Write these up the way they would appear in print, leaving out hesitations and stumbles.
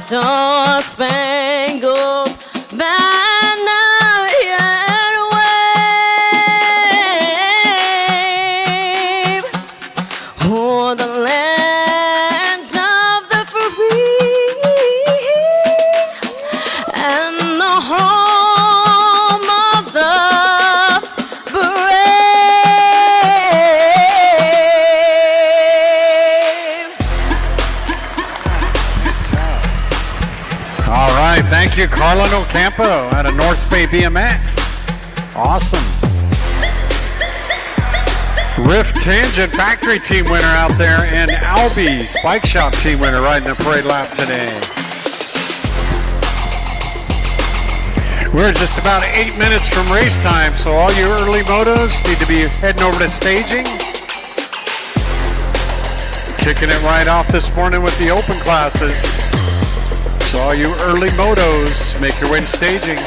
star-spangled banner yet wave o'er the land of the free and the home of the brave. All right, thank you, Carlin Ocampo out of North Bay BMX. Awesome. Rift Tangent Factory team winner out there, and Albies Bike Shop team winner riding the parade lap today. We're just about 8 minutes from race time, so all you early motos need to be heading over to staging. Kicking it right off this morning with the open classes. So all you early motos, make your way to staging.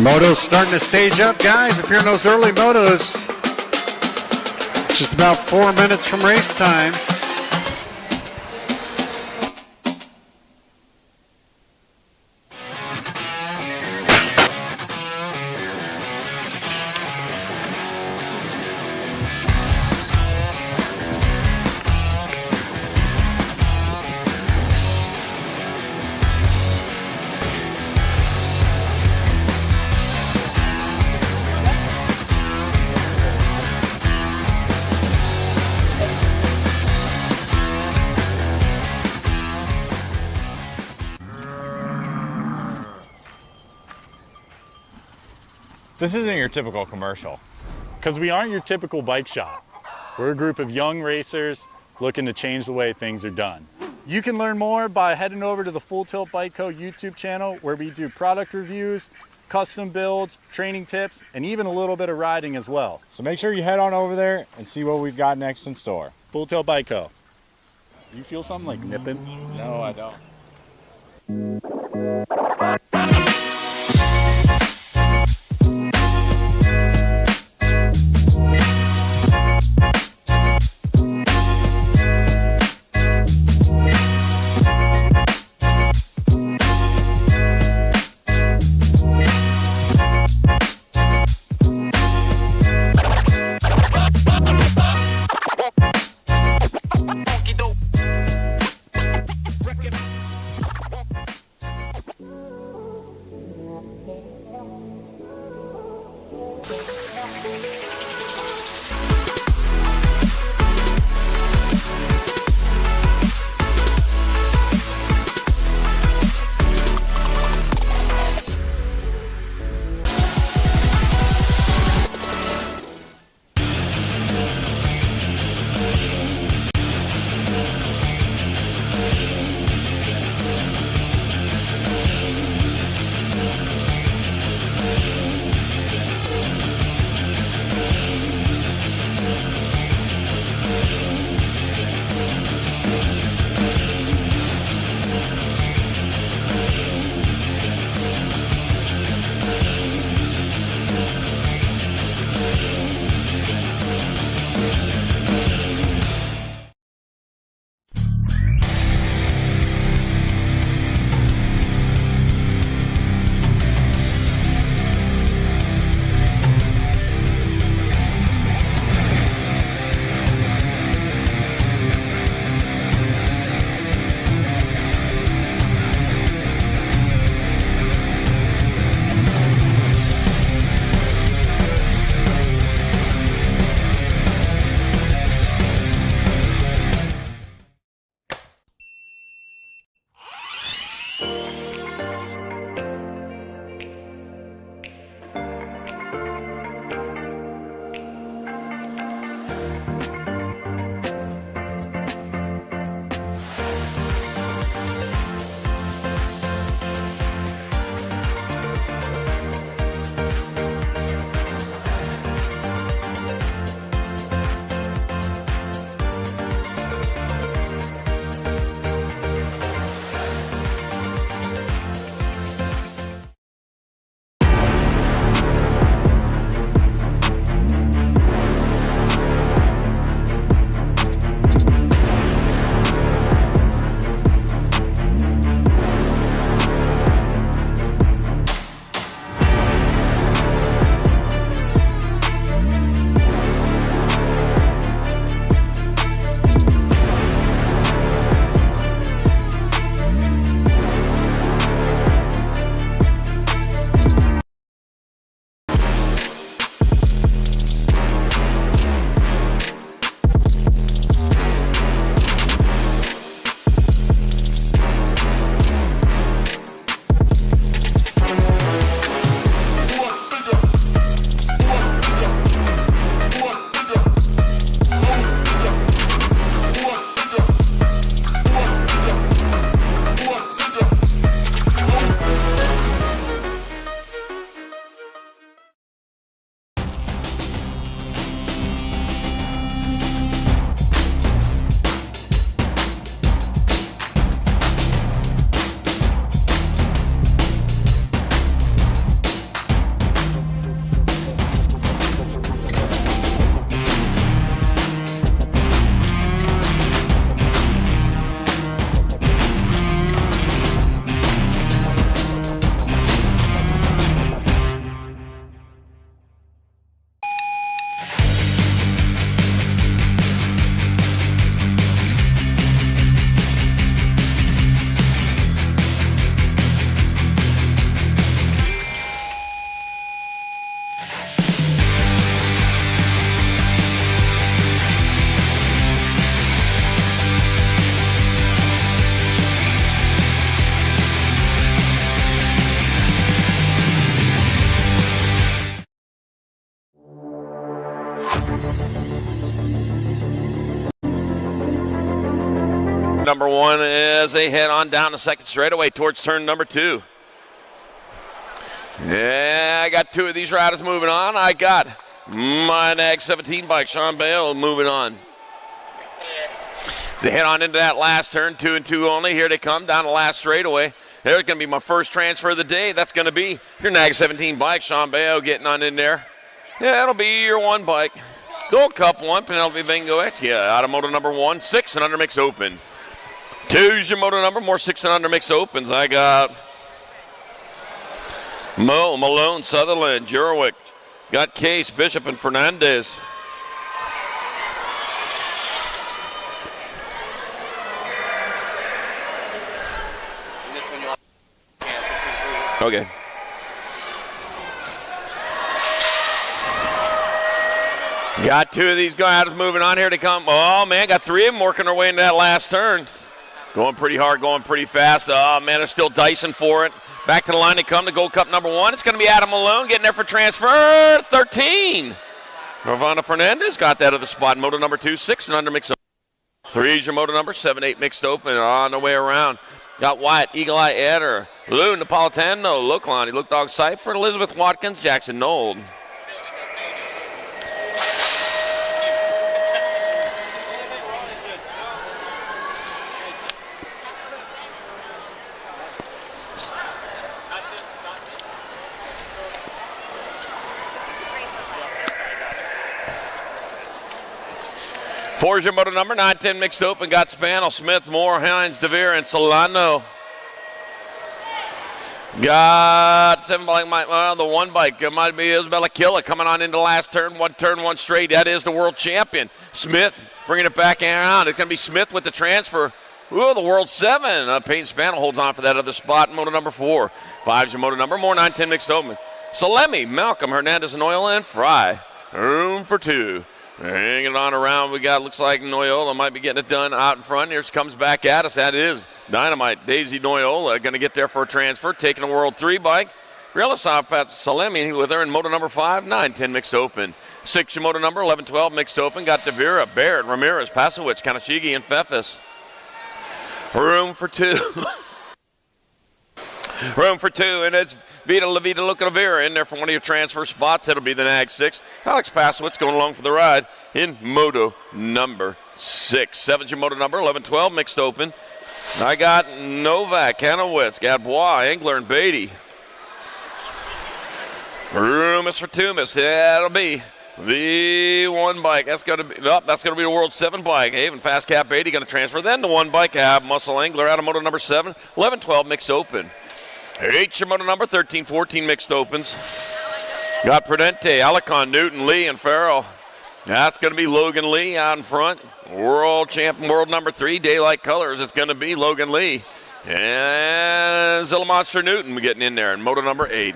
Motos starting to stage up, guys. If you're in those early motos, just about 4 minutes from race time. This isn't your typical commercial. Because we aren't your typical bike shop. We're a group of young racers looking to change the way things are done. You can learn more by heading over to the Full Tilt Bike Co. YouTube channel, where we do product reviews, custom builds, training tips, and even a little bit of riding as well. So make sure you head on over there and see what we've got next in store. Full Tilt Bike Co. You feel something like nipping? No, I don't. number 1 as they head on down the second straightaway towards turn number 2. Yeah, I got 2 of these riders moving on. I got my Nag 17 bike, Sean Bale, moving on. As they head on into that last turn, 2 and 2 only. Here they come down the last straightaway. There's going to be my first transfer of the day. That's going to be your Nag 17 bike, Sean Bale, getting on in there. Yeah, that'll be your 1 bike. Gold Cup 1, Penelope Bingo X. Yeah, out of moto number 1, 6 and under mix open. 2's your moto number, more 6 and under mix opens. I got Mo, Malone, Sutherland, Jurwick. Got Case, Bishop, and Fernandez. Okay. Got 2 of these guys moving on. Here they come. Oh, man, got 3 of them working their way into that last turn. Going pretty hard, going pretty fast. Oh, man, they're still dicing for it. Back to the line they come, the Gold Cup number 1. It's going to be Adam Malone getting there for transfer. 13. Ravana Fernandez got that other spot. Moto number 2, 6 and under mixed open. 3's your moto number, 7, 8 mixed open on the way around. Got Wyatt, Eagle Eye Eder, Lou Napolitano, Lookline, Look Dog Cypher, Elizabeth Watkins, Jackson Nold. Four's your moto number, 9-10 mixed open. Got Spaniel, Smith, Moore, Hines, DeVere, and Solano. Got 7 bike, the 1 bike. It might be Isabella Killa coming on into the last turn. 1 straight. That is the world champion. Smith bringing it back around. It's going to be Smith with the transfer. Ooh, the world 7. Peyton Spaniel holds on for that other spot. Moto number 4. 5's your moto number, more 9-10 mixed open. Salemi, Malcolm, Hernandez, Noyola, and Fry. Room for 2. Hanging on around, we got, looks like Noyola might be getting it done out in front. Here she comes back at us. That is Dynamite. Daisy Noyola going to get there for a transfer, taking a World 3 bike. Realisov Pat Salemi with her in moto number 5, 9-10 mixed open. 6 your moto number, 11-12 mixed open. Got Devira, Barrett, Ramirez, Pasowicz, Kanashigi, and Fefis. Room for 2. Room for 2, and it's Vita Levita Lucavera in there for one of your transfer spots. That'll be the Nag 6. Alex Pasowicz going along for the ride in moto number 6. 7's your moto number, 11-12 mixed open. I got Novak, Hanowitz, Gadbois, Engler, and Beatty. Room is for 2, miss. That'll be the 1 bike. That's going to be the World 7 bike. Haven Fast Cap Beatty going to transfer. Then the 1 bike, Muscle Engler out of moto number 7, 11-12 mixed open. 8's your moto number, 13-14 mixed opens. Got Prudente, Alicon, Newton, Lee, and Farrell. That's going to be Logan Lee out in front. World champion, world number 3, Daylight Colors. It's going to be Logan Lee. And Zilla Monster Newton getting in there in moto number 8.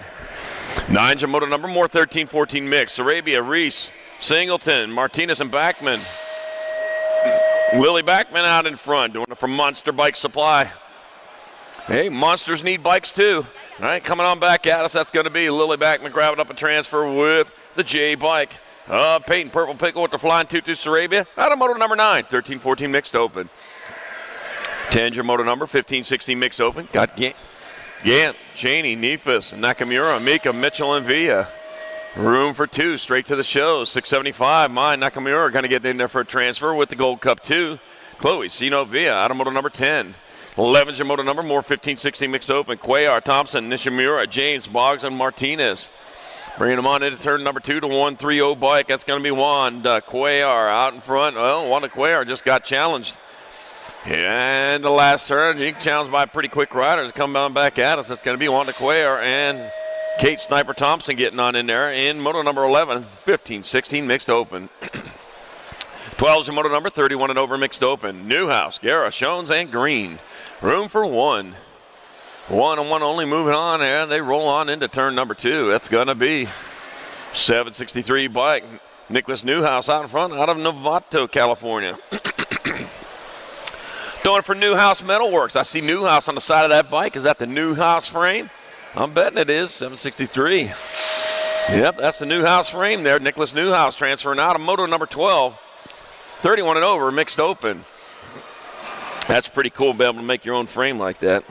9's your moto number, more 13-14 mix. Arabia, Reese, Singleton, Martinez, and Backman. Willie Backman out in front, doing it from Monster Bike Supply. Hey, monsters need bikes too. All right, coming on back at us, that's going to be Lily Backman grabbing up a transfer with the J bike. Peyton Purple Pickle with the Flying Tutu Sarabia. Out of moto number 9, 13-14 mixed open. 10's your moto number, 15-16 mixed open. Got Gant, Cheney, Nefis, Nakamura, Mika, Mitchell, and Villa. Room for 2, straight to the show. 675, mine, Nakamura going to get in there for a transfer with the Gold Cup 2. Chloe, Sino, Villa, out of moto number 10. 11's your moto number, more 15-16 mixed open. Cuellar, Thompson, Nishimura, James, Boggs, and Martinez. Bringing them on into turn number 2 to 1-3-0 bike. That's going to be Wanda Cuellar out in front. Well, Wanda Cuellar just got challenged. And the last turn, he challenged by pretty quick riders. Come on back at us. That's going to be Wanda Cuellar and Kate Sniper Thompson getting on in there in moto number 11, 15-16 mixed open. 12's your moto number, 31 and over mixed open. Newhouse, Guerra, Shones, and Green. Room for 1. 1 and 1 only moving on there. They roll on into turn number 2. That's going to be 763 bike. Nicholas Newhouse out in front out of Novato, California. Doing for Newhouse Metalworks. I see Newhouse on the side of that bike. Is that the Newhouse frame? I'm betting it is. 763. Yep, that's the Newhouse frame there. Nicholas Newhouse transferring out of moto number 12. 31 and over, mixed open. That's pretty cool to be able to make your own frame like that.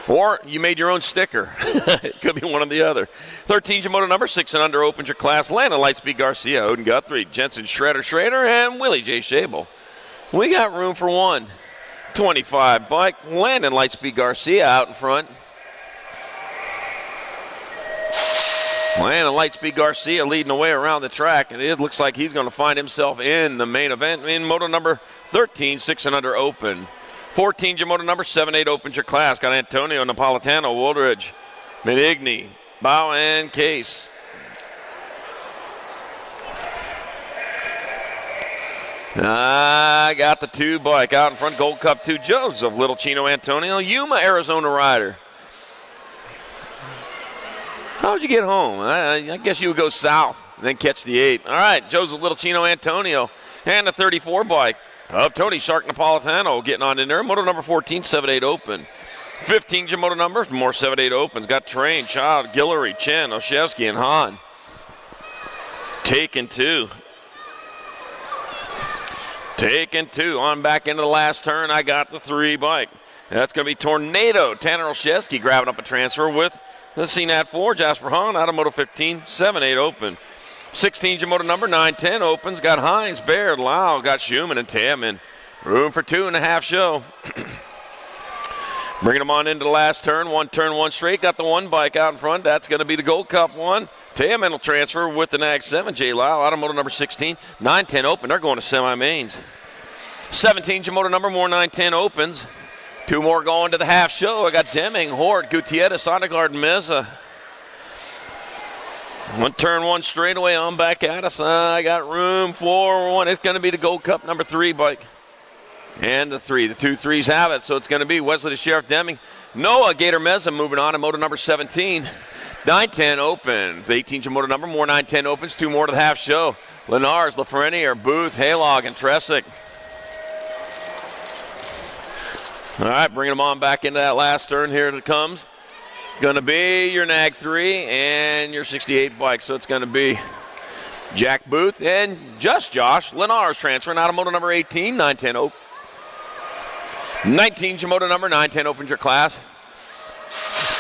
Or you made your own sticker. It could be one or the other. 13's your moto number. 6 and under opens your class. Landon Lightspeed Garcia, Odin Guthrie, Jensen Schrader, and Willie J. Shable. We got room for one. 25 bike. Landon Lightspeed Garcia out in front. Landon Lightspeed Garcia leading the way around the track, and it looks like he's going to find himself in the main event in moto number 13, 6 and under open. 14's your moto number, 7-8 opens your class. Got Antonio Napolitano, Woldridge, Benigni, Bow, and Case. I got the 2 bike out in front, Gold Cup 2, Joseph Little Chino Antonio, Yuma, Arizona rider. How'd you get home? I guess you would go south and then catch the 8. All right, Joseph Little Chino Antonio and the 34 bike of Tony Shark Napolitano getting on in there. Moto number 14, 7-8 open. 15's your moto number, more 7-8 opens. Got Train, Child, Guillory, Chen, Oshevsky, and Hahn. Taking 2. Taking 2. On back into the last turn, I got the 3 bike. That's going to be Tornado. Tanner Olszewski grabbing up a transfer with the CNAT 4. Jasper Hahn out of Moto 15, 7-8 open. 16's your moto number, 9-10 opens. Got Hines, Baird, Lau, got Schumann and Tamman. Room for 2.5 show. Bringing them on into the last turn. One turn, one straight. Got the 1 bike out in front. That's going to be the Gold Cup 1. Tamman will transfer with the NAG 7. Jay Lau out of moto number 16. 9-10 open. They're going to semi-mains. 17's your moto number, more 9-10 opens. 2 more going to the half show. I got Deming, Hort, Gutierrez, Sondergaard, and Meza. 1 turn, 1 straightaway on back at us. I got room for 1. It's going to be the Gold Cup number 3 bike. And the 3. The 2 3s have it. So it's going to be Wesley the Sheriff Deming. Noah Gator Meza moving on to moto number 17. 9-10 open. The 18's your moto number, more 9-10 opens. 2 more to the half show. Lenars, LaFreniere, Booth, Halog, and Tresick. All right, bringing them on back into that last turn. Here it comes. Going to be your NAG 3 and your 68 bike. So it's going to be Jack Booth and just Josh Lenars transferring out of moto number 18, 9-10 open. 19's your moto number, 9-10 opens your class.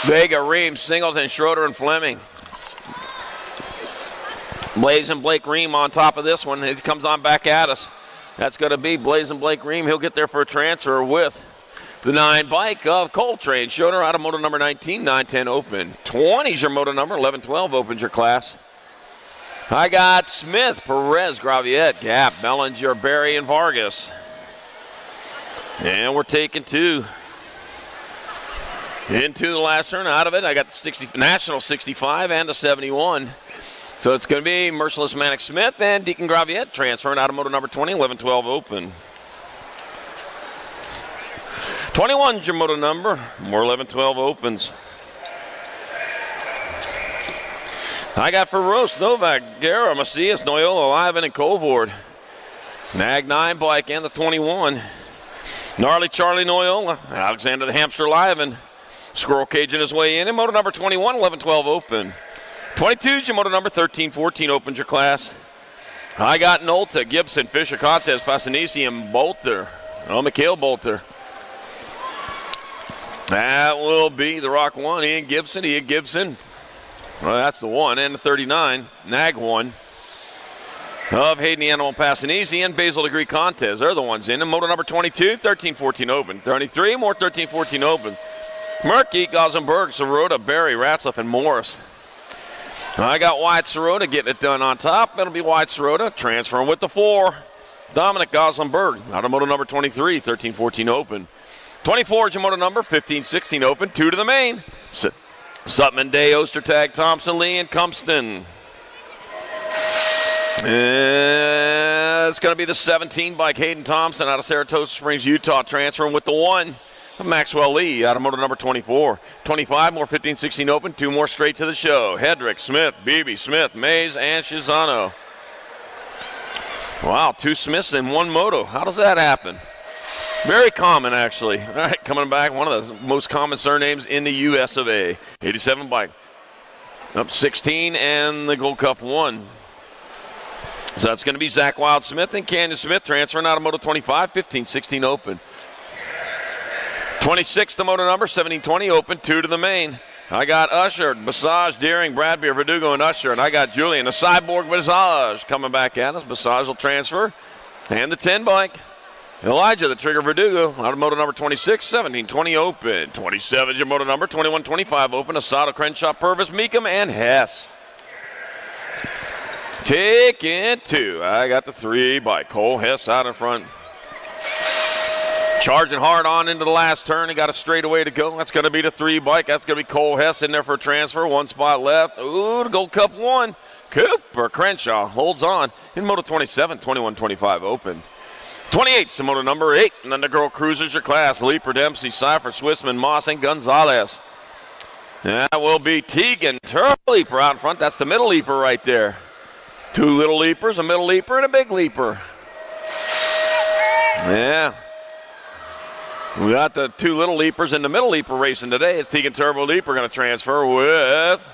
Vega, Ream, Singleton, Schroeder, and Fleming. Blaze and Blake Ream on top of this one. He comes on back at us. That's going to be Blaze and Blake Ream. He'll get there for a transfer with the 9 bike of Coltrane. Schroeder out of moto number 19, 9-10 open. 20's your moto number, 11-12 opens your class. I got Smith, Perez, Graviette, Gap, Bellinger, Berry, and Vargas. And we're taking 2. Into the last turn, out of it, I got the National 65 and the 71. So it's going to be Merciless Manic Smith and Deacon Graviette transferring out of moto number 20, 11-12 open. 21's your moto number, more 11-12 opens. I got Ferros, Novak, Guerra, Macias, Noyola, Liven, and Colvord. Nag 9 bike and the 21. Gnarly Charlie Noyola, Alexander the Hamster Liven. Squirrel caging his way in moto number 21, 11-12 open. 22's your moto number, 13-14 opens your class. I got Nolta, Gibson, Fisher, Cortez, Passanisi, and Bolter. Mikhail Bolter. That will be the Rock 1, Ian Gibson. Well, that's the 1, and the 39, Nag 1 of Hayden the Animal Passanisi and Basil Degree Cortez. They're the ones in. And moto number 22, 13-14 open. 33, more 13-14 opens. Murky, Gossenberg, Sirota, Barry, Ratzlaff, and Morris. I got Wyatt Sirota getting it done on top. That'll be Wyatt Sirota transferring with the 4. Dominic Gossenberg out of moto number 23, 13-14 open. 24 is your moto number, 15-16 open. 2 to the main. Sutman, Day, Ostertag, Thompson, Lee, and Cumpston. It's going to be the 17 bike, Hayden Thompson out of Saratoga Springs, Utah, transferring with the 1. Maxwell Lee out of moto number 24. 25 more 15-16 open. 2 more straight to the show. Hedrick, Smith, Beebe, Smith, Mays, and Shizano. Wow, 2 Smiths in 1 moto. How does that happen? Very common, actually. All right, coming back, one of the most common surnames in the U.S. of A. 87 bike. Up 16 and the Gold Cup 1. So that's going to be Zach Wild Smith and Canyon Smith transferring out of moto 25, 15-16 open. 26 the moto number, 1720 open, 2 to the main. I got Usher, Basage, Deering, Bradbeer, Verdugo, and Usher. And I got Julian, the Cyborg Basage, coming back at us. Basage will transfer. And the 10 bike. Elijah, the Trigger Verdugo, out of moto number 26, 1720 open. 27 is your moto number, 2125 open. Asada, Crenshaw, Purvis, Meekum, and Hess. Taking 2. I got the 3 bike. Cole Hess out in front. Charging hard on into the last turn. He got a straightaway to go. That's going to be the 3 bike. That's going to be Cole Hess in there for a transfer. 1 spot left. Ooh, the Gold Cup 1. Cooper Crenshaw holds on in moto 27, 21-25 open. 28's the moto number 8. And then the girl cruisers your class. Leaper, Dempsey, Cypher, Swissman, Moss, and Gonzalez. That will be Teagan, Turtle Leaper out in front. That's the middle leaper right there. 2 little leapers, a middle leaper, and a big leaper. Yeah. We got the 2 little leapers and the middle leaper racing today. It's Teagan Turbo Leaper going to transfer with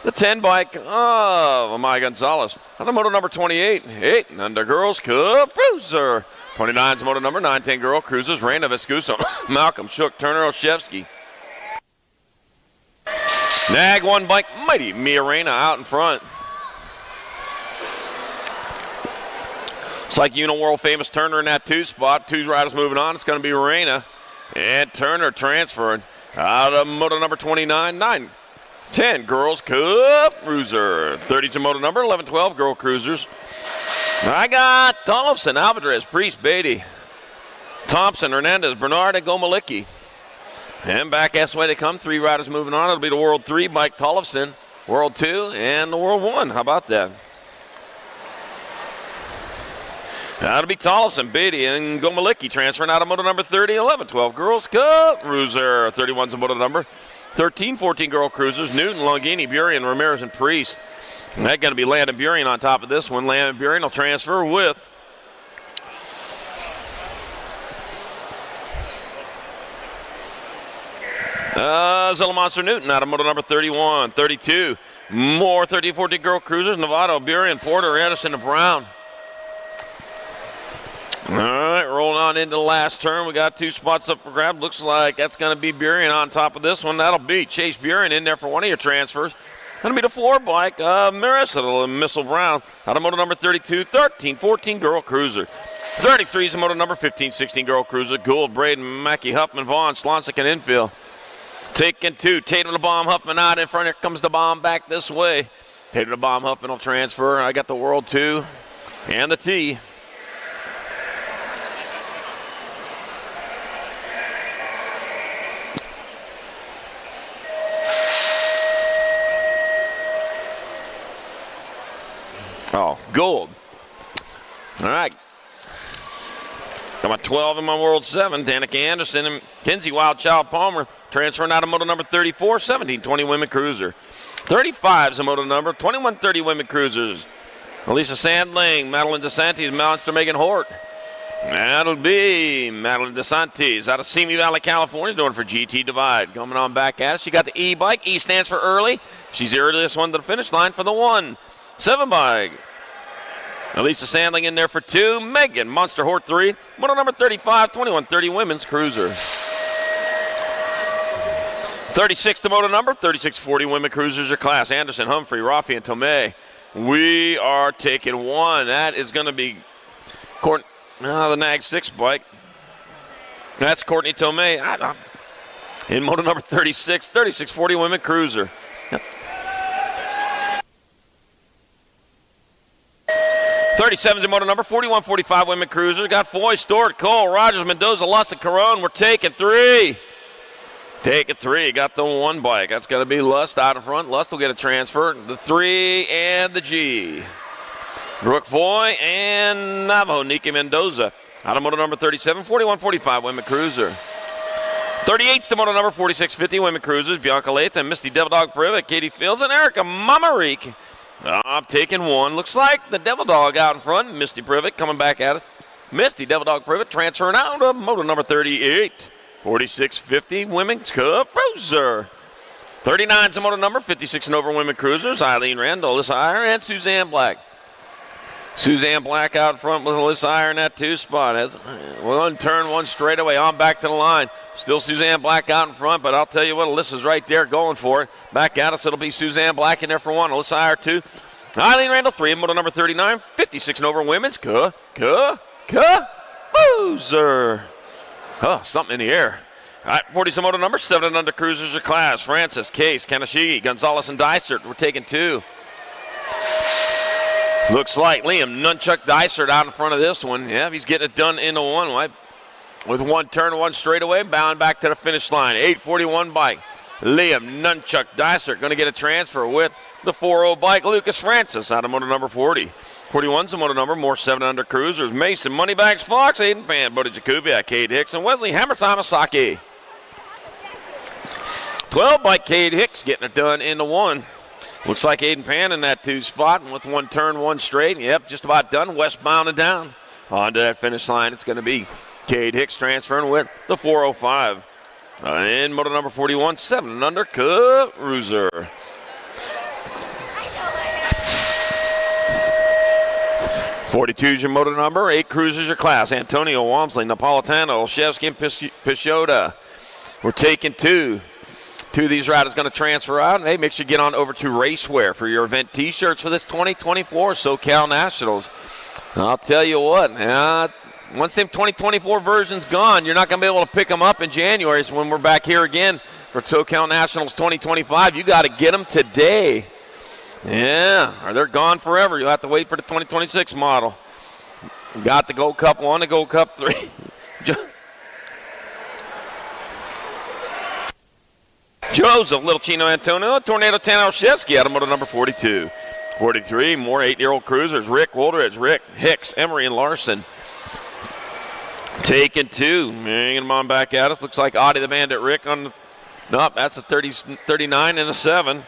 the 10 bike of Amaya Gonzalez. On the moto number 28, 8 and the girls Cup Cruiser. 29's moto number 910 girl cruisers. Reina Viscuso, Malcolm Shook, Turner Olszewski. Nag 1 bike, Mighty Mia Reina out in front. It's like world famous Turner in that 2 spot. 2 riders moving on. It's going to be Reina and Turner transferring out of moto number 29, 9, 10 girls Cup Cruiser. 30's a moto number 11, 12 girl cruisers. I got Donaldson, Alvarez, Priest, Beatty, Thompson, Hernandez, Bernard, and Gomalicki. And back that's way they come. 3 riders moving on. It'll be the World 3 bike Tollefson, World 2, and the World 1. How about that? That'll be Tollefson, Beatty, and Gomalicki transferring out of moto number 30, 11, 12 girls Cup Cruiser. 31's a moto number 13, 14 girl cruisers. Newton, Longini, Burian, Ramirez, and Priest. And that's going to be Landon Burian on top of this one. Landon Burian will transfer with Zilla Monster Newton out of moto number 31, 32. More 13, 14 girl cruisers. Novato, Burian, Porter, Anderson, and Brown. All right, rolling on into the last turn. We got 2 spots up for grab. Looks like that's going to be Burian on top of this one. That'll be Chase Burian in there for one of your transfers. Going to be the 4 bike, Marissa Missile Brown out of moto number 32, 13, 14 girl cruiser. 33 is the moto number 15, 16 girl cruiser. Gould, Braden, Mackey, Huffman, Vaughn, Slonsick, and infield. Taking 2. Tatum the Bomb, Huffman out in front. Here comes the Bomb back this way. Tatum the Bomb, Huffman will transfer. I got the World 2 and the T. Oh, Gold. All right. Got my 12 in my World 7. Danica Anderson and Kinsey Wild Child Palmer transferring out of moto number 34, 1720 women cruiser. 35 is the moto number, 2130 women cruisers. Elisa Sandling, Madeline DeSantis, Monster Megan Hort. That'll be Madeline DeSantis out of Simi Valley, California, doing for GT Divide. Coming on back at us. She got the E bike. E stands for early. She's the earliest one to the finish line for the 1-7 bike. Elisa Sandling in there for 2. Megan Monster Hort 3. Moto number 35, 2130 women's cruiser. 36 the moto number, 3640 women cruisers are class. Anderson, Humphrey, Rafi, and Tomei. We are taking 1. That is going to be the Nag 6 bike. That's Courtney Tomei in moto number 36, 3640 women cruiser. 37's the moto number, 4145 women cruisers. Got Foy, Stewart, Cole, Rogers, Mendoza, Lust, and Caron. We're taking 3. Taking 3. Got the 1 bike. That's going to be Lust out in front. Lust will get a transfer. The 3 and the G. Brooke Foy and Navajo, Nikki Mendoza. Out of moto number 37, 4145 women cruiser. 38's the moto number, 4650 women cruisers. Bianca Latham, Misty Devil Dog Privet, Katie Fields, and Erica Mamarik. I'm taking 1. Looks like the Devil Dog out in front. Misty Privet coming back at us. Misty Devil Dog Privet transferring out of moto number 38. 4650 Women's Cup Cruiser. 39's the moto number. 56 and over women cruisers. Eileen Randall, Alyssa Iyer, and Suzanne Black. Suzanne Black out front with Alyssa Iyer in that 2 spot. Has one turn, one straightaway on back to the line. Still Suzanne Black out in front, but I'll tell you what, Alyssa's right there going for it. Back at us, it'll be Suzanne Black in there for 1. Alyssa Iyer 2. Eileen Randall 3 in moto number 39. 56 and over women's. Loser. Oh, something in the air. All right, 40 moto number 7 and under cruisers of class. Francis, Case, Kanashigi, Gonzalez, and Dysert. We're taking 2. Looks like Liam Nunchuck Dysert out in front of this one. Yeah, he's getting it done into 1 with 1 turn, 1 straightaway, bound back to the finish line. 841 bike. Liam Nunchuck Dysert going to get a transfer with the 4-0 bike. Lucas Francis out of moto number 40. 41's the moto number, more 7 under cruisers. Mason, Moneybags Fox, Aiden Pan, Bodie Jakubiak, Cade Hicks, and Wesley Hammer Tamasaki. 12 by Cade Hicks getting it done into 1. Looks like Aiden Pan in that 2 spot with 1 turn, 1 straight. Yep, just about done. Westbound and down. Onto that finish line, it's going to be Cade Hicks transferring with the 405. In moto number 41, 7 and under, Cruiser. '42's your moto number, 8 cruisers your class. Antonio Walmsley, Napolitano, Olszewski, and Pishota. We're taking 2. 2 of these riders going to transfer out, and hey, make sure you get on over to Racewear for your event T-shirts for this 2024 SoCal Nationals. I'll tell you what, once them 2024 version's gone, you're not going to be able to pick them up in January. So when we're back here again for SoCal Nationals 2025, you got to get them today. Yeah, or they're gone forever. You'll have to wait for the 2026 model. Got the Gold Cup 1, the Gold Cup 3. Joseph, Little Chino Antonio, Tornado Tan Olszewski out of moto number 42. 43, more 8-year-old cruisers. Rick Woldridge, Rick Hicks, Emery, and Larson. Taking 2, bringing them on back at us. Looks like Audie the Bandit Rick on the, nope, that's a 39 and a 7.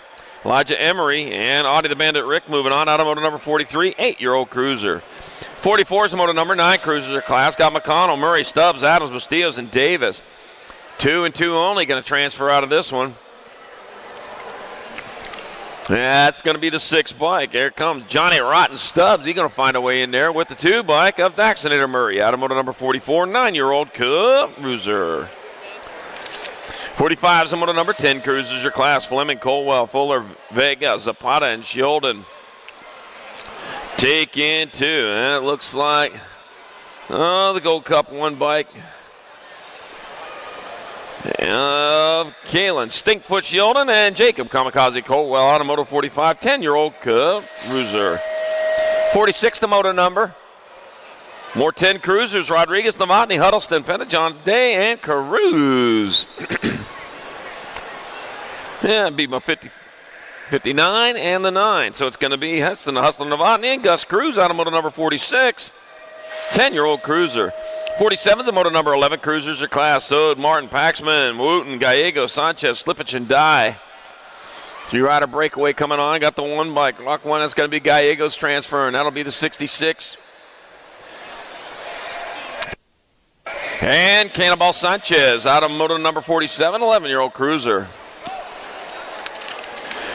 Elijah Emery and Audie the Bandit Rick moving on out of moto number 43, 8-year-old cruiser. 44 is the moto number 9 cruiser class. Got McConnell, Murray, Stubbs, Adams, Bastillos, and Davis. 2 and 2 only going to transfer out of this one. That's going to be the 6 bike. There comes Johnny Rotten Stubbs. He's going to find a way in there with the 2 bike of Vaccinator Murray. Out of moto number 44, 9-year-old Cruiser. 45 is the moto number 10 cruisers your class. Fleming, Colwell, Fuller, Vega, Zapata, and Sheldon. Take in 2. And it looks like the Gold Cup 1 bike. Kalen, Stinkfoot Sheldon, and Jacob Kamikaze Colwell out of moto 45, 10-year-old Cruiser. 46 the moto number. More 10 cruisers, Rodriguez, Novotny, Huddleston, Pettijohn, Day, and Caruso. Yeah, beat my 59 and the 9. So it's going to be Heston, Hustler, Novotny, and Gus Cruz out of moto number 46. 10-year-old cruiser. 47 the moto number 11 cruisers are class. Sode, Martin, Paxman, Wooten, Gallego, Sanchez, Slippich, and Dye. 3-rider breakaway coming on. Got the 1 bike. Lock 1, that's going to be Gallego's transfer, and that'll be the 66. And Cannonball Sanchez out of moto number 47, 11-year-old cruiser.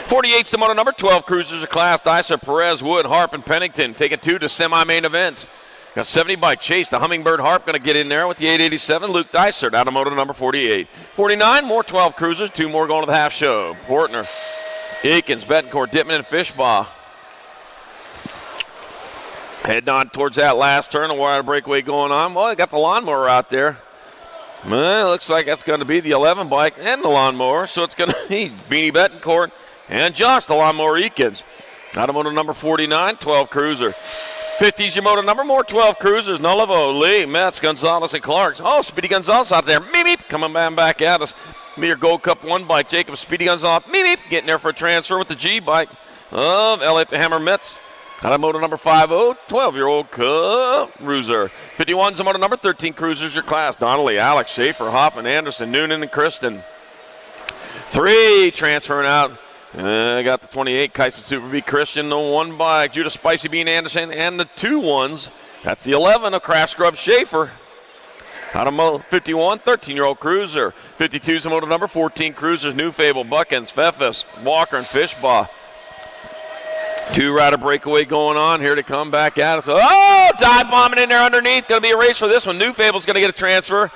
48's the moto number 12 cruisers of class. Dyser, Perez, Wood, Harp, and Pennington taking 2 to semi-main events. Got 70 by Chase. The Hummingbird Harp going to get in there with the 887. Luke Dysert out of moto number 48. 49, more 12 cruisers. 2 more going to the half show. Portner, Eakins, Betancourt, Dittman, and Fishbaugh. Heading on towards that last turn. A wide breakaway going on. Well, they got the lawnmower out there. Well, it looks like that's going to be the 11 bike and the lawnmower. So it's going to be Beanie Betancourt and Josh, the lawnmower Eakins. Out of moto number 49, 12 cruiser. 50's your moto number, more 12 cruisers. Nullivo, Lee, Metz, Gonzalez, and Clarks. Oh, Speedy Gonzalez out there. Meep, meep, coming back at us. Be your Gold Cup 1 bike. Jacob, Speedy Gonzalez, meep, meep, getting there for a transfer with the G bike of Elliot the Hammer Metz. Out of moto number 50, 12-year-old Cruiser. 51's the moto number 13 cruisers your class. Donnelly, Alex, Schaefer, Hoffman, Anderson, Noonan, and Kristen. 3 transferring out. Got the 28, Kyson Super B Christian, the 1 bike, Judah Spicy Bean Anderson, and the 2 ones. That's the 11 of Crash Scrub Schaefer. Out of 51, 13-year-old Cruiser. 52's the moto number 14 cruisers, New Fable, Buckins, Fefis, Walker, and Fishbaugh. Two-rider breakaway going on. Here to come back at us. Oh, dive bombing in there underneath. Going to be a race for this one. New Fable's going to get a transfer.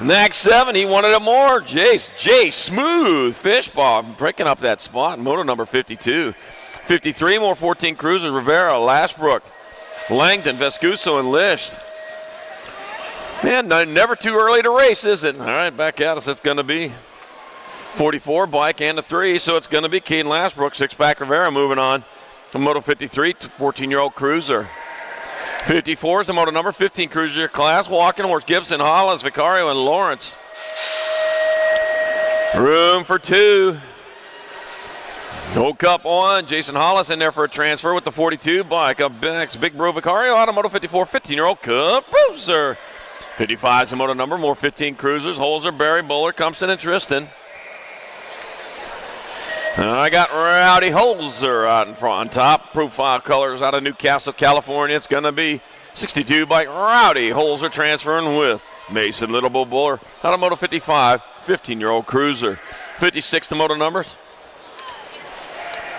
Nag 7, he wanted it more. Jay Smooth Fishball breaking up that spot. Moto number 52. 53 more 14 cruisers. Rivera, Lashbrook, Langdon, Vescuso, and Lish. Man, never too early to race, is it? All right, back at us. It's going to be 44 bike and a 3, so it's going to be Caden Lashbrook, 6-pack Rivera moving on. The Moto 53, 14-year-old cruiser. 54 is the Moto number 15 cruiser class. Walking Horse, Gibson, Hollins, Vicario, and Lawrence. Room for 2. Gold Cup on. Jason Hollis in there for a transfer with the 42 bike. Up next, Big Bro Vicario out of Moto 54, 15-year-old Cup Cruiser. 55 is the Moto number, more 15 cruisers. Holzer, Barry, Buller, Compton, and Tristan. I got Rowdy Holzer out in front on top. Profile colors out of Newcastle, California. It's going to be 62 bike Rowdy Holzer transferring with Mason Little Bull Buller out of Moto 55, 15-year-old cruiser. 56 the Moto numbers.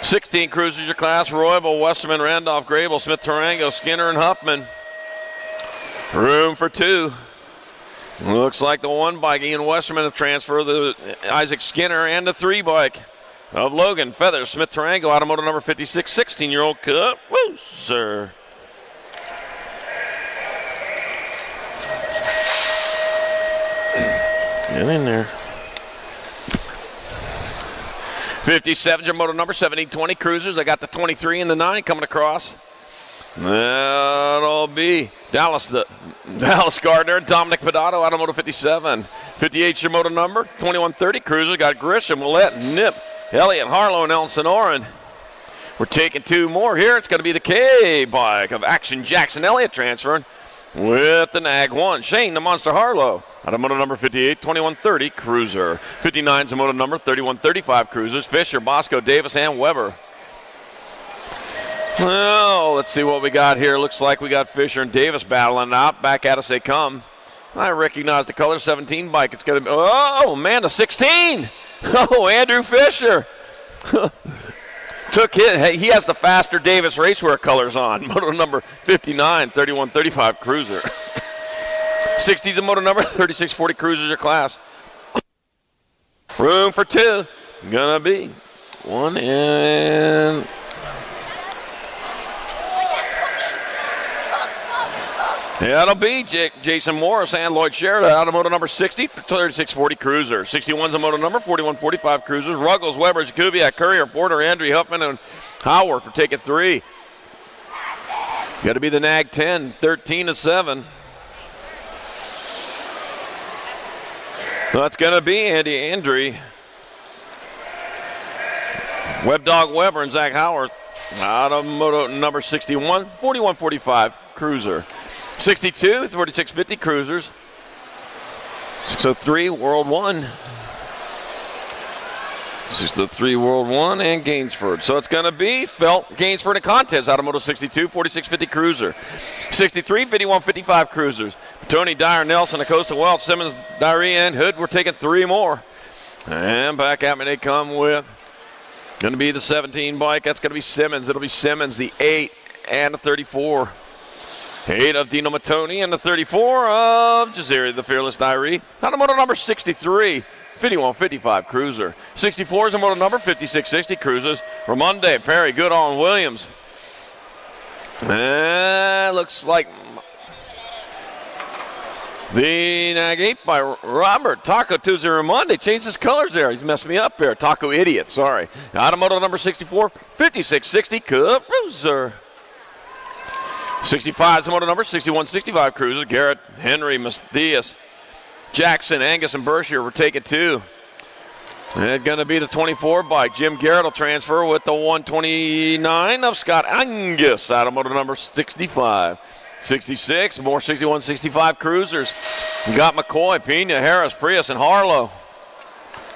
16 cruisers your class. Roybal, Westerman, Randolph, Grable, Smith, Tarango, Skinner, and Huffman. Room for 2. Looks like the 1 bike, Ian Westerman, will transfer the Isaac Skinner, and the 3 bike of Logan Feathers, Smith Tarango, out of Moto number 56, 16-year-old Cup Wooser. Get in there. 57 your Moto number, 1720 cruisers. I got the 23 and the 9 coming across. That'll be Dallas Gardner and Dominic Pedato out of Moto 57. 58 your Moto number, 2130 cruisers. Got Grisham, Willette, Nip, Elliott, Harlow, and Elson Oren. We're taking 2 more here. It's going to be the K bike of Action Jackson Elliott transferring with the Nag 1. Shane, the Monster Harlow, out of Moto number 58, 2130 cruiser. 59 is the Moto number, 3135 cruisers. Fisher, Bosco, Davis, and Weber. Well, let's see what we got here. Looks like we got Fisher and Davis battling out. Back at us they come. I recognize the color 17 bike. It's going to be, oh, man, the 16. Oh, Andrew Fisher. Took it. Hey, he has the faster Davis Racewear colors on. Moto number 59, 3135 cruiser. 60's the Moto number, 3640 cruisers your class. Room for 2. Gonna be 1 and... Yeah, it'll be Jason Morris and Lloyd Sheridan out of Moto number 60, 3640 cruiser. 61's a Moto number, 4145 cruisers. Ruggles, Weber, Jakubiak, Courier, Porter, Andrew, Huffman, and Howard for taking 3. Got to be the Nag 10, 13-7. So that's going to be Andy Andre. Web Dog Weber and Zach Howard out of Moto number 61, 4145 cruiser. 62, 4650 cruisers. 603 World 1. 603 World 1 and Gainsford. So it's going to be Felt, Gainsford, and Contest out of Moto 62, 4650 cruiser. 63, 5155 cruisers. Tony, Dyer, Nelson, Acosta, Welch, Simmons, Diary, and Hood. We're taking 3 more. And back at me they come with going to be the 17 bike. That's going to be Simmons. It'll be Simmons, the 8 and the 34. 8 of Dino Matoni and the 34 of Jaziri, the Fearless Diary. Out of Moto number 63, 5155 cruiser. 64 is a Moto number, 5660 cruisers. Ramonde, Perry, Goodall, and Williams. And looks like the Nag 8 by Robert. Taco Tuesday Ramonde changed his colors there. He's messed me up there. Taco idiot, sorry. Out of Moto number 64, 5660 cruiser. 65 is the Moto number, 6165 cruisers. Garrett, Henry, Matthias, Jackson, Angus, and Berkshire were taking 2. And it's going to be the 24 bike. Jim Garrett will transfer with the 129 of Scott Angus out of Moto number 65. 66, more 6165 cruisers. We got McCoy, Pena, Harris, Prius, and Harlow.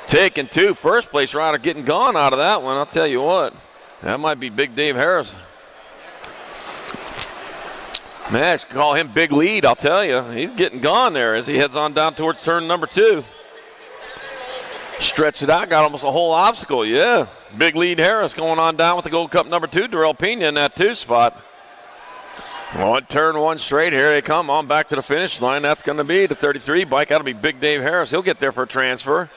Taking 2. First place rider getting gone out of that one. I'll tell you what. That might be Big Dave Harris. Man, call him Big Lead, I'll tell you. He's getting gone there as he heads on down towards turn number 2. Stretch it out, got almost a whole obstacle, yeah. Big lead Harris going on down with the Gold Cup number 2, Darrell Pena in that 2 spot. One turn, one straight, here they come on back to the finish line. That's going to be the 33 bike. That'll be Big Dave Harris. He'll get there for a transfer.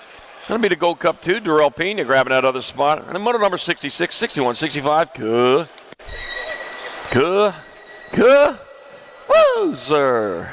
Going to be the Gold Cup 2, Darrell Pena grabbing that other spot. And then moto number 66, 61, 65, woo, sir.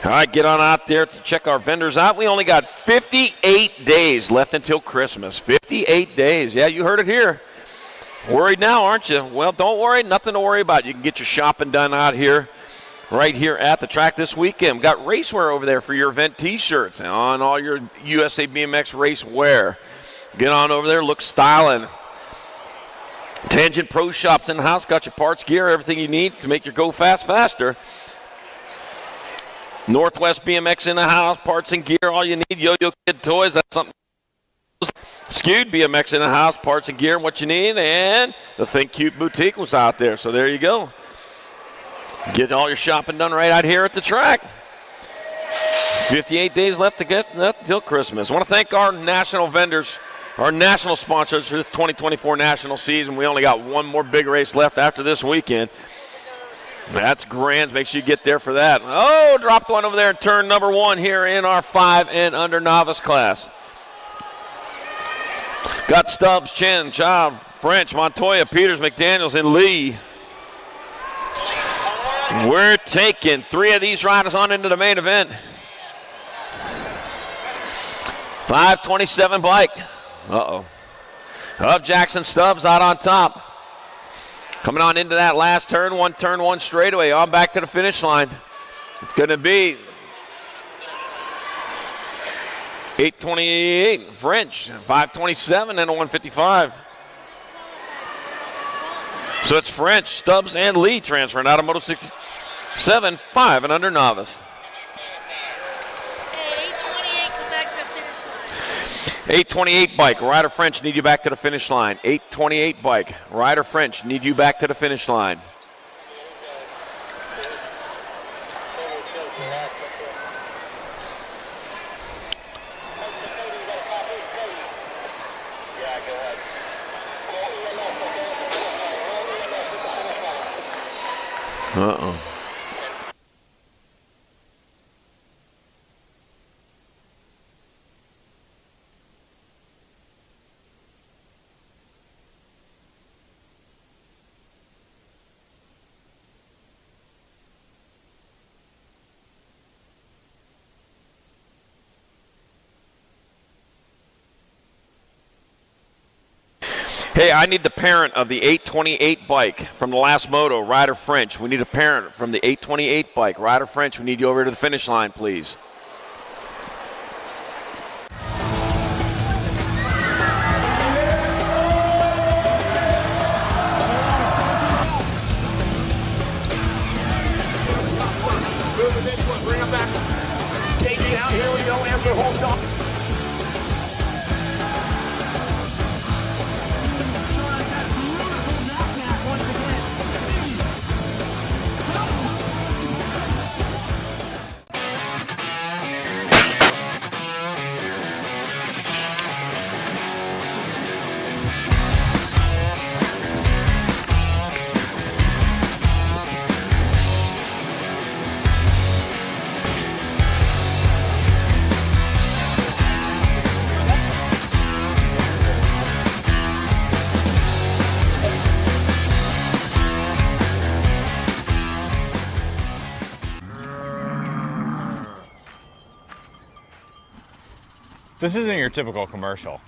All right, get on out there to check our vendors out. We only got 58 days left until Christmas. 58 days. Yeah, you heard it here. Worried now, aren't you? Well, don't worry. Nothing to worry about. You can get your shopping done out here, right here at the track this weekend. We've got racewear over there for your event T-shirts and on all your USA BMX race wear. Get on over there. Look styling. Tangent Pro Shops in the house. Got your parts, gear, everything you need to make your go fast faster. Northwest BMX in the house, parts and gear, all you need. Yo-Yo Kid Toys, that's something. Skewed BMX in the house, parts and gear, what you need. And the Think Cute Boutique was out there, so there you go. Get all your shopping done right out here at the track. 58 days left to get till Christmas. I want to thank our national vendors, our national sponsors for the 2024 national season. We only got one more big race left after this weekend. That's grand. Make sure you get there for that. Oh, dropped one over there in turn number 1 here in our 5 and under novice class. Got Stubbs, Chen, Child, French, Montoya, Peters, McDaniels, and Lee. We're taking 3 of these riders on into the main event. 527 bike. Uh-oh. Of Jackson Stubbs out on top. Coming on into that last turn one straightaway, on back to the finish line. It's going to be 8:28 French, 5:27 and a 1:55. So it's French, Stubbs, and Lee transferring out of Moto 67, 5 and under novice. 8:28 bike, Ryder French, need you back to the finish line. 8:28 bike, Ryder French, need you back to the finish line. Uh-oh. Hey, I need the parent of the 828 bike from the last moto, Ryder French. We need a parent from the 828 bike. Ryder French, we need you over to the finish line, please. Bring him back. KG out, here we go, answer whole shot. This isn't your typical commercial.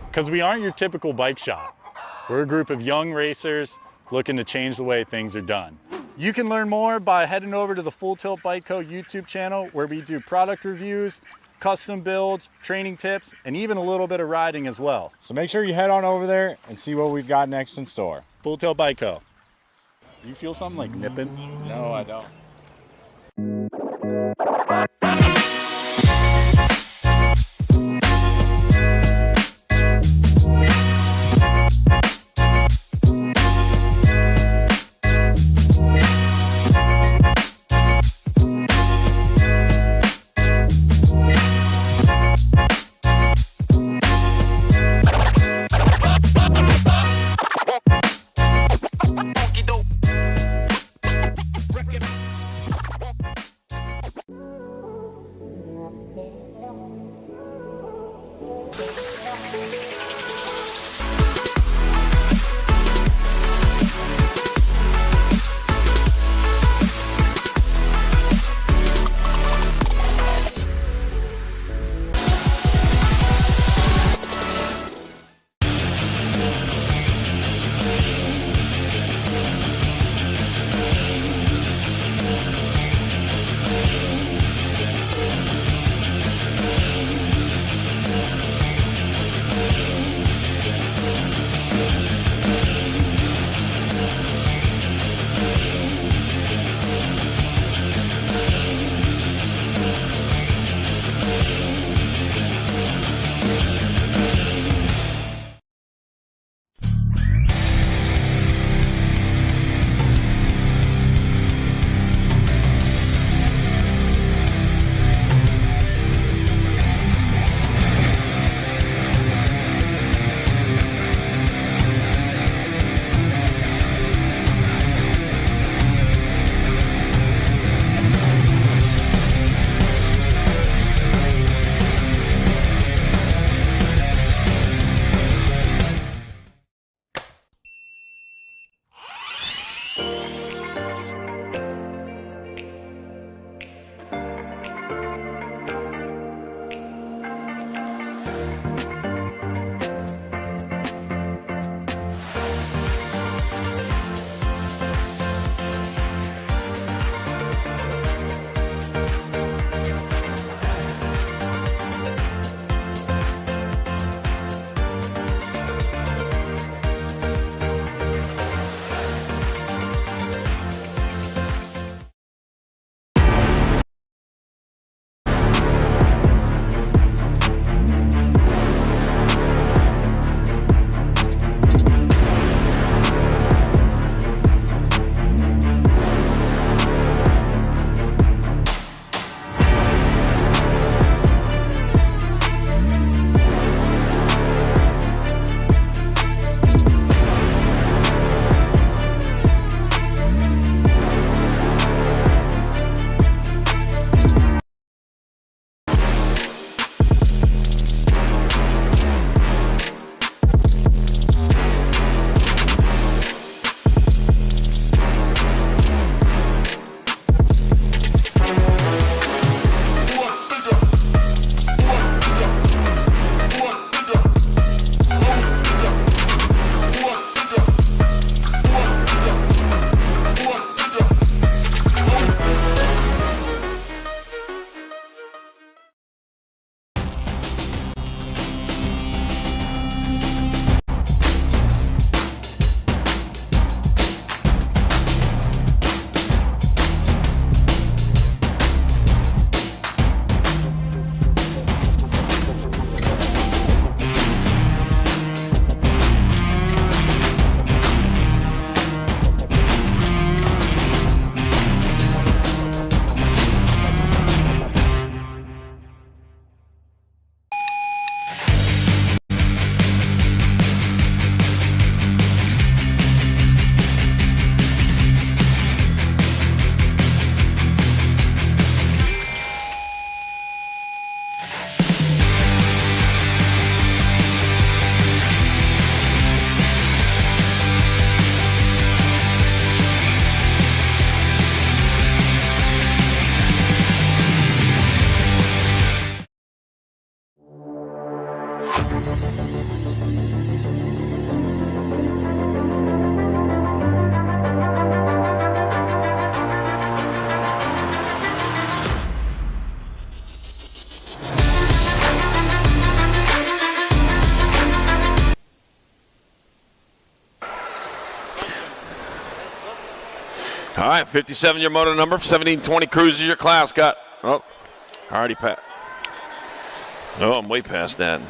Because we aren't your typical bike shop. We're a group of young racers looking to change the way things are done. You can learn more by heading over to the Full Tilt Bike Co. YouTube channel, where we do product reviews, custom builds, training tips, and even a little bit of riding as well. So make sure you head on over there and see what we've got next in store. Full Tilt Bike Co. You feel something like nipping? No, I don't. All right, 57 your moto number, 1720 cruises your class. Got, oh, already passed. Oh, I'm way past that.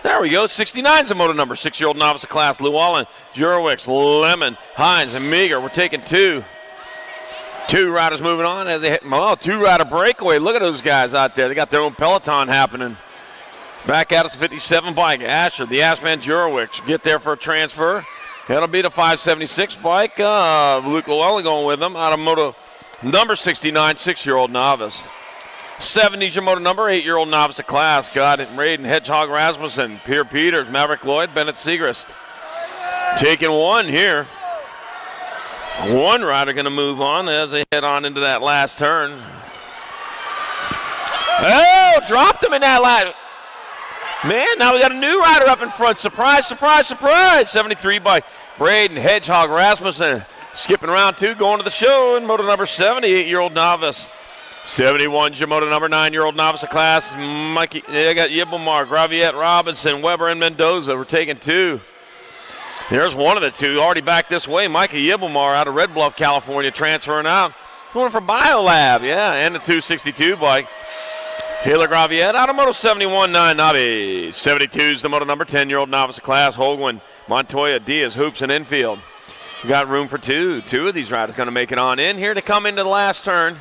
There we go. 69's the moto number. 6-year-old novice of class. Llewellyn, Jurwix, Lemon, Hines, and Meager. We're taking two. Two riders moving on as they hit. Oh, two-rider breakaway. Look at those guys out there. They got their own peloton happening. Back out, it's 57 bike. Asher, the Assman Jurwix, get there for a transfer. That'll be the 576 bike. Luke Llewellyn going with them out of moto number 69, 6-year-old novice. 70's your moto number, 8-year-old novice of class. Got it. Raiden, Hedgehog Rasmussen, Pierre Peters, Maverick Lloyd, Bennett Segrist. Taking one here. One rider going to move on as they head on into that last turn. Oh, dropped him in that last. Man, now we got a new rider up in front. Surprise, surprise, surprise. 73 by Braden, Hedgehog Rasmussen. Skipping round two, going to the show in moto number 70, 8-year-old novice. 71's your moto number 9-year-old novice of class. Mikey, they got Yibelmar, Graviette, Robinson, Weber, and Mendoza. We're taking two. There's one of the two already back this way. Mikey Yibelmar out of Red Bluff, California, transferring out. Going for BioLab, yeah, and the 262 bike. Taylor Graviette out of moto 71, 9 Novice. 72's the moto number 10-year-old novice of class. Holguin, Montoya, Diaz, Hoops, and infield. We got room for two. Two of these riders going to make it on in here to come into the last turn.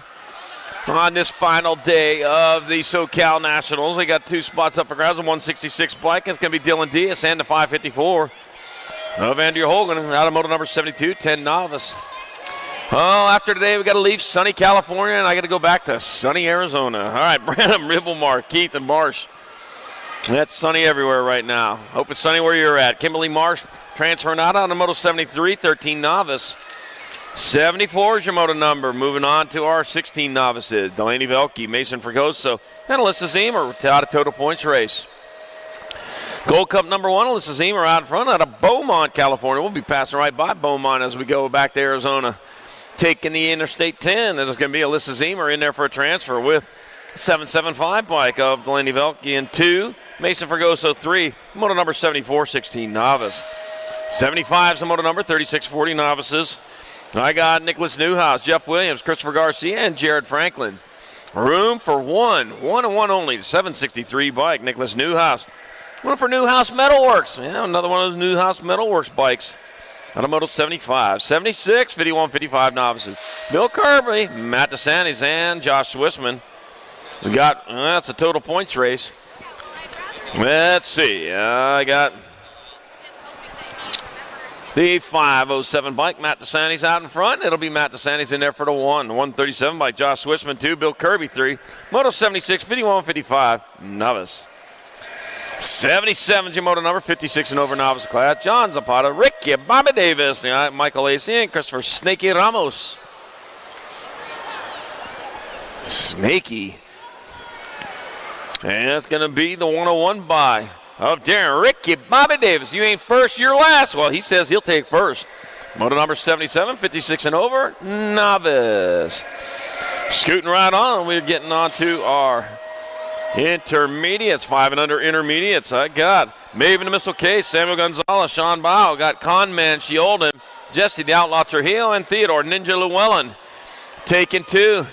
On this final day of the SoCal Nationals, they got two spots up for grabs. A 166 bike. It's going to be Dylan Diaz and the 554 of Andrew Hogan out of moto number 72, 10 novice. Oh, after today, we got to leave sunny California, and I got to go back to sunny Arizona. All right, Branham, Ribblemar, Keith, and Marsh. That's sunny everywhere right now. Hope it's sunny where you're at. Kimberly Marsh transferring out on the moto 73, 13 novice. 74 is your moto number. Moving on to our 16 novices. Delaney Velke, Mason Fregoso, and Alyssa Zemer out of total points race. Gold Cup number 1, Alyssa Zemer out in front out of Beaumont, California. We'll be passing right by Beaumont as we go back to Arizona. Taking the Interstate 10, and it's going to be Alyssa Zemer in there for a transfer with 775 bike of Delaney Velke in 2. Mason Fregoso 3. Moto number 74, 16 novice. 75 is the moto number, 3640 novices. I got Nicholas Newhouse, Jeff Williams, Christopher Garcia, and Jared Franklin. Room for one and one only. 763 bike, Nicholas Newhouse. One for Newhouse Metalworks. Yeah, another one of those Newhouse Metalworks bikes. On a moto 75. 76, 51-55 novices. Bill Kirby, Matt DeSantis, and Josh Swissman. We got, that's a total points race. Let's see. I got the 507 bike, Matt DeSantis out in front. It'll be Matt DeSantis in there for the 137 bike, Josh Swissman 2, Bill Kirby 3. Moto 76, 51-55 novice. 77 is your moto number, 56 and over novice class. John Zapata, Ricky, Bobby Davis, Michael Lacey, and Christopher Snaky Ramos. Snaky. And it's going to be the 101 by of Darren Ricky, Bobby Davis. You ain't first, you're last. Well, he says he'll take first. Moto number 77, 56 and over, novice. Scooting right on, we're getting on to our intermediates, 5 and under intermediates. I got Maven the Missile Case, Samuel Gonzalez, Sean Bao, got Conman, Sheolden, Jesse the Outlaw Trujillo, and Theodore Ninja Llewellyn. Taking 2.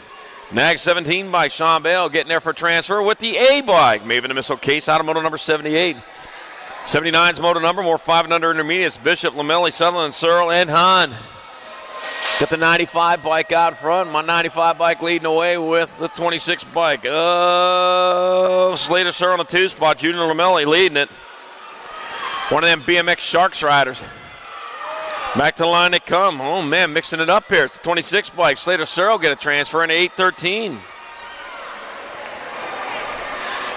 Nag 17 bike, Sean Bale getting there for transfer with the A bike. Maven the Missile Case out of moto number 78. 79's moto number, more 5 and under intermediates. Bishop, Lamelli, Sutherland, Searle, and Hahn. Got the 95 bike out front. My 95 bike leading away with the 26 bike. Slater Searle on the 2 spot. Junior Lamelli leading it. One of them BMX Sharks riders. Back to the line they come. Oh, man, mixing it up here. It's the 26 bike. Slater Searle get a transfer in 8-13.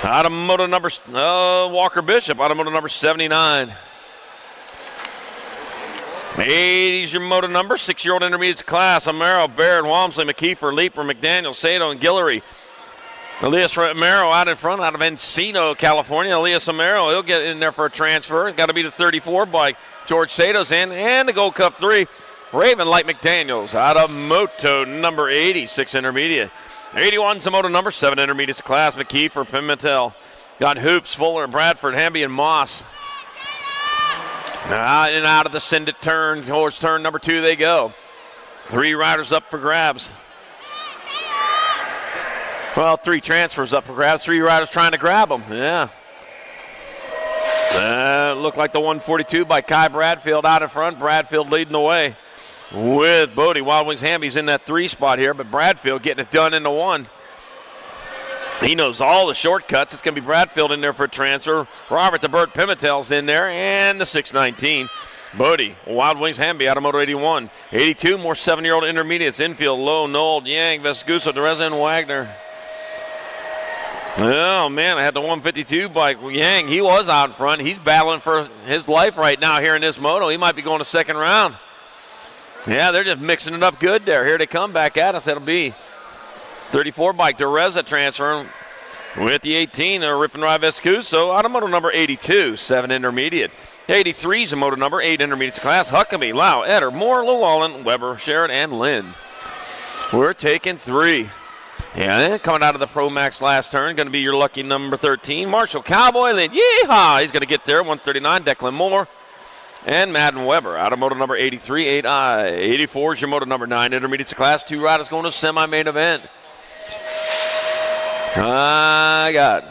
Out of moto number, Walker Bishop, out of moto number 79. 80's your moto number, 6-year-old intermediate class. Amaro, Baird, Walmsley, McKeefer, Leeper, McDaniel, Sato, and Guillory. Elias Amaro out in front, out of Encino, California. Elias Amaro, he'll get in there for a transfer. Got to be the 34 bike. George Sato's in, and the Gold Cup 3. Raven Light McDaniels out of moto number 80, 6 intermediate. 81's the moto number, 7 intermediate class. McKeefer, Pimentel. Got Hoops, Fuller, Bradford, Hamby, and Moss. Out and out of the send it turn. Towards turn number 2 they go. 3 riders up for grabs. Well, 3 transfers up for grabs. 3 riders trying to grab them. Yeah. Looked like the 142 by Kai Bradfield out in front. Bradfield leading the way with Bodie. Wild Wings Hamby's in that 3 spot here, but Bradfield getting it done in the 1. He knows all the shortcuts. It's going to be Bradfield in there for a transfer. Robert the Bird Pimentel's in there, and the 619. Bodie, Wild Wings Hamby out of Moto 81. 82, more 7-year-old intermediates. Infield, Lowe, Nold, Yang, Vesguso, DeReza, and Wagner. Oh, man, I had the 152 bike. Yang, he was out in front. He's battling for his life right now here in this moto. He might be going to second round. Yeah, they're just mixing it up good there. Here they come back at us. That'll be 34 bike. DeReza transferring with the 18. They're ripping right Vescuso out of moto number 82, 7 intermediate. 83 is a moto number 8 intermediate class. Huckabee, Lau, Eder, Moore, Llewellyn, Weber, Sherrod, and Lynn. We're taking 3. Yeah, coming out of the Pro Max last turn, going to be your lucky number 13. Marshall Cowboy, Lynn, yeehaw! He's going to get there, 139. Declan Moore and Madden Weber out of moto number 83, 8I. 84 is your moto number 9 intermediate class. 2 riders going to semi-main event. I got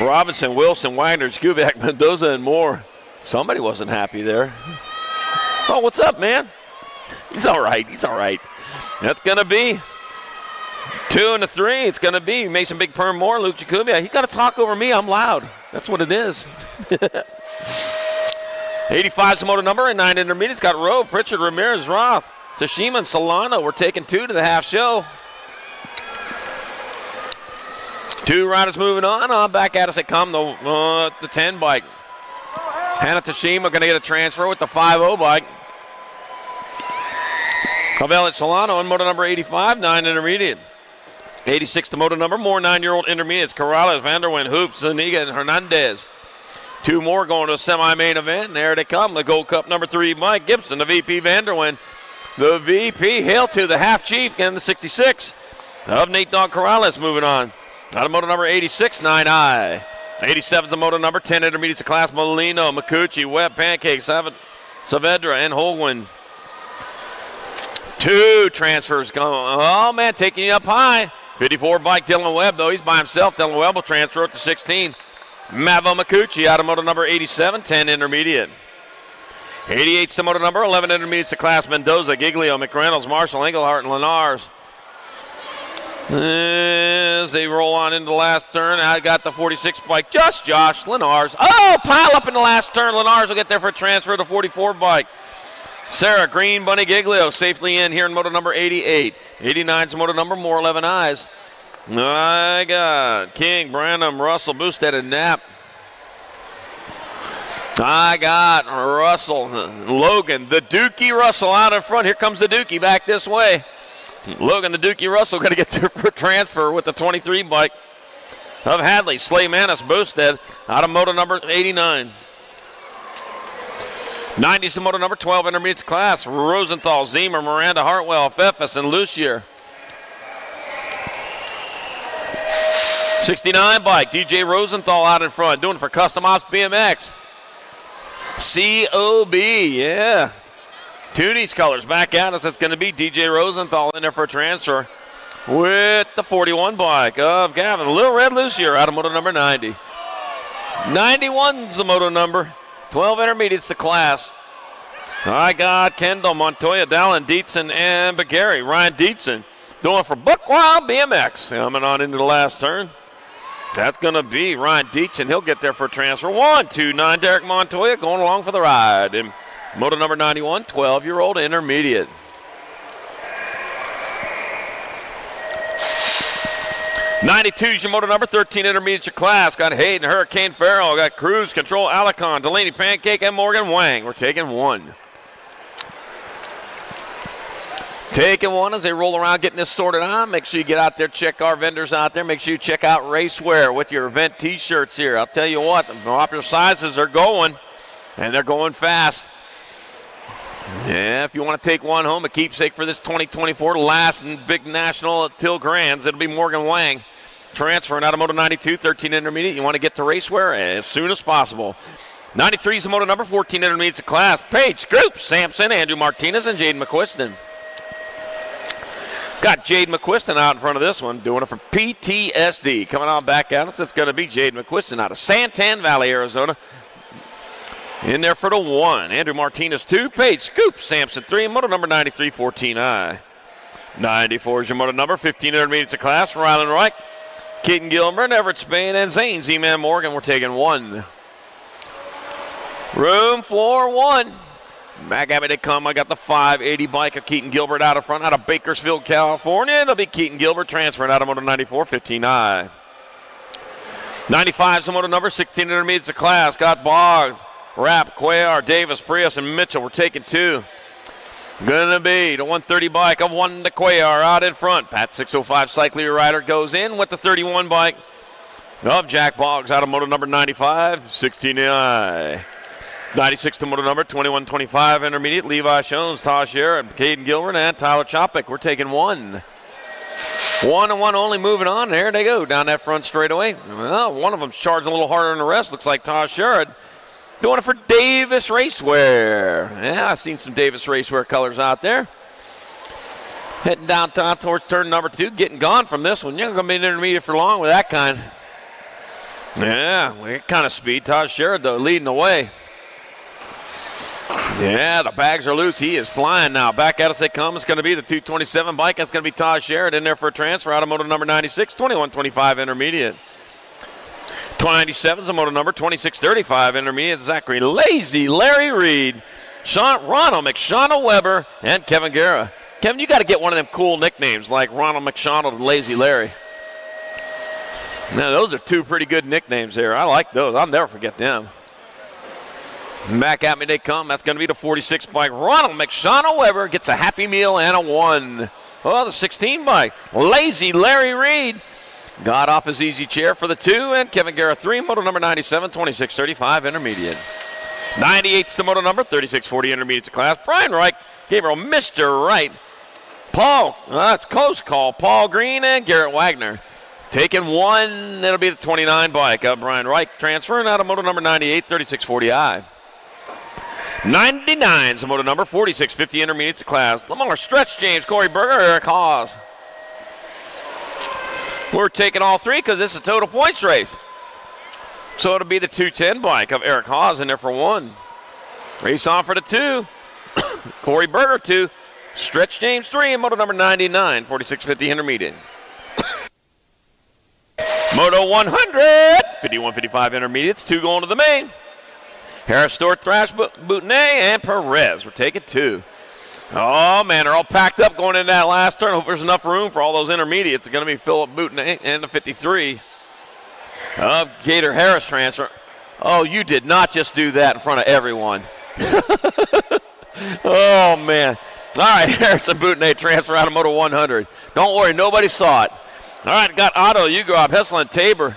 Robinson, Wilson, Wagner, Skubak, Mendoza, and Moore. Somebody wasn't happy there. Oh, what's up, man? He's all right. He's all right. That's going to be 2 and a 3. It's going to be Mason Big Perm Moore, Luke Jacobia. He got to talk over me. I'm loud. That's what it is. 85 is the moto number, and 9 intermediates. Got Rowe, Pritchard, Ramirez, Roth, Tashima, and Solano. We're taking 2 to the half show. 2 riders moving on. Back at us they come, the 10 bike. Hannah Tashima going to get a transfer with the 5-0 bike. Cavell Solano on moto number 85, 9 intermediate. 86 the moto number, more 9-year-old intermediates. Corrales, Vanderwyn, Hoops, Zuniga, and Hernandez. 2 more going to a semi-main event, and there they come. The Gold Cup number 3, Mike Gibson, the VP Vanderwyn. The VP, hail to the half chief, and the 66 of Nate Dogg Corrales moving on. Out of moto number 86, 9I. 87 the moto number 10 intermediates of class. Molino, Makuchi, Webb, Pancake, Saavedra, and Holguin. 2 transfers going. Oh, man, taking you up high. 54 bike, Dylan Webb, though. He's by himself. Dylan Webb will transfer up to 16. Mavo Makuchi out of moto number 87, 10 intermediate. 88's the moto number, 11 intermediates of class. Mendoza, Giglio, McReynolds, Marshall, Engelhart, and Lenars. As they roll on into the last turn, I got the 46 bike. Just Josh Lenars. Oh, pile up in the last turn. Lenars will get there for a transfer to 44 bike. Sarah Green, Bunny Giglio safely in here in moto number 88. 89's moto number, more 11 eyes. I got King, Branham, Russell, Boosted, and Knapp. I got Russell, Logan, the Dookie Russell out in front. Here comes the Dookie back this way. Logan, the Dookie Russell, going to get there for transfer with the 23 bike of Hadley. Slaymanis, Boosted out of moto number 89. 90's the moto number 12 intermediate class. Rosenthal, Zemer, Miranda, Hartwell, Pfeffes, and Lucier. 69 bike, DJ Rosenthal out in front, doing it for Custom Ops BMX. COB, yeah. Toonies colors back at us. That's going to be DJ Rosenthal in there for a transfer with the 41 bike of Gavin. Little Red Lucier out of moto number 90. 91's the moto number. 12 intermediates the class. I got Kendall, Montoya, Dallin, Dietzen, and Bagari. Ryan Dietzen doing for Buckwild BMX. Coming on into the last turn. That's going to be Ryan Dietzen. He'll get there for a transfer. 1, 2, 9. Derek Montoya going along for the ride. And moto number 91, 12-year-old intermediate. '92's your moto number 13 intermediate your class. Got Hayden, Hurricane Farrell. Got Cruise Control, Alicon, Delaney Pancake, and Morgan Wang. We're taking 1. Taking 1 as they roll around getting this sorted on. Make sure you get out there, check our vendors out there. Make sure you check out Racewear with your event T-shirts here. I'll tell you what, the popular sizes are going, and they're going fast. Yeah, if you want to take one home, a keepsake for this 2024 last and big national Till Grands, it'll be Morgan Wang transferring out of Moto 92, 13 intermediate. You want to get to Racewear as soon as possible. 93 is the moto number, 14 intermediates of class. Paige Scoop, Sampson, Andrew Martinez, and Jaden McQuiston. Got Jaden McQuiston out in front of this one, doing it for PTSD. Coming on back at us, it's going to be Jaden McQuiston out of Santan Valley, Arizona. In there for the 1. Andrew Martinez 2, Paige Scoop, Sampson 3, moto number 93, 14I. 94 is your moto number, 15 intermediates of class. Rylan Reich, Keaton Gilbert, Everett Spain, and Zane Z-Man Morgan. We're taking 1. Room for 1. Back at me they come. I got the 580 bike of Keaton Gilbert out of front, out of Bakersfield, California. It'll be Keaton Gilbert transferring out of moto 94, 15I. 95 is the moto number, 16 intermediates of class. Got Boggs, Rapp, Cuellar, Davis, Prius, and Mitchell. We're taking 2. Gonna be the 130 bike of 1 to Cuellar out in front. Pat 605 Cycling Rider goes in with the 31 bike of Jack Boggs out of moto number 95, 16I. 96 to moto number 2125 intermediate. Levi Jones, Tosh Sherrod, Caden Gilbert, and Tyler Chopik. We're taking 1. 1 and 1 only moving on. There they go down that front straightaway. Well, one of them's charging a little harder than the rest. Looks like Tosh Sherrod. Doing it for Davis Racewear. Yeah, I've seen some Davis Racewear colors out there. Heading downtown towards turn number 2. Getting gone from this one. You're not going to be an intermediate for long with that kind. Yeah, what kind of speed. Tosh Sherrod, though, leading the way. Yeah, the bags are loose. He is flying now. Back at us they come. It's going to be the 227 bike. That's going to be Tosh Sherrod in there for a transfer. Out of moto number 96, 2125 intermediate. 297 is the moto number, 2635 intermediate. Zachary Lazy, Larry Reed, Ronald McShauna Weber, and Kevin Guerra. Kevin, you got to get one of them cool nicknames like Ronald McShauna and Lazy Larry. Now, those are 2 pretty good nicknames there. I like those. I'll never forget them. Back at me they come. That's going to be the 46 bike. Ronald McShauna Weber gets a Happy Meal and a 1. Oh, the 16 bike. Lazy Larry Reed got off his easy chair for the 2. And Kevin Guerra 3, moto number 97, 2635 intermediate. 98's the moto number, 3640 intermediate class. Brian Reich, Gabriel Mr. Wright. Paul, that's close call. Paul Green and Garrett Wagner. Taking 1, it'll be the 29 bike of Brian Reich. Transferring out of moto number 98, 3640I. 99 is the moto number, 4650 intermediate class. Lamar Stretch James, Corey Berger, Eric Hawes. We're taking all 3 because it's a total points race. So it'll be the 210 bike of Eric Hawes in there for 1. Race on for the 2. Corey Berger 2. Stretch James 3 and moto number 99, 4650 intermediate. Moto 100, 5155 intermediates, 2 going to the main. Harris, Stewart, Thrash, Boutonnet, and Perez. We're taking 2. Oh, man, they're all packed up going into that last turn. Hope there's enough room for all those intermediates. It's going to be Philip Boutonnet and the 53 of Gator Harris transfer. Oh, you did not just do that in front of everyone. Oh, man. All right, Harrison Boutonnet transfer out of Moto 100. Don't worry, nobody saw it. All right, got Otto, Ugrov, Hessel, and Tabor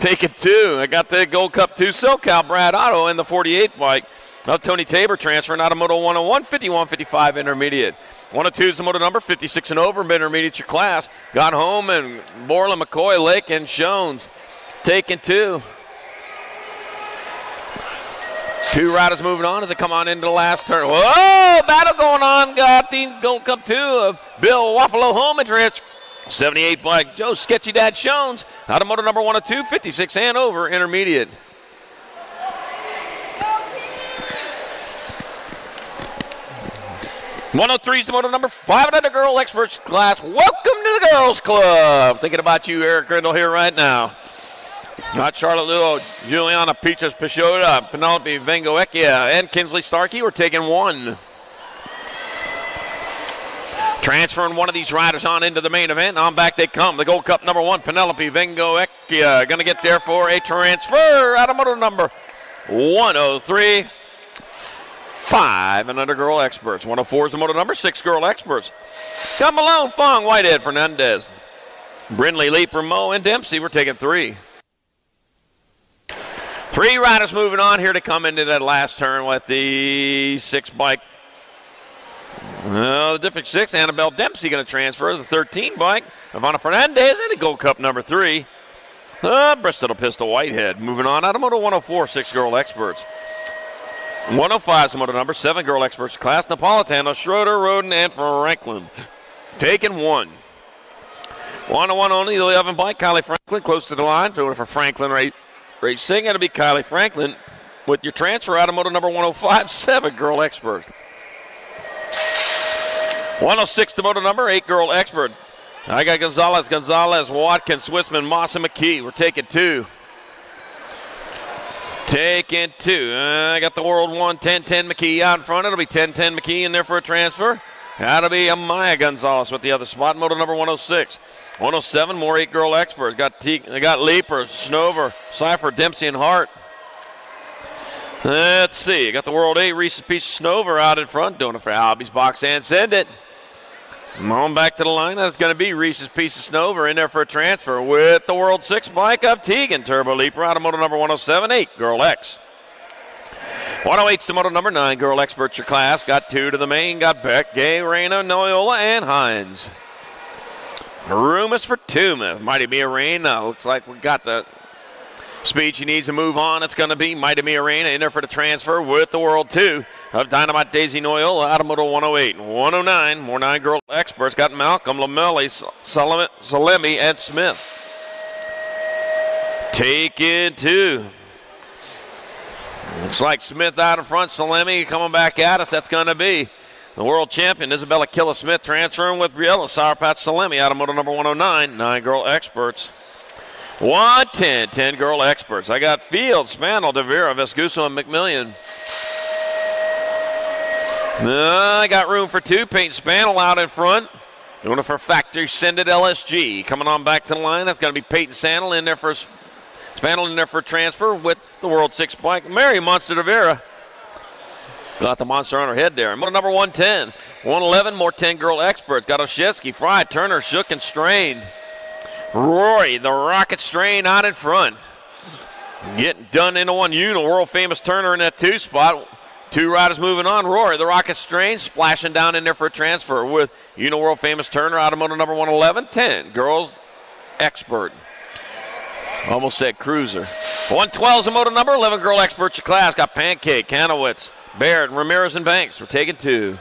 taking 2. I got the Gold Cup 2 SoCal, Brad Otto, in the 48 bike of Tony Tabor transferring out of Moto 101, 51-55 intermediate. 102 is the moto number, 56 and over, intermediate your class. Got home, and Borland, McCoy, Lake, and Jones taking 2. 2 riders moving on as they come on into the last turn. Whoa, battle going on. Got the Gold Cup 2 of Bill Waffalo home and transfer. 78 bike, Joe Sketchy Dad Jones out of moto number 102, 56 and over, intermediate. '103 is the moto number 500 girl experts class. Welcome to the girls club. Thinking about you, Eric Grindle, here right now. Not Charlotte Luo, Juliana Pichas Peixoto, Penelope Vengoecchia, and Kinsley Starkey. We're taking 1. Transferring one of these riders on into the main event. On back they come. The Gold Cup number 1, Penelope Vengoecchia, going to get there for a transfer out of moto number 103. 5 and under girl experts. 104 is the moto number, 6 girl experts. Got Malone, Fong, Whitehead, Fernandez, Brindley, Leap, Ramo, and Dempsey. We're taking 3. 3 riders moving on here to come into that last turn with the 6 bike. The different 6, Annabelle Dempsey going to transfer the 13 bike. Ivana Fernandez and the Gold Cup number 3. Bristol Pistol Whitehead. Moving on, out of Moto 104, 6 girl experts. 105 is the moto number, 7 girl experts class. Napolitano, Schroeder, Roden, and Franklin. Taking 1. 1-1 only, the 11 bike. Kylie Franklin close to the line. So for Franklin Racing, it'll be Kylie Franklin with your transfer out of moto number 105, 7 girl expert. 106 to moto number, 8 girl expert. I got Gonzalez, Watkins, Swissman, Moss, and McKee. We're taking 2. Taking 2. I got the World 1, 10-10 McKee out in front. It'll be 10-10 McKee in there for a transfer. That'll be Amaya Gonzalez with the other spot. Moto number 106. 107, more 8 girl experts. Got Leaper, Schnover, Cypher, Dempsey, and Hart. Let's see. Got the World 8, Reese's Piece Schnover out in front. Doing it for Albie's Box and Send It. On back to the line. That's going to be Reese's Piece of Snover in there for a transfer with the World 6 bike up Tegan. Turbo Leaper out of moto number 107, 8 Girl X. 108's to moto number 9 Girl Experts your class. Got 2 to the main. Got Beck, Gay, Reyna, Noyola, and Hines. Room is for 2. Mighty Mia Reyna. Looks like we got the speed she needs to move on. It's going to be Mighty Mia Reyna in there for the transfer with the World 2 of Dynamite Daisy Noyola out of moto 108. 109, more 9 girl experts. Got Malcolm, Lamelli, Salemi, and Smith. Taking 2. Looks like Smith out in front. Salemi coming back at us. That's going to be the world champion, Isabella Killa Smith, transferring with Briella Sour Patch Salemi out of moto number 109. 9 girl experts. 110, 10 girl experts. I got Fields, Spanel, DeVera, Vescuso, and McMillian. I got room for 2. Peyton Spanel out in front. Doing it for Factory Send It LSG. Coming on back to the line. That's going to be Peyton Spanel in there for Spanel in there for transfer with the World 6 bike. Mary Monster DeVera. Got the monster on her head there. Moto number 110. 111, more 10 girl experts. Got Oshetsky, Fry, Turner, Shook, and Strain. Rory, the Rocket Strain out in front. Getting done into one unit. World famous Turner in that 2 spot. 2 riders moving on. Rory, the Rocket Strain, splashing down in there for a transfer with world famous Turner out of moto number 111. 10 girls expert. Almost said cruiser. 112 is a moto number. 11 girl experts your class. Got Pancake, Kanowitz, Baird, Ramirez, and Banks. We're taking 2.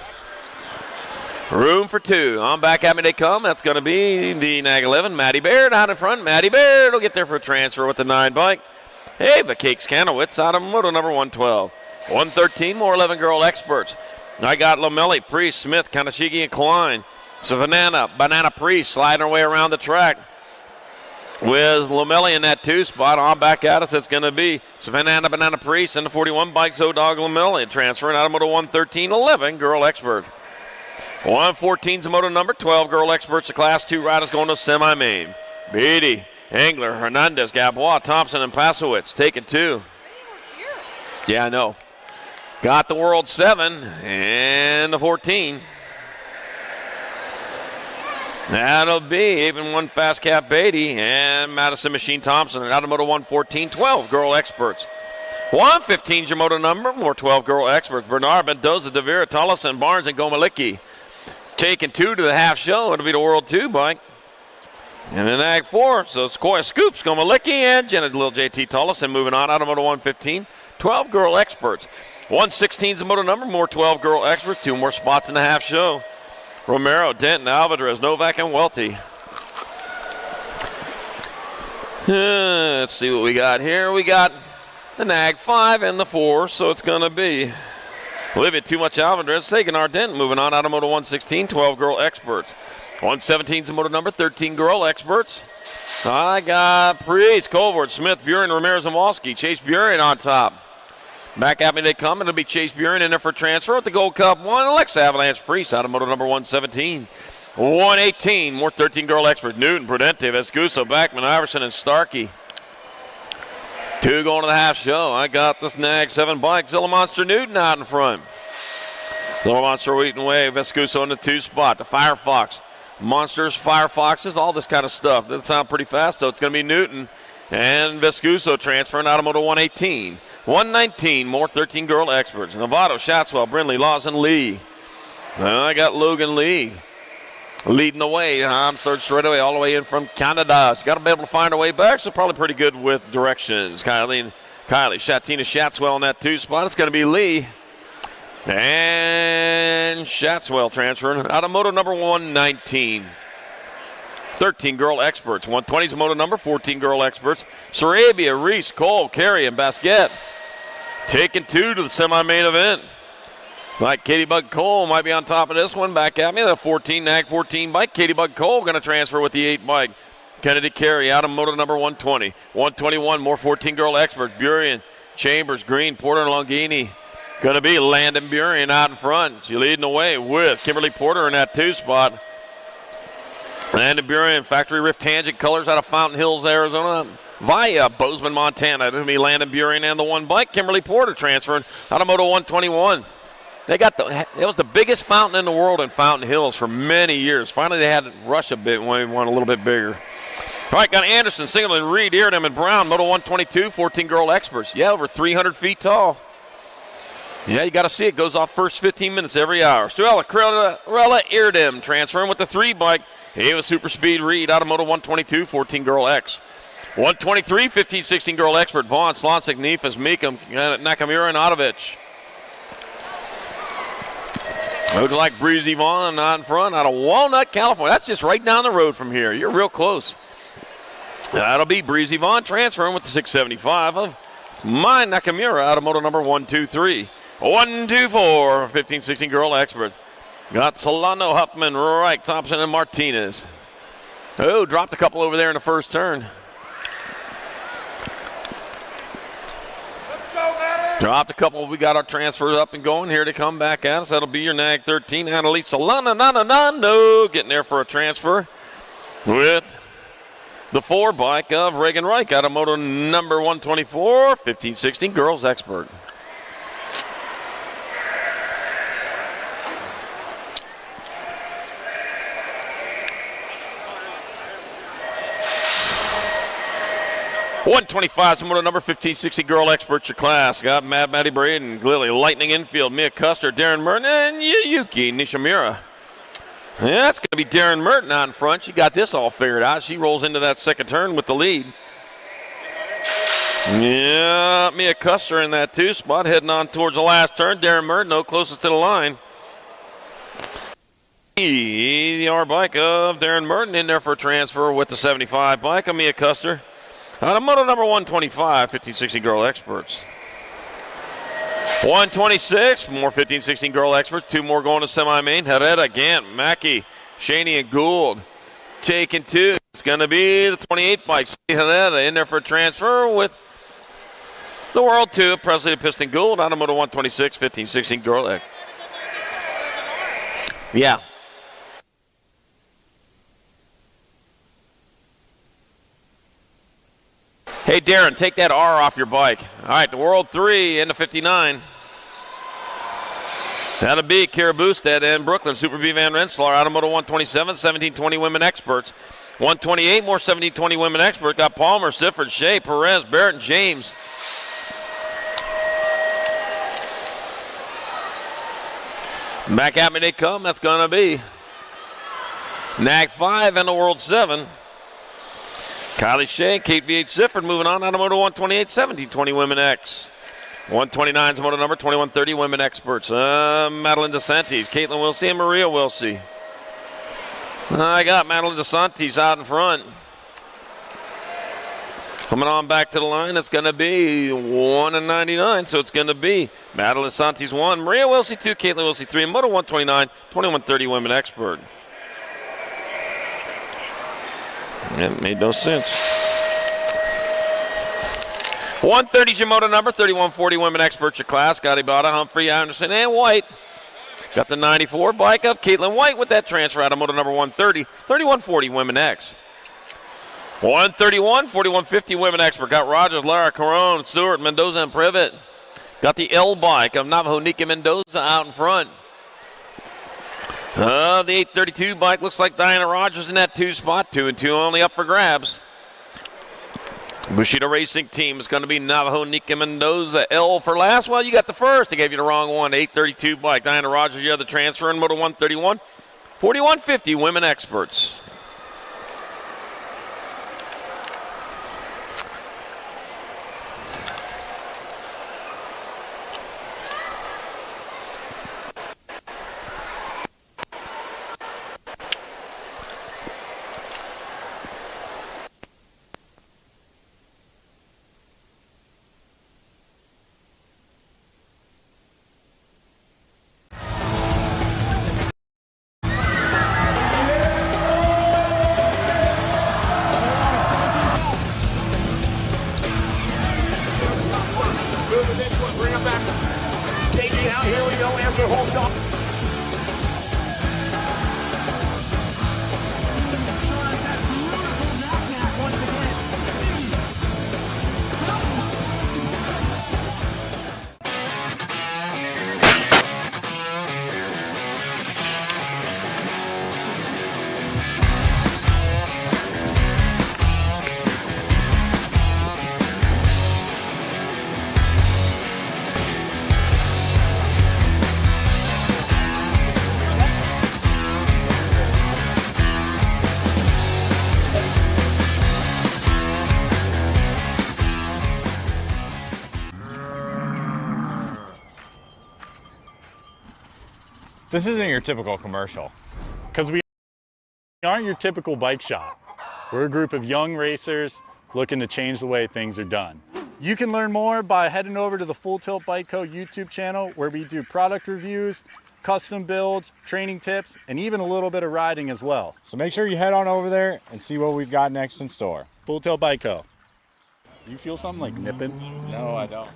Room for 2. On back at me they come. That's going to be the Nag 11. Maddie Baird out in front. Maddie Baird will get there for a transfer with the 9 bike. Hey, the Cakes Kanowitz out of moto number 112. 113, more 11 girl experts. I got Lomelli, Priest, Smith, Kanashigi, and Klein. Savannah, Banana Priest sliding her way around the track with Lomelli in that 2 spot. On back at us, it's going to be Savannah, Banana Priest, and the 41 bike Zodog Lomelli transferring out of moto 113, 11 girl expert. 114's the moto number, 12 girl experts, the class 2 riders going to semi-main. Beatty, Engler, Hernandez, Gabois, Thompson, and Pasowitz taking 2. Yeah, I know. Got the World 7 and the 14. That'll be even 1 Fast Cap Beatty and Madison Machine Thompson out of moto 114, 12 girl experts. 115's your moto number, more 12 girl experts. Bernard, Mendoza, DeVera, Tollison, Barnes, and Gomalicki. Taking 2 to the half show. It'll be the World 2 bike. And then Ag 4, so it's Koya Scoops, Gomalicki, and Jenna Lil JT Tollison moving on out of moto 115. 12 girl experts. 116's the moto number, more 12 girl experts. 2 more spots in the half show. Romero, Denton, Alvarez, Novak, and Welty. Let's see what we got here. We got the Nag 5 and the 4, so it's going to be Olivia Too Much Alvarez, Sagan Ardent, moving on out of moto 116, 12 girl experts. 117's the moto number, 13 girl experts. I got Priest, Colvard, Smith, Buren, Ramirez, and Walski. Chase Buren on top. Back at me they come. It'll be Chase Buren in there for transfer at the Gold Cup 1. Alexa Avalanche Priest out of moto number 117. 118, more 13 girl experts. Newton, Prudente, Vescuso, Backman, Iverson, and Starkey. 2 going to the half show. I got this Nag 7 bike. Zilla Monster Newton out in front. Zilla Monster Wheaton Way, Vescuso in the 2 spot. The Firefox. Monsters, Firefoxes, all this kind of stuff. That sound pretty fast, though. It's going to be Newton and Vescuso transferring out of moto 118. 119, more 13 girl experts. Novato, Shatswell, Brindley, Lawson, Lee. I got Logan Lee. leading the way. I'm third straight away, all the way in from Canada. She's got to be able to find her way back, so probably pretty good with directions. Kylie Shatina Shatswell in that 2 spot. It's going to be Lee. And Shatswell transferring out of moto number 119. 13 girl experts. 120 is moto number, 14 girl experts. Sarabia, Reese, Cole, Carey, and Basquette taking 2 to the semi-main event. It's like Katie Bug Cole might be on top of this one. Back at me, the 14 NAG 14 bike. Katie Bug Cole going to transfer with the 8 bike. Kennedy Carey out of moto number 120. 121, more 14 girl expert. Burien, Chambers, Green, Porter, and Longini. Going to be Landon Burien out in front. She's leading the way with Kimberly Porter in that 2 spot. Landon Burien, Factory Rift Tangent Colors out of Fountain Hills, Arizona. Via Bozeman, Montana. It'll be Landon Burien and the 1 bike. Kimberly Porter transferring out of moto 121. It was the biggest fountain in the world in Fountain Hills for many years. Finally, they had to rush a bit when we went a little bit bigger. All right, got Anderson, Singleton, Reed, Eardham, and Brown, moto 122, 14 girl experts. Yeah, over 300 feet tall. Yeah, you got to see it. Goes off first 15 minutes every hour. Stuella Eardham transferring with the 3 bike. Ava Super Speed Reed out of moto 122, 14 girl X. 123, 15, 16 girl expert. Vaughn, Slonsik, Nefas, Meekum, Nakamura, and Otovich. Looks like Breezy Vaughn out in front out of Walnut, California. That's just right down the road from here. You're real close. That'll be Breezy Vaughn transferring with the 675 of Mine Nakamura out of moto number 123. 124, 15, 16 girl experts. Got Solano, Huffman, Reich, Thompson, and Martinez. Oh, dropped a couple over there in the first turn. Dropped a couple. We got our transfers up and going here to come back at us. That'll be your NAG 13. Annalise Solano getting there for a transfer with the 4 bike of Reagan Reich out of moto number 124, 15-16 girls expert. $125 moto number 1560 girl expert your class. Got Mad Maddie Braden, Lily, Lightning Infield, Mia Custer, Darren Merton, and Yuki Nishimura. Yeah, that's going to be Darren Merton out in front. She got this all figured out. She rolls into that second turn with the lead. Yeah, Mia Custer in that 2 spot, heading on towards the last turn. Darren Merton, closest to the line. The R bike of Darren Merton in there for a transfer with the 75 bike of Mia Custer. Out of moto number 125, 15-16 girl experts. 126, more 15-16 girl experts. 2 more going to semi-main. Herrera, Gant, Mackey, Shaney, and Gould taking 2. It's going to be the 28 bike. Herrera in there for a transfer with the World 2, Presley to Piston Gould. Out of moto 126, 15-16 girl experts. Yeah. Hey, Darren, take that R off your bike. All right, the World 3 into 59. That'll be Kara Boosted and Brooklyn. Super B Van Rensselaer out of moto 127, 17-20 women experts. 128 more 17-20 women experts. Got Palmer, Sifford, Shea, Perez, Barrett, and James. Back at me they come. That's going to be NAG 5 and the World 7. Kylie Shea, Kate V.H. Sifford moving on out of moto 128, 17-20 women X. 129 is moto number 2130 women experts. Madeline DeSantis, Caitlin Wilsey, and Maria Wilsey. I got Madeline DeSantis out in front. Coming on back to the line, it's going to be 1:99, so it's going to be Madeline DeSantis 1, Maria Wilsey 2, Caitlin Wilsey 3, and moto 129, 2130 women expert. It made no sense. 130 is your moto number, 3140 women expert your class. Got Ibata, Humphrey, Anderson, and White. Got the 94 bike up. Caitlin White with that transfer out of moto number 130, 3140 women X. 131, 4150 women expert. Got Rogers, Lara, Caron, Stewart, Mendoza, and Privet. Got the L bike of Navajo Nika Mendoza out in front. The 832 bike looks like Diana Rogers in that 2 spot. 2 and 2 only up for grabs. Bushido Racing Team is going to be Navajo Nika Mendoza. L for last. Well, you got the first. They gave you the wrong one. 832 bike. Diana Rogers, you have the transfer in moto 131. 4150 women experts. Moving this one, bring him back. KG out, here we go, answer whole shot. This isn't your typical commercial. Because we aren't your typical bike shop. We're a group of young racers looking to change the way things are done. You can learn more by heading over to the Full Tilt Bike Co. YouTube channel where we do product reviews, custom builds, training tips, and even a little bit of riding as well. So make sure you head on over there and see what we've got next in store. Full Tilt Bike Co. Do you feel something like nipping? No, I don't.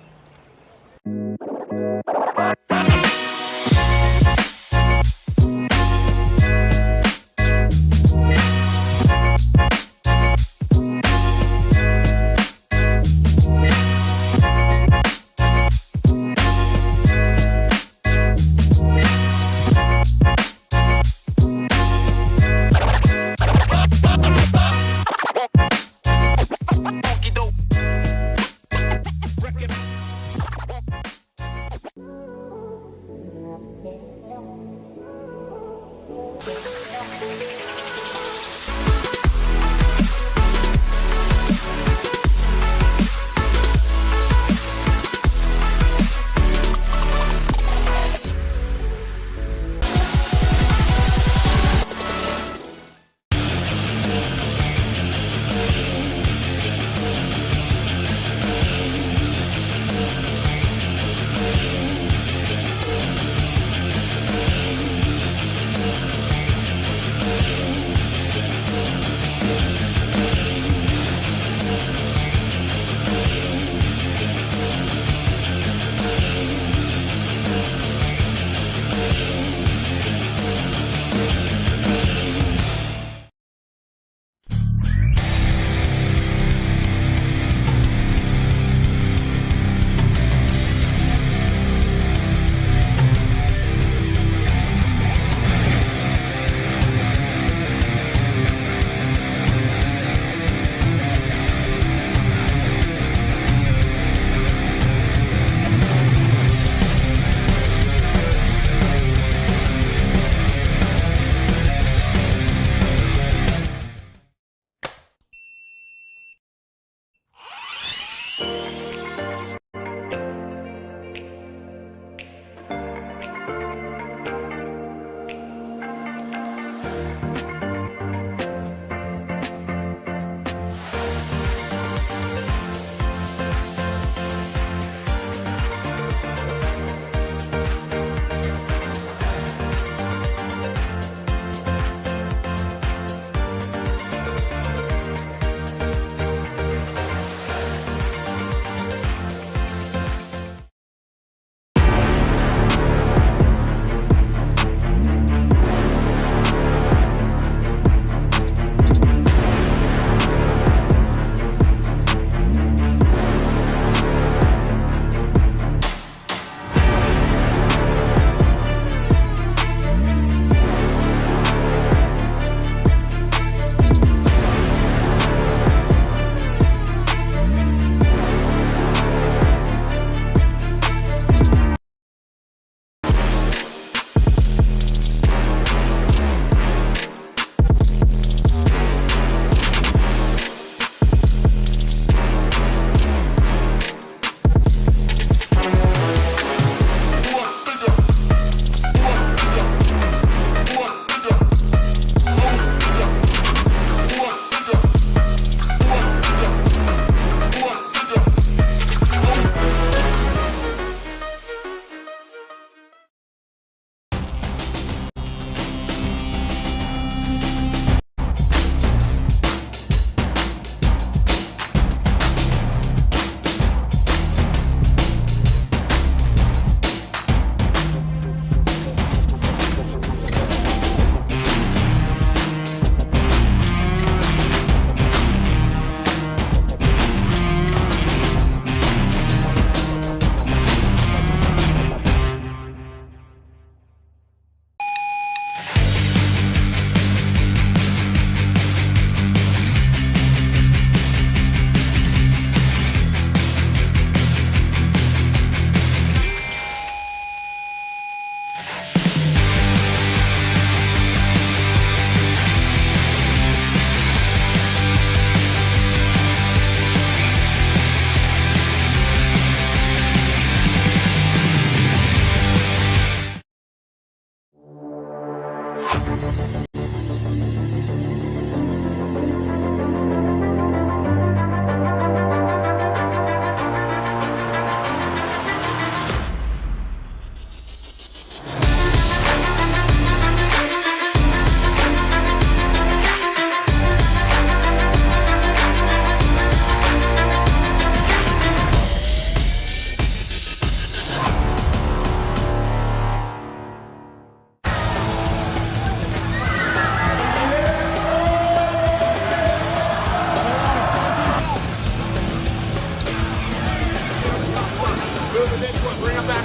Moving this one, bring him back.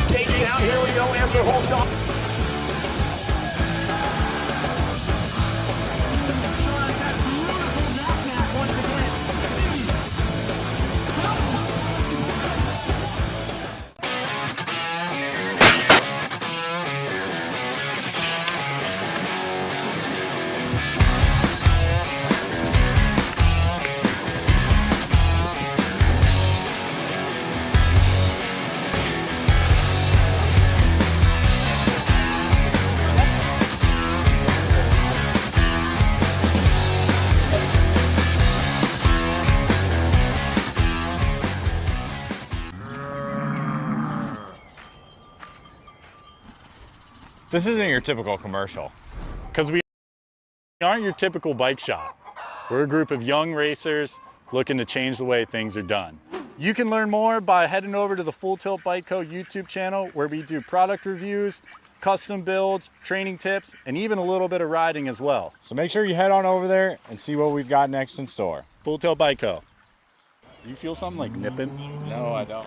KG out, here we go, answer whole shot. This isn't your typical commercial. Because we aren't your typical bike shop. We're a group of young racers looking to change the way things are done. You can learn more by heading over to the Full Tilt Bike Co. YouTube channel where we do product reviews, custom builds, training tips, and even a little bit of riding as well. So make sure you head on over there and see what we've got next in store. Full Tilt Bike Co. Do you feel something like nipping? No, I don't.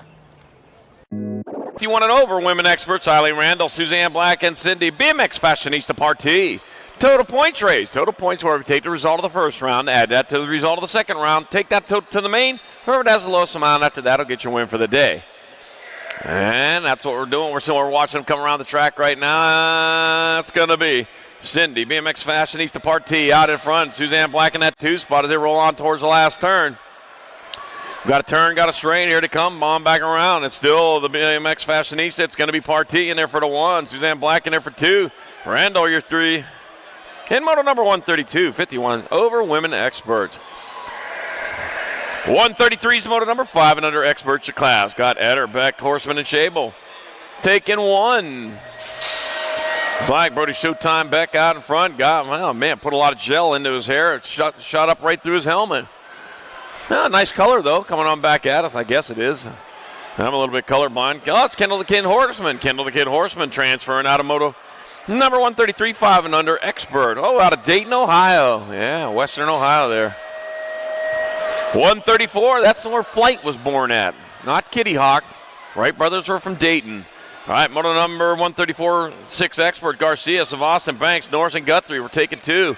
If you want an over women experts, Eileen Randall, Suzanne Black, and Cindy, BMX Fashionista Party. Total points race. Total points where we take the result of the first round, add that to the result of the second round, take that to the main. Whoever has the lowest amount after that will get your win for the day. And that's what we're doing. We're watching them come around the track right now. That's going to be Cindy, BMX Fashionista Party out in front. Suzanne Black in that 2 spot as they roll on towards the last turn. Got a turn, got a strain, here to come, bomb back around. It's still the BMX Fashionista. It's going to be Party in there for the 1. Suzanne Black in there for 2. Randall, your 3. In moto number 132, 51 over women experts. 133 is moto number 5 and under experts class. Got Eder, Beck, Horseman, and Shable. Taking 1. It's like Brody Showtime Beck out in front. Oh man, put a lot of gel into his hair. It shot up right through his helmet. Nice color, though, coming on back at us. I guess it is. I'm a little bit colorblind. Oh, it's Kendall the Kid Horseman. Kendall the Kid Horseman transferring out of moto number 133, 5 and under expert. Oh, out of Dayton, Ohio. Yeah, Western Ohio there. 134, that's where Flight was born at, not Kitty Hawk. Wright brothers were from Dayton. All right, moto number 134, 6 expert, Garcia, Savastin, Banks, Norris, and Guthrie. We're taking 2.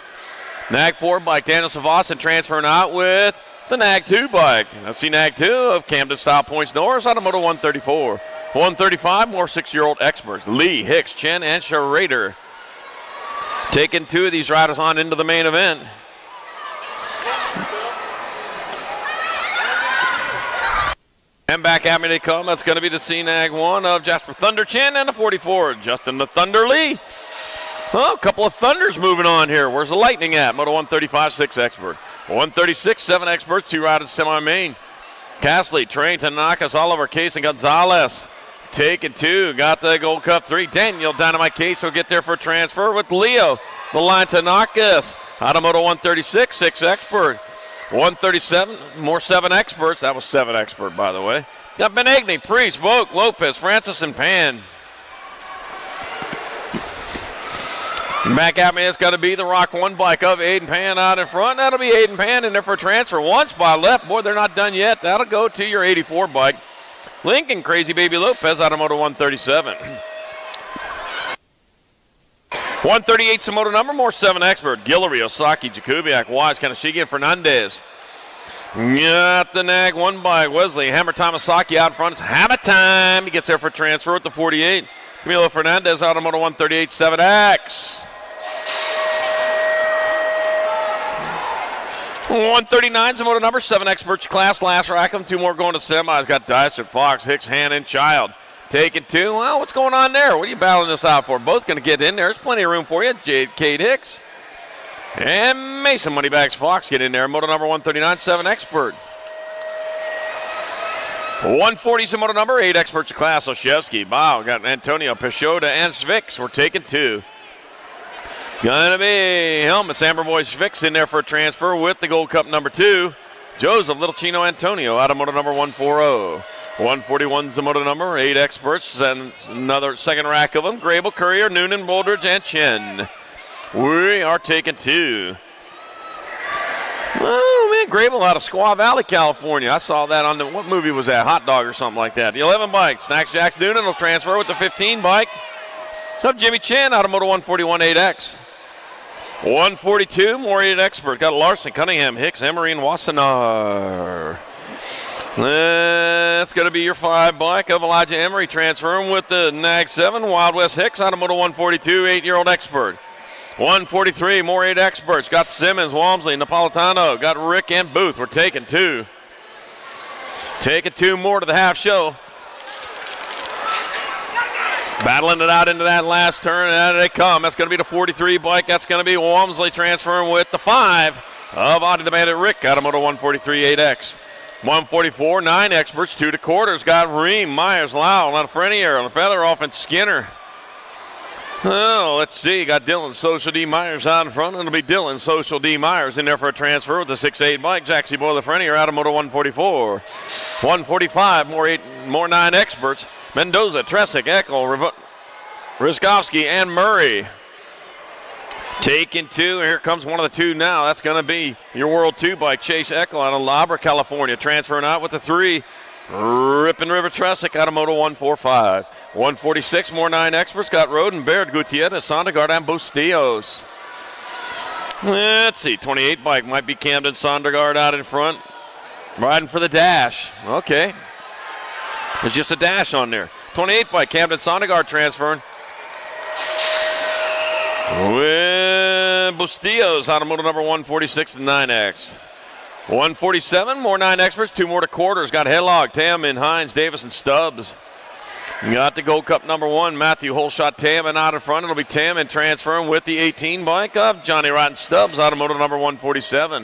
Nag 4 bike, Daniel Savastin transferring out with the Nag 2 bike. Let's see Nag 2 of Camden Style Points Norris out of moto 134. 135, more 6-year-old experts, Lee, Hicks, Chen, and Schrader. Taking 2 of these riders on into the main event. And back at me they come. That's going to be the C-Nag 1 of Jasper Thunder Chen and the 44, Justin the Thunder Lee. Oh, a couple of Thunders moving on here. Where's the Lightning at? Moto 135, 6 expert. 136, 7 experts, 2 riders semi-main. Castley, Train, Tanakas, Oliver, Case, and Gonzalez. Taking 2, got the Gold Cup 3. Daniel Dynamite Case will get there for a transfer with Leo. The line Tanakas. Out of Moto 136, 6 expert. 137, more 7 experts. That was 7 expert, by the way. Got Benigni, Priest, Vogt, Lopez, Francis, and Pan. Back at me, it's got to be the Rock 1 bike of Aiden Pan out in front. That'll be Aiden Pan in there for a transfer. 1 spot left. Boy, they're not done yet. That'll go to your 84 bike. Lincoln Crazy Baby Lopez out of Moto 137. 138 is moto number, more 7 expert. Guillory, Osaki, Jakubiak, Wise, Kanashigi, and Fernandez. Got the Nag 1 bike. Wesley, Hammer Time, Osaki out in front. It's Hammer Time. He gets there for transfer with the 48. Camilo Fernandez out of moto 138, 7X. 139 is the moto number, 7 experts class. Last Rackham, 2 more going to semis. Got Dyson, Fox, Hicks, Han, and Child. taking 2. Well, what's going on there? What are you battling this out for? Both going to get in there. There's plenty of room for you. Kate Hicks and Mason Moneybags Fox get in there. Moto number 139, 7 Expert. 140 is the moto number, 8 Experts of class. Olszewski, Bow, got Antonio, Peixoto, and Svix. We're taking 2. Gonna be helmets, Amber Boy Svix in there for a transfer with the Gold Cup number 2. Joseph Little Chino Antonio out of moto number 140. 141's the moto number, 8 Experts, and another second rack of them. Grable, Courier, Noonan, Bouldridge, and Chen. We are taking 2. Oh, man, Grable out of Squaw Valley, California. I saw that on the, what movie was that? Hot Dog or something like that. The 11 bike, Snacks Jacks Noonan will transfer with the 15 bike of Jimmy Chen out of moto 141 8X. 142, more 8 Expert. Got Larson, Cunningham, Hicks, Emery, and Wassenaar. That's going to be your 5 bike of Elijah Emery transferring with the Nag 7. Wild West Hicks out of moto 142, 8-year-old Expert. 143, more 8 Experts. Got Simmons, Walmsley, Napolitano. Got Rick and Booth. We're taking 2. Taking 2 more to the half show. Battling it out into that last turn, and they come. That's going to be the 43 bike. That's going to be Walmsley transferring with the 5 of Audie the Bandit Rick out of moto 143 8X. 144, 9 Experts, 2 quarters. Got Ream, Myers, Lau, Lafreniere, Featheroff, and Skinner. Oh, let's see. Got Dylan Social D. Myers out in front. It'll be Dylan Social D. Myers in there for a transfer with the 6'8 bike. Jaxie Boy Lafreniere out of moto 144. 145, more 9 Experts. Mendoza, Tresick, Eckel, Riskovsky, and Murray. Taking 2. Here comes one of the 2 now. That's going to be your World 2 bike, Chase Eckel out of La Habra, California. Transferring out with the 3. Rip and River Tresick out of moto 145. 146, more 9 Experts. Got Roden, Baird, Gutierrez, Sondergaard, and Bustillos. Let's see. 28 bike might be Camden Sondergaard out in front. Riding for the dash. Okay. There's just a dash on there. 28 bike, Camden Sondergaard transferring. With Bustillos out of moto number 146 and 9X. 147, more 9 Experts, 2 more to quarters. Got Hedlog, Taman, Hines, Davis, and Stubbs. Got the Gold Cup number 1, Matthew Holshot Taman out in front. It'll be Taman transferring with the 18 bike of Johnny Rotten Stubbs out of moto number 147.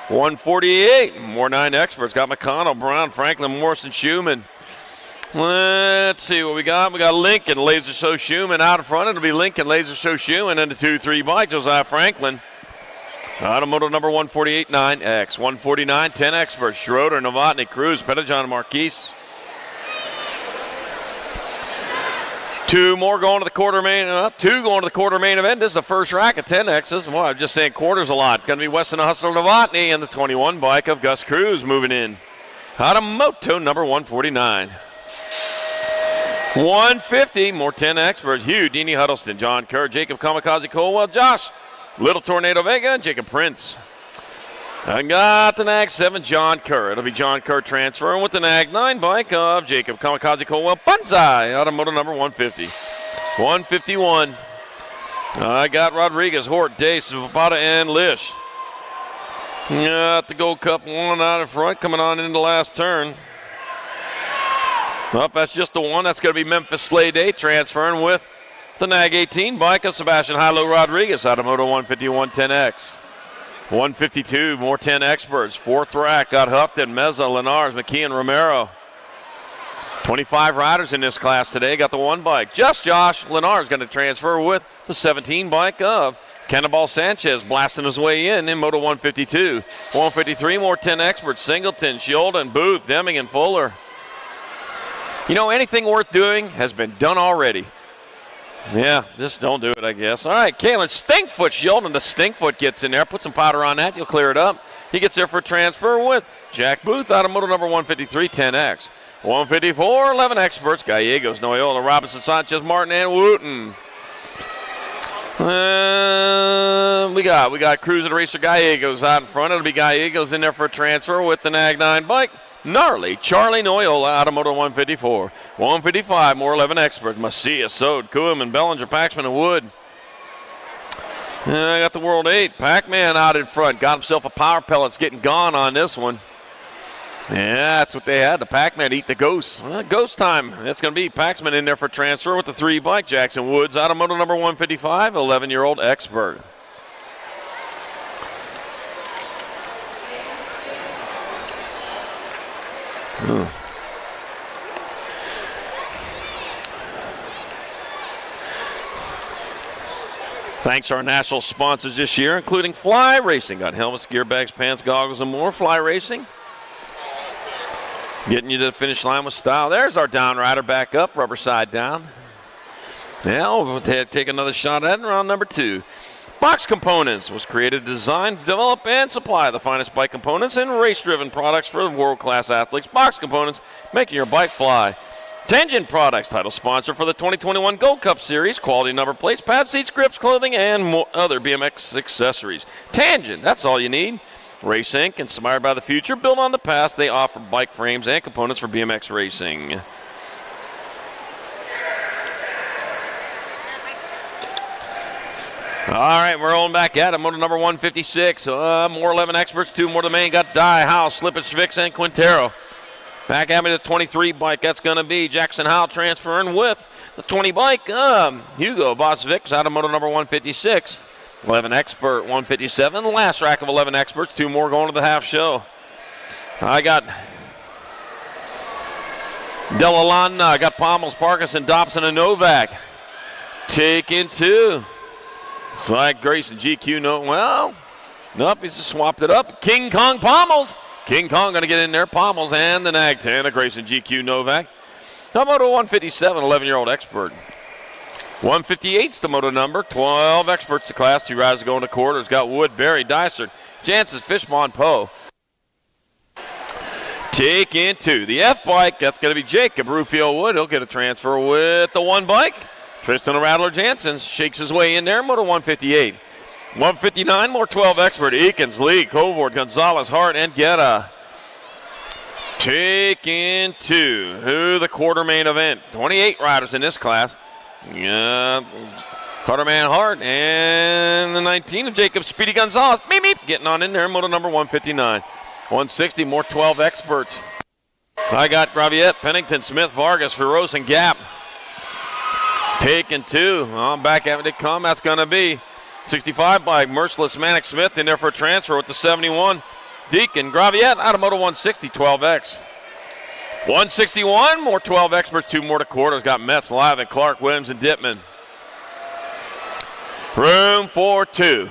148, more 9 Experts. Got McConnell, Brown, Franklin, Morrison, Schumann. Let's see what we got. We got Lincoln, Laser Show Schumann out in front. It'll be Lincoln, Laser Show Schumann, and the 2-3 bike, Josiah Franklin. Out of moto number 148, 9X. 149, 10 Experts. Schroeder, Novotny, Cruz, Pettijohn, Marquise. 2 more going to the quarter main. 2 going to the quarter main event. This is the first rack of 10Xs. Well, I'm just saying quarters a lot. It's going to be Weston Hustler, Novotny, and the 21 bike of Gus Cruz moving in. Out of moto number 149. 150, more 10 Experts. Hugh, Deanie Huddleston, John Kerr, Jacob Kamikaze Colwell, Josh Little Tornado Vega, and Jacob Prince. I got the Nag 7, John Kerr. It'll be John Kerr transferring with the Nag 9 bike of Jacob Kamikaze Colwell, Banzai, out of moto number 150. 151. I got Rodriguez, Hort, Dace, Zapata, and Lish. Got the Gold Cup 1 out in front, coming on into the last turn. Well, that's just the one. That's going to be Memphis Slade 8 transferring with the Nag 18 bike of Sebastian Hilo Rodriguez out of moto 151 10X. 152, more 10 Experts. 4th rack got Houghton, Meza, Lenars, McKeon, Romero. 25 riders in this class today. Got the 1 bike. Just Josh Lenars going to transfer with the 17 bike of Cannonball Sanchez blasting his way in moto 152. 153, more 10 Experts. Singleton, Sheldon, Booth, Deming, and Fuller. You know, anything worth doing has been done already. Yeah, just don't do it, I guess. All right, Kalen Stinkfoot, Sheldon, the Stinkfoot gets in there. Put some powder on that. You'll clear it up. He gets there for a transfer with Jack Booth out of moto number 153, 10X. 154, 11 Experts. Gallegos, Noyola, Robinson, Sanchez, Martin, and Wooten. We got Cruiser Racer Gallegos out in front. It'll be Gallegos in there for a transfer with the Nag 9 bike. Gnarly Charlie Noyola out of moto 154. 155, more 11 Experts. Macias, Sode, Kuhlman, Bellinger, Paxman, and Wood. I got the World 8. Pac-Man out in front. Got himself a power pellets getting gone on this one. Yeah, that's what they had. The Pac-Man eat the ghost. Well, ghost time. It's going to be Paxman in there for transfer with the 3 bike. Jackson Woods out of moto number 155, 11-year-old expert. Thanks to our national sponsors this year, including Fly Racing. Got helmets, gear bags, pants, goggles, and more. Fly Racing. Getting you to the finish line with style. There's our down rider back up, rubber side down. Now we'll take another shot at it in round number 2. Box Components was created to design, develop, and supply the finest bike components and race-driven products for world-class athletes. Box Components, making your bike fly. Tangent Products, title sponsor for the 2021 Gold Cup Series. Quality number plates, pad seats, grips, clothing, and more other BMX accessories. Tangent, that's all you need. Race Inc., inspired by the future, built on the past. They offer bike frames and components for BMX racing. All right, we're rolling back at it. Moto number 156. More 11 experts, 2 more to main. Got Dye, House, Slippage, Vix, and Quintero. Back at me, the 23 bike. That's going to be Jackson Howell transferring with the 20 bike. Hugo Boss Vix out of moto number 156. 11 expert, 157. Last rack of 11 experts. 2 more going to the half show. I got Delalana. I got Pommels, Parkinson, Dobson, and Novak. Taking 2. It's like Grayson GQ. No, well, nope, he's just swapped it up. King Kong Pommels. King Kong going to get in there. Pommels and the Nag 10 of Grayson GQ Novak. Moto 157, 11-year-old expert. 158's the moto number. 12 experts the class. 2 riders going to quarters. Got Wood, Berry, Dysart, Jansen, Fishmon, Poe. Taking 2. The F bike, that's going to be Jacob Rufio Wood. He'll get a transfer with the 1 bike. Tristan Rattler Jansen shakes his way in there. Moto 158. 159, more 12 expert. Eakins, Lee, Covord, Gonzalez, Hart, and Guetta. Taking 2. Who the quarter main event. 28 riders in this class. Carterman Hart and the 19 of Jacob Speedy Gonzalez. Beep, beep, getting on in there. Moto number 159. 160, more 12 experts. I got Graviette, Pennington, Smith, Vargas, Feroz, and Gap. Taking 2. Back at it come. That's going to be 65 by Merciless Manic Smith in there for a transfer with the 71. Deacon Graviette out of moto 160, 12X. 161, more 12 experts, 2 more to quarters. Got Metz, Live, and Clark, Williams, and Dittman. Room for 2.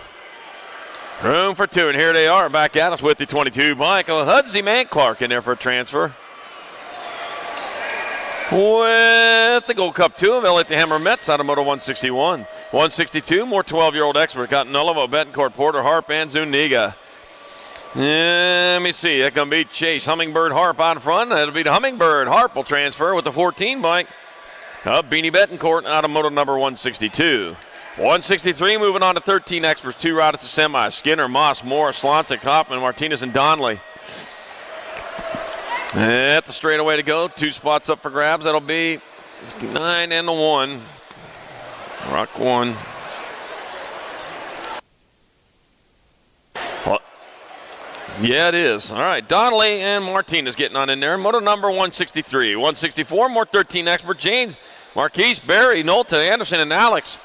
Room for 2, and here they are back at us with the 22 bike. Hudsey Man Clark in there for a transfer. With the Gold Cup 2 of Elliott the Hammer Metz out of moto 161. 162, more 12-year-old expert. Got Nullivo, Betancourt, Porter, Harp, and Zuniga. Let me see. That's going to be Chase Hummingbird Harp out in front. That'll be the Hummingbird. Harp will transfer with the 14 bike. Beanie Betancourt out of moto number 162. 163, moving on to 13 experts. 2 riders to semi. Skinner, Moss, Morris, Slonsick, Hoffman, Martinez, and Donnelly. At the straightaway to go. 2 spots up for grabs. That'll be 9 and the 1. Rock 1. Well, yeah, it is. All right, Donnelly and Martinez getting on in there. Moto number 163. 164, more 13 expert. James, Marquise, Barry, Nolta, Anderson, and Alex.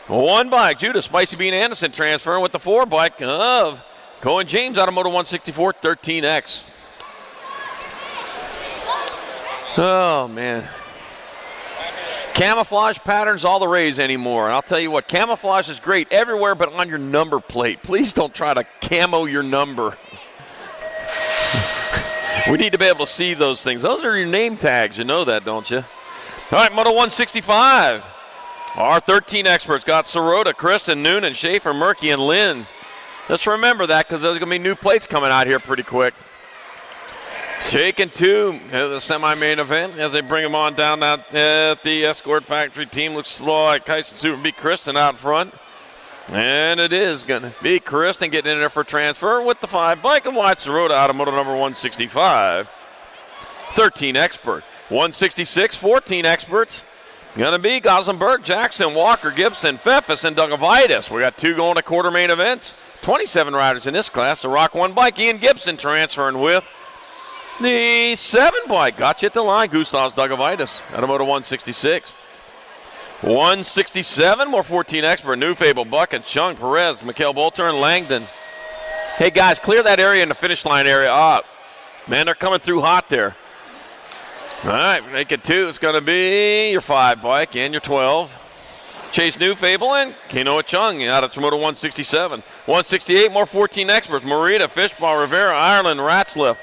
1 bike. Judah, Spicy Bean Anderson transferring with the 4 bike of Cohen James out of moto 164, 13X. Oh, man. Camouflage patterns all the rage anymore. And I'll tell you what, camouflage is great everywhere but on your number plate. Please don't try to camo your number. We need to be able to see those things. Those are your name tags. You know that, don't you? All right, Moto 165. Our 13 experts got Sirota, Kristen, Noonan, Schaefer, Murky, and Lynn. Let's remember that because there's going to be new plates coming out here pretty quick. Taking 2 at the semi-main event as they bring them on down at the Escort Factory team. Looks like Tyson Super beat Kristen out front. And it is going to be Kristen getting in there for transfer with the 5 bike and White Sirota out of moto number 165. 13 expert. 166, 14 experts. Going to be Gossenberg, Jackson, Walker, Gibson, Pfeffes, and Dugovitis. We got 2 going to quarter main events. 27 riders in this class. The Rock 1 bike. Ian Gibson transferring with The 7 bike got you at the line. Gustav's Dugovitis out of Moto 166. 167, more 14 expert. New Fable, Bucket, Chung, Perez, Mikhail Bolter, and Langdon. Hey, guys, clear that area in the finish line area up. Man, they're coming through hot there. All right, make it 2. It's going to be your 5 bike and your 12. Chase New Fable and Kenoa Chung out of Moto 167. 168, more 14 experts. Morita, Fishball, Rivera, Ireland, Ratzliff.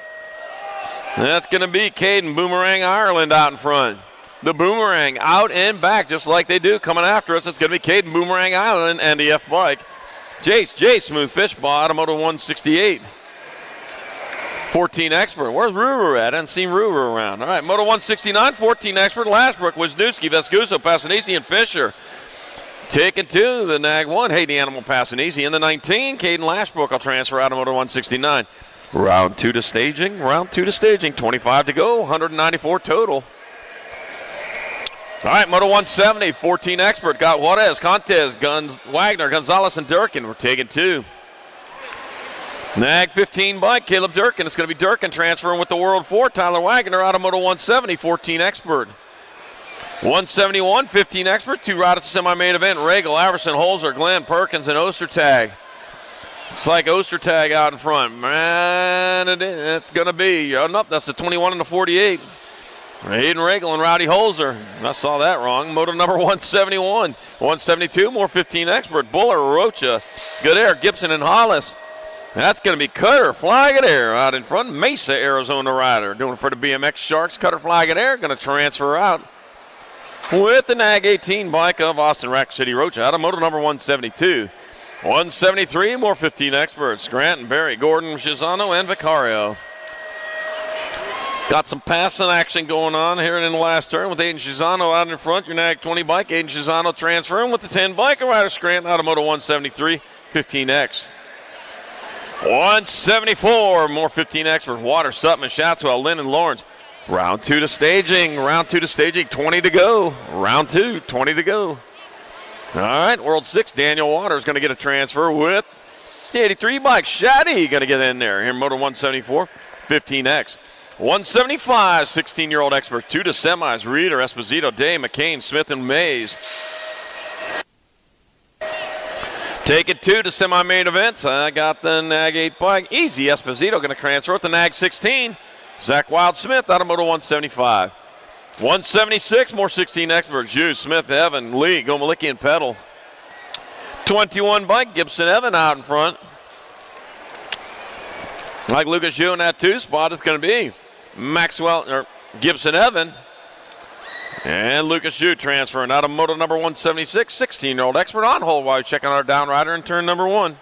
That's going to be Caden Boomerang Ireland out in front. The Boomerang out and back just like they do coming after us. It's going to be Caden Boomerang Ireland and the F bike. Jace, Smooth Fishball out of Moto 168. 14 expert. Where's Ruru at? I haven't seen Ruru around. All right, Moto 169, 14 expert. Lashbrook, Wisniewski, Vescuso, Passanisi, and Fisher. Taking 2, the Nag 1. Hey, the Animal Passanisi. In the 19, Caden Lashbrook will transfer out of Moto 169. Round 2 to staging. 25 to go. 194 total. All right, Moto 170, 14 expert. Got Juarez, Contes, Wagner, Gonzalez, and Durkin. We're taking 2. Nag 15 bike, Caleb Durkin. It's going to be Durkin transferring with the World 4. Tyler Wagner out of Moto 170, 14 expert. 171, 15 expert. 2 riders to semi-main event. Regal, Iverson, Holzer, Glenn, Perkins, and Ostertag. It's like Ostertag out in front. Man, it's going to be. Oh, no, that's the 21 and the 48. Hayden Regal and Rowdy Holzer. I saw that wrong. Moto number 171. 172, more 15 expert. Buller, Rocha, Goodare, Gibson, and Hollis. That's going to be Cutter Flagadair out in front. Mesa, Arizona rider. Doing it for the BMX Sharks. Cutter Flagadair going to transfer out with the Nag 18 bike of Austin Rack City Rocha out of Moto number 172. 173, more 15 experts. Grant and Barry, Gordon, Shizano, and Vicario. Got some passing action going on here in the last turn with Aiden Shizano out in front. Your Nag 20 bike. Aiden Shizano transferring with the 10 bike. A rider Scranton out of Moto 173, 15X. 174, more 15 experts. Water, Sutton, Shatswell, Lynn, and Lawrence. Round 2 to staging. 20 to go. Round 2, 20 to go. All right, World 6, Daniel Waters going to get a transfer with the 83 bike. Shaddy going to get in there here in Moto 174, 15X. 175, 16-year-old experts. 2 to semis. Reeder, Esposito, Day, McCain, Smith, and Mays. Take it 2 to semi-main events. I got the Nag 8 bike. Easy, Esposito going to transfer with the Nag 16. Zach Wild-Smith out of Moto 175. 176, more 16 experts. Hughes, Smith, Evan, Lee, Gomalicki, and Pedal. 21 bike, Gibson, Evan out in front. Like Lucas Yu in that 2 spot, it's going to be Gibson Evan and Lucas Yu transferring out of Moto number 176, 16-year-old expert on hold while you're checking our down rider in turn number 1.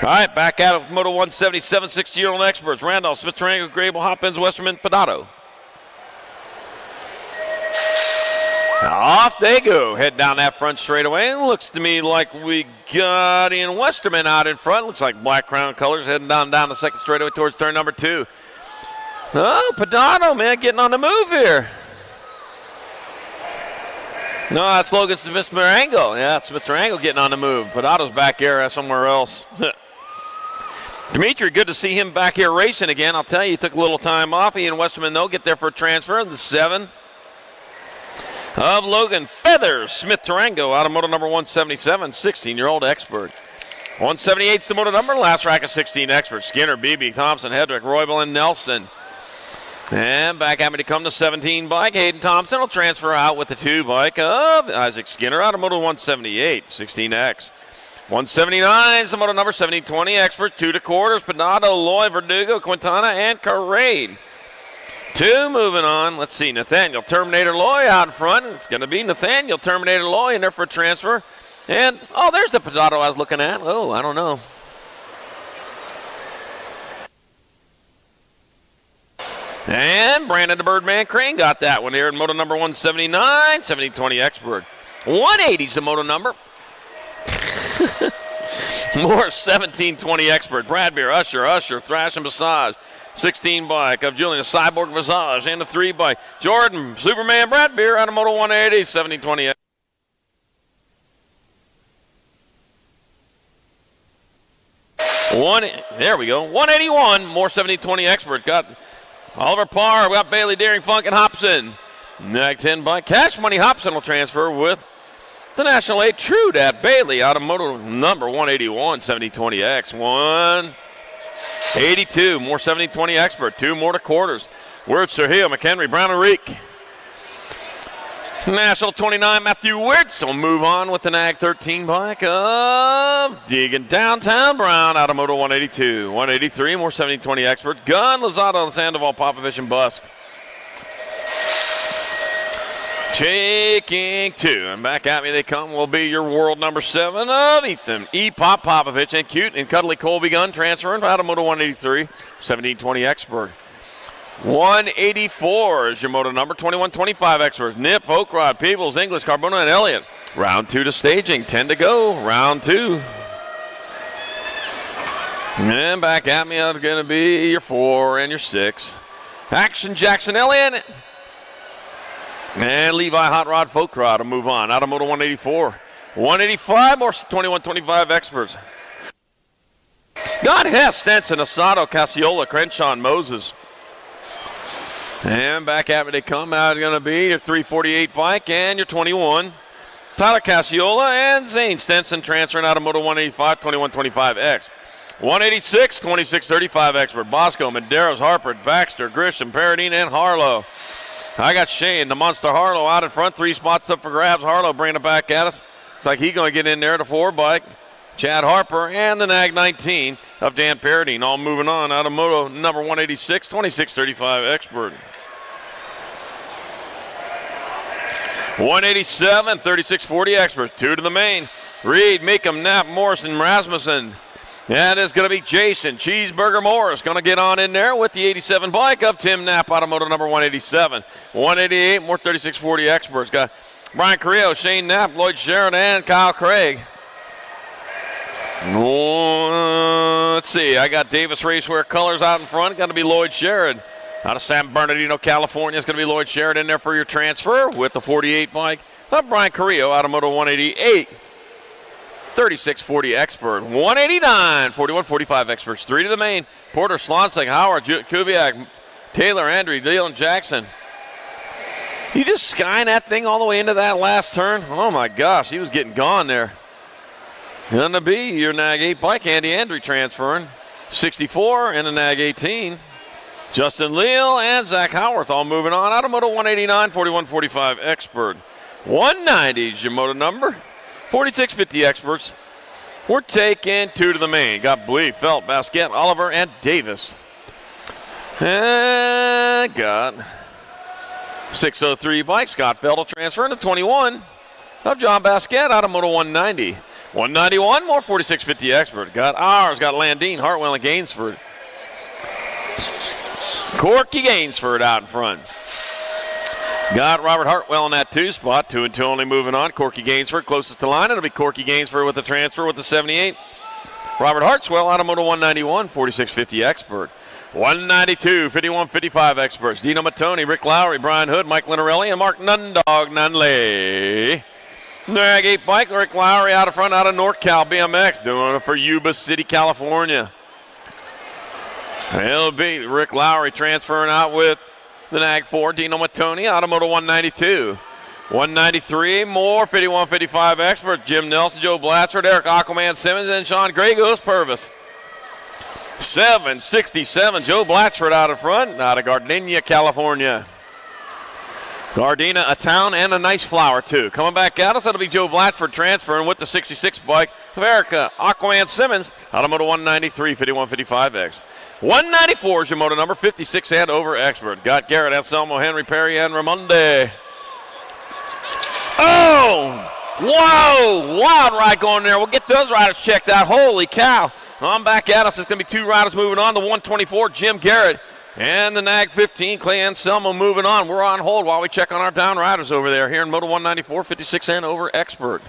All right, back out of Moto 177, 60-year-old experts. Randolph, Smith, Tarango, Grable, Hopkins, Westerman, Pedato. Off they go. Head down that front straightaway. It looks to me like we got Ian Westerman out in front. Looks like Black Crown colors heading down the second straightaway towards turn number 2. Oh, Pedato, man, getting on the move here. No, that's Logan Smith Marango. Yeah, Smith Marango getting on the move. Padato's back here somewhere else. Dimitri, good to see him back here racing again. I'll tell you, he took a little time off. He and Westerman, though, get there for a transfer. The 7 of Logan Feathers Smith Tarango out of moto number 177, 16-year-old expert. 178's the moto number. Last rack of 16 experts. Skinner, Beebe, Thompson, Hedrick, Roybal, and Nelson. And back at me to come the 17 bike. Hayden Thompson will transfer out with the 2 bike of Isaac Skinner out of moto 178, 16X. 179 is the moto number, 1720 expert, 2 quarters. Panato, Loy, Verdugo, Quintana, and Carade. 2 moving on. Let's see, Nathaniel Terminator Loy out in front. It's going to be Nathaniel Terminator Loy in there for a transfer. And, oh, there's the Panato I was looking at. Oh, I don't know. And Brandon the Birdman Crane got that one here in moto number 179, 1720 expert. 180's the moto number. More 1720 expert. Brad Beer, Usher, Thrash and Massage. 16 bike of Julian, Cyborg Visage, and the 3 bike. Jordan, Superman, Brad Beer out of moto 180, 1720 expert. There we go. 181, more 1720 expert. Got Oliver Parr, we got Bailey, Daring, Funk, and Hobson. Nag 10 bike. Cash Money Hobson will transfer with the National 8 Trudad Bailey out of moto number 181, 7020X. 182, more 7020 expert. 2 more to quarters. Wirtz, Hill, McHenry, Brown, and Reek. National 29, Matthew Wirtz will move on with the Nag 13 bike of Deegan Downtown Brown out of moto 182. 183, more 7020 expert. Gunn, Lozado, Sandoval, Popovich, and Busk. Taking 2, and back at me they come will be your world number 7 of Ethan E. Popovich and Cute and Cuddly Colby Gunn transferring out of moto 183, 1720 expert. 184 is your moto number, 2125 experts. Nip, Oakrod, Peebles, English, Carbona, and Elliott. Round 2 to staging, 10 to go, round 2. And back at me is going to be your 4 and your 6. Action Jackson Elliott. And Levi Hot Rod Folkrod will move on out of moto 184. 185 more 2125 experts. God Hess, Stenson, Asado, Casiola, Crenshaw, and Moses. And back at me they come out going to be your 348 bike and your 21. Tyler Casiola and Zane Stenson transferring out of moto 185, 2125X. 186, 2635 expert. Bosco, Medeiros, Harper, Baxter, Grisham, Paradine, and Harlow. I got Shane, the Monster Harlow out in front. 3 spots up for grabs. Harlow bringing it back at us. Looks like he's going to get in there, the 4 bike. Chad Harper and the Nag 19 of Dan Paradine all moving on out of moto number 186, 2635 expert. 187, 3640 expert. 2 to the main. Reed, Meekum, Knapp, Morrison, Rasmussen. That is going to be Jason Cheeseburger Morris. Going to get on in there with the 87 bike of Tim Knapp out of moto number 187. 188, more 3640 experts. Got Brian Carrillo, Shane Knapp, Lloyd Sheridan, and Kyle Craig. Let's see. I got Davis Racewear Colors out in front. Going to be Lloyd Sheridan. Out of San Bernardino, California, it's going to be Lloyd Sheridan in there for your transfer with the 48 bike. Brian Carrillo out of moto 188. 3640 expert. 189, 4145 experts. 3 to the main. Porter, Slonsing, Howard, Kubiak, Taylor, Andrew, Dylan Jackson. You just skying that thing all the way into that last turn. Oh my gosh, he was getting gone there. Gonna be your Nag 8 bike. Andy Andrew transferring. 64 and a Nag 18. Justin Leal and Zach Howarth all moving on. Out of moto 189, 4145 expert. 190 is your moto number. 4650 experts. We're taking 2 to the main. Got Blee, Felt, Basquette, Oliver, and Davis. And got 603 bike. Scott Felt will transfer into 21 of John Basquette out of moto 190. 191 more 4650 expert. Got ours. Got Landine, Hartwell, and Gainsford. Corky Gainsford out in front. Got Robert Hartwell in that 2 spot. 2 and 2 only moving on. Corky Gainsford closest to line. It'll be Corky Gainsford with the transfer with the 78. Robert Hartswell out of Moto 191, 4650 Expert. 192, 5155 Experts. Dino Mattoni, Rick Lowry, Brian Hood, Mike Linarelli, and Mark Nundog Nunley. Nag 8 bike, Rick Lowry out of front, out of NorCal BMX, doing it for Yuba City, California. It'll be Rick Lowry transferring out with the Nag 4, Dino Mattoni, out of Moto 192. 193, more 5155 Expert, Jim Nelson, Joe Blatchford, Eric Aquaman Simmons, and Sean Gregos Purvis. 767, Joe Blatchford out of front, out of Gardenia, California. Gardena, a town and a nice flower, too. Coming back out, so it'll be Joe Blatchford transferring with the 66 bike of Erica Aquaman Simmons out of Moto 193, 5155X. 194 is your moto number, 56 and over Expert. Got Garrett, Anselmo, Henry, Perry, and Ramonde. Oh! Whoa! Wild ride going there. We'll get those riders checked out. Holy cow. On back at us, it's going to be two riders moving on. The 124, Jim Garrett, and the Nag 15, Clay Anselmo moving on. We're on hold while we check on our down riders over there here in Moto 194, 56 and over Expert.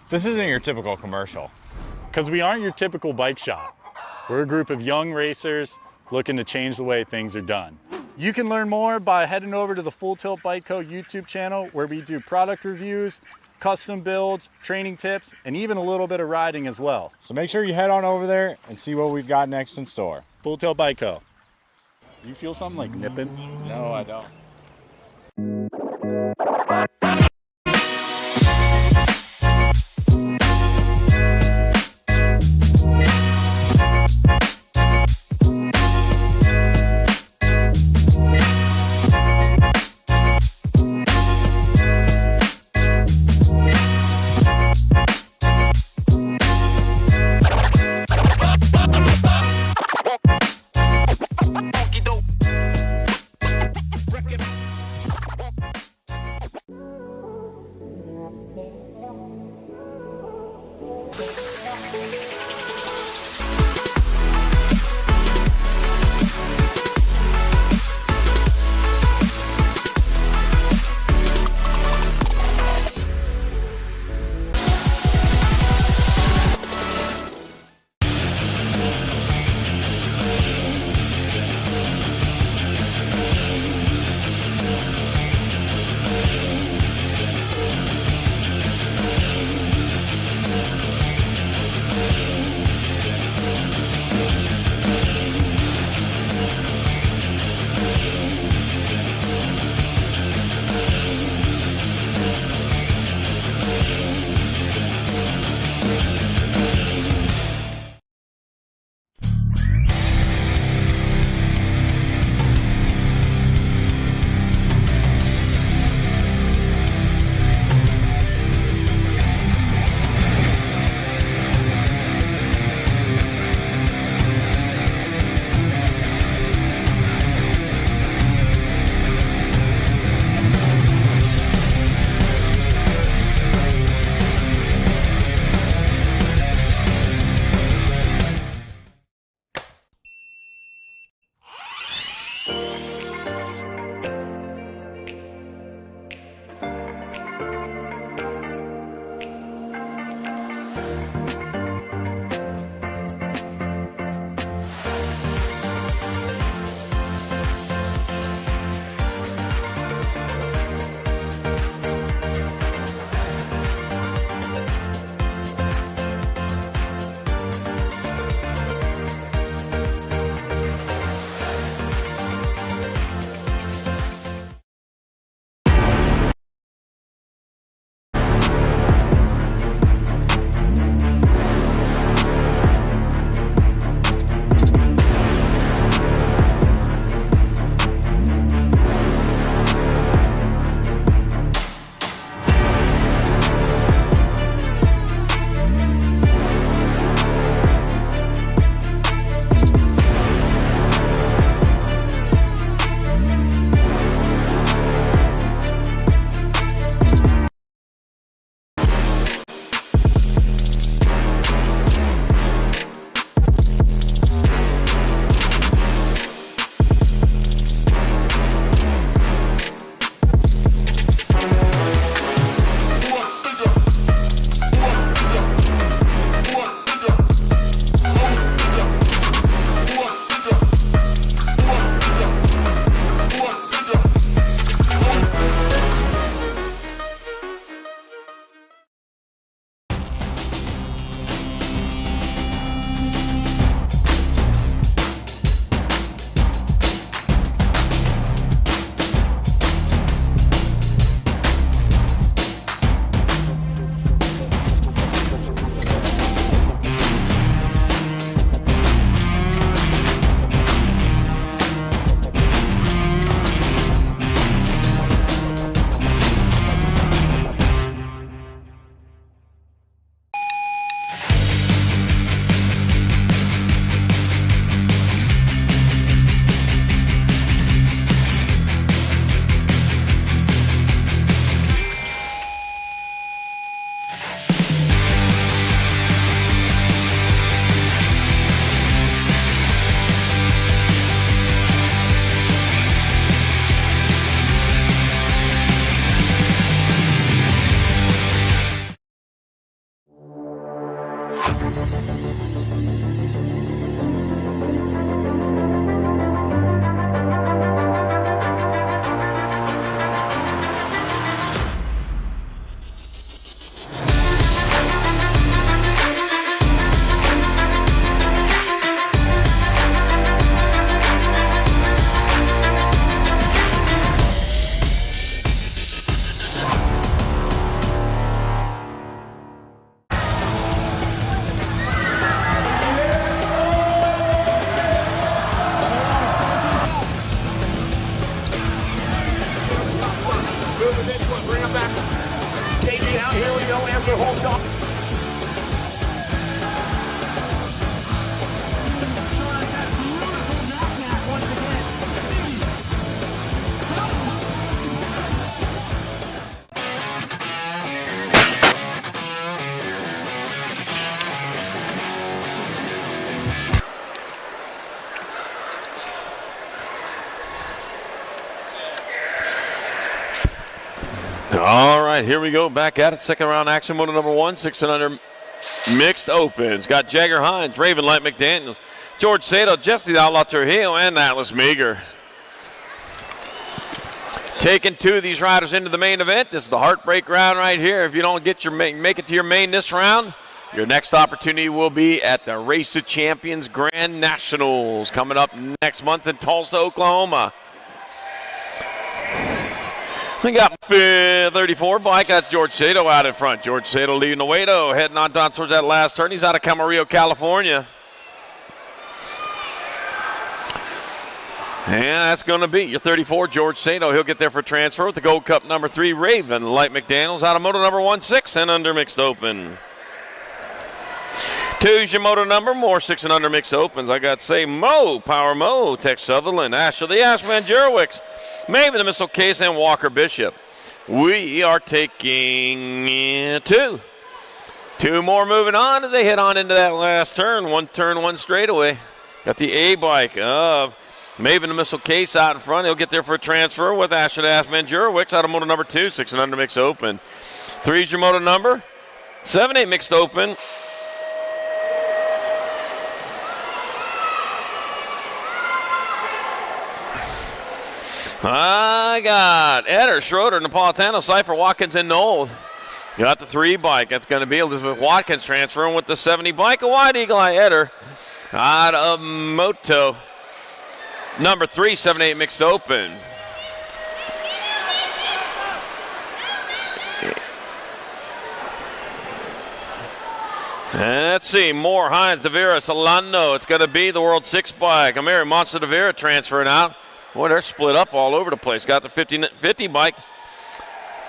This isn't your typical commercial. Because we aren't your typical bike shop. We're a group of young racers looking to change the way things are done. You can learn more by heading over to the Full Tilt Bike Co. YouTube channel where we do product reviews, custom builds, training tips, and even a little bit of riding as well. So make sure you head on over there and see what we've got next in store. Full Tilt Bike Co. You feel something like nipping? No, I don't. Move to this one. Bring him back. KG out. Here we go. Answer whole shot. All right, here we go. Back at it. Second round action. Moto number 1, 6 and under mixed opens. Got Jagger Hines, Raven Light McDaniels, George Sato, Jesse the Outlaw Trujillo, and Atlas Meager. Taking 2 of these riders into the main event. This is the heartbreak round right here. If you don't get your make it to your main this round, your next opportunity will be at the Race of Champions Grand Nationals coming up next month in Tulsa, Oklahoma. We got 34 bike. That's George Sato out in front. George Sato leading the way, though, heading on down towards that last turn. He's out of Camarillo, California. And that's going to be your 34, George Sato. He'll get there for transfer with the Gold Cup number 3, Raven Light McDaniels out of moto number 1, 6 and under mixed open. 2's your moto number, more 6 and under mixed opens. I got to say, Power Mo, Tex Sutherland, Asher the Ashman, Jerowicz, maybe the Missile Case, and Walker Bishop. We are taking 2. 2 more moving on as they head on into that last turn. One straightaway. Got the A bike of Maven the Missile Case out in front. He'll get there for a transfer with Asher the Ashman, Jerowicz out of moto number 2, 6 and under mixed open. 3's your moto number, 7-8 mixed open. I got Eder, Schroeder, Napolitano, Cypher, Watkins, and Knoll. Got the 3 bike. That's going to be Elizabeth Watkins transferring with the 70 bike. A Wide Eagle Eye Eder out of moto number 3, 7-8 mixed open. And let's see, Moore, Hines, De Vera, Solano. It's going to be the World 6 bike. Amiri Monster De Vera transferring out. Boy, they're split up all over the place. Got the 50 bike.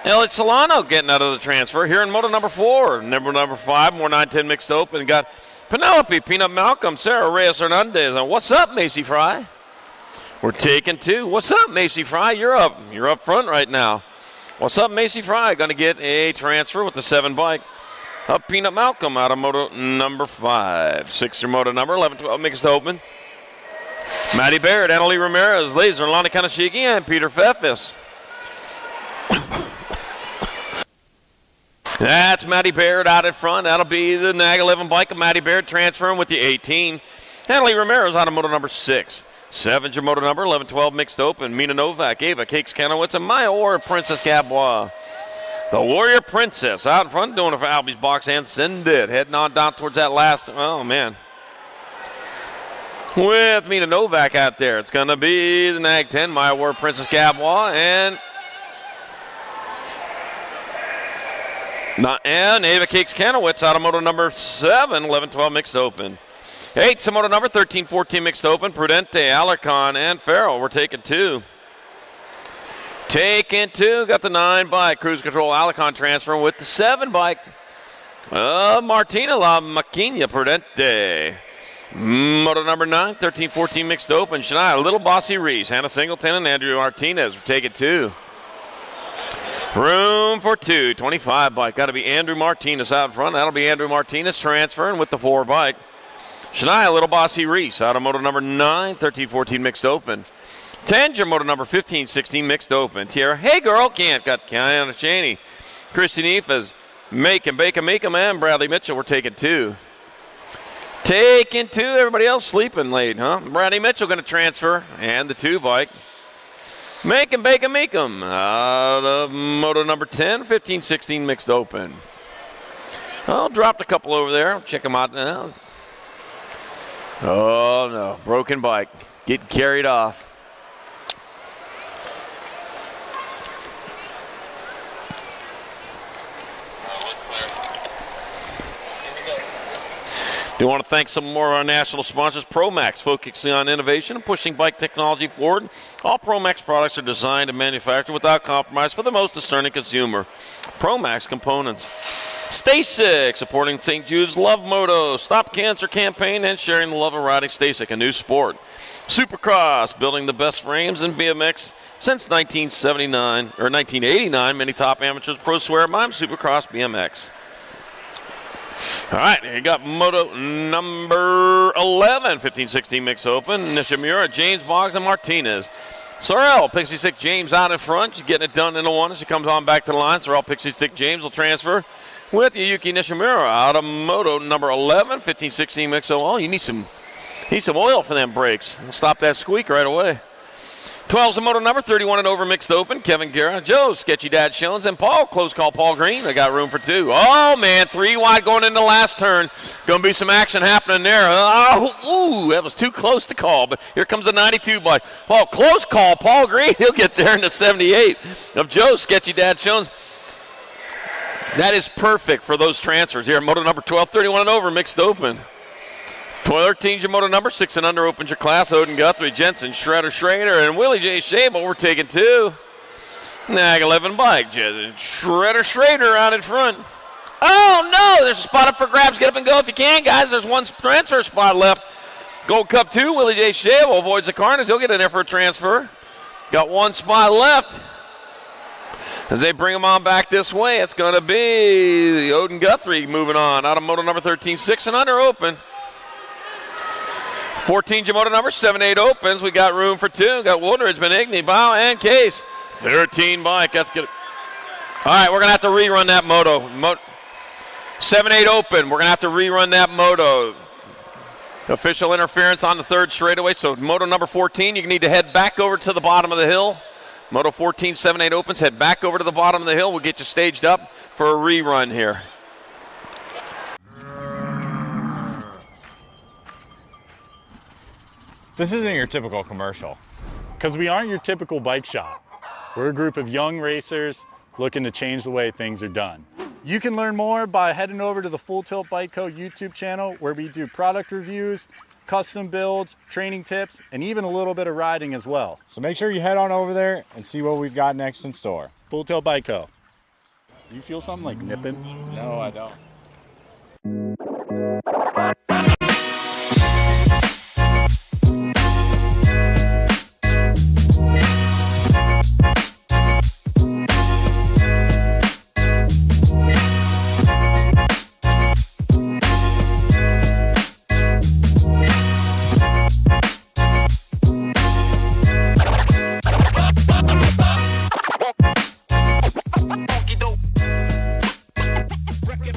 Elliot Solano getting out of the transfer here in moto number 4. Number 5, more 9-10 mixed open. Got Penelope, Peanut Malcolm, Sarah Reyes Hernandez. And what's up, Macy Fry? We're taking 2. What's up, Macy Fry? You're up front right now. What's up, Macy Fry? Going to get a transfer with the 7 bike. Up Peanut Malcolm out of moto number 5. 6 your moto number, 11-12 mixed open. Maddie Barrett, Annalie Ramirez, Laser, Lonnie Kanashigi, and Peter Pfeffis. That's Maddie Barrett out in front. That'll be the NAG 11 bike of Maddie Barrett transferring with the 18. Annalie Ramirez out of moto number 6. 7's your moto number, 11-12 mixed open. Mina Novak, Ava Cakes Kanowitz, and Maya Warrior Princess Gabois. The Warrior Princess out in front doing it for Albie's Box and Send It. Heading on down towards that last, oh man. With Mina Novak out there. It's going to be the NAG 10, Maya Warrior Princess Gabois, and Ava Cakes Kanowitz out of moto number 7, 11-12 mixed open. 8's moto number 13-14 mixed open. Prudente, Alarcon, and Farrell. We're taking 2. Taking 2. Got the 9 bike. Cruise Control Alarcon transferring with the 7 bike. Martina La Maquina Prudente. Moto number 9, 13-14 mixed open. Shania, Little Bossy Reese, Hannah Singleton, and Andrew Martinez. We're taking 2. Room for 2. 25 bike. Got to be Andrew Martinez out in front. That'll be Andrew Martinez transferring with the 4 bike. Shania, Little Bossy Reese out of moto number 9, 13-14 mixed open. 10's your moto number 15-16 mixed open. Tierra, hey girl, can't. Got Kiana Cheney, Christy Neefas, Macon, and Bradley Mitchell. We're taking 2. Taking 2. Everybody else sleeping late, huh? Bradley Mitchell going to transfer, and the 2 bike. Macon, Meekum out of moto number 10, 15-16 mixed open. Oh, dropped a couple over there. I'll check them out now. Oh, no. Broken bike. Getting carried off. We want to thank some more of our national sponsors. ProMax, focusing on innovation and pushing bike technology forward. All ProMax products are designed and manufactured without compromise for the most discerning consumer. ProMax components. STASIC, supporting St. Jude's Love Motos, Stop Cancer campaign, and sharing the love of riding. STASIC, a new sport. Supercross, building the best frames in BMX since 1989. Many top amateurs pro swear by Supercross BMX. All right, you got moto number 11, 15-16 mix open. Nishimura, James, Boggs, and Martinez. Sorrell, Pixie Stick James out in front. She's getting it done in the one as she comes on back to the line. Sorrell, Pixie Stick James will transfer with Yuki Nishimura out of moto number 11, 15-16 mix open. Oh, you need some oil for them brakes. Stop that squeak right away. 12's the moto number, 31 and over mixed open. Kevin Guerra, Joe, Sketchy Dad Jones, and Paul. Close call, Paul Green. They got room for two. Oh, man, 3 wide going into the last turn. Going to be some action happening there. Oh, that was too close to call, but here comes the 92 bike. Paul, close call, Paul Green. He'll get there in the 78 of Joe, Sketchy Dad Jones. That is perfect for those transfers here. Moto number 12, 31 and over mixed open. 13's your moto number, 6 and under opens your class. Odin Guthrie, Jensen, Shredder Schrader, and Willie J. Shable. We're taking 2. Nag 11 bike. Shredder Schrader out in front. Oh, no, there's a spot up for grabs. Get up and go if you can, guys. There's one transfer spot left. Gold Cup 2, Willie J. Shable avoids the carnage. He'll get in there for a transfer. Got one spot left. As they bring him on back this way, it's going to be Odin Guthrie moving on out of moto number 13, 6 and under open. 14's your moto number, 7-8 opens. We got room for 2. Got Woodridge, Benigni, Bow, and Case. 13 bike. That's good. All right, we're going to have to rerun that moto. 7-8 open. We're going to have to rerun that moto. Official interference on the third straightaway. So moto number 14, you need to head back over to the bottom of the hill. Moto 14, 7-8 opens. Head back over to the bottom of the hill. We'll get you staged up for a rerun here. This isn't your typical commercial. Because we aren't your typical bike shop. We're a group of young racers looking to change the way things are done. You can learn more by heading over to the Full Tilt Bike Co. YouTube channel, where we do product reviews, custom builds, training tips, and even a little bit of riding as well. So make sure you head on over there and see what we've got next in store. Full Tilt Bike Co. You feel something like nipping? No, I don't. Record.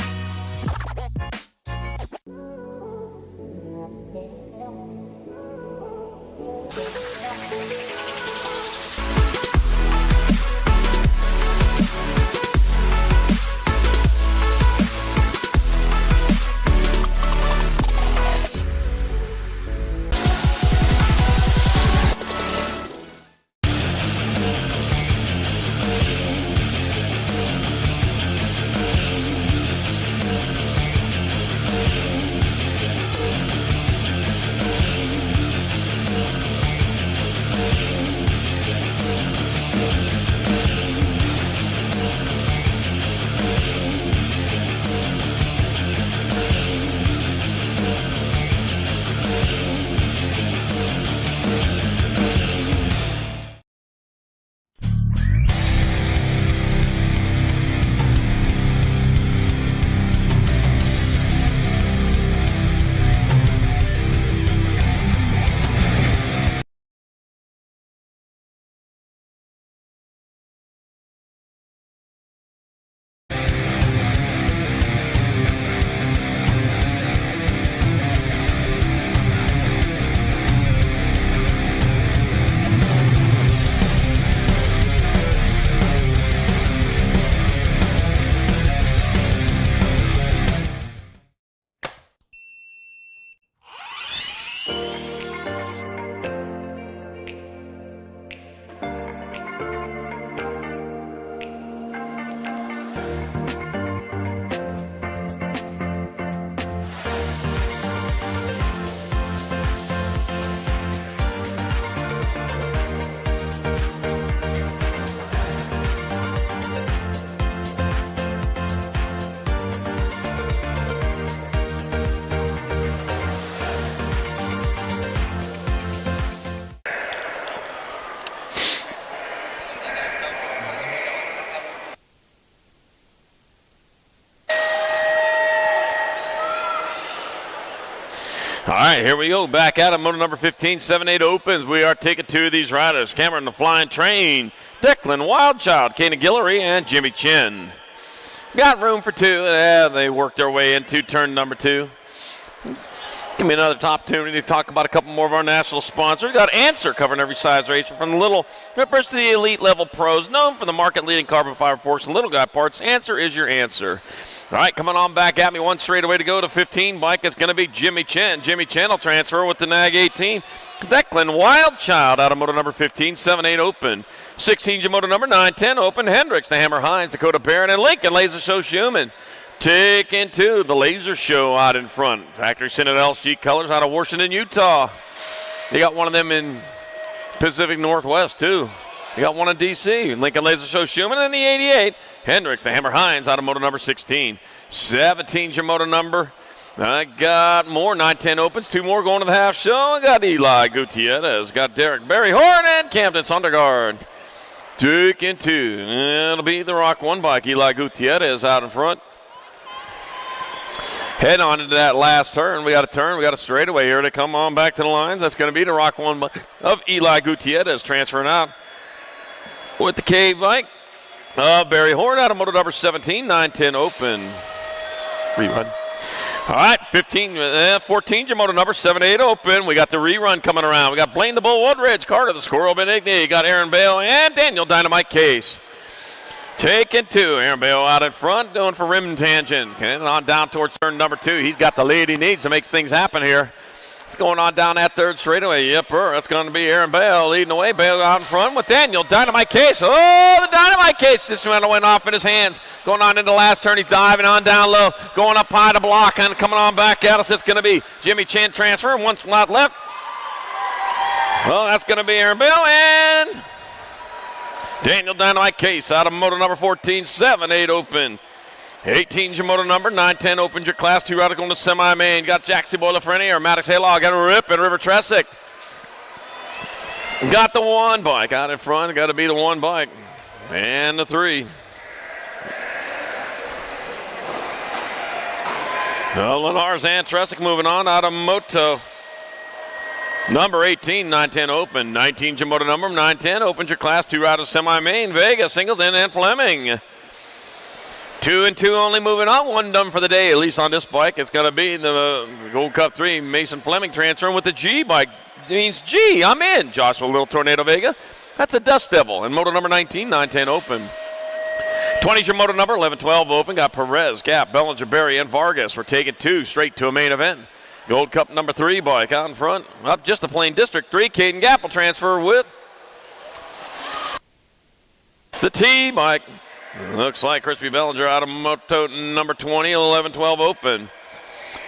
All right, here we go. Back at it. Moto number 15, 7-8 opens. We are taking two of these riders. Cameron the Flying Train, Declan Wildchild, Kana Guillory, and Jimmy Chin. Got room for two. They worked their way into turn number 2. Give me another opportunity to talk about a couple more of our national sponsors. Got Answer covering every size racer from the little rippers to the elite level pros, known for the market-leading carbon fiber forks and little guy parts. Answer is your answer. All right, coming on back at me. One straightaway to go to 15 bike. It's going to be Jimmy Chen. Jimmy Chen will transfer with the NAG 18. Declan Wildchild out of moto number 15, 7-8 open. 16 moto number 9-10 open. Hendricks, the Hammer Hines, Dakota Barron, and Lincoln Laser Show Schumann. Taking two, the Laser Show out in front. Factory Senate LSG colors out of Washington, Utah. They got one of them in Pacific Northwest, too. You got one in D.C. Lincoln Laser Show Schumann and the 88. Hendricks, the Hammer Hines out of moto number 16. 17's your moto number. I got more 9-10 opens. 2 more going to the half show. I got Eli Gutierrez. Got Derek Barry Horn and Camden Sondergaard. Taking two. It'll be the Rock 1 bike. Eli Gutierrez out in front. Head on into that last turn. We got a turn. We got a straightaway here to come on back to the lines. That's going to be the Rock 1 bike of Eli Gutierrez transferring out with the K bike. Barry Horn out of moto number 17, 9-10 open. Rerun. All right, 14's your moto number 7-8 open. We got the rerun coming around. We got Blaine the Bull Woodridge, Carter the Squirrel Benigni. Got Aaron Bale and Daniel Dynamite Case. Taking two. Aaron Bale out in front, doing for rim tangent. And on down towards turn number 2. He's got the lead he needs to make things happen here. It's going on down that third straightaway. Yepper, that's going to be Aaron Bale leading the way. Bale out in front with Daniel Dynamite Case. Oh, the Dynamite Case just went off in his hands. Going on into the last turn. He's diving on down low. Going up high to block and coming on back at us. It's going to be Jimmy Chan transfer. 1 slot left. Well, that's going to be Aaron Bale and Daniel Dynamite Case out of moto number 14, 7-8 open. 18's your moto number, 9-10 opens your class 2 rider going to semi-main. Got Jaxie Boilafreni or Maddox Haylaw. Got a Rip and River Tresick. Got the 1 bike out in front. Got to be the 1 bike. And the 3. Lenars and Tresick moving on out of moto number 18, 9-10 open. 19's your moto number, 9-10 opens your class 2 rider semi-main. Vega, Singleton, and Fleming. 2 and 2 only moving on. 1 done for the day, at least on this bike. It's going to be the Gold Cup 3, Mason Fleming transferring with the G bike. It means G, I'm in. Joshua Little Tornado Vega. That's a Dust Devil. And moto number 19, 9-10 open. 20's your moto number, 11-12 open. Got Perez, Gap, Bellinger, Berry, and Vargas. We're taking 2 straight to a main event. Gold Cup number 3 bike out in front. Up just a plain District 3. Caden Gap will transfer with the T bike. Looks like Crispy Bellinger out of moto number 20, 11-12 open.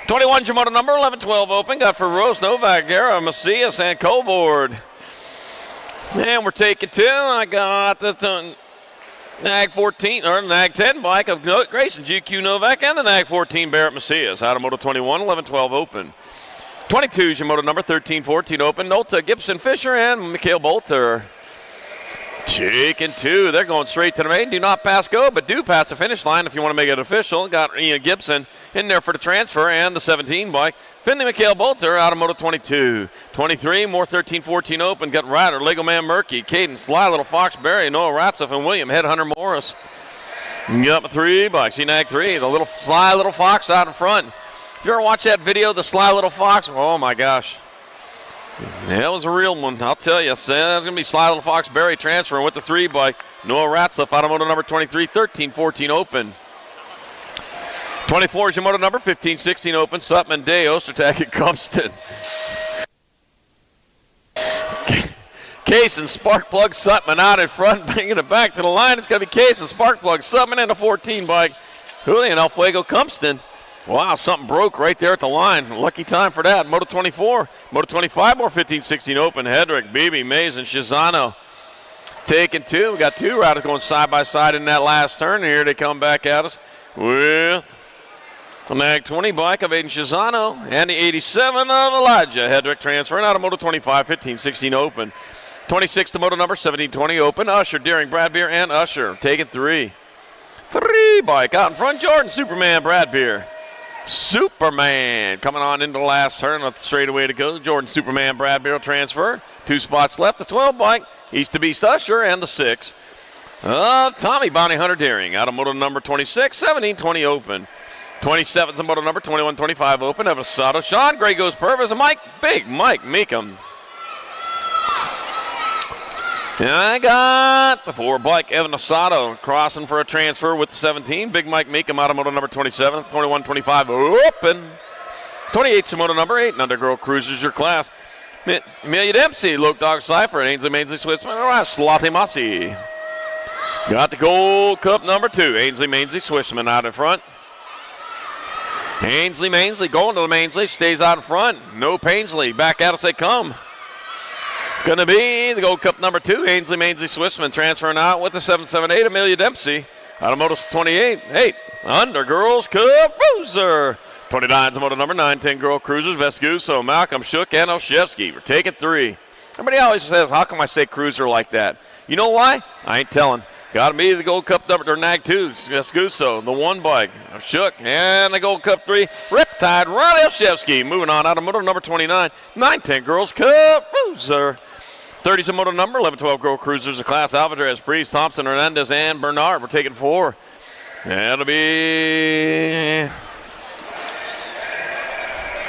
21's your moto number, 11-12 open. Got for Rose, Novak, Guerra, Macias, and Colboard. And we're taking 2. I got the NAG 14, or NAG 10 bike of Grayson, GQ Novak, and the NAG 14 Barrett Macias. Out of moto 21, 11-12 open. 22's your moto number, 13-14 open. Nolta, Gibson, Fisher, and Mikhail Bolter. Taking 2. They're going straight to the main. Do not pass go, but do pass the finish line if you want to make it official. Got Ian Gibson in there for the transfer and the 17 bike. Finley Mikhail Bolter out of moto 22. 23, more 13-14 open. Got Ryder, Lego Man Murky, Caden, Sly Little Fox, Barry, Noah Ratzeff, and William Headhunter Morris. Got the 3 bikes. CNAG 3, the little Sly Little Fox out in front. If you ever watch that video, the Sly Little Fox, oh my gosh. Yeah, that was a real one, I'll tell you. That's going to be Sly Little Fox Berry transferring with the 3 bike. Noah Ratzeff out of moto number 23, 13-14 open. 24 is your moto number, 15-16 open. Sutman, Day, Ostertag, and Compston. Case and Sparkplug Sutman out in front, bringing it back to the line. It's going to be Case and Sparkplug Sutman and a 14 bike. Julian El Fuego Compston. Wow, something broke right there at the line. Lucky time for that. Moto 24, Moto 25, more 15-16 open. Hedrick, Beebe, Mays, and Shizano taking 2. We got 2 riders going side by side in that last turn. Here they come back at us with the NAG 20 bike of Aiden Shizano and the 87 of Elijah Hedrick transferring out of Moto 25, 15-16 open. 26 to Moto number 17-20 open. Usher, Deering, Bradbeer, and Usher taking 3. 3 bike out in front. Jordan, Superman, Bradbeer. Superman coming on into the last turn with the straightaway to go. Jordan Superman Bradbury transfer. 2 spots left. The 12 bike. East to Beast Usher and the 6. Tommy Bounty Hunter Deering out of moto number 26. 17-20 open. 27's a moto number 21-25 open. Evasado. Sean Gray goes Purvis. And Big Mike Meekum. And I got the 4 bike, Evan Asado, crossing for a transfer with the 17. Big Mike Meekum out of moto number 27, 21-25 open. 28's moto number 8, and Undergirl Cruisers your class. Amelia Dempsey, Loke Dog Cypher, and Ainsley Mainsley Swissman, Slothy Mossy. Got the Gold Cup number 2, Ainsley Mainsley Swissman out in front. Ainsley Mainsley going to the Mainsley, stays out in front. No Painsley, back at us they come. Going to be the Gold Cup number 2, Ainsley Mainsley Swissman, transferring out with the 778, Amelia Dempsey. Out of moto 28, 8, Under Girls Cup Cruiser. 29's moto number 9, 10 Girl Cruisers, Vesguso, Malcolm Shook, and Olszewski. We're taking 3. Everybody always says, how come I say cruiser like that? You know why? I ain't telling. Got to be the Gold Cup number, or Nag 2, Vesguso, the 1 bike, Shook, and the Gold Cup 3, Riptide, Ron Olszewski. Moving on out of moto number 29, 9, 10 Girls Cup Cruiser. 30's a moto number, 11, 12 Girl Cruisers, a class, Alvarez, Priest, Thompson, Hernandez, and Bernard. We're taking 4. That'll be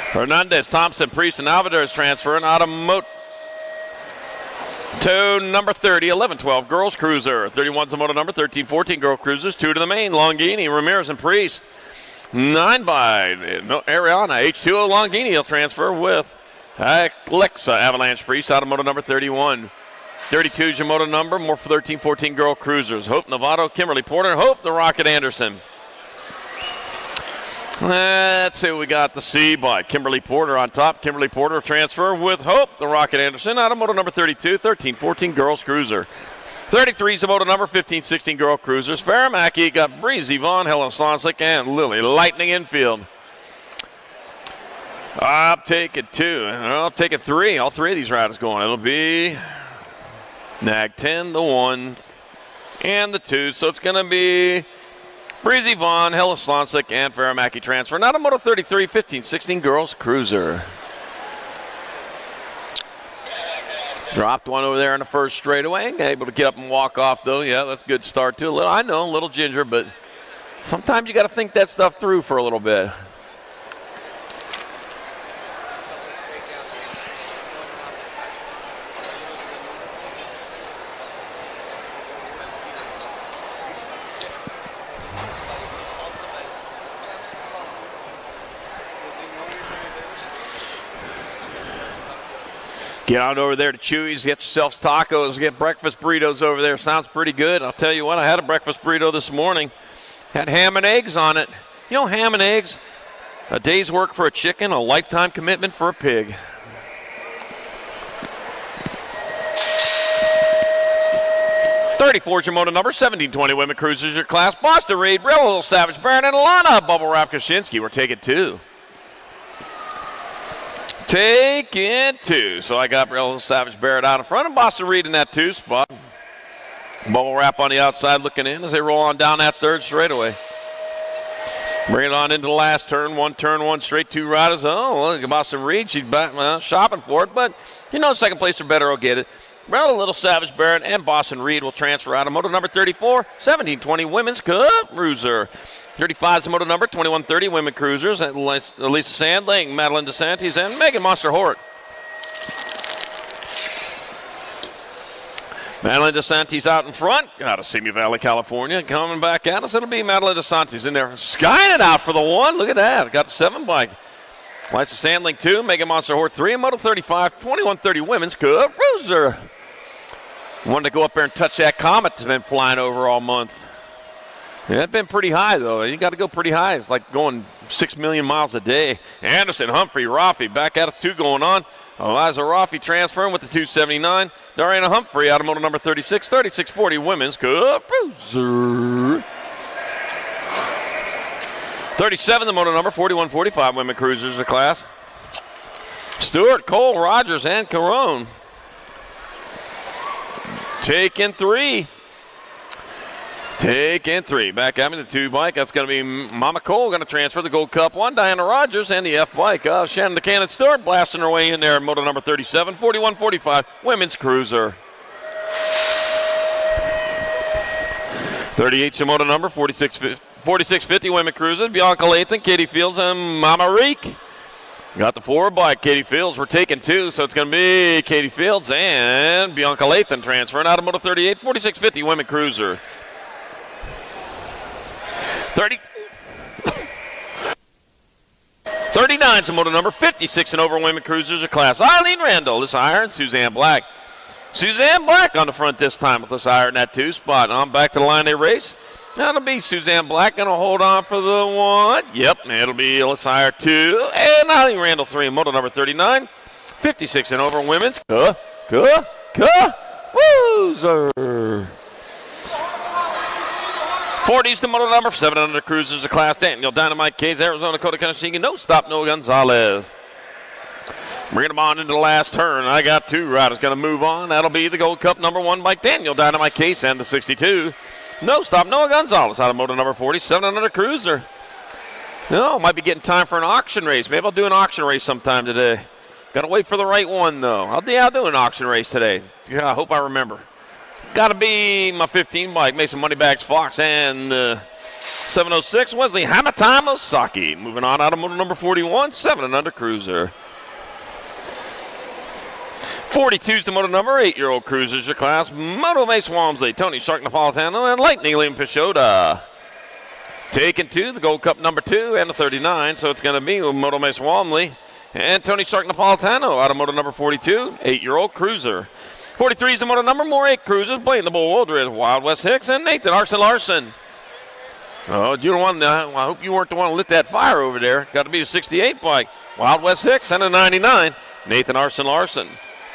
Hernandez, Thompson, Priest, and Alvarez transferring out of moto to number 30, 11, 12 Girls Cruiser. 31's a moto number, 13, 14 Girl Cruisers, 2 to the main, Longini, Ramirez, and Priest. 9 by Ariana, H2O Longini, he'll transfer with Alexa Avalanche Priest out of moto number 31. 32 is your moto number, more for 13, 14 Girl Cruisers. Hope Novato, Kimberly Porter, Hope the Rocket Anderson. Let's see, we got the C by Kimberly Porter on top. Kimberly Porter transfer with Hope the Rocket Anderson out of moto number 32, 13, 14 Girls Cruiser. 33 is the moto number, 15, 16 Girl Cruisers. Faramaki got Breezy Vaughn, Helen Slonslick, and Lily Lightning Infield. I'll take it 2. I'll take it 3. All 3 of these riders going. It'll be Nag 10, the 1, and the 2. So it's going to be Breezy Vaughn, Hella Slonslick, and Faramaki transfer. Not a moto 33, 15, 16 Girls Cruiser. Dropped one over there in the first straightaway. Able to get up and walk off, though. Yeah, that's a good start, too. I know, a little ginger, but sometimes you got to think that stuff through for a little bit. Get on over there to Chewy's, get yourselves tacos, get breakfast burritos over there. Sounds pretty good. I'll tell you what, I had a breakfast burrito this morning. Had ham and eggs on it. You know, ham and eggs, a day's work for a chicken, a lifetime commitment for a pig. .34's your moto number, 1720 Women Cruisers your class. Boston Reed, Real Little Savage Baron, and Alana Bubble Wrap Kaczynski. We're taking 2. Taking 2. So I got Real Little Savage Barrett out in front of Boston Reed in that 2 spot. Bubble Wrap on the outside looking in as they roll on down that 3rd straightaway. Bring it on into the last turn. One straight, 2 riders. Oh, look at Boston Reed. She's back shopping for it, but you know, second place or better will get it. Real Little Savage Barrett and Boston Reed will transfer out of moto number 34, 1720 Women's Cup Cruiser. 35 is the moto number, 2130 Women Cruisers. Elisa Sandling, Madeline DeSantis, and Megan Monster Hort. Madeline DeSantis out in front, out of Simi Valley, California. Coming back at us, it'll be Madeline DeSantis in there. Skying it out for the 1. Look at that. Got the 7 bike. Elisa Sandling 2, Megan Monster Hort 3, and moto 35, 2130 Women's Cup Cruiser. Wanted to go up there and touch that comet that's been flying over all month. Yeah, it's been pretty high, though. You got to go pretty high. It's like going 6 million miles a day. Anderson, Humphrey, Rafi, back at us, 2 going on. Eliza Rafi transferring with the 279. Dariana Humphrey out of moto number 36, 3640 Women's Cup Cruiser. 37, the moto number, 4145 Women Cruisers, the class. Stewart, Cole, Rogers, and Carone. Taking 3. Taking 3. Back at me, the 2 bike. That's going to be Mama Cole going to transfer the Gold Cup 1. Diana Rogers and the F bike. Shannon the Cannon Stewart blasting her way in there. Moto number 37, 41-45, women's cruiser. 38 moto number 4650 women cruiser. Bianca Lathan, Katie Fields, and Mama Reek. Got the 4 bike. Katie Fields. We're taking 2, so it's going to be Katie Fields and Bianca Lathan transferring out of moto 38, 4650 women cruiser. 39's a moto number 56 and over women cruisers of class. Eileen Randall, this iron, Suzanne Black. Suzanne Black on the front this time with this iron in that 2 spot. On back to the line they race. That'll be Suzanne Black going to hold on for the 1. Yep, it'll be Ellis Iyer 2 and Eileen Randall 3 in moto number 39. 56 and over women's. Woozer. 40's the moto number 7 under cruisers of class. Daniel Dynamite K's Arizona Dakota Kennesaw. No stop, no Gonzalez. Bringing them on into the last turn. I got 2 riders going to move on. That'll be the Gold Cup number 1 bike, Daniel Dynamite Case, and the 62. No stop, Noah Gonzalez out of moto number 47 under cruiser. No, might be getting time for an auction race. Maybe I'll do an auction race sometime today. Got to wait for the right one, though. I'll do an auction race today. Yeah, I hope I remember. Got to be my 15 bike, Mason Moneybags Fox, and 706 Wesley Hamatama Saki. Moving on out of moto number 41, 7 and under cruiser. 42's the moto number 8-year-old cruisers your class. Moto Mace Walmsley, Tony Shark Napolitano, and Lightning Liam Pichota. Taking 2, the Gold Cup number 2 and the 39. So it's going to be Moto Mace Walmsley and Tony Shark Napolitano out of moto number 42, 8-year-old cruiser. 43 is the moto number more 8 cruisers. Blaine the Bull Wildred, Wild West Hicks, and Nathan Larson. Oh, you don't want I hope you weren't the one who lit that fire over there. Got to be the 68 bike. Wild West Hicks and a 99. Nathan Larson.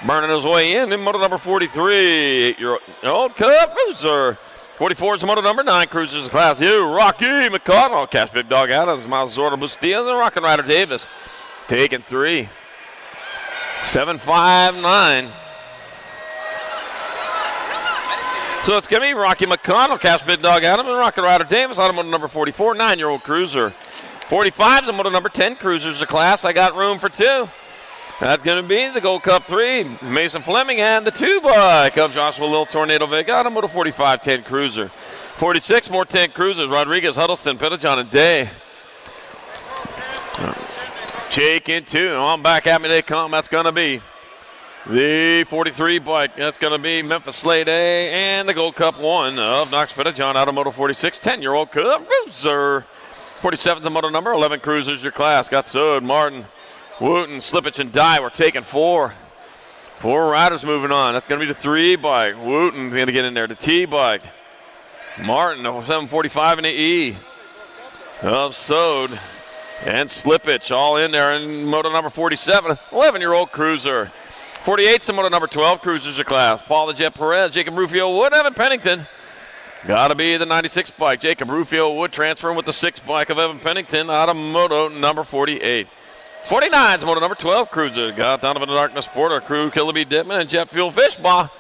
Burning his way in moto number 43, 8-year-old Cup Cruiser. 44 is the moto number 9 cruisers of class. You, Rocky McConnell, Cash Big Dog Adams, Miles Zorda Bustillas, and Rockin' Rider Davis. Taking 3. 759. So it's going to be Rocky McConnell, Cash Big Dog Adams, and Rockin' Rider Davis out of moto number 44, 9-year-old cruiser. 45 is a moto number 10 cruisers of class. I got room for 2. That's going to be the Gold Cup 3, Mason Fleming, and the 2 bike of Joshua Little Tornado Vega out of moto 45, 10 cruiser. 46 more 10 cruisers, Rodriguez, Huddleston, Pettijohn, and Day. Jake in 2, on back at me they come. That's going to be the 43 bike. That's going to be Memphis Slade A and the Gold Cup 1 of Knox Pettijohn out of moto 46, 10-year-old cruiser. 47's the moto number 11 cruisers your class. Got Sode, Martin, Wooten, Slippage, and Dye. We're taking 4. 4 riders moving on. That's going to be the 3 bike. Wooten's going to get in there. The T bike. Martin, 745 and the E of Sode. And Slippage all in there in moto number 47. 11-year-old cruiser. 48's the moto number 12 cruisers of class. Paul the Jet Perez, Jacob Rufio Wood, Evan Pennington. Got to be the 96 bike. Jacob Rufio Wood transferring with the 6 bike of Evan Pennington out of moto number 48. 49's moto number 12 cruiser. Got Donovan the Darkness Porter, Crew, Killaby Dittman, and Jet Fuel Fishbaugh.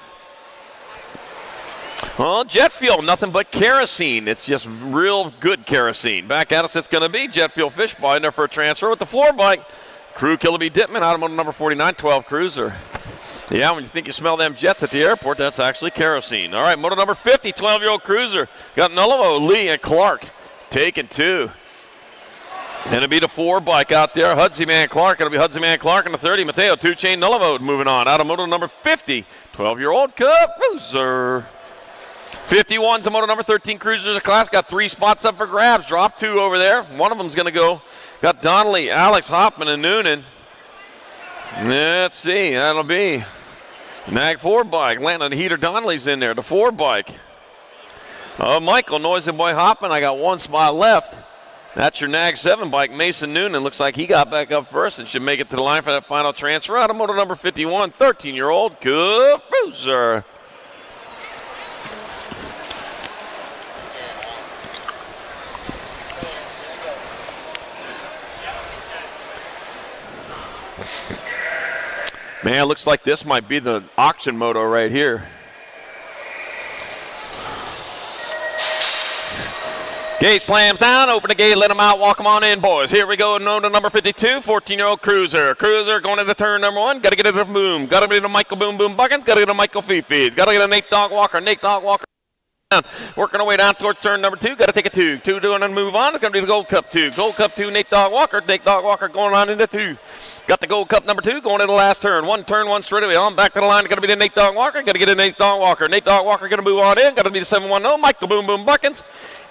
Well, jet fuel, nothing but kerosene. It's just real good kerosene. Back at us, it's going to be Jet Fuel Fishbaugh in there for a transfer with the 4 bike. Crew, Killaby Dittman, out of moto number 49, 12 cruiser. Yeah, when you think you smell them jets at the airport, that's actually kerosene. All right, moto number 50, 12-year-old cruiser. Got Nullivo, Lee, and Clark taking 2. And it'll be the 4 bike out there. Hudsey Man Clark. It'll be Hudsey Man Clark in the 30. Mateo 2-Chain Nullivo moving on. Out of moto number 50. 12-year-old Cup Cruiser. 51's a moto number 13 cruisers of class. Got 3 spots up for grabs. Drop 2 over there. One of them's going to go. Got Donnelly, Alex Hoffman, and Noonan. Let's see. That'll be Nag 4 bike. Landon Heater Donnelly's in there. The 4 bike. Michael Noisy Boy Hoffman. I got 1 spot left. That's your Nag 7 bike, Mason Noonan. Looks like he got back up first and should make it to the line for that final transfer. Out of moto number 51, 13-year-old Cup Cruiser. Man, looks like this might be the auction moto right here. Gate slams down, open the gate, let them out, walk them on in, boys. Here we go, no to number 52, 14-year-old Cruiser. Cruiser going into turn number 1, got to get it to Boom. Got to get it to Michael Boom Boom Buckins, got to get it to Michael Feed. Got to get a Nate Dog Walker. Working our way down towards turn number 2. Got to take a 2. 2 doing and move on. It's going to be the Gold Cup 2. Gold Cup 2, Nate Dog Walker. Nate Dog Walker going on into 2. Got the Gold Cup number 2 going into the last turn. One turn, one straightaway. On back to the line. Got to be the Nate Dog Walker. Got to get a Nate Dog Walker. Nate Dog Walker going to move on in. Got to be the 710. Michael Boom Boom Buckins.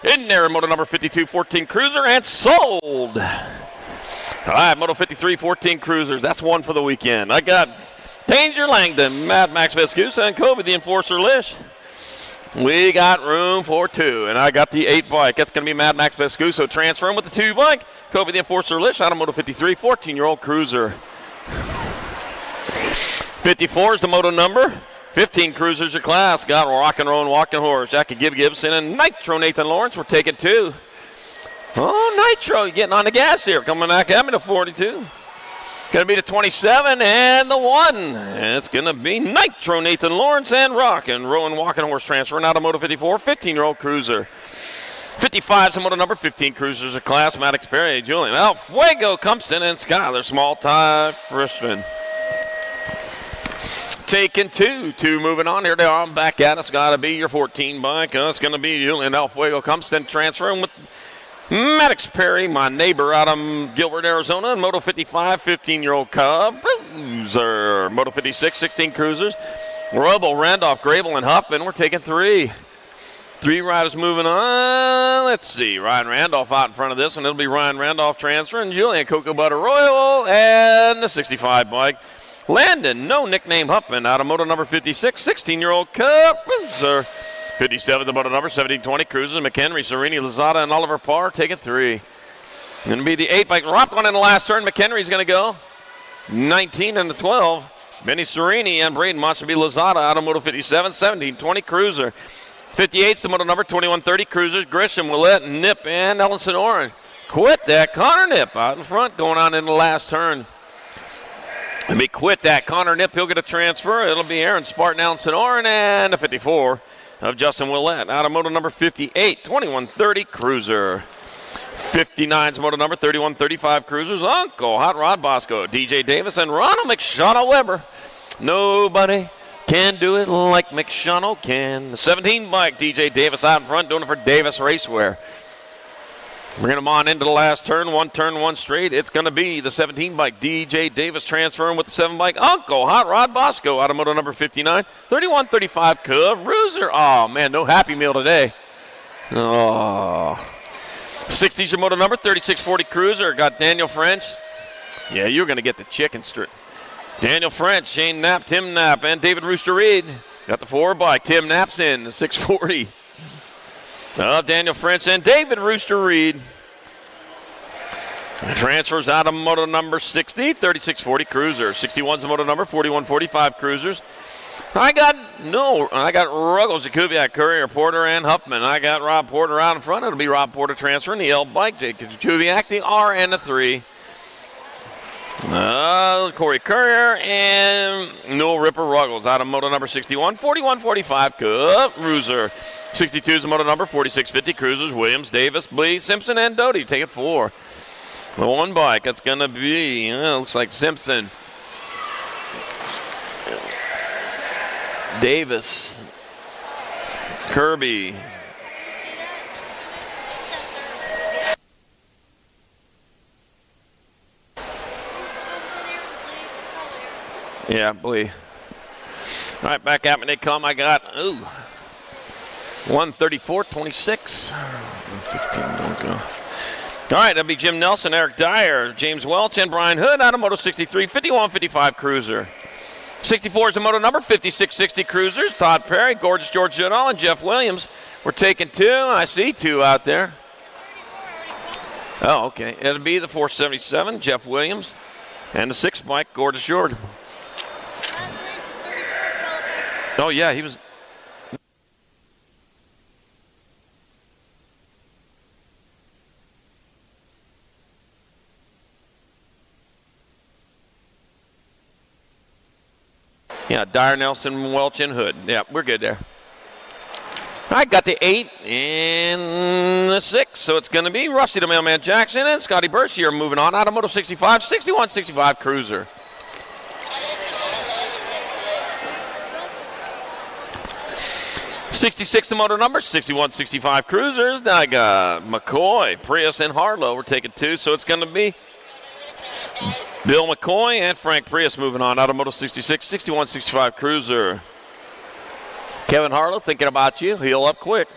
In there, moto number 52, 14 Cruiser, and sold. All right, moto 53, 14 Cruisers. That's one for the weekend. I got Danger Langdon, Mad Max Vescusa, and Kobe the Enforcer Lish. We got room for 2, and I got the 8 bike. That's going to be Mad Max Vescusa transferring with the 2 bike. Kobe the Enforcer Lish out of moto 53, 14-year-old Cruiser. 54 is the moto number. 15 Cruisers your class. Got Rock and Roll and Walking Horse. Jackie Gibson and Nitro Nathan Lawrence. We're taking 2. Oh, Nitro, you're getting on the gas here. Coming back at me to 42. Going to be the 27 and the 1. And it's going to be Nitro Nathan Lawrence and Rock and Roll and Walking Horse transferring out of moto 54. 15-year-old Cruiser. 55 is the moto number. 15 Cruisers your class. Maddox Perry, Julian El Fuego, Compson, and Skyler Small-Tie Frishman. Taking 2. 2 moving on. Here they are back at us. Got to be your 14 bike. It's going to be Julian El Fuego Compton transferring with Maddox Perry, my neighbor out of Gilbert, Arizona. And moto 55, 15-year-old Cub Cruiser. Moto 56, 16 Cruisers. Rubble, Randolph, Grable, and Huffman. We're taking 3. 3 riders moving on. Let's see. Ryan Randolph out in front of this one. It'll be Ryan Randolph transferring. Julian Cocoa Butter Royal and the 65 bike. Landon, no nickname Huffman, out of moto number 56, 16-year-old Cruiser. 57, the moto number, 1720 Cruises, McHenry, Serini, Lozada, and Oliver Parr taking 3. Going to be the 8 bike. Rock one in the last turn. McHenry's going to go. 19 and the 12. Benny Serini and Braden Monster be Lozada out of moto 57, 1720 Cruiser. 58's the moto number, 2130 Cruisers, Grisham, Willett, Nip, and Ellison Oren. Quit that. Connor Nip out in front going on in the last turn. Let me quit that. Connor Nip, he'll get a transfer. It'll be Aaron Spartan, Alan Sonoran, and a 54 of Justin Willett. Out of moto number 58, 2130 Cruiser. 59's moto number 3135 Cruisers. Uncle Hot Rod Bosco, DJ Davis, and Ronald McShawnell Weber. Nobody can do it like McShawnell can. The 17 bike, DJ Davis out in front, doing it for Davis Racewear. Bringing them on into the last turn, one straight. It's going to be the 17 bike, DJ Davis transferring with the 7 bike, Uncle Hot Rod Bosco out of moto number 59, 3135 Cruiser. Oh, man, no Happy Meal today. Oh. 60's your moto number, 3640 Cruiser. Got Daniel French. Yeah, you're going to get the chicken strip. Daniel French, Shane Knapp, Tim Knapp, and David Rooster Reed. Got the 4 bike. Tim Knapp's in, the 640. Daniel French and David Rooster Reed. Transfers out of moto number 60, 3640 Cruiser. 61's the moto number, 4145 Cruisers. I got Ruggles, Jakubiak, Courier, Porter, and Huffman. I got Rob Porter out in front. It'll be Rob Porter transferring the L bike, Jake Jakubiak, the R, and the 3. Corey Courier and Noel Ripper Ruggles out of moto number 61, 4145 Cruiser. 62 is the moto number, 4650 Cruisers. Williams, Davis, Blee, Simpson, and Doty take it 4. The 1 bike, it's going to be, looks like Simpson, Davis, Kirby. Yeah, Blee. All right, back at me they come. I got, 134.26. 15, don't go. All right, that'll be Jim Nelson, Eric Dyer, James Welch, and Brian Hood out of moto 63, 5155 Cruiser. 64 is the moto number, 5660 Cruisers. Todd Perry, Gorgeous George Goodall, and Jeff Williams. We're taking 2. I see 2 out there. Oh, okay. It'll be the 477, Jeff Williams, and the 6 bike, Gorgeous George. Oh, yeah, he was. Yeah, Dyer, Nelson, Welch, and Hood. Yeah, we're good there. All right, got the 8 and the 6. So it's going to be Rusty the Mailman Jackson and Scotty Bursch here moving on out of Moto 65, 61-65 Cruiser. '66 the motor number, 61-65 Cruisers. Now I got McCoy, Prius, and Harlow. We're taking 2, so it's going to be Bill McCoy and Frank Prius moving on out of Moto 66, 61-65 Cruiser. Kevin Harlow thinking about you. Heal up quick.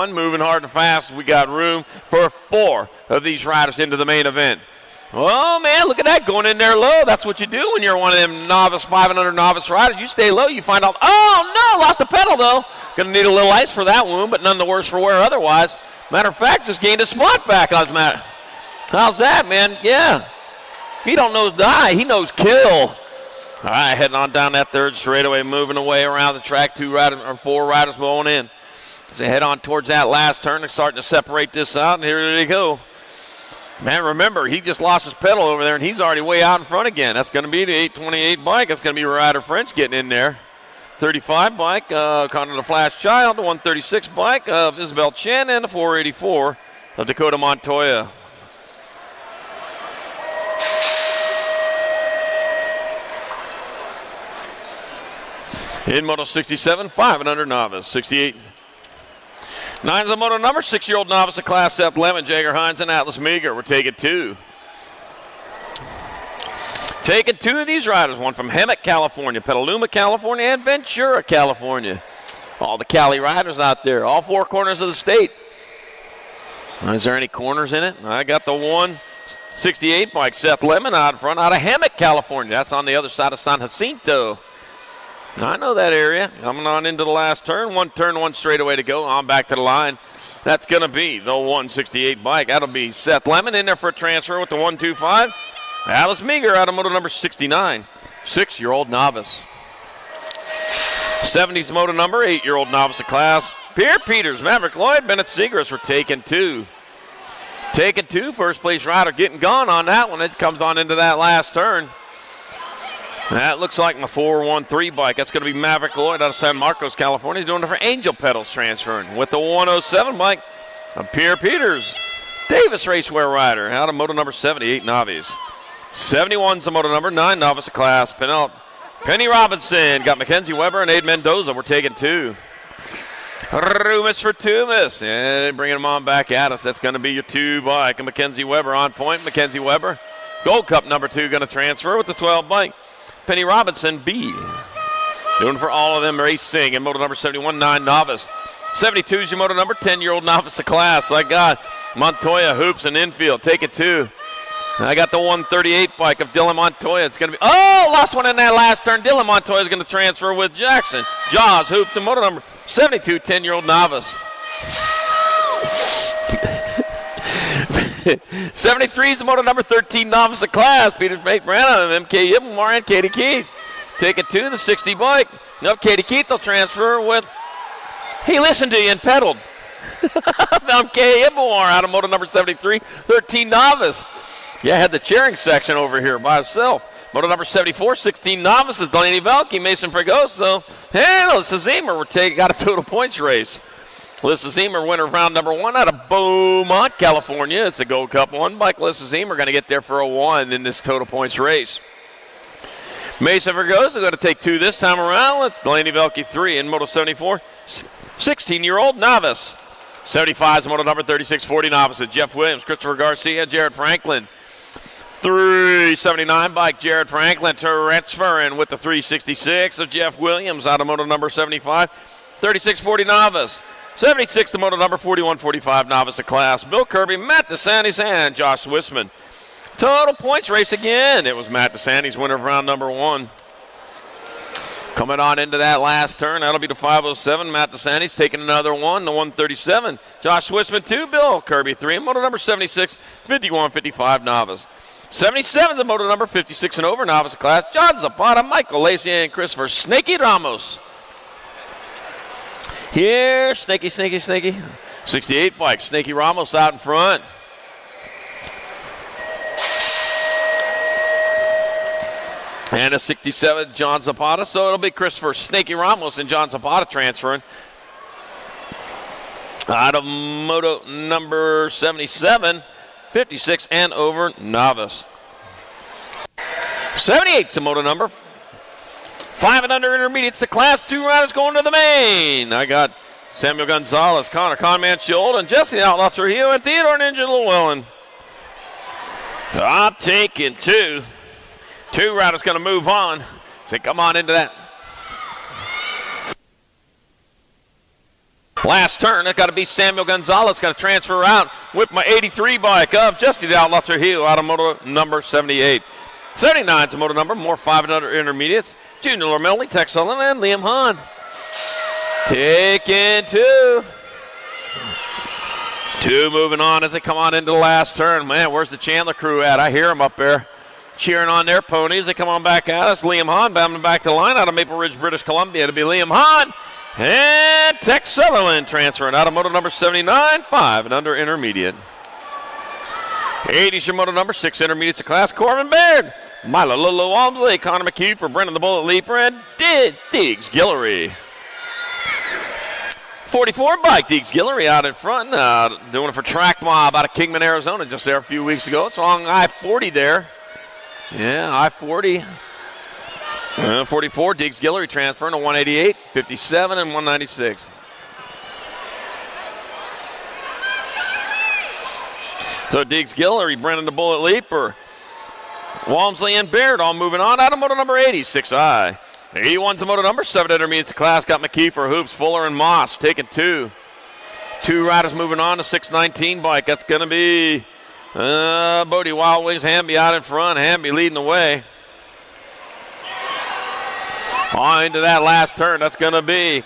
Moving hard and fast. We got room for 4 of these riders into the main event. Oh, man, look at that going in there low. That's what you do when you're one of them novice 500 novice riders. You stay low, you find out, oh, no, lost a pedal, though. Going to need a little ice for that wound, but none the worse for wear otherwise. Matter of fact, just gained a spot back. How's that, man? Yeah. He don't know die. He knows kill. All right, heading on down that third straightaway, moving away around the track. 4 riders going in. As they head on towards that last turn, they're starting to separate this out, and here they go. Man, remember, he just lost his pedal over there, and he's already way out in front again. That's going to be the 828 bike. That's going to be Ryder French getting in there. 35 bike, Connor the Flash Child, the 136 bike of Isabel Chen, and the 484 of Dakota Montoya. In Moto 67, 500 novice, 68. 9's the moto number, 6-year-old novice of class Seth Lemon, Jagger Hines, and Atlas Meager. We're taking 2. Taking 2 of these riders, one from Hemet, California, Petaluma, California, and Ventura, California. All the Cali riders out there, all 4 corners of the state. Is there any corners in it? I got the 168 bike, Seth Lemon, out in front, out of Hemet, California. That's on the other side of San Jacinto. I know that area. Coming on into the last turn. 1 turn, 1 straightaway to go. On back to the line. That's going to be the 168 bike. That'll be Seth Lemon in there for a transfer with the 125. Alice Meager out of moto number 69. 6-year-old novice. 70's moto number, 8-year-old novice of class. Pierre Peters, Maverick Lloyd, Bennett Segrist were taking 2. Taking 2, first place rider getting gone on that one. It comes on into that last turn. That looks like my 413 bike. That's going to be Maverick Lloyd out of San Marcos, California. He's doing it for Angel Pedals transferring. With the 107 bike of Pierre Peters, Davis Racewear rider out of moto number 78 novice. 71's the moto number 9 novice of class. Penny Robinson got Mackenzie Weber and Aid Mendoza. We're taking 2. Rumus for Tumas. And bringing them on back at us. That's going to be your 2 bike. And Mackenzie Weber on point. Mackenzie Weber, Gold Cup number 2, going to transfer with the 12 bike. Penny Robinson, B. Doing for all of them racing in moto number 71, 9 novice. 72 is your moto number, 10-year-old novice of class. I got Montoya, Hoops, and infield. Take it 2. And I got the 138 bike of Dylan Montoya. It's going to be, lost one in that last turn. Dylan Montoya is going to transfer with Jackson. Jaws, Hoops, and moto number 72, 10-year-old novice. 73 is the moto number 13 novice of class. Peter McBrand of MK Yibamar and Katie Keith. Take it 2, the 60 bike. Nope, Katie Keith will transfer with, he listened to you and pedaled. MK Yibamar out of moto number 73, 13 novice. Yeah, I had the cheering section over here by itself. Moto number 74, 16 novices. Delaney Velke, Mason Fregoso, and Alyssa Zemer got a total points race. Alyssa Zemer, winner of round number 1 out of Beaumont, California. It's a Gold Cup 1 bike. Alyssa Zemer going to get there for a 1 in this total points race. Mason Fregoso going to take 2 this time around with Delaney Velke 3 in Moto 74, 16-year-old novice. 75 is Moto number 36, 40 novices. Jeff Williams, Christopher Garcia, Jared Franklin. 379 bike, Jared Franklin transferring with the 366 of Jeff Williams out of moto number 75. 3640 novice. 76 to moto number 4145 novice of class. Bill Kirby, Matt DeSantis, and Josh Swissman. Total points race again. It was Matt DeSantis, winner of round number 1. Coming on into that last turn, that'll be the 507. Matt DeSantis taking another one, the 137. Josh Swissman 2, Bill Kirby 3, and moto number 76, 5155 novice. 77 is a moto number 56 and over novice class. John Zapata, Michael Lacey, and Christopher Snaky Ramos. Here, Snaky. 68 bike, Snaky Ramos out in front. And a 67, John Zapata. So it'll be Christopher Snaky Ramos and John Zapata transferring out of moto number 77, 56 and over novice. 78's the moto number. 5 and under intermediates. The class 2 riders going to the main. I got Samuel Gonzalez, Connor Conman Schultz, and Jesse Outlaw Trujillo, and Theodore Ninja Llewellyn. I'm taking 2. 2 riders going to move on. So come on into that last turn. It's got to be Samuel Gonzalez. Got to transfer out with my 83 bike of Justy the Outlaw Trujillo out of moto number 78. 79 is a moto number. More 5 and under intermediates. Junior Lormelli, Tex Sullivan, and Liam Hahn. Taking 2. 2 moving on as they come on into the last turn. Man, where's the Chandler crew at? I hear them up there cheering on their ponies. They come on back at us. Liam Hahn bounding back to the line out of Maple Ridge, British Columbia. It'll be Liam Hahn and Tex Sutherland transferring out of moto number 79, 5 and under intermediate. 80's your moto number 6 intermediates of class. Corbin Baird, Milo Lolo Walmsley, Connor McHugh for Brennan the Bullet Leaper, and Diggs Guillory. 44 bike, Diggs Guillory out in front, doing it for Track Mob out of Kingman, Arizona, just there a few weeks ago. It's along I-40 there. Yeah, I-40. 44, Diggs Guillory transferring to 188, 57, and 196. So Diggs Guillory, Brennan the Bullet Leaper, Walmsley and Baird all moving on out of moto number 80, 6I. 81's the moto number 7 intermediates class. Got McKeefer, Hoops, Fuller, and Moss taking 2. 2 riders moving on to 619 bike. That's going to be Bodie Wild Wings, Hamby out in front. Hamby leading the way. On into that last turn. That's going to be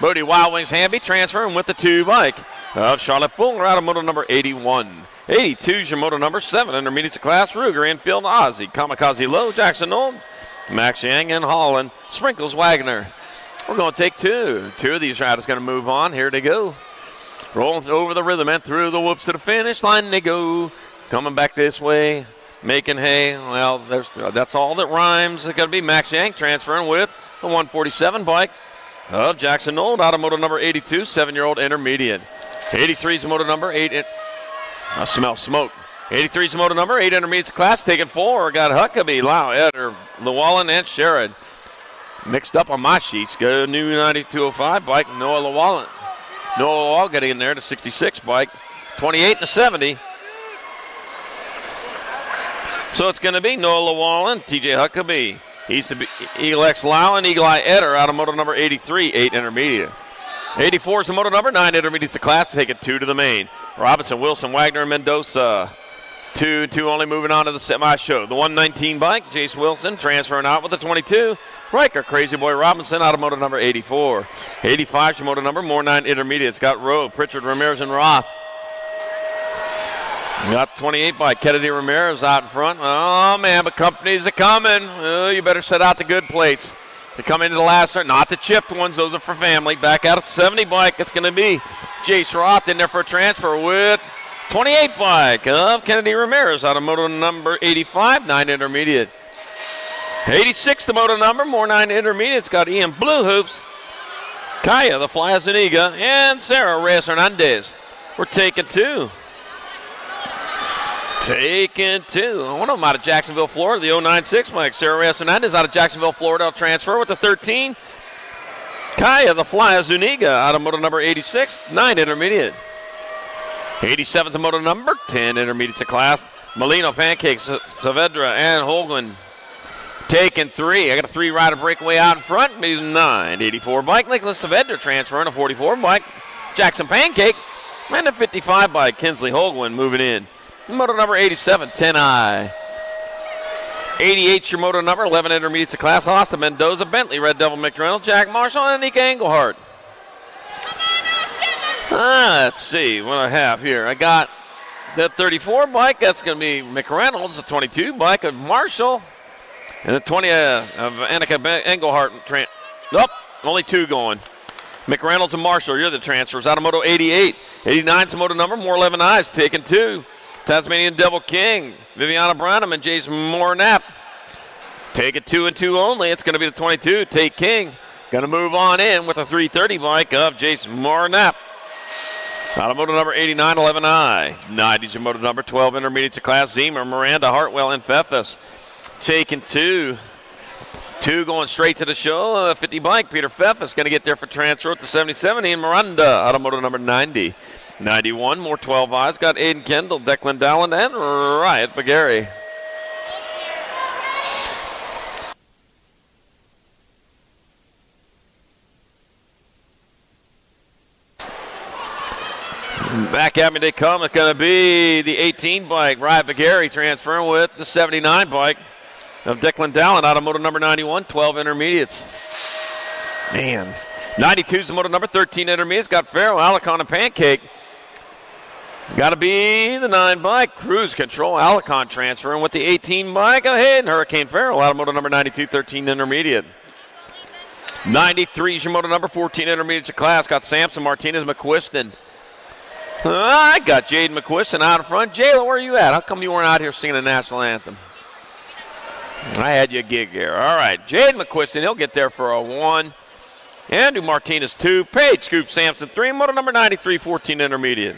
Bodie Wild Wings, Hamby transferring with the 2 bike of Charlotte Fuller out of moto number 81. 82's your moto number 7 intermediates class. Ruger, Infield, Ozzy, Kamikaze Low, Jackson Knoll, Max Yang, and Holland. Sprinkles Wagner. We're going to take 2. 2 of these riders going to move on. Here they go. Rolling over the rhythm and through the whoops to the finish line they go. Coming back this way, making hay. Well, that's all that rhymes. It's going to be Max Yang transferring with the 147 bike of Jackson Knoll out of moto number 82, 7-year-old intermediate. 83's moto number 8. I smell smoke. 83's moto number 8 intermediates class. Taking 4. Got Huckabee, Lau, Eder, Llewellyn, and Sherrod. Mixed up on my sheets. Go new 9205 bike. Noah Llewellyn. Noah Wall getting in there to 66 bike. 28 and a 70. So it's going to be Noah Llewellyn, TJ Huckabee. He's to be Eagle X Lau and Eagle Eye Eder out of moto number 83, 8 intermediate. 84 is the moto number 9 intermediates to class, taking 2 to the main. Robinson, Wilson, Wagner, and Mendoza. 2 only moving on to the semi-show. The 119 bike, Jace Wilson transferring out with the 22. Riker, Crazy Boy Robinson out of moto number 84. 85 is your moto number, more 9 intermediates. Got Rowe, Pritchard, Ramirez, and Roth. Got 28 by Kennedy Ramirez out in front. Oh, man, but companies are coming. Oh, you better set out the good plates. They come into the last turn. Not the chipped ones. Those are for family. Back out at the 70 bike. It's going to be Jace Roth in there for a transfer with 28 bike of Kennedy Ramirez out of moto number 85, 9 intermediate. 86 the moto number, more 9 intermediates. Got Ian Blue Hoops, Kaya, the Fly Zuniga, and Sarah Reyes Hernandez. We're taking 2. Taking 2. One of them out of Jacksonville, Florida, the 096 Mike. Sarah Reyes Hernandez out of Jacksonville, Florida. I'll transfer with the 13. Kaya, the Fly Zuniga, out of moto number 86, 9 intermediate. 87's a moto number, 10 intermediates a class. Molino, Pancakes, Saavedra, and Holguin taking 3. I got a 3-rider breakaway out in front. 984 bike. Nicholas Saavedra transferring a 44 bike. Jackson Pancake. And a 55 bike. Kinsley Holguin moving in. Moto number 87, 10i. 88's your moto number, 11 intermediates of class. Austin Mendoza, Bentley, Red Devil McReynolds, Jack Marshall, and Anika Engelhardt. Let's see what I have here. I got the 34 bike. That's going to be McReynolds, the 22 bike of Marshall, and the 20 of Anika Engelhardt. Nope, only 2 going. McReynolds and Marshall, you're the transfers. Out of moto 88. 89's the moto number, more 11 eyes, taking 2. Tasmanian Devil King, Viviana Branham, and Jason Moore-Knapp. Take it 2 and 2 only. It's going to be the 22, Tate King. Going to move on in with a 330 bike of Jason Moore-Knapp. Out of moto number 89, 11i. 90's your moto number, 12 intermediates of class. Zemer, Miranda, Hartwell, and Pfeffes. Taking 2. 2 going straight to the show. 50 bike, Peter Pfeffes going to get there for transfer at the 77. Ian Miranda, out of moto number 90. 91, more 12 eyes. Got Aiden Kendall, Declan Dallin, and Riot Bagari. Back at me they come. It's going to be the 18 bike. Riot Bagari transferring with the 79 bike of Declan Dallin out of moto number 91, 12 intermediates. Man. 92's the moto number, 13 intermediates. Got Farrell, Alicon, and Pancake. Got to be the 9 bike. Cruise Control, Alicon transferring with the 18 bike. Ahead, and Hurricane Farrell out of moto number 92, 13 intermediate. 93's your moto number, 14 intermediates of class. Got Sampson, Martinez, McQuiston. I got Jaden McQuiston out in front. Jayla, where are you at? How come you weren't out here singing the national anthem? I had you a gig here. All right, Jaden McQuiston, he'll get there for a 1. Andrew Martinez, 2. Paige Scoop Sampson, 3. Moto number 93, 14 intermediate.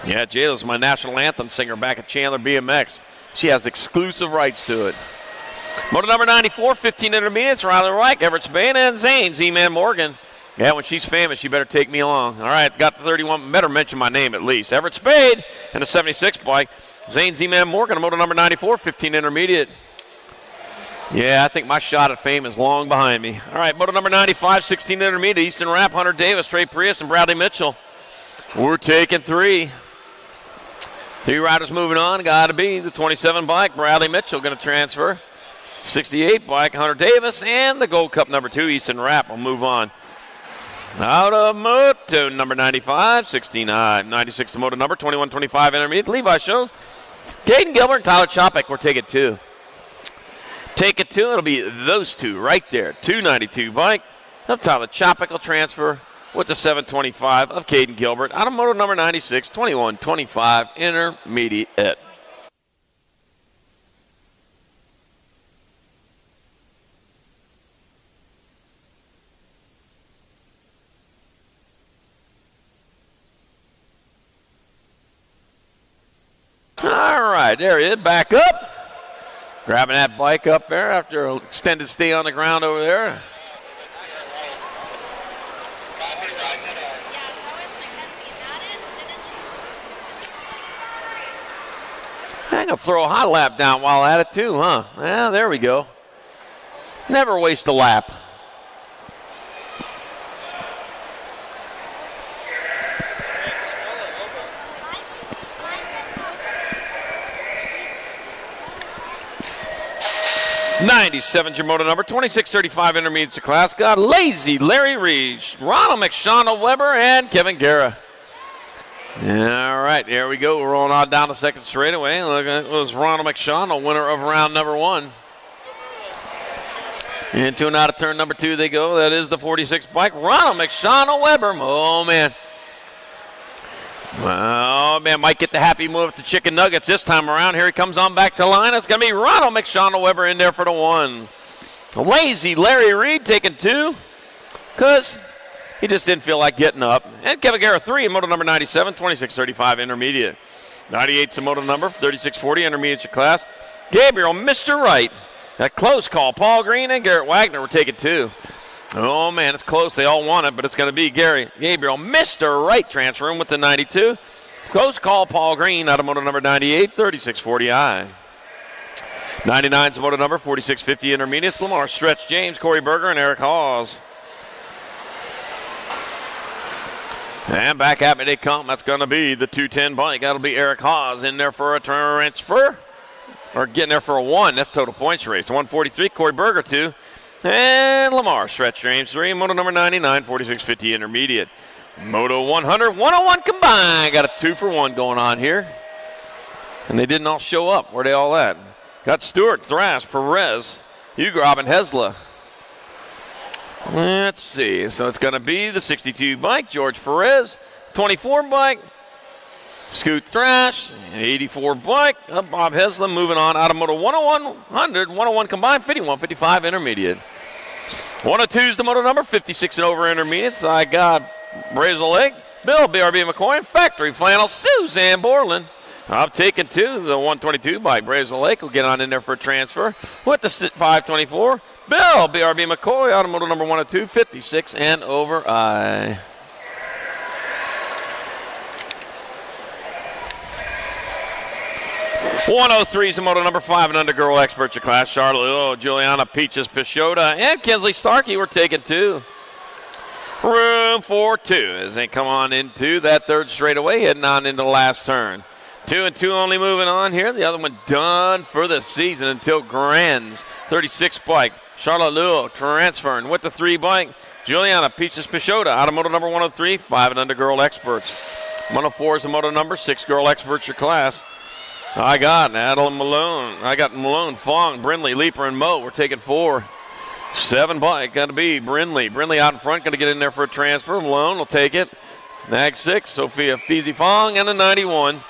Yeah, Jayla's my national anthem singer back at Chandler BMX. She has exclusive rights to it. Moto number 94, 15 intermediates. Riley Reich, Everett Spain, and Zane Z-Man Morgan. Yeah, when she's famous, you better take me along. All right, got the 31. Better mention my name at least. Everett Spade and a 76 bike. Zane Z-Man Morgan, moto number 94, 15 intermediate. Yeah, I think my shot at fame is long behind me. All right, moto number 95, 16 intermediate. Easton Rapp, Hunter Davis, Trey Prius, and Bradley Mitchell. We're taking 3. 3 riders moving on. Got to be the 27 bike. Bradley Mitchell going to transfer. 68 bike. Hunter Davis. And the Gold Cup number 2. Easton Rapp will move on. Out of moto number 95. 69. 96 to moto number 21, 25 intermediate. Levi shows. Caden Gilbert and Tyler Chopik. We're taking 2. Take it 2. It'll be those 2 right there. 292 bike. Tyler Chopik will transfer with the 725 of Caden Gilbert out of moto number 96, 21-25 intermediate. All right, there he is, back up. Grabbing that bike up there after an extended stay on the ground over there. I'm going to throw a hot lap down while at it too, huh? Yeah, there we go. Never waste a lap. '97's your moto number, 2635 intermediates of class. Got Lazy Larry Reed, Ronald McShawnell Weber, and Kevin Guerra. All right, there we go. We're rolling on down the second straightaway. Look, it was Ronald McShawnell, winner of round number 1. Into and out of turn number 2 they go. That is the 46 bike. Ronald McShawnell Weber. Oh, man. Oh, man, might get the happy move with the chicken nuggets this time around. Here he comes on back to line. It's going to be Ronald McShawnell Weber in there for the 1. Lazy Larry Reed taking 2 because he just didn't feel like getting up. And Kevin Guerra 3 in moto number 97, 2635 intermediate. 98's the moto number, 3640 intermediate class. Gabriel, Mr. Wright. That close call. Paul Green and Garrett Wagner were taking 2. Oh, man, it's close. They all want it, but it's going to be Gabriel, Mr. Wright transferring with the 92. Coast call Paul Green out of moto number 98, 3640I. 99 is moto number 4650 Intermediates. Lamar Stretch James, Corey Berger, and Eric Hawes. And back at me they come. That's going to be the 210 bike. That'll be Eric Hawes in there for a transfer. Or getting there for a 1. That's total points race. 143, Corey Berger 2. And Lamar Stretch James 3. Moto number 99, 4650 Intermediate. Moto 100, 101 combined. Got a 2-for-1 going on here. And they didn't all show up. Where they all at? Got Stewart, Thrash, Perez, Ugrob, and Hesla. Let's see. So it's going to be the 62 bike, George Perez. 24 bike, Scoot Thrash. 84 bike, Bob Hesla. Moving on out of Moto 101, 100, 101 combined, 51, 55 Intermediate. 102 is the moto number, 56 and over Intermediates. I got Brazil Lake, Bill, BRB McCoy, and Factory Flannel, Suzanne Borland. I'm taking 2, the 122 by Brazil Lake. Will get on in there for a transfer with the 524. Bill, BRB McCoy, automotive number 102, 56 and over I. .103 is the moto number 5 and under girl experts of class. Charlotte, Juliana Peaches Peixoto, and Kinsley Starkey. We're taking 2. Room for 2 as they come on into that third straightaway, heading on into the last turn. 2 and 2 only moving on here. The other one done for the season until Grand's 36 bike. Charlotte Luo transferring with the 3 bike. Juliana Peaches Peixoto, out of moto number 103, 5 and under girl experts. 104 is the moto number 6 girl experts your class. I got Adeline Malone. I got Malone, Fong, Brindley, Leaper, and Moe. We're taking 4. 7 bike, got to be Brindley. Brindley out in front, going to get in there for a transfer. Malone will take it. Nag 6, Sophia Feezy Fong, and a 91.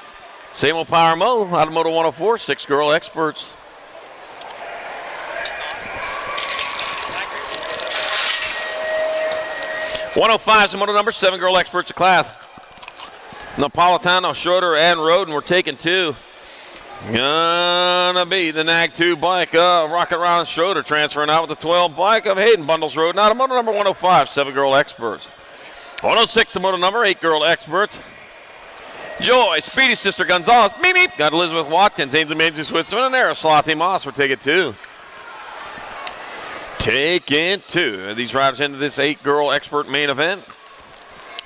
Same old Power Mo out of Moto 104, 6 girl experts. .105 is the moto number 7 girl experts of class. Napolitano, Schroeder, and Roden. We're taking 2. Gonna be the Nag 2 bike. Rocket Round Schroeder transferring out with the 12 bike of Hayden Bundles Roden out of moto number 105, 7 girl experts. 106 the moto number 8 girl experts. Joy, Speedy Sister Gonzalez, meep, meep. Got Elizabeth Watkins, Ainsley Maisie Switzerland, and there, Slothy Moss. We're taking 2. Taking 2. These riders into this 8 girl expert main event.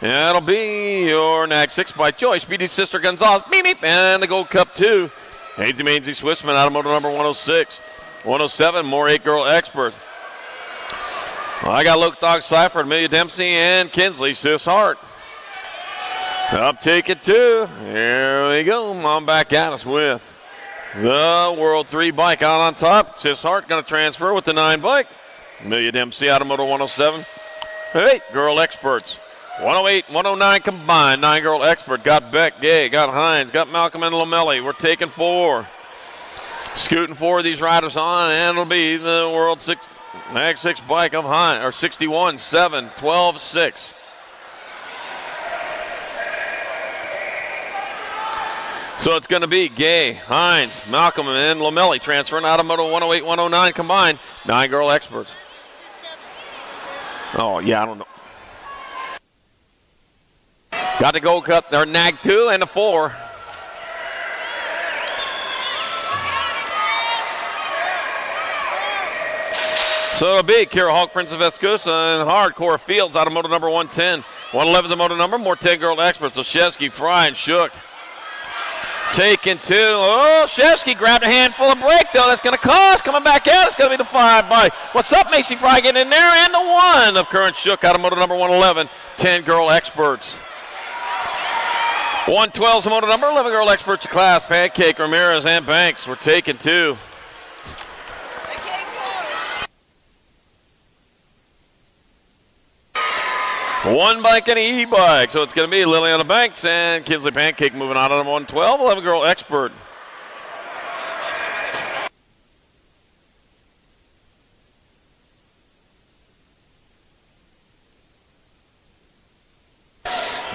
And that'll be your Nag 6 by Joy, Speedy Sister Gonzalez, meep, meep. And the Gold Cup 2. Ainsley Maisie Switzerland out of moto number 106. 107, more 8 girl experts. Well, I got Luke Dog Seifert, Amelia Dempsey, and Kinsley Sis Hart. Up taking 2. Here we go. On back at us with the World 3 bike out on top. Sis Hart going to transfer with the 9 bike. Amelia Dempsey out of moto 107. 8 girl experts. 108, 109 combined. 9 girl expert. Got Beck, Gay, got Hines, got Malcolm and Lamelli. We're taking 4. Scooting 4 of these riders on, and it'll be the World 6 Nag 6 bike of Hines, or 61, 7, 12, 6. So it's going to be Gay, Hines, Malcolm, and Lamelli transferring out of moto 108, 109 combined. 9 girl experts. Oh, yeah, I don't know. Got the Gold Cup, their Nag 2 and a 4. So it'll be Kira Hawk, Prince of Escusa, and Hardcore Fields out of moto number 110. 111 the moto number, more 10 girl experts. So Shevsky, Fry, and Shook. Taking 2. Oh, Shevsky grabbed a handful of brake, though. That's going to cost. Coming back out, it's going to be the 5 bike. What's up, Macy Fry getting in there? And the 1 of Current Shook out of moto number 111. 10 girl experts. 112 is the moto number, 11 girl experts of class. Pancake, Ramirez, and Banks. We're taking 2. One bike and an e-bike. So it's going to be Liliana Banks and Kinsley Pancake moving on to 112. 11 girl expert.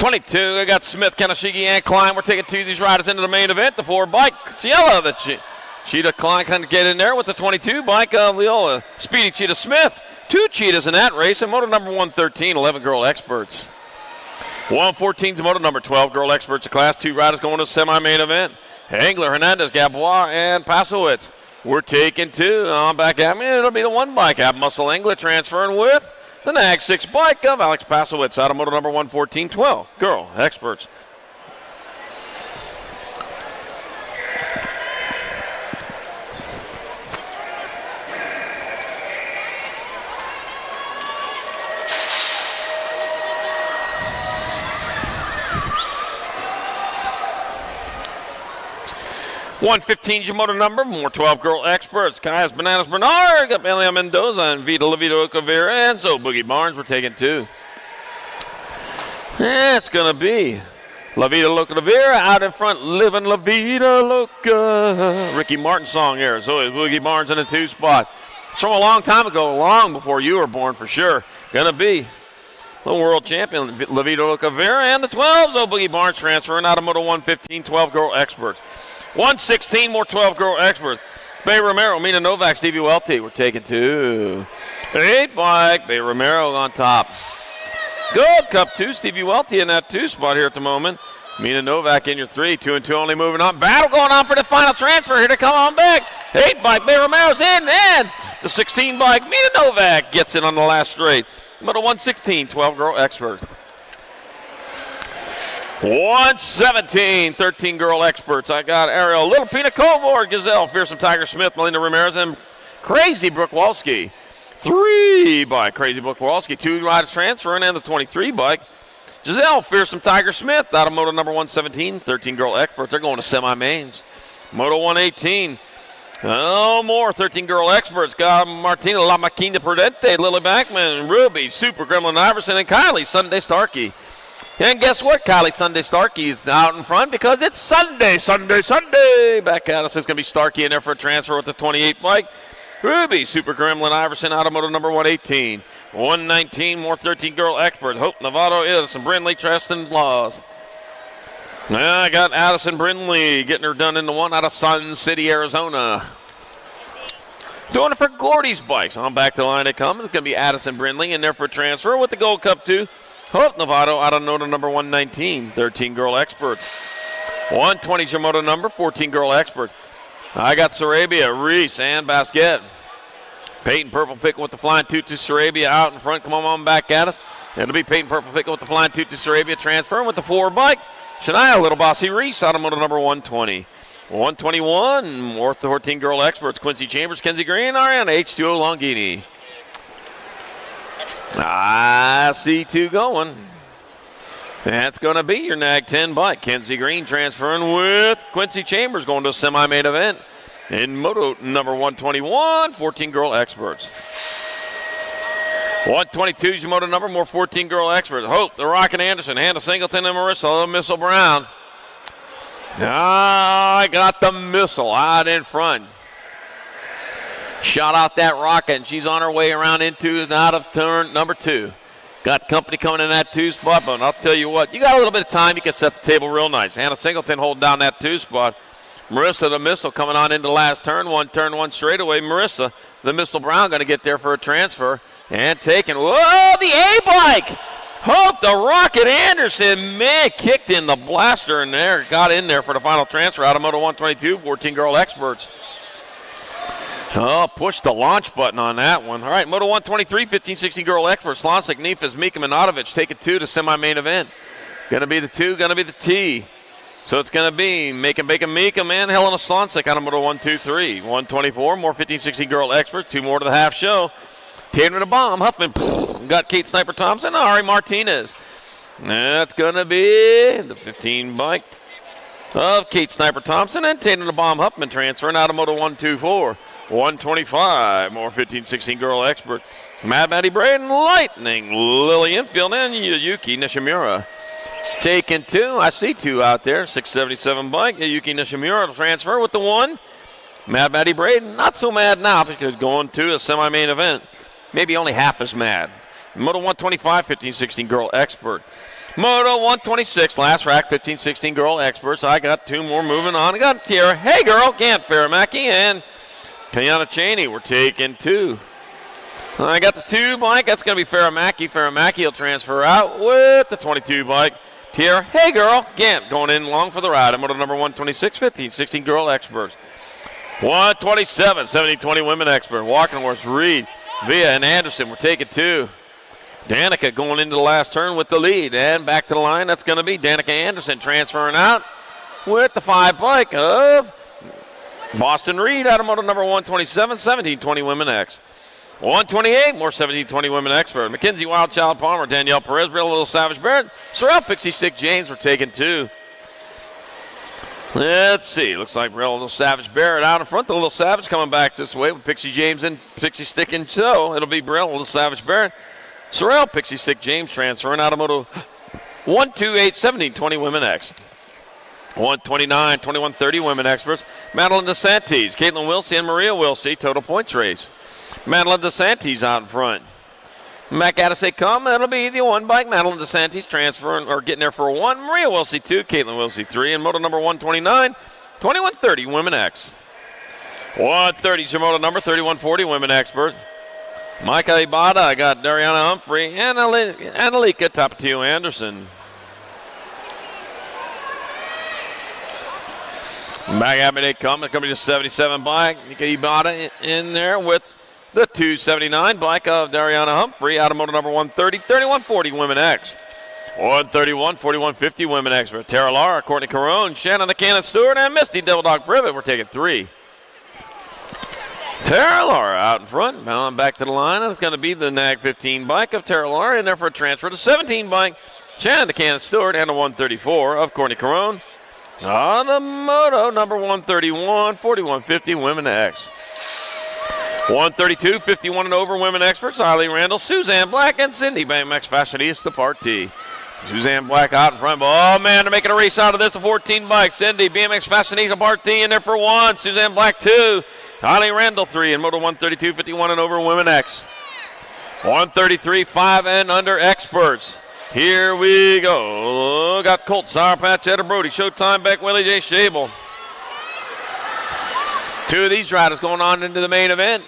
I got Smith, Kanashigi, and Klein. We're taking 2 of these riders into the main event. The 4 bike, Ciela, the Cheetah Klein kind of get in there with the 22 bike of Leola. Speedy Cheetah Smith. 2 cheetahs in that race, and moto number 113, 11 girl experts. 114's moto number 12 girl experts. A Class 2 riders going to semi-main event. Hangler, Hernandez, Gabois, and Pasowitz. We're taking 2 on back at me. It'll be the 1 bike. Ab Muscle Angler transferring with the Nag 6 bike of Alex Pasowitz out of moto number 114, 12 girl experts. .115's your motor number. More 12 girl experts. Caius Bananas Bernard, Gabelia Mendoza, and Vita Levita Ocavera, and so Boogie Barnes. We're taking 2. It's going to be La Vida Loca Rivera out in front, living La Vida Loca. Ricky Martin song here. So is Boogie Barnes in the 2 spot. It's from a long time ago, long before you were born for sure. Going to be the world champion, La Vida Loca Rivera, and the 12. So Boogie Barnes transferring out of Moto 115, 12 girl experts. 116, more 12 girl experts. Bay Romero, Mina Novak, Stevie Welty. We're taking 2. 8 bike, Bay Romero on top. Gold Cup 2, Stevie Welty in that 2 spot here at the moment. Mina Novak in your 3, 2 and 2 only moving on. Battle going on for the final transfer here to come on back. 8 bike, Bay Romero's in, and the 16 bike, Mina Novak gets in on the last straight. Moto 116, 12 girl experts. 117, 13 girl experts. I got Ariel, Little Pina Colvard, Gazelle, Fearsome Tiger Smith, Melinda Ramirez, and Crazy Brooke Walski. 3 by Crazy Brooke Walski. 2 riders transferring, and the 23 bike. Giselle, Fearsome Tiger Smith, out of Moto number 117, 13 girl experts. They're going to semi-mains. Moto 118. Oh, more 13 girl experts. Got Martina La Maquina Prudente, Lily Backman, Ruby, Super Gremlin Iverson, and Kylie Sunday Starkey. And guess what? Kylie Sunday Starkey is out in front because it's Sunday. Back at us. It's going to be Starkey in there for a transfer with the 28 bike. Ruby, Super Gremlin Iverson, out of Moto number 118. 119, more 13 girl experts. Hope Novato is some Brindley, Treston Laws. I got Addison Brindley getting her done in the 1 out of Sun City, Arizona. Doing it for Gordy's bikes. On back to the line they come. It's going to be Addison Brindley in there for a transfer with the Gold Cup 2. Hope Novato out of Moto number 119, 13 girl experts. 120's your Moto number, 14 girl experts. I got Sarabia, Reese, and Basquet. Peyton Purple Pickle with the flying toot to Sarabia out in front. Come on back at us. It'll be Peyton Purple Pickle with the flying toot to Sarabia transferring with the 4 bike. Shania Little Bossy Reese out of Moto number 120. 121, more 14 girl experts. Quincy Chambers, Kenzie Green, Ariana H2O Longini. I see 2 going. That's going to be your Nag 10 bike. Kenzie Green transferring with Quincy Chambers going to a semi-main event in Moto number 121, 14 girl experts. 122 is your Moto number, more 14 girl experts. Hope, the Rocket Anderson, Hannah Singleton, and Marissa, the Missile Brown. I got the Missile out in front. Shot out that Rocket, and she's on her way around into and out of turn number 2. Got company coming in that 2 spot, but I'll tell you what, you got a little bit of time, you can set the table real nice. Hannah Singleton holding down that 2 spot. Marissa, the Missile, coming on into the last turn 1 straightaway. Marissa, the Missile Brown, going to get there for a transfer and taken. Whoa, the A-bike! Hope, the Rocket Anderson, man, kicked in the blaster in there, got in there for the final transfer out of Moto 122, 14 girl experts. Oh, push the launch button on that one. All right, Moto 123, 15-16 girl experts. Slonsik, Nifas, Mika Minotovich take it 2 to semi-main event. Going to be the 2, going to be the T. So it's going to be Making Bacon Mika, man, Helena Slonsik out of Moto 123. 124, more 15-16 girl experts. 2 more to the half show. Tatum the Bomb, Huffman, got Kate Sniper Thompson, and Ari Martinez. That's going to be the 15 bike of Kate Sniper Thompson and Tatum the Bomb Huffman transferring out of Moto 124. 125, more 15-16 girl expert. Mad Maddie Braden, Lightning, Lily Infield, and Yuki Nishimura. Taking 2, I see 2 out there. 677 bike, Yuki Nishimura transfer with the 1. Mad Maddie Braden, not so mad now because going to a semi-main event. Maybe only half as mad. Moto 125, 15-16 girl expert. Moto 126, last rack, 15-16 girl experts. I got 2 more moving on. I got Tiara, hey girl, Camp Faramaki, and Kayana Cheney. We're taking 2. I got the 2 bike. That's going to be Faramaki. Faramaki will transfer out with the 22 bike. Here, hey girl, Gant going in long for the ride. I'm on number 126, 15, 16 girl experts. 127, 17, 20 women expert. Walkenworth, Reed, Villa, and Anderson. We're taking 2. Danica going into the last turn with the lead. And back to the line, that's going to be Danica Anderson transferring out with the 5 bike of Boston Reed out of moto number 127, 17, 20 women X. 128, more 17-20 women expert. Mackenzie Wildchild Palmer, Danielle Perez, Brill Little Savage Barrett, Sorrel Pixie Stick James. We're taking 2. Let's see. Looks like Brill Little Savage Barrett out in front. The Little Savage coming back this way with Pixie James and Pixie Stick in tow. It'll be Brill Little Savage Barrett. Sorrel Pixie Stick James transferring out of moto 128, 17-20 women X. 129, 21, 30 women experts. Madeline DeSantis, Caitlin Wilsey, and Maria Wilsey. Total points race. Madeline DeSantis out in front. Matt Gaddis come. That'll be the 1 bike. Madeline DeSantis transferring or getting there for a 1. Maria Wilsey 2. Caitlin Wilsey 3. And moto number 129, 2130 women X. 130 is your moto number 3140 women expert. Micah Ibata. I got Dariana Humphrey and Annalika Tapatio Anderson. Back at me they come. It's going to be the 77 bike. Micah Ibata in there with the 279 bike of Dariana Humphrey out of moto number 130, 3140 women X. 131, 4150 women X for Tara Lara, Courtney Carone, Shannon the Cannon Stewart, and Misty Devil Dog Privet. We're taking 3. Tara Lara out in front. Now I'm back to the line. It's going to be the NAG 15 bike of Tara Lara in there for a transfer to 17 bike. Shannon the Cannon Stewart and a 134 of Courtney Carone. On the moto number 131, 4150 women X. 132, 51 and over women experts. Eileen Randall, Suzanne Black, and Cindy BMX Fashionista Part T. Suzanne Black out in front. Oh, man, they're making a race out of this. A 14 bike. Cindy BMX Fashionista Part T in there for 1. Suzanne Black 2. Eileen Randall 3. And moto 132, 51 and over women X. 133, 5 and under experts. Here we go. Got Colt, Sour Patch, Etta Brody, Showtime, Beck, Willie J. Shable. 2 of these riders going on into the main event.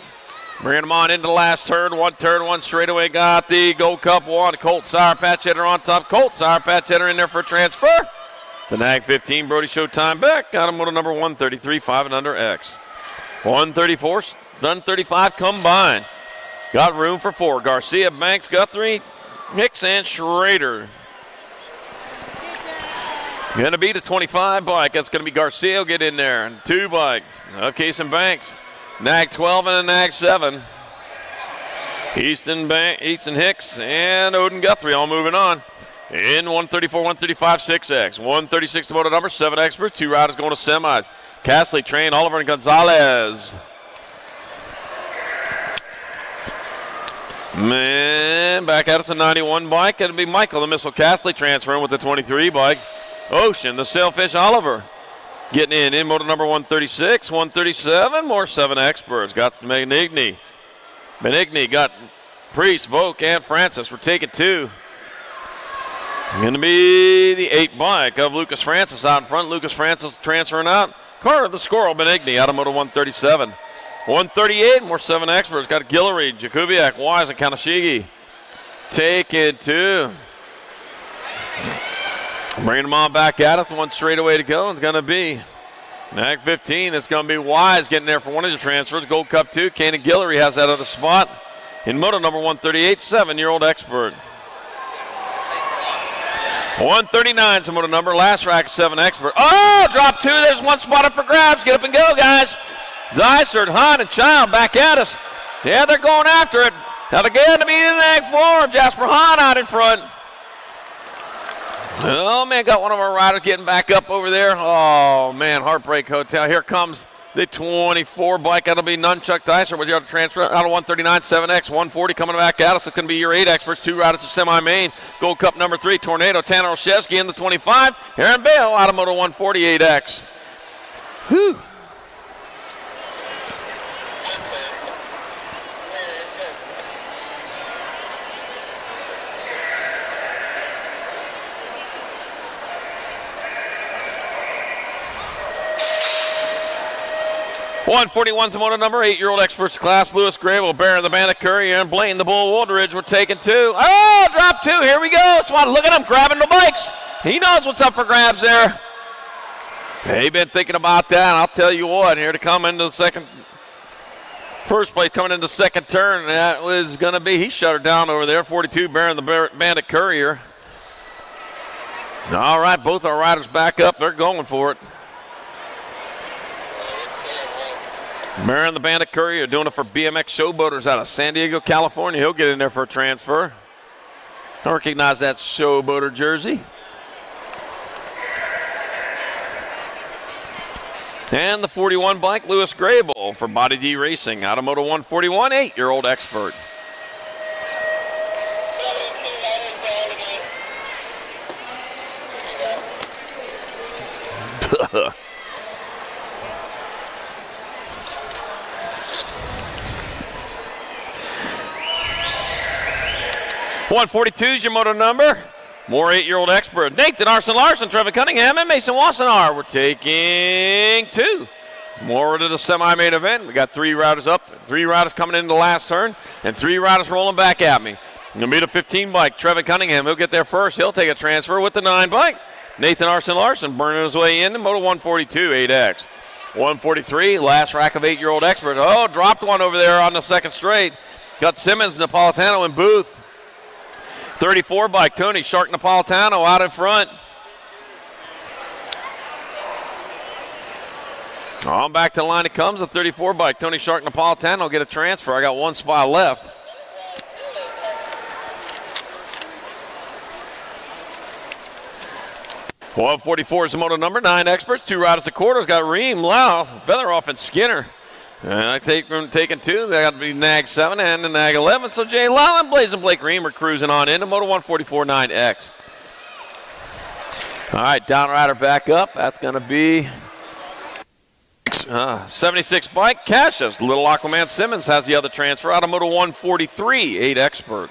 Bringing them on into the last turn, one straightaway. Got the Gold Cup 1. Colt, Sour Patch Header on top. Colt, Sour Patch Header in there for a transfer. The NAG 15, Brody Showtime Beck. Got him moto number 133, 5 and under X. 134, done 35 combined. Got room for 4. Garcia, Banks, Guthrie, Hicks, and Schrader. Going to be the 25 bike. That's going to be Garcia will get in there. And 2 bike. Case and Banks. NAG 12 and a NAG 7. Easton Hicks and Odin Guthrie all moving on. In 134, 135, 6X. 136 to moto number 7 experts. 2 riders going to semis. Castley, Train, Oliver, and Gonzalez. Man, back at us a 91 bike. It'll be Michael, the Missile Castley, transferring with the 23 bike. Ocean, the Sailfish, Oliver. Getting in moto number 136, 137, more 7 experts. Got Benigni. Benigni got Priest, Volk, and Francis. We're taking 2. Going to be the 8 bike of Lucas Francis out in front. Lucas Francis transferring out. Carter, the Squirrel, Benigni out of moto 137. 138, more 7 experts. Got Guillory, Jakubiak, Wise, and Kanashigi. Taking 2. Bringing them on back at us. 1 straightaway to go. It's going to be NAG 15. It's going to be Wise getting there for one of the transfers. Gold Cup 2. Kanan Guillory has that other spot. In moto number 138, 7-year-old expert. 139 is the moto number. Last rack, 7 expert. Oh, drop 2. There's 1 spot up for grabs. Get up and go, guys. Dysert, Hahn, and Child back at us. Yeah, they're going after it. Now again to be in NAG 4. Jasper Hahn out in front. Oh, man, got one of our riders getting back up over there. Oh, man, Heartbreak Hotel. Here comes the 24 bike. That'll be Nunchuck Dicer with your transfer out of 139, 7X, 140 coming back at us. It's going to be your 8 experts, 2 riders to semi-main. Gold Cup number 3, Tornado, Tanner Olszewski in the 25. Aaron Bale out of moto 148X. Whew. 141's the moto number, 8-year-old experts class. Lewis Grable, Baron the Bandit Courier, and Blaine the Bull Woldridge. We're taking 2. Oh, drop 2. Here we go. Swat, look at him grabbing the bikes. He knows what's up for grabs there. They've been thinking about that. I'll tell you what, here to come into the first place coming into second turn, that was going to be, he shut her down over there, 42, Baron the Bandit Courier. All right, both our riders back up. They're going for it. Baron the Bandit Courier doing it for BMX Showboaters out of San Diego, California. He'll get in there for a transfer. I recognize that Showboater jersey. And the 41 bike, Lewis Grable for Body D Racing. Out of Moto 141, 8-year-old expert. .142 is your moto number. More 8-year-old expert. Nathan Larson, Trevor Cunningham, and Mason Wassenaar. We're taking 2. More to the semi-main event. We got 3 riders up, 3 riders coming into the last turn, and 3 riders rolling back at me. Gonna be the 15 bike, Trevor Cunningham. He'll get there first. He'll take a transfer with the 9 bike. Nathan Larson burning his way into Moto 142 8X. 143, last rack of 8-year-old experts. Oh, dropped one over there on the second straight. Got Simmons, Napolitano, and Booth. 34 bike, Tony Shark Napolitano out in front. On back to the line it comes. The 34 bike, Tony Shark Napolitano will get a transfer. I got 1 spot left. .144 is the moto number. 9 experts, 2 riders to quarters. Got Ream, Lau, Featheroff, and Skinner. And I take them taking 2. They got to be Nag 7 and the Nag 11. So Jay Lau and Blaze and Blake Ream are cruising on into Moto 144 9X. All right, down rider back up. That's going to be 76 bike. Cassius, Little Aquaman Simmons has the other transfer out of Moto 143 8 expert.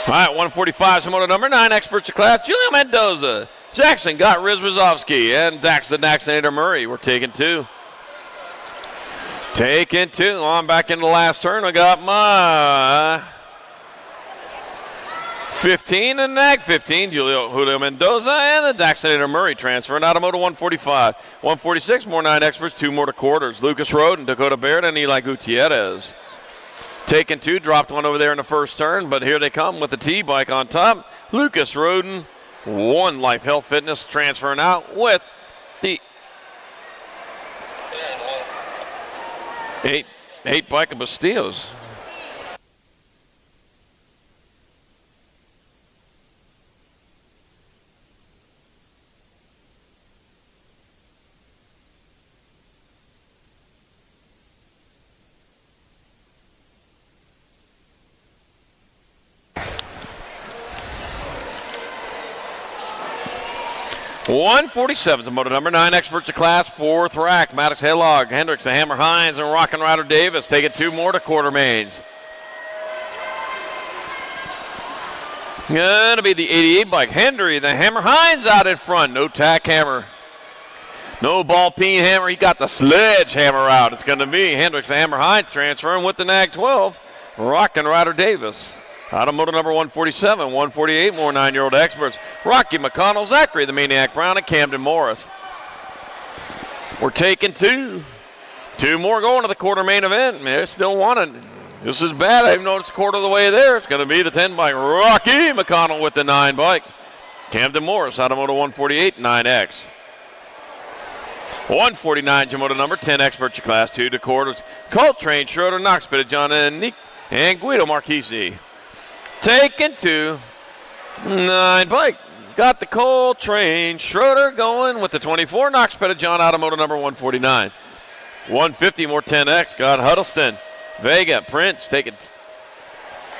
All right, 145 is the moto number. 9 experts of class. Julio Mendoza. Jackson got Riz Rizovsky and Dax the Daxinator Murray. We're taking 2. Taking 2. On back into the last turn. I got my 15 and Nag 15. Julio Mendoza and the Daxinator Murray transferring out of Moto 145. 146, more 9 experts, 2 more to quarters. Lucas Roden, Dakota Baird, and Eli Gutierrez. Taking 2, dropped 1 over there in the first turn, but here they come with the T-bike on top. Lucas Roden, 1 Life Health Fitness transferring out with the 8 bike of Bastillos. .147 is the moto number. 9 experts of class, 4th rack. Maddox Hedlog, Hendricks, the Hammer Hines, and Rockin' Rider Davis taking 2 more to quarter mains. Gonna be the 88 bike. Hendry, the Hammer Hines out in front. No tack hammer. No ball peen hammer. He got the sledgehammer out. It's gonna be Hendricks, the Hammer Hines transferring with the Nag 12. Rockin' Rider Davis. Out of moto number 147, 148, more 9-year-old experts. Rocky McConnell, Zachary the Maniac Brown, and Camden Morris. We're taking 2. 2 more going to the quarter main event. Man, still wanted. This is bad. I even noticed a quarter of the way there. It's going to be the 10 bike. Rocky McConnell with the 9 bike. Camden Morris out of moto 148, 9X. 149 is your moto number. 10 experts, your class 2 to quarters. Coltrane, Schroeder, Knox, John, and Guido Marchese. Taking 2, 9 bike. Got the Coltrane Schroeder going with the 24. Knox Pettijohn out of moto number 149. 150 more 10X. Got Huddleston, Vega, Prince taking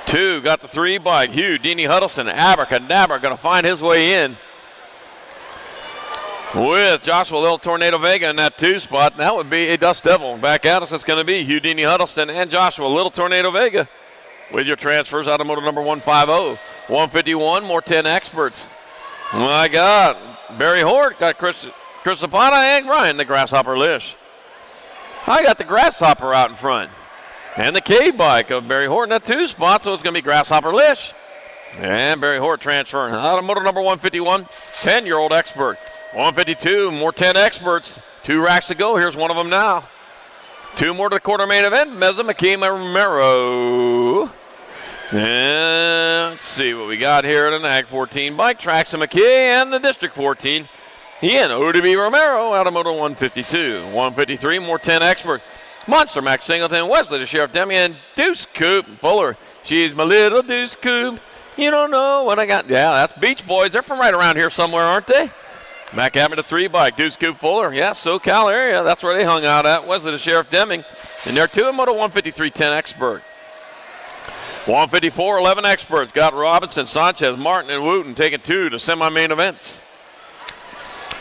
2. Got the 3 bike. Hugh, Deanie Huddleston, Abracadabra going to find his way in. with Joshua Little Tornado Vega in that 2 spot. That would be a Dust Devil. Back at us, it's going to be Houdini Huddleston and Joshua Little Tornado Vega with your transfers out of motor number 150. 151, more 10 experts. My God. Barry Hort got Chris Zapata and Ryan the Grasshopper Lish. I got the Grasshopper out in front. And the K-Bike of Barry Hort in that 2 spot, so it's going to be Grasshopper Lish. And Barry Hort transferring out of motor number 151, 10-year-old expert. 152, more 10 experts. 2 racks to go. Here's one of them now. 2 more to the quarter main event. Meza Makima Romero. And let's see what we got here at an Ag 14 bike. Traxon McKay and the District 14. Ian ODB Romero out of motor 152. 153, more 10 experts. Monster Max Singleton, Wesley the Sheriff Demi, and Deuce Coop Fuller. She's my little Deuce Coop. You don't know what I got. Yeah, that's Beach Boys. They're from right around here somewhere, aren't they? Back at me to 3 bike. Deuce Coop Fuller. Yeah, SoCal area. That's where they hung out at. Wesley the Sheriff Deming. And they're 2 in moto 153, 10 expert. 154, 11 experts. Got Robinson, Sanchez, Martin, and Wooten taking 2 to semi-main events.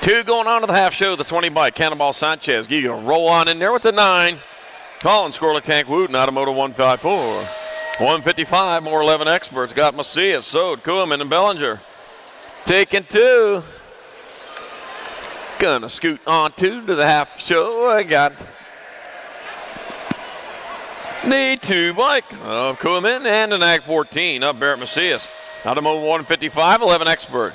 2 going on to the half show. The 20 bike. Cannonball Sanchez. You going to roll on in there with the 9. Colin Squirrely Tank Wooten out of moto 154. 155, more 11 experts. Got Macias, Sode, Kuhlman, and Bellinger. Taking 2. Gonna scoot on to the half show. I got the 2 bike of Kuhlman and an Ag 14 of Barrett Macias. Out of moto 155, 11 expert.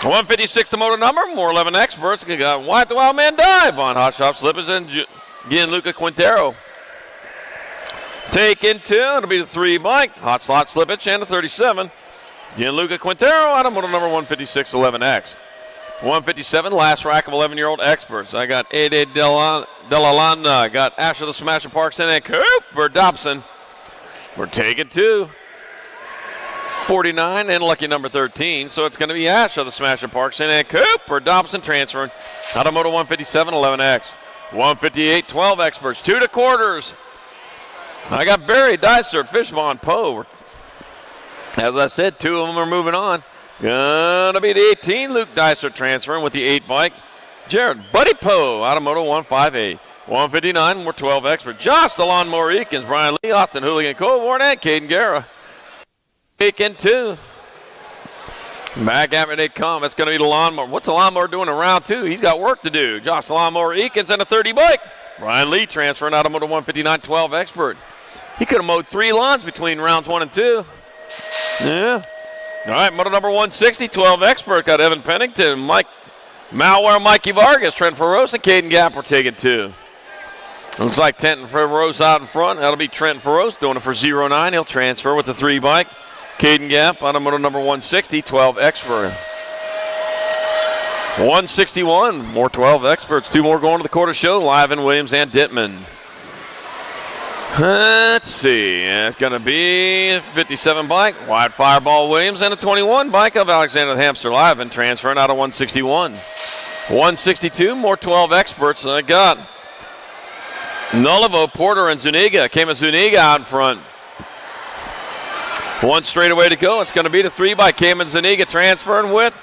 156 to motor number, more 11 experts. We got White the Wild Man Dive on Hot Shop Slippers and Gianluca Quintero. Taking 2, it'll be the 3 bike, Hot Slot Slippage and the 37. Gianluca Quintero out of motor number 156, 11X. 157, last rack of 11-year-old experts. I got Ade Delalanda, got Asher the Smasher Parkson, and Cooper Dobson. We're taking 2. 49 and lucky number 13. So it's going to be Asher the Smasher Parkson and Cooper Dobson transferring out of moto 157, 11X. 158, 12 experts, 2 to quarters. I got Barry Dysert, Fishbond, Poe. As I said, 2 of them are moving on. Gonna be the 18, Luke Dysert transferring with the 8 bike. Jared Buddy Poe out of moto 158. 159, more 12 experts. Josh the Lawnmower Eakins, Brian Lee, Austin Hooligan Coburn, and Caden Guerra. Taking 2. Back at me they come. It's going to be the Lawnmower. What's the Lawnmower doing in round 2? He's got work to do. Josh the Lawnmower Eakins and a 30 bike. Brian Lee transferring out of moto 159, 12 expert. He could have mowed 3 lawns between rounds 1 and 2. Yeah. All right, moto number 160, 12 expert. Got Evan Pennington, Mike Malware, Mikey Vargas, Trent Ferros, and Caden Gap are taking 2. Looks like Trenton Ferros out in front. That'll be Trent Ferros doing it for 09. He'll transfer with the 3 bike. Caden Gap on a moto number 160, 12 expert. 161, more 12 experts. 2 more going to the quarter show. Liven, Williams, and Dittman. Let's see. It's going to be a 57 bike. Wide Fireball Williams and a 21 bike of Alexander the Hamster Liven transferring out of 161. 162, more 12 experts. I got Nullivo, Porter, and Zuniga. Came with Zuniga out in front. 1 straightaway to go. It's going to be the 3 bike. Cayman Zuniga transferring with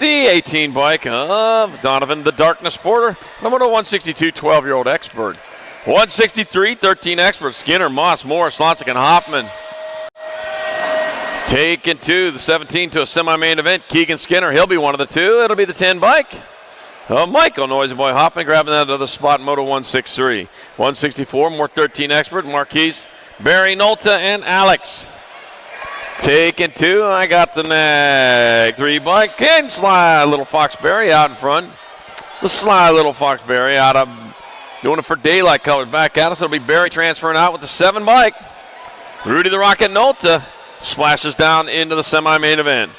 the 18 bike of Donovan the Darkness Porter. Number 162, 12-year-old expert. 163, 13 experts. Skinner, Moss, Morris, Slonsick, and Hoffman. Taking 2, the 17 to a semi-main event. Keegan Skinner, he'll be one of the 2. It'll be the 10 bike. Michael Noisy Boy Hoffman grabbing that other spot in moto 163. 164, more 13 expert. Marquise, Barry, Nolta, and Alex. Taking 2, I got the nag 3 bike. And Sly Little Foxberry out in front. The Sly Little Foxberry out of doing it for daylight colors. Back at us, it'll be Barry transferring out with the 7 bike. Rudy the Rocket Nolta splashes down into the semi-main event.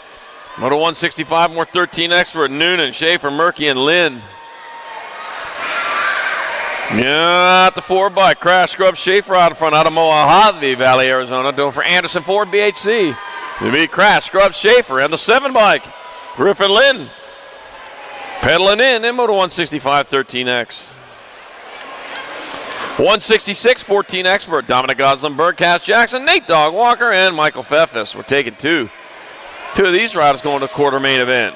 Moto 165, more 13 expert. Noonan, Schaefer, Murky, and Lynn. Yeah, at the 4 bike. Crash Scrub Schaefer out in front out of Mojave Valley, Arizona. Doing for Anderson Ford BHC. It'll be Crash Scrub Schaefer and the 7 bike. Griffin Lynn pedaling in moto 165, 13X. 166, 14 expert. Dominic Gosling, Cass Jackson, Nate Dog Walker, and Michael Pfeffis. We're taking 2. 2 of these riders going to quarter main event.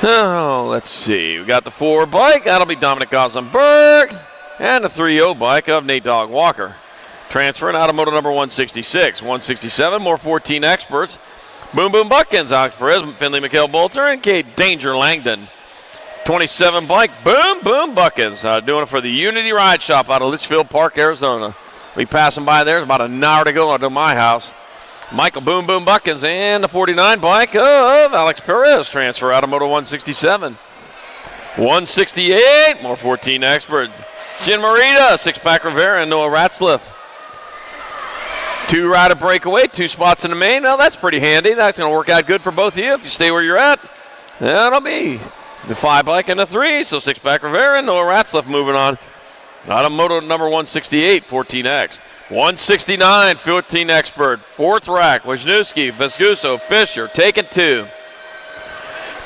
Oh, let's see. We got the 4 bike. That'll be Dominic Gossenberg. And the 3-0 bike of Nate Dog Walker. Transferring out of moto number 166. 167, more 14 experts. Boom Boom Buckins, Alex Perez, Finley McHale Bolter, and Kate Danger Langdon. 27 bike, Boom Boom Buckins. Doing it for the Unity Ride Shop out of Litchfield Park, Arizona. Be passing by there. It's about an hour to go to my house. Michael Boom Boom Buckins and the 49 bike of Alex Perez. Transfer out of moto 167. 168, more 14 expert. Jin Morita, 6-pack Rivera, and Noah Ratzliff. 2-rider breakaway, 2 spots in the main. Now that's pretty handy. That's going to work out good for both of you if you stay where you're at. That'll be the 5 bike and the 3. So 6-pack Rivera and Noah Ratzliff moving on. Out of moto number 168, 14X. 169, 14 expert. 4th rack, Wisniewski, Vesguso, Fisher, taking 2.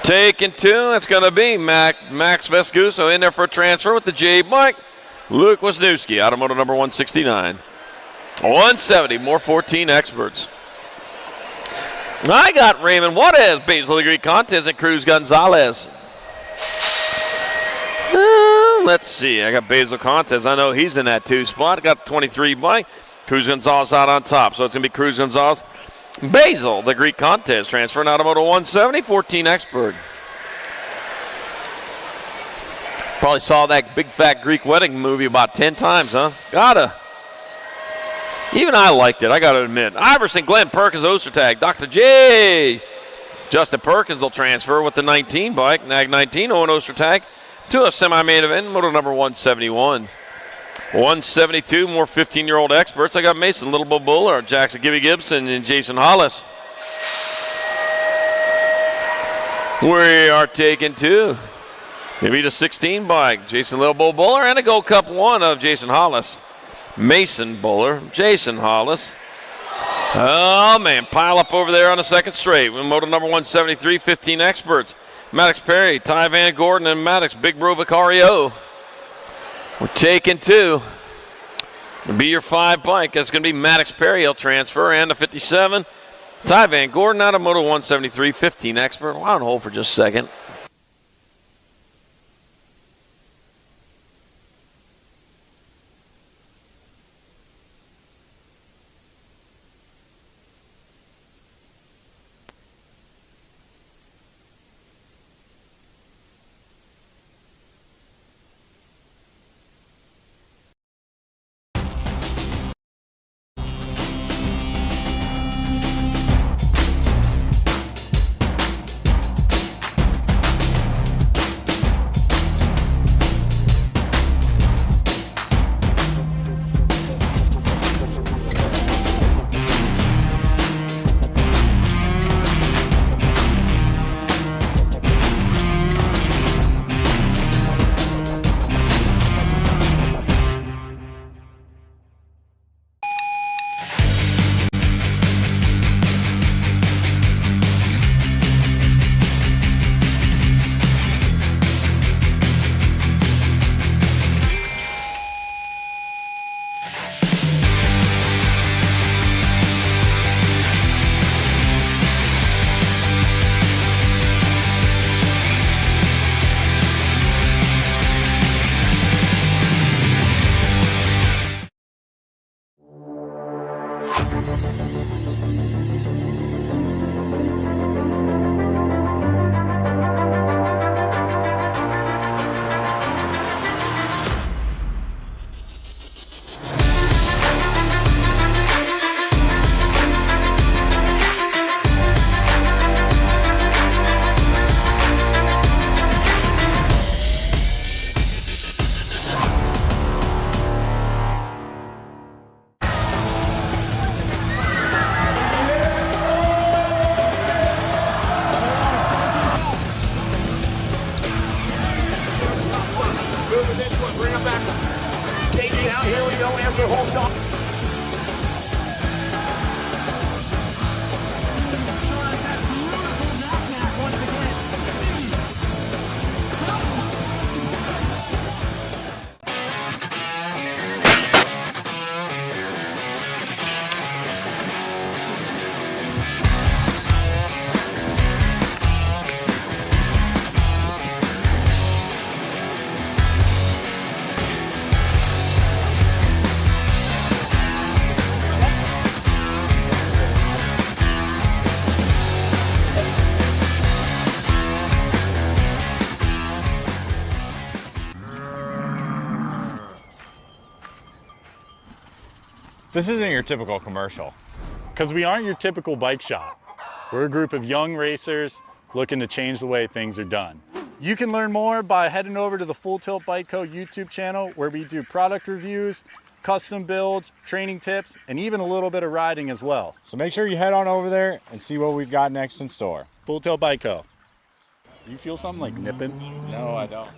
Taking 2, that's going to be Max Vesguso in there for a transfer with the J bike. Luke Wisniewski, out of moto number 169. 170, more 14 experts. I got Raymond Juarez, Basil Degree Contest, and Cruz Gonzalez. Let's see. I got Basil Contest. I know he's in that 2 spot. I got 23 bike. Cruz Gonzalez out on top. So it's going to be Cruz Gonzalez. Basil, the Greek Contest, transferring out of moto 170, 14 expert. Probably saw that Big Fat Greek Wedding movie about 10 times, huh? Gotta. Even I liked it, I got to admit. Iverson, Glenn Perkins, Ostertag, Dr. J. Justin Perkins will transfer with the 19 bike, Nag 19, Owen Ostertag, to a semi-main event, moto number 171. 172, more 15-year-old experts. I got Mason, Little Bo Buller, Jackson Gibby Gibson, and Jason Hollis. We are taking 2. Maybe the 16 bike, Jason Little Bo Buller, and a Gold Cup 1 of Jason Hollis. Mason Buller, Jason Hollis. Oh, man, pile up over there on the second straight. Moto number 173, 15 experts. Maddox Perry, Ty Van Gordon, and Maddox Big Bro Vicario. We're taking 2. It'll be your 5 bike. That's going to be Maddox Perry. He'll transfer. And the 57, Ty Van Gordon out of moto 173, 15 expert. Well, on hold for just a second. This isn't your typical commercial. Because we aren't your typical bike shop. We're a group of young racers looking to change the way things are done. You can learn more by heading over to the Full Tilt Bike Co. YouTube channel, where we do product reviews, custom builds, training tips, and even a little bit of riding as well. So make sure you head on over there and see what we've got next in store. Full Tilt Bike Co. You feel something like nipping? No, I don't.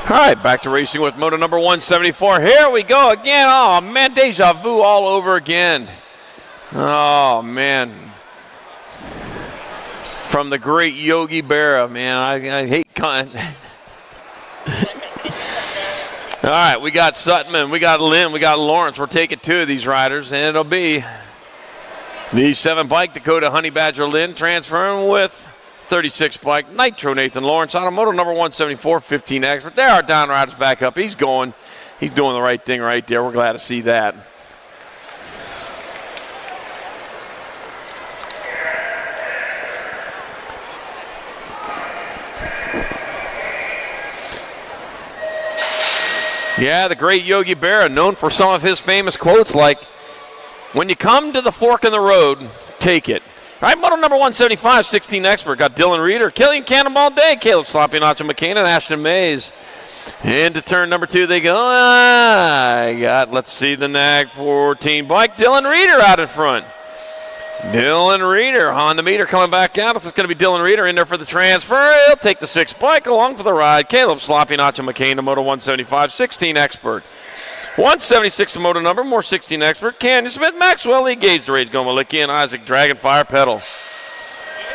All right, back to racing with moto number 174. Here we go again. Oh, man, deja vu all over again. Oh, man. From the great Yogi Berra, man. I hate cutting. All right, we got Sutman, we got Lynn, we got Lawrence. We're taking two of these riders, and it'll be the 7 bike Dakota Honey Badger Lynn transferring with 36 bike Nitro Nathan Lawrence on a moto number 174, 15 expert. There our down riders back up. He's going. He's doing the right thing right there. We're glad to see that. Yeah, the great Yogi Berra, known for some of his famous quotes like, when you come to the fork in the road, take it. All right, moto number 175, 16 expert. Got Dylan Reeder, Killian Cannonball Day, Caleb Sloppy, Nacho McCain, and Ashton Mays. Into turn number 2 they go. I got, let's see, the NAG 14 bike. Dylan Reeder out in front. Dylan Reeder on the meter coming back out. It's going to be Dylan Reeder in there for the transfer. He'll take the 6 bike along for the ride. Caleb Sloppy, Nacho McCain to moto 175, 16 expert. 176 the moto number, more 16 expert. Canyon Smith, Maxwell Lee, Gage Rage, Gomalicki, and Isaac Dragonfire Pedal.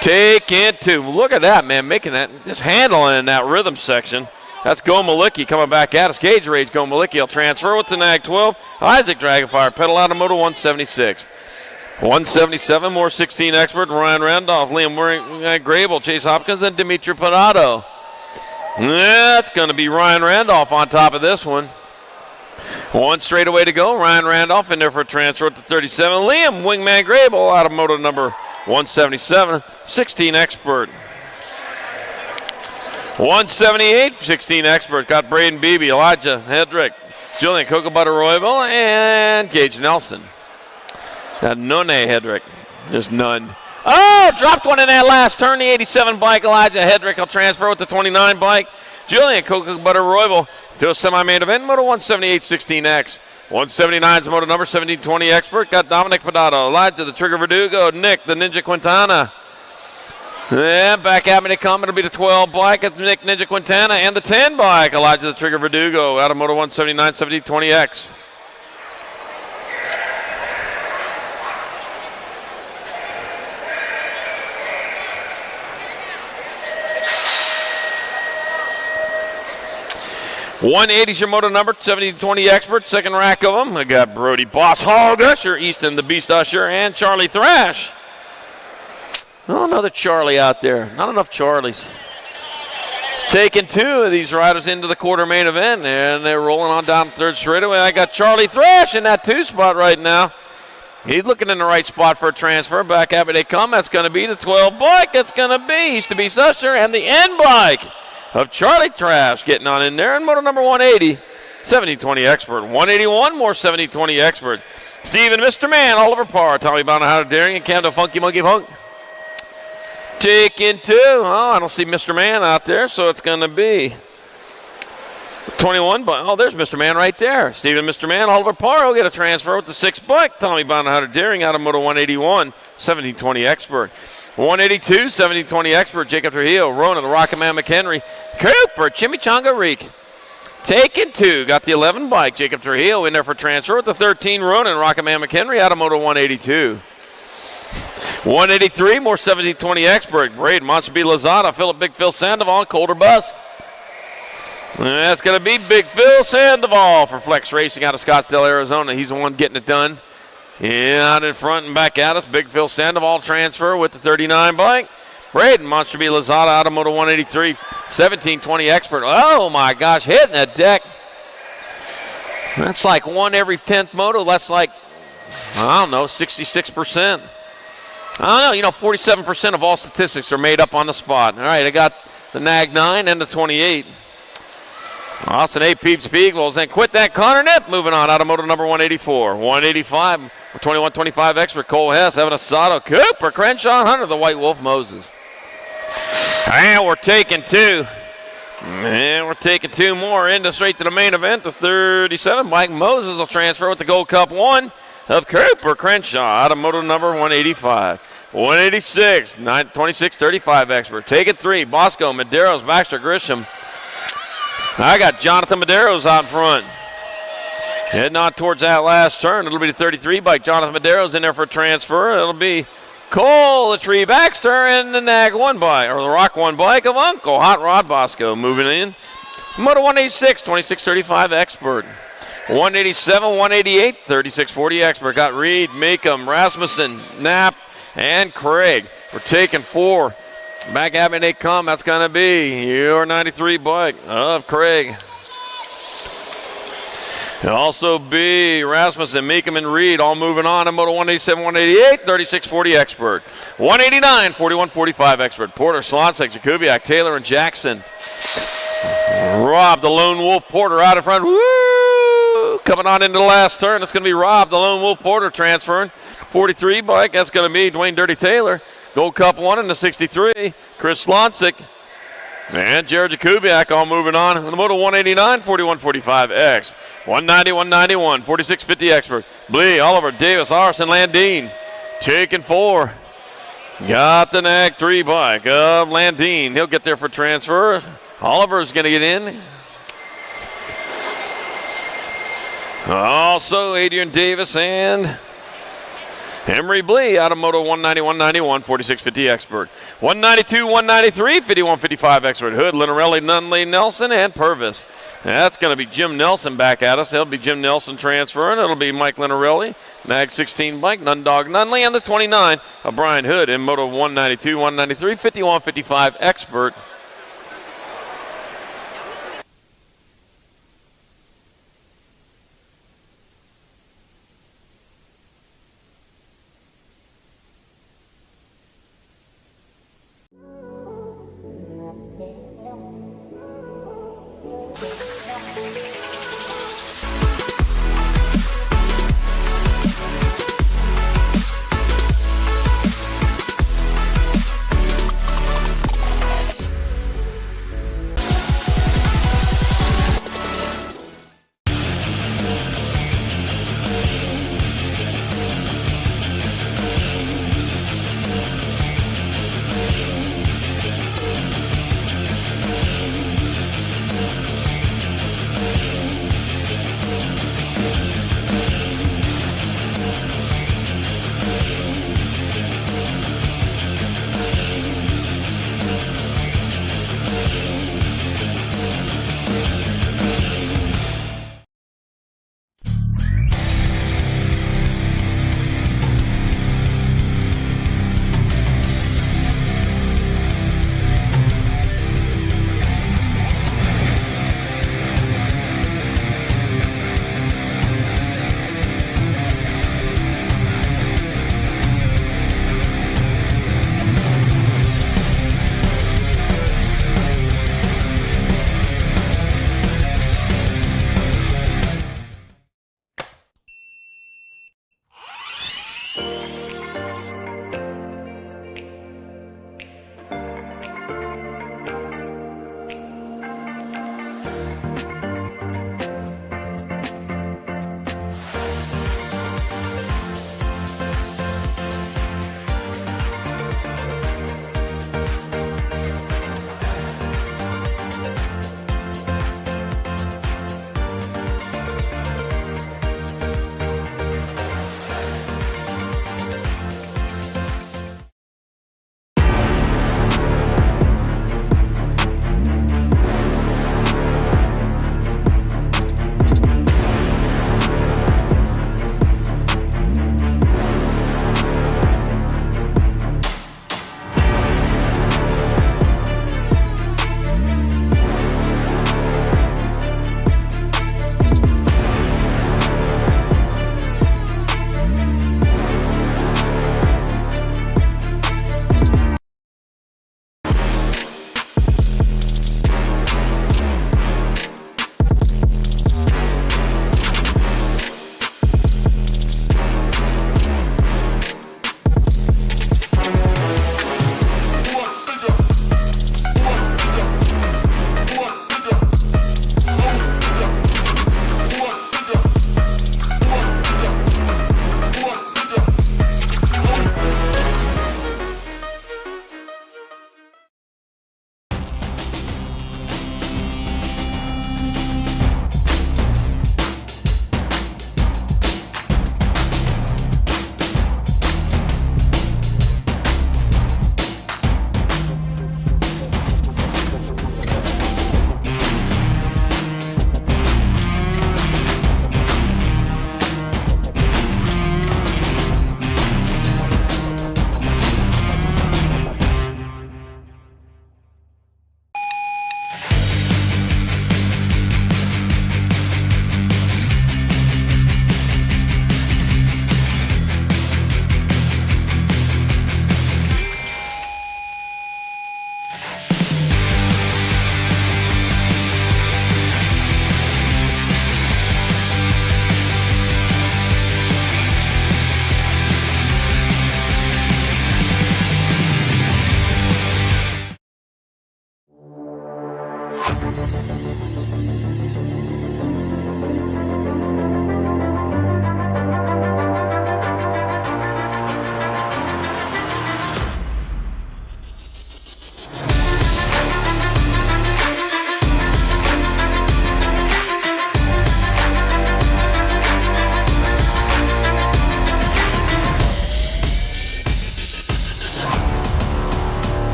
Take it to, look at that, man, making that, just handling in that rhythm section. That's Gomalicki coming back at us. Gage Rage, Gomalicki will transfer with the NAG 12. Isaac Dragonfire Pedal out of moto 176. 177, more 16 expert. Ryan Randolph, Liam Grable, Chase Hopkins, and Dimitri Panato. That's going to be Ryan Randolph on top of this one. 1 straightaway to go. Ryan Randolph in there for a transfer at the 37. Liam Wingman Grable out of moto number 177. 16 expert. 178, 16 expert. Got Braden Beebe, Elijah Hedrick, Julian Cocoa Butter Royville, and Gage Nelson. Got None Hedrick. Just none. Oh, dropped one in that last turn. The 87 bike. Elijah Hedrick will transfer with the 29 bike. Julian Cocoa Butter Royville to a semi-main event. Moto 178 16X. 179 is moto number 1720 expert. Got Dominic Pedato, Elijah the Trigger Verdugo, Nick the Ninja Quintana. And back at me to come. It'll be the 12 bike. It's Nick Ninja Quintana and the 10 bike. Elijah the Trigger Verdugo out of moto 179 1720X. .180 is your moto number, 70-20 expert, second rack of them. I got Brody Boss Hog Usher, Easton the Beast Usher, and Charlie Thrash. Oh, another Charlie out there. Not enough Charlies. Taking 2 of these riders into the quarter main event, and they're rolling on down the 3rd straightaway. I got Charlie Thrash in that 2 spot right now. He's looking in the right spot for a transfer. Back at me they come. That's going to be the 12 bike. That's going to be East the Beast Usher and the N bike of Charlie Trash getting on in there. And moto number 180, 70-20 expert. 181, more 70-20 expert. Steven, Mr. Man, Oliver Parr, Tommy Bonahada Daring, and Cam the Funky Monkey Funk. Taking 2. Oh, I don't see Mr. Man out there, so it's going to be 21. But oh, there's Mr. Man right there. Steven, Mr. Man, Oliver Parr will get a transfer with the 6 bike. Tommy Bonahada Daring out of moto 181, 70-20 expert. 182, 70-20 expert, Jacob Trujillo, Ronan, the Rocket Man McHenry, Cooper, Chimichanga Reek. Taking 2, got the 11 bike, Jacob Trujillo in there for transfer with the 13, Ronan, Rocket Man McHenry out of moto 182. 183, more 70-20 expert, Braden, Monster B. Lozada, Philip Big Phil Sandoval, and Colder Busk. And that's going to be Big Phil Sandoval for Flex Racing out of Scottsdale, Arizona. He's the one getting it done. Yeah, out in front and back at us. Big Phil Sandoval transfer with the 39 bike. Braden, Monster B. Lozada out of moto 183. 17-20 expert. Oh, my gosh, hitting that deck. That's like 1 every 10th moto. That's like, I don't know, 66%. I don't know, 47% of all statistics are made up on the spot. All right, I got the Nag 9, and the 28. Austin A. Peeps Eagles, and quit that Connor Nip. Moving on, automotive number 184. 185, 2125 expert Cole Hess, Evan Asado, Cooper, Crenshaw, Hunter, the White Wolf, Moses. And we're taking two. And we're taking two more into straight to the main event. The 37, Mike Moses will transfer with the Gold Cup 1 of Cooper Crenshaw, automotive number 185. 186, 2635 expert. Taking 3, Bosco, Medeiros, Baxter, Grisham. I got Jonathan Medeiros out front. Heading on towards that last turn. It'll be the 33 bike. Jonathan Medeiros in there for a transfer. It'll be Cole, the Tree Baxter, and the Nag 1 bike, or the Rock 1 bike of Uncle Hot Rod Bosco moving in. Moto 186, 2635 expert. 187, 188, 3640 expert. Got Reed, Makem, Rasmussen, Knapp, and Craig. We're taking 4. Back at me they come. That's going to be your 93 bike of Craig. It'll also be Rasmussen, Meekum, and Reed all moving on. Moto 187, 188, 3640 expert. 189, 4145 expert. Porter, Slonsek, Jakubiak, Taylor, and Jackson. Rob, the Lone Wolf Porter out in front. Woo! Coming on into the last turn. It's going to be Rob, the Lone Wolf Porter transferring. 43 bike. That's going to be Dwayne Dirty Taylor. Gold Cup 1 in the 63, Chris Slonsik and Jared Jakubiak all moving on. In the Moto 189, 4145X, 190, 191, 4650 expert. Blee, Oliver, Davis, Arson, Landine. Taking 4. Got the Nag 3 bike of Landine. He'll get there for transfer. Oliver's going to get in. Also, Adrian Davis and Emery Blee out of Moto 190, 191, 4650 expert. 192, 193, 5155 expert. Hood, Linarelli, Nunley, Nelson, and Purvis. That's going to be Jim Nelson back at us. That'll be Jim Nelson transferring. It'll be Mike Linarelli, Nag 16 bike, Nundog, Nunley, and the 29 of Brian Hood in Moto 192, 193, 5155 expert.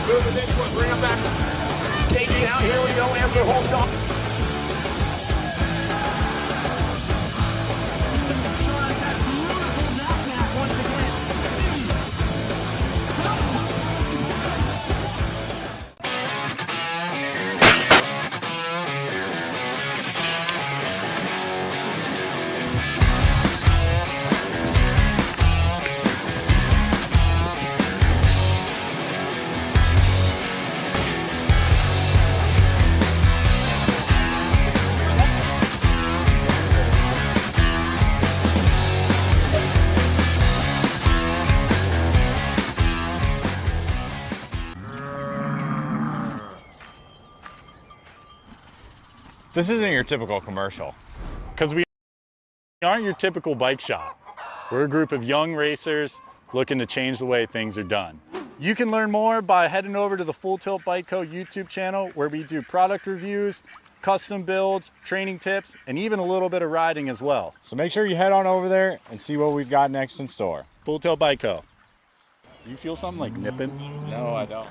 Move the next one, bring him back. KG out, here we go, answer whole shot. This isn't your typical commercial. Because we aren't your typical bike shop. We're a group of young racers looking to change the way things are done. You can learn more by heading over to the Full Tilt Bike Co. YouTube channel, where we do product reviews, custom builds, training tips, and even a little bit of riding as well. So make sure you head on over there and see what we've got next in store. Full Tilt Bike Co. You feel something like nipping? No, I don't.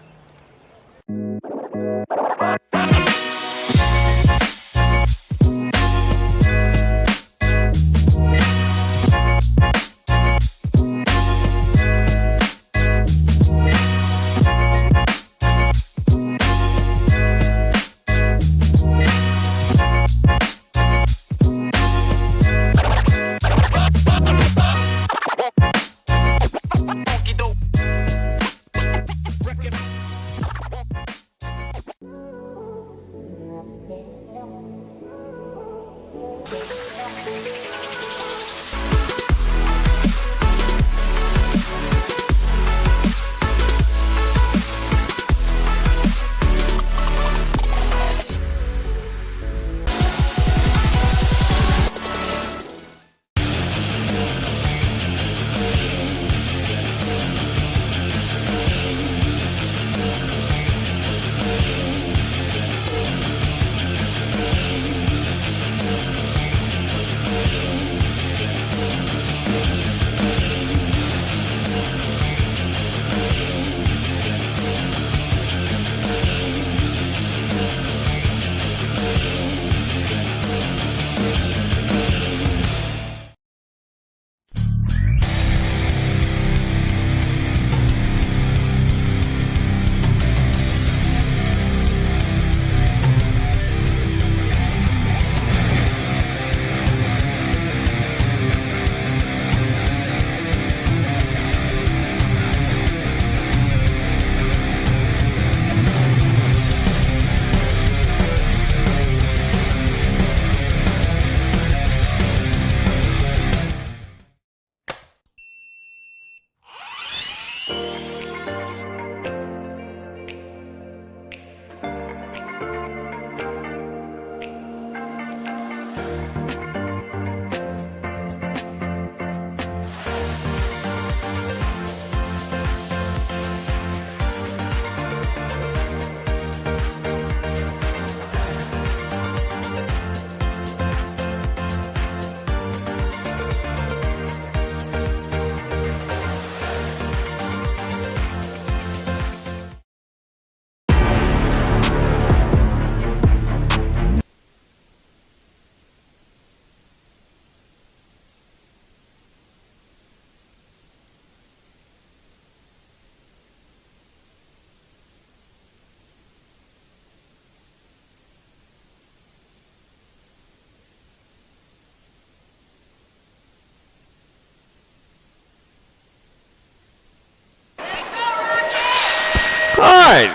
All right.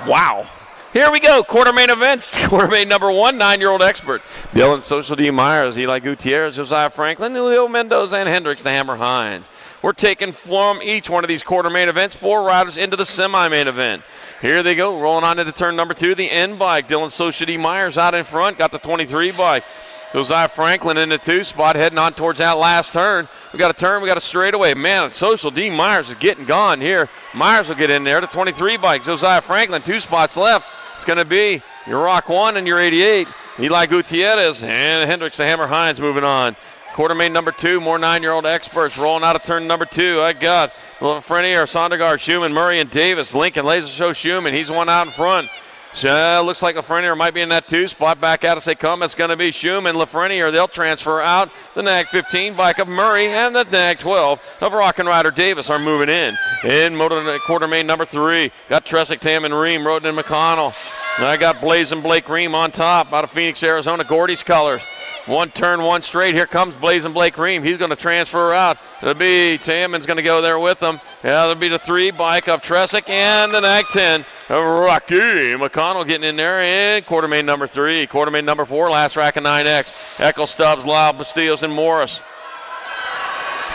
Wow. Here we go, quarter main events. Quarter main number 1, 9-year-old expert. Dylan Social D. Myers, Eli Gutierrez, Josiah Franklin, Leo Mendoza, and Hendricks the Hammer Hines. We're taking from each one of these quarter main events 4 riders into the semi-main event. Here they go, rolling on into turn number 2, the N bike. Dylan Social D. Myers out in front, got the 23 bike. Josiah Franklin in the 2 spot, heading on towards that last turn. We got a turn, we got a straightaway. Man, Social D. Myers is getting gone here. Myers will get in there, the 23 bike. Josiah Franklin, 2 spots left. It's going to be your Rock 1 and your 88. Eli Gutierrez and Hendricks the Hammer Hines moving on. Quarter main number 2, more 9-year-old experts rolling out of turn number 2. I got Lafreniere, Sondergaard, Schumann, Murray, and Davis. Lincoln Laser Show Schumann. He's one out in front. Looks like Lafreniere might be in that 2 spot. Back out as they come. It's going to be Schumann, Lafreniere. They'll transfer out. The Nag 15 bike of Murray and the Nag 12 of Rockin' Rider Davis are moving in. In motor quarter main number 3, got Tresick, Tam, and Ream, Roden, and McConnell. And I got Blazin' Blake Ream on top out of Phoenix, Arizona, Gordy's colors. 1 turn, 1 straight. Here comes Blazin' Blake Ream. He's going to transfer out. It'll be Taman's going to go there with him. Yeah, there'll be the 3 bike of Tresick and the Nag 10 of Rocky McConnell getting in there. And quarter main number 3, quarter main number 4, last rack of 9X. Eckel, Stubbs, Lau, Bastillos, and Morris.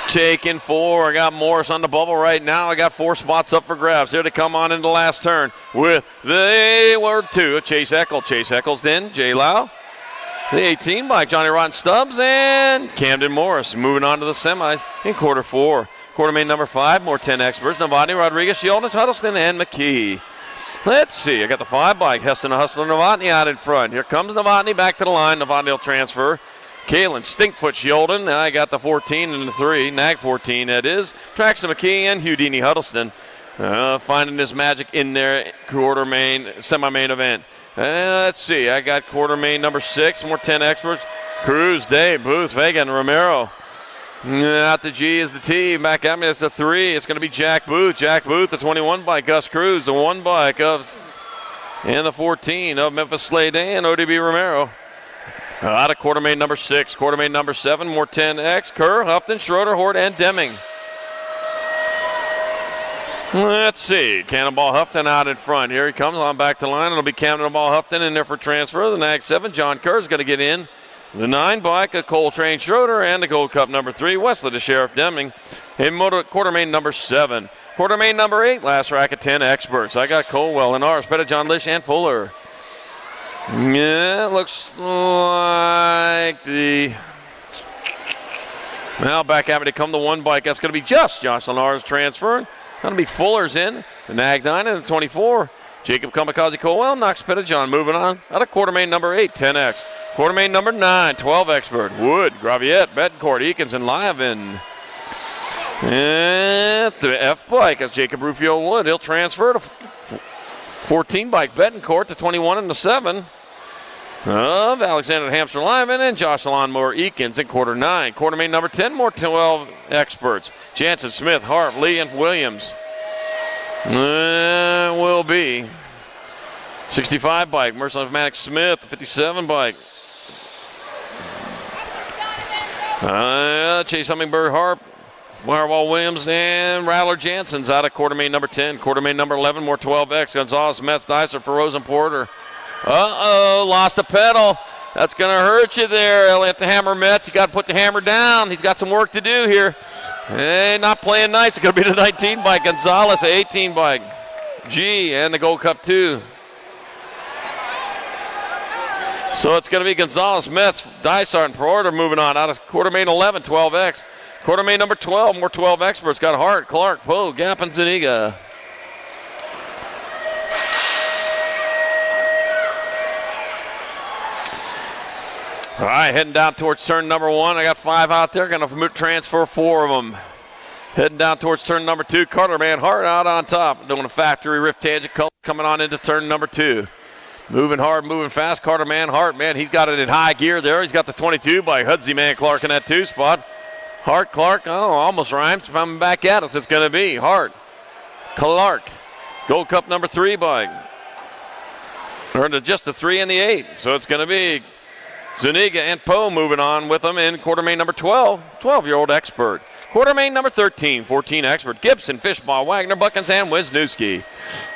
Taking 4. I got Morris on the bubble right now. I got 4 spots up for grabs. Here they come on into the last turn with the word 2. Chase Eckel. Chase Eckel's in. Jay Lau. The 18 bike, Johnny Rotten Stubbs, and Camden Morris moving on to the semis in quarter 4. Quarter main number 5, more 10 experts. Novotny, Rodriguez, Sheldon, Huddleston, and McKee. Let's see. I got the 5 bike, Heston, Hustler, Novotny out in front. Here comes Novotny back to the line. Novotny will transfer. Kalen, Stinkfoot, Sheldon. I got the 14 and the 3. Nag 14, that is. Traxton McKee and Houdini Huddleston. Finding his magic in their quarter main, semi-main event. Let's see. I got quarter main number 6, more 10 experts. Cruz, Dave, Booth, Vega, and Romero. Out the G is the T. Back at me, it's the 3. It's going to be Jack Booth. Jack Booth, the 21 bike. Gus Cruz, the 1 bike of, and the 14 of Memphis Slade and ODB Romero. Out of quarter main number 6. Quarter main number 7, more 10X. Kerr, Houghton, Schroeder, Hort, and Deming. Let's see. Cannonball Houghton out in front. Here he comes on back to the line. It'll be Cannonball Houghton in there for transfer. The Nag 7, John Kerr is going to get in. The 9 bike of Coltrane Schroeder and the Gold Cup number 3, Wesley the Sheriff Deming. In motor quarter main number 7. Quarter main number 8, last rack of 10 experts. I got Colwell and ours, John Lish and Fuller. Yeah, looks like the... Now back at me to come the 1 bike. That's going to be just Jocelyn Ours transferring. That'll be Fuller's in. The Nag 9 and the 24. Jacob Kamikaze Colwell, Knox Pettijohn moving on. Out of quarter main number 8, 10X. Quarter main number 9, 12 expert. Wood, Graviette, Betancourt, Eakins, and Liavin. And the F bike, that's Jacob Rufio Wood. He'll transfer to 14 bike Betancourt, the 21 and the 7 of Alexander Hamster Lyman and Josh Lawnmower Eakins in quarter 9. Quarter main number 10, more 12 experts. Jansen, Smith, Hart, Lee, and Williams. Will be 65 bike, Merciless Maddox Smith, 57 bike. Chase Hummingbird Harp, Firewall Williams, and Rattler Jansen's out of quarter main number 10. Quarter main number 11, more 12X. Gonzalez, Metz, Dicer, Feroz, and Porter. Lost a pedal. That's going to hurt you there, Elliot the Hammer Metz. You got to put the hammer down. He's got some work to do here. Hey, not playing nice. It's going to be the 19 bike. Gonzalez, the 18 bike. G and the Gold Cup 2. So it's going to be Gonzalez, Metz, Dysart, and Porter moving on out of quarter main 11, 12X. Quarter main number 12, more 12 experts. Got Hart, Clark, Poe, Gap, and Zuniga. All right, heading down towards turn number 1. I got 5 out there. Going to transfer 4 of them. Heading down towards turn number 2. Carter Man Hart out on top. Doing a factory rift tangent color coming on into turn number 2. Moving hard, moving fast. Carter Man Hart, man, he's got it in high gear there. He's got the 22 by Hudsey Man Clark in that 2 spot. Hart, Clark, almost rhymes. Coming back at us, it's going to be Hart, Clark. Gold Cup number 3 bike. Or just the 3 and the 8. So it's going to be Zuniga and Poe moving on with them in quartermain number 12, 12-year-old Expert. Quartermain number 13, 14 Expert. Gibson, Fishbaugh, Wagner, Buckins, and Wisniewski.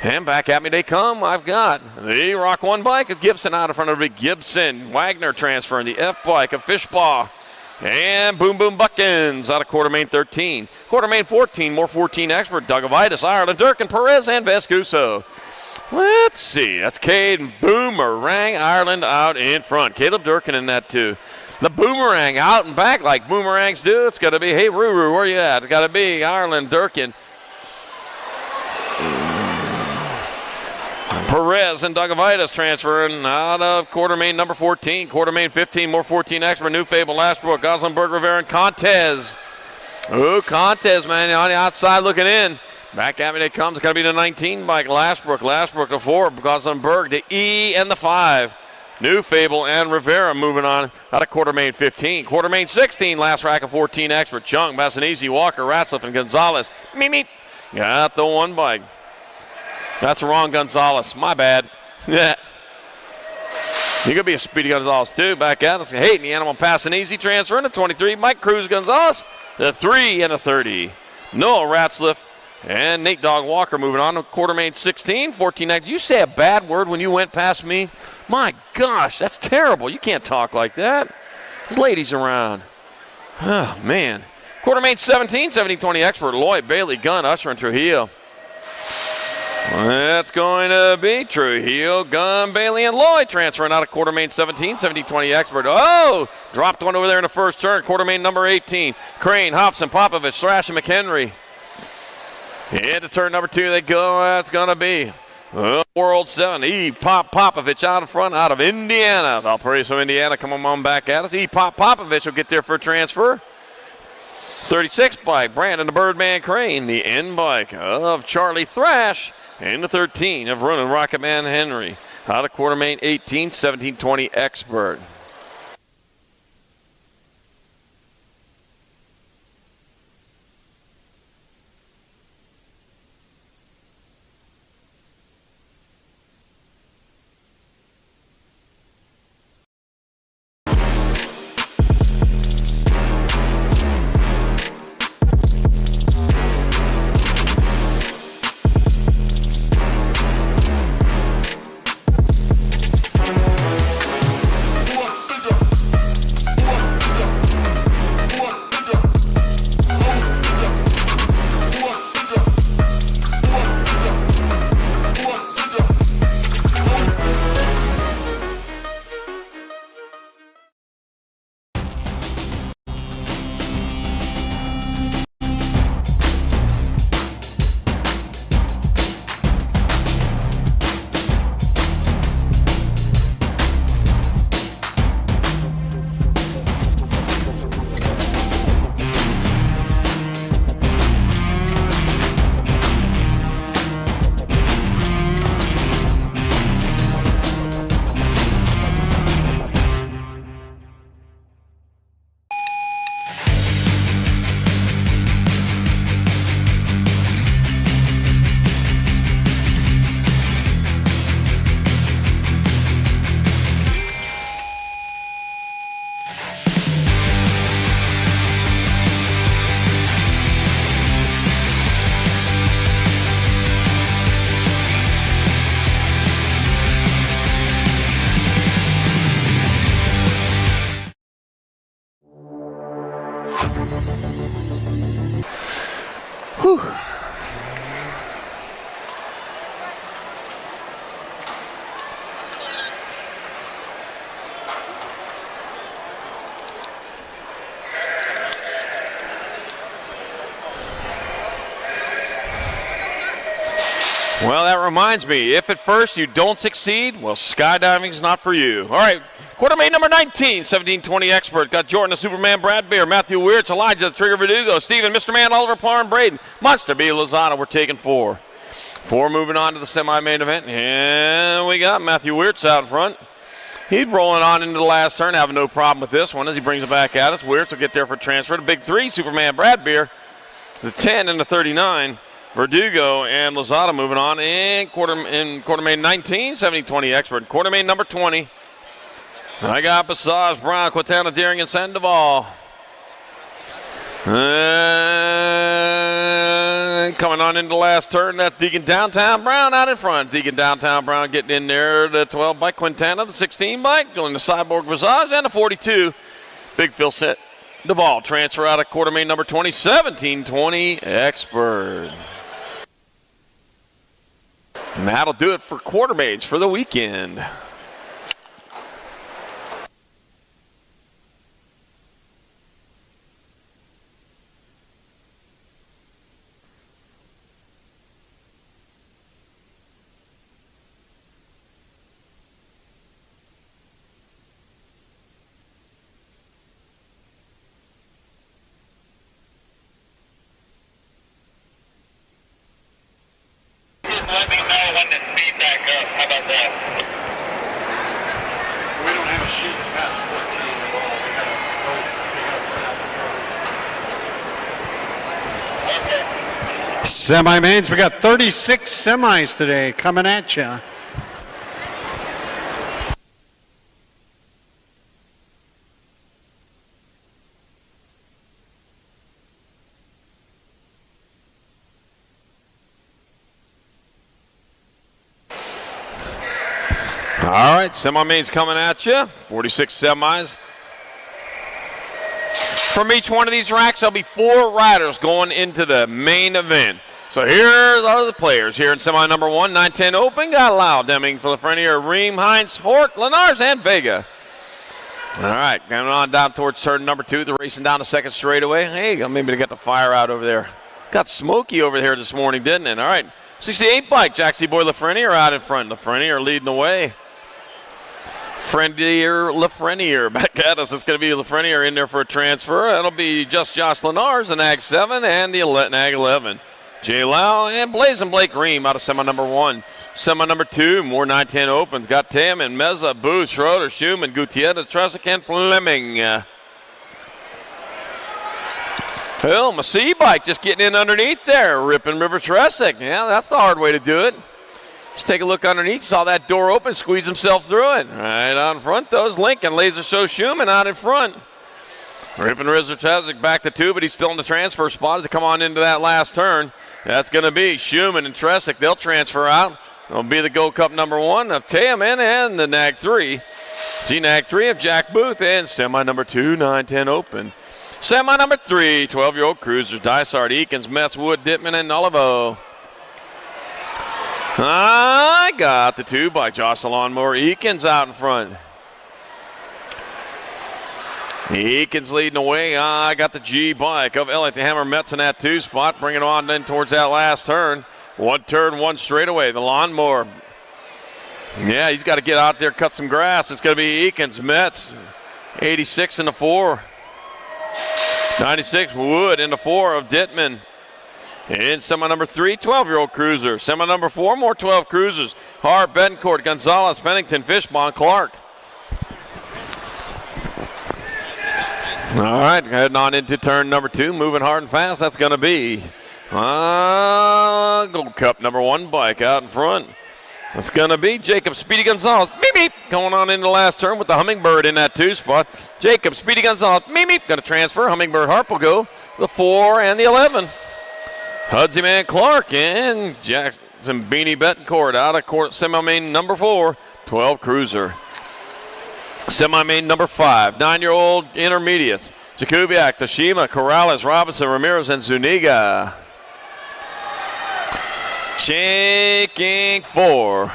And back at me they come. I've got the Rock 1 bike of Gibson out in front of me. Gibson, Wagner transferring the F bike of Fishbaugh. And Boom Boom Buckins out of quartermain 13. Quartermain 14, more 14 Expert. Dugovitis, Ireland, Durkin, Perez, and Vescuso. Let's see. That's Cade and Boomerang Ireland out in front. Caleb Durkin in that too. The Boomerang out and back like Boomerangs do. It's got to be, hey, Ruru, where you at? It's got to be Ireland, Durkin. Perez and Dugovitis transferring out of quartermain number 14. Quartermain 15, more 14 Expert. New Fable, Lashbrook, Goslenberg, Rivera, and Contes. Oh, Contes, man, on the outside looking in. Back at me they come. It's got to be the 19 bike. Lashbrook the 4. Goslenberg, the E, and the 5. New Fable and Rivera moving on out of quartermain 15. Quartermain 16, last rack of 14 Expert. Chung, Bassanese, Walker, Ratzliff, and Gonzalez. Meep. Got the 1 bike. That's the wrong Gonzalez. My bad. Yeah. He could be a Speedy Gonzalez too. Back at us. Hayden, the Animal Passanese transferring to 23. Mike Cruz Gonzalez, the 3 and a 30. Noah Ratzliff. And Nate Dog Walker moving on to quartermain 16, 14. Did you say a bad word when you went past me? My gosh, that's terrible. You can't talk like that. There's ladies around. Oh, man. Quartermain 17, 17-20 Expert. Lloyd, Bailey, Gunn, Usher, and Trujillo. That's going to be Trujillo, Gunn, Bailey, and Lloyd transferring out of quartermain 17, 17-20 Expert. Oh, dropped one over there in the first turn. Quartermain number 18. Crane, Hobson, Popovich, Thrash, and McHenry. Into turn number 2 they go. That's going to be World 7. Popovich out in front out of Indiana. Valparaiso, Indiana, coming on back at us. Popovich will get there for a transfer. 36 bike, Brandon the Birdman Crane. The N bike of Charlie Thrash. And the 13 of Ronan Rocketman Henry. Out of quartermain 18, 17-20 Expert. Whew. Well, that reminds me, if at first you don't succeed, well, skydiving's not for you. All right, quartermain number 19, 17-20 Expert. Got Jordan, the Superman, Brad Beer, Matthew Weirtz, Elijah, the Trigger Verdugo, Steven, Mr. Man, Oliver Parr, and Braden. Monster B, Lozada, we're taking 4. 4 moving on to the semi-main event. And we got Matthew Weirtz out in front. He's rolling on into the last turn, having no problem with this one as he brings it back at us. Weirtz will get there for transfer. The big 3, Superman, Brad Beer, the 10 and the 39. Verdugo and Lozada moving on in quartermain 19, 70-20 Expert. Quartermain number 20. I got Passage, Brown, Quintana, Deering, and Sandoval. And coming on into the last turn, that's Deegan Downtown Brown out in front. Deegan Downtown Brown getting in there. The 12 bike Quintana, the 16 bike, joining the Cyborg Visage, and the 42. Big Phil set the ball. Transfer out of quarter main number 20, 17-20 Expert. And that'll do it for quarter mains for the weekend. Let me know when to speed back up. How about that? We don't have sheets past 14 at all. We got to Okay. Semi-mains, we got 36 semis today coming at you. All right, semi-mains coming at you. 46 semis. From each one of these racks, there'll be 4 riders going into the main event. So here are the players. Here in semi number 1, 9-10 open. Got Lau, Deming, Filifrenier, Ream, Heinz, Hort, Lenars, and Vega. All right, coming on down towards turn number 2. They're racing down the second straightaway. Hey, maybe they got the fire out over there. Got smoky over here this morning, didn't it? All right, 68 bike. Jaxie Boy Lafreniere out in front. Lafreniere leading the way. Lafreniere back at us. It's going to be Lafreniere in there for a transfer. That'll be just Josh Lenars, the NAG 7 and the NAG 11. Jay Lau and Blazin' Blake Ream out of semi number 1. Semi number 2, more 9-10 opens. Got Tim and Meza, Booth, Schroeder, Schumann, Gutierrez, Tresick, and Fleming. Well, my C bike just getting in underneath there. Ripping River Tresick. Yeah, that's the hard way to do it. Just take a look underneath. Saw that door open, squeeze himself through it. Right out in front, though, is Lincoln. Laser Show Schumann out in front. Ripping River Tresick back to 2, but he's still in the transfer spot to come on into that last turn. That's going to be Schumann and Tresick. They'll transfer out. It'll be the Gold Cup number 1 of Tayaman and the NAG 3. G-NAG 3 of Jack Booth and semi number 2, 9-10 open. Semi number 3, 12-year-old cruisers, Dysart, Eakins, Metz, Wood, Dittman, and Olivo. I got the 2 by Jocelyn Moore. Eakins out in front. Eakins leading the way. I got the G bike of Elliott the Hammer Metz in that 2 spot. Bringing it on then towards that last turn. 1 turn, 1 straightaway. The lawnmower. Yeah, he's got to get out there, cut some grass. It's going to be Eakins, Metz. 86 in the 4. 96 Wood in the 4 of Dittman. In semi number 3, 12-year-old cruiser. Semi number 4, more 12 cruisers. Hart, Betancourt, Gonzalez, Pennington, Fishbone, Clark. All right, heading on into turn number 2, moving hard and fast. That's going to be Gold Cup number 1 bike out in front. That's going to be Jacob Speedy Gonzalez. Meep, meep. Going on into the last turn with the Hummingbird in that 2 spot. Jacob Speedy Gonzalez. Meep, meep. Going to transfer. Hummingbird Harp will go the 4 and the 11. Hudsy Man Clark and Jackson Beanie Betancourt out of court. Semi-main number 4, 12 cruiser. Semi-main number 5, 9-year-old intermediates. Jakubiak, Tashima, Corrales, Robinson, Ramirez, and Zuniga. Checking 4.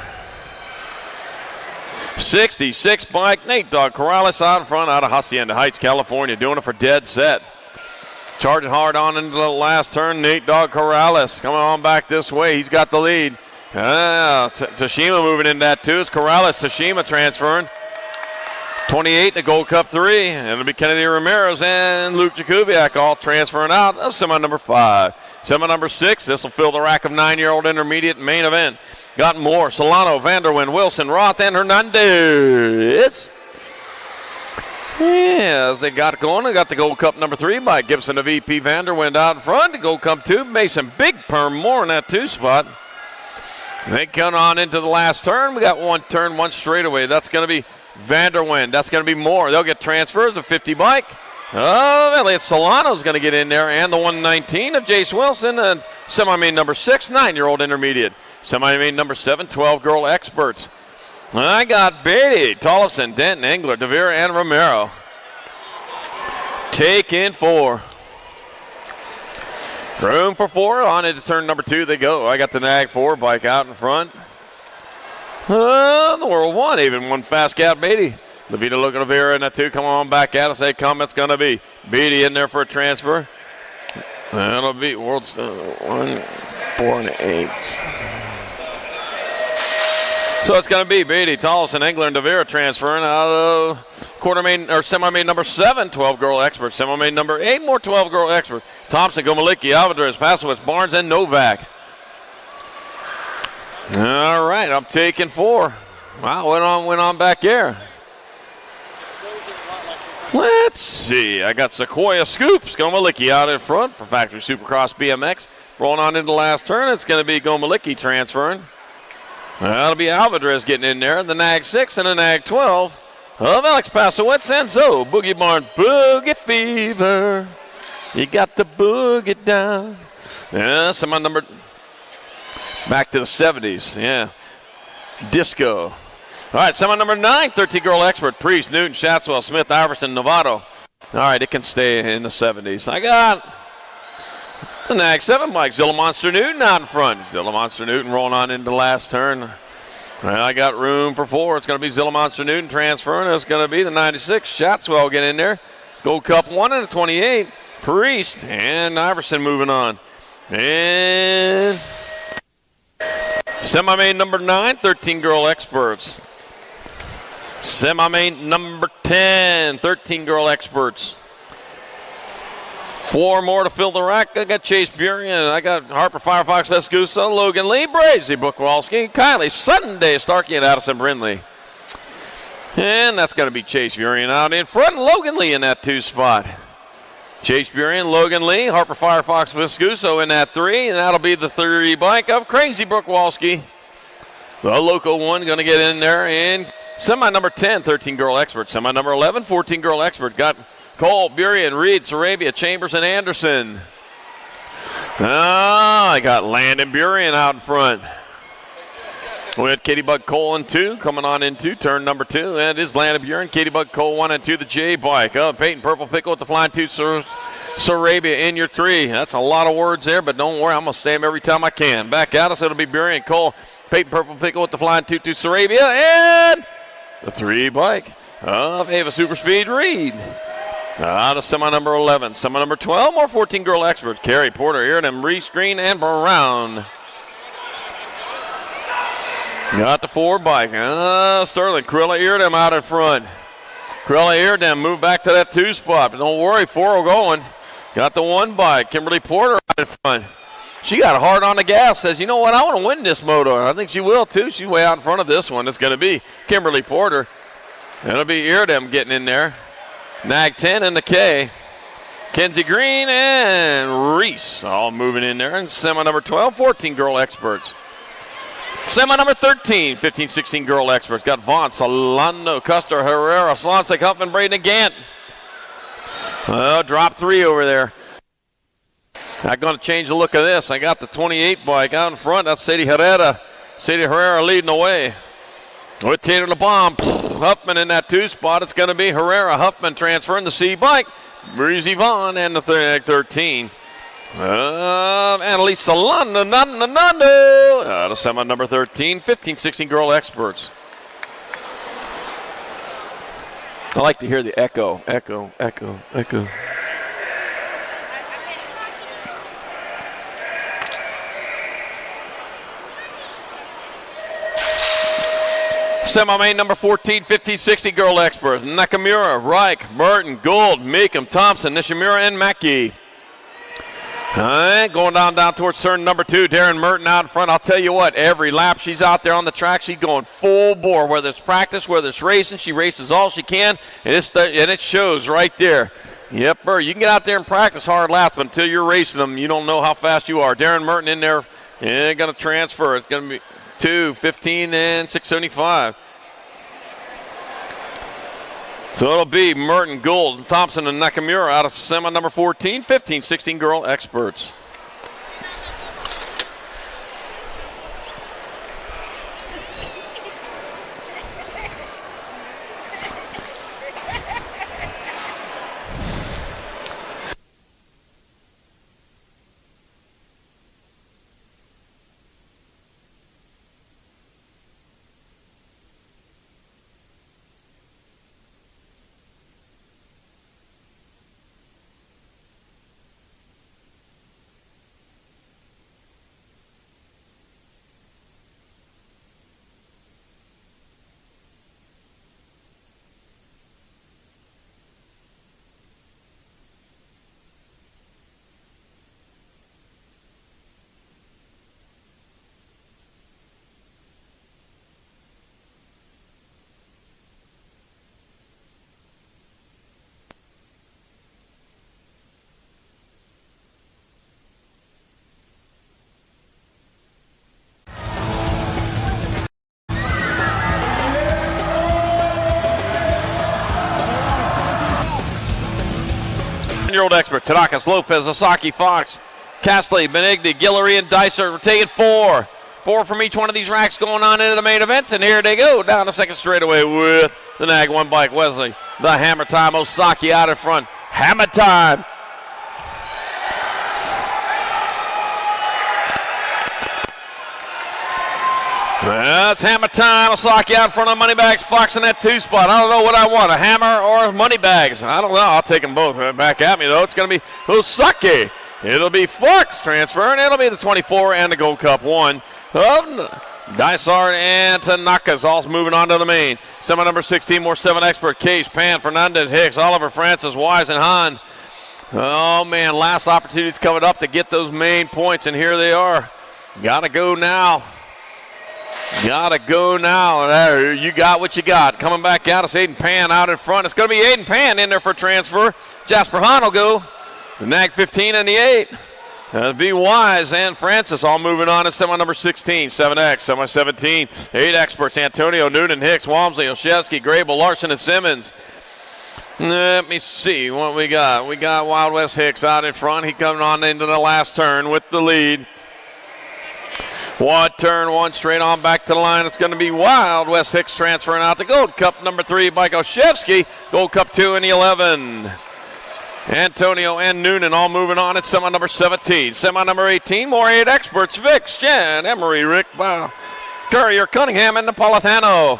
66 bike, Nate Dog Corrales out in front out of Hacienda Heights, California, doing it for dead set. Charging hard on into the last turn, Nate Dog Corrales coming on back this way. He's got the lead. Tashima moving in that 2. It's Corrales, Tashima transferring. 28 to Gold Cup 3. And it'll be Kennedy Ramirez and Luke Jakubiak all transferring out of semi number 5. Semi number 6, this will fill the rack of 9-year-old intermediate main event. Got Moore, Solano, Vanderwin, Wilson, Roth, and Hernandez. Yeah, as they got going, they got the Gold Cup number 3 by Gibson of VP Vanderwind out in front. The Gold Cup 2, Mason Big Perm Moore in that 2 spot. They come on into the last turn. We got 1 turn, 1 straightaway. That's going to be Vanderwind. That's going to be more. They'll get transfers. A 50 bike. Oh, Elliot Solano's going to get in there. And the 119 of Jace Wilson. And semi-main number 6, 9-year-old intermediate. Semi-main number 7, 12-girl experts. I got Beatty, Tollefson, Denton, Engler, DeVere, and Romero. Take in 4. Room for 4. On into turn number 2 they go. I got the Nag 4 bike out in front. The World 1, even one fast gap, Beatty. Levita looking at Vera in that 2. Come on back at us. Hey, comment it's going to be Beatty in there for a transfer. That'll be World's 1, 4, and 8. So it's going to be Beatty, Tollefson, Engler, and DeVere transferring out of quarter main or semi-main number 7, 12-girl expert. Semi-main number 8, more 12-girl expert. Thompson, Gomalicki, Alvarez, Pasowitz, Barnes, and Novak. All right, I'm taking 4. Wow, went on back here. Let's see. I got Sequoia Scoops, Gomalicki out in front for Factory Supercross BMX. Rolling on into the last turn, it's going to be Gomalicki transferring. That'll be Alvarez getting in there. The Nag 6 and the Nag 12 of Alex Pasowitz and so Boogie Barn Boogie Fever. You got the boogie down. Yeah, some number back to the 70s. Yeah. Disco. All right, semi number 9, 13-girl expert. Priest, Newton, Shatswell, Smith, Iverson, Novato. All right, it can stay in the 70s. I got the Nag 7 bike, Zilla Monster Newton out in front. Zilla Monster Newton rolling on into the last turn. Well, I got room for 4. It's going to be Zilla Monster Newton transferring. It's going to be the 96. Shatswell get in there. Gold Cup 1 and a 28. Priest and Iverson moving on. And semi-main number 9, 13-girl experts. Semi-main number 10, 13-girl experts. 4 more to fill the rack. I got Chase Burien. I got Harper Firefox Vescuso, Logan Lee, Brazy Bookwalski, Kylie Sunday, Starkey, and Addison Brindley. And that's going to be Chase Burien out in front. Logan Lee in that 2 spot. Chase Burien, Logan Lee, Harper Firefox Vescuso in that 3. And that'll be the 3 bike of Crazy Bookwalski. The local one going to get in there. And semi number 10, 13-girl expert. Semi number 11, 14-girl expert. Got Cole, Burien, Reed, Sarabia, Chambers, and Anderson. I got Landon Burien out in front. We had Katie Bug Cole in 2, coming on into turn number 2. That is Landon Burien, Katie Bug Cole 1 and 2, the J bike. Peyton Purple Pickle with the flying 2, Sarabia in your 3. That's a lot of words there, but don't worry, I'm going to say them every time I can. Back at us, it'll be Burien, Cole, Peyton Purple Pickle with the flying 2, Sarabia, and the 3 bike of Ava Super Speed Reed. Out of semi number 11. Semi number 12, more 14-girl experts. Carrie, Porter, Eardham, Reese, Green, and Brown. Got the 4 bike. Sterling, Corella, Eardham out in front. Corella, Eardham move back to that 2 spot. But don't worry, 4 are going. Got the 1 bike. Kimberly Porter out in front. She got hard on the gas. Says, you know what, I want to win this moto. And I think she will, too. She's way out in front of this one. It's going to be Kimberly Porter. It'll be Eardham getting in there. Nag 10 and the K. Kenzie Green and Reese all moving in there. And semi number 12, 14-girl experts. Semi number 13, 15, 16-girl experts. Got Vaughn, Solano, Custer, Herrera, Slonsek, Huffman, Braden, Gant. Drop 3 over there. I'm going to change the look of this. I got the 28 bike out in front. That's Sadie Herrera. Sadie Herrera leading the way. With Tater LeBomb, Huffman in that 2 spot. It's going to be Herrera, Huffman transferring the C bike. Breezy Vaughn and the 13. Annalise Solano, out of semi number 13, 15, 16-girl experts. I like to hear the echo, echo, echo, echo. Semi-main number 14, 15, 60 girl experts. Nakamura, Reich, Merton, Gould, Meekum, Thompson, Nishimura, and Mackey. All right, going down towards turn number 2. Darren Merton out in front. I'll tell you what, every lap she's out there on the track, she's going full bore. Whether it's practice, whether it's racing, she races all she can, and it shows right there. Yep, you can get out there and practice hard laps, but until you're racing them, you don't know how fast you are. Darren Merton in there, going to transfer. It's going to be 2, 15, and 675. So it'll be Merton, Gould, Thompson, and Nakamura out of semi number 14, 15, 16 girl experts. Year-old expert, Tanakas, Lopez, Asaki, Fox, Castley, Benigni, Guillory, and Dicer. We're taking 4. 4 from each one of these racks going on into the main event, and here they go down the second straightaway with the Nag 1 bike. Wesley, the Hammer Time, Osaki out in front. Hammer Time. That's Hammer Time. Osaki out in front of Moneybags. Fox in that 2 spot. I don't know what I want, a hammer or Moneybags. I don't know. I'll take them both. Back at me, though. It's going to be Osaki. It'll be Fox transferring. It'll be the 24 and the Gold Cup 1. Dysart and Tanaka's all moving on to the main. Semi number 16, more 7 expert. Case, Pan, Fernandez, Hicks, Oliver, Francis, Wise, and Hahn. Oh, man. Last opportunities coming up to get those main points, and here they are. Gotta go now. Gotta go now. There, you got what you got. Coming back out, it's Aiden Pan out in front. It's going to be Aiden Pan in there for transfer. Jasper Hahn will go. The Nag 15 and the 8. That'll be Wise and Francis all moving on to semi number 16. 7X, semi 17. 8 experts, Antonio, Noonan, Hicks, Walmsley, Olszewski, Grable, Larson, and Simmons. Let me see what we got. We got Wild West Hicks out in front. He coming on into the last turn with the lead. Turn 1 straight on back to the line. It's going to be Wild West Hicks transferring out the Gold Cup number 3 by Olszewski. Gold Cup 2 in the 11. Antonio and Noonan all moving on at semi number 17. Semi number 18, more 8 experts. Vic, Jan, Emery, Rick, Courier, Cunningham, and Napolitano.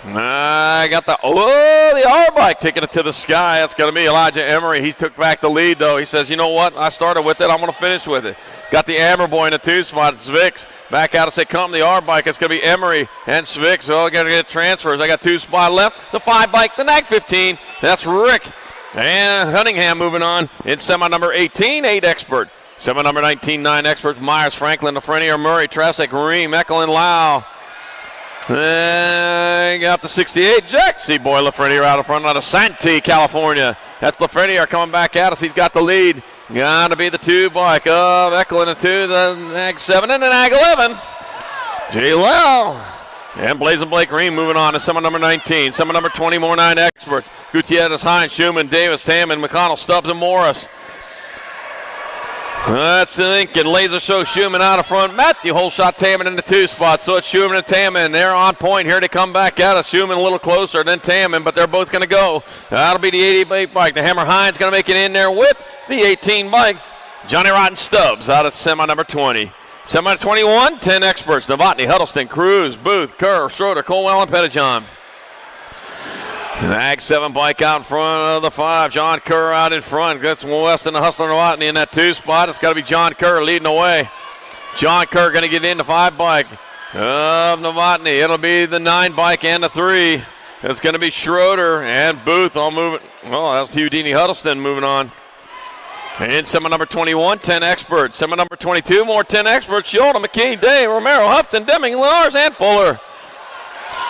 I got the R bike taking it to the sky. That's going to be Elijah Emery. He took back the lead, though. He says, you know what? I started with it. I'm going to finish with it. Got the Amber Boy in the 2 spot. Svix back out to say, come the R bike. It's going to be Emery and Svix. So I got to get transfers. I got 2 spots left. The 5 bike, the Nag 15. That's Rick. And Cunningham moving on in semi number 18, 8 expert. Semi number 19, 9 experts. Myers, Franklin, Lafreniere, Murray, Tresick, Ream, Eckelin, Lau. And got the 68, Jack C-Boy Lafreniere out in front out of Santee, California. That's Lafreniere coming back at us. He's got the lead. Got to be the 2 bike of Eckelin, the 2, the Nag 7, and the Nag 11. J. Lau. And Blazing Blake Ream moving on to semi number 19. Semi number 20, more 9 experts. Gutierrez, Hines, Schumann, Davis, Taman, McConnell, Stubbs, and Morris. That's Lincoln. Laser Show Schumann out of front. Matthew Holshot Taman in the 2 spot. So it's Schumann and Taman. They're on point. Here they come back at us. Schumann a little closer than Taman, but they're both going to go. That'll be the 88 bike. The Hammer Hines going to make it in there with the 18 bike. Johnny Rotten Stubbs out at semi number 20. Semi 21, 10 experts. Novotny, Huddleston, Cruz, Booth, Kerr, Schroeder, Colwell, and Pettijohn. Nag 7 bike out in front of the 5. John Kerr out in front. Gets Weston and Hustler Novotny in that 2 spot. It's got to be John Kerr leading the way. John Kerr going to get in the 5 bike of Novotny. It'll be the 9 bike and the 3. It's going to be Schroeder and Booth all moving. Well, that's Houdini Huddleston moving on. And semi number 21, 10 experts. Semi number 22, more 10 experts. Shilda, McKee, Day, Romero, Hufton, Deming, Lars, and Fuller.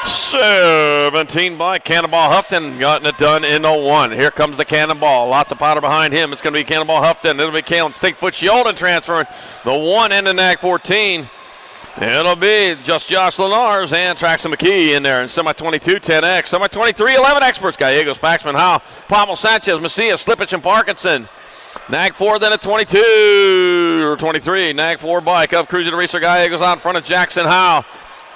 17 by Cannonball Hufton, gotten it done in the 1. Here comes the Cannonball. Lots of powder behind him. It's going to be Cannonball Hufton. It'll be Kalen Stinkfoot Shilda transferring the 1 and the Nag 14. It'll be just Josh Lenars and Traxon McKee in there in semi-22, 10X. Semi-23, 11 experts. Gallegos, Paxman, Howe, Pommel, Sanchez, Macias, Slippich, and Parkinson. Nag 4 then at 22 or 23. Nag 4 bike up, cruising to Racer Gallegos out in front of Jackson Howe.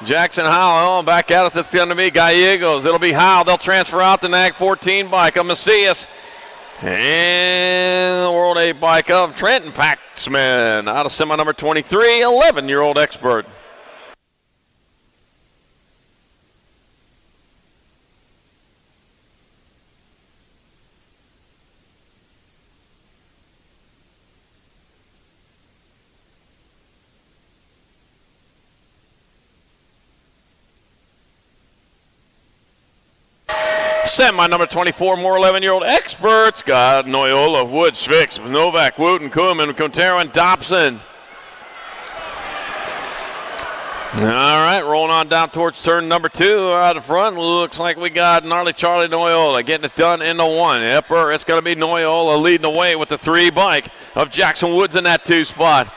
Jackson Howe, back at us. It's going to be Gallegos. It'll be Howe. They'll transfer out the Nag 14 bike of Macias. And the World 8 bike of Trenton Paxman out of semi number 23, 11-year-old expert. Semi number 24, more 11-year-old experts. Got Noyola, Wood, Svix, Novak, Wooten, Koeman, Contero, and Dobson. All right, rolling on down towards turn number 2 out of front. Looks like we got Gnarly Charlie Noyola getting it done in the 1. Epper, it's going to be Noyola leading the way with the 3 bike of Jackson Woods in that 2 spot.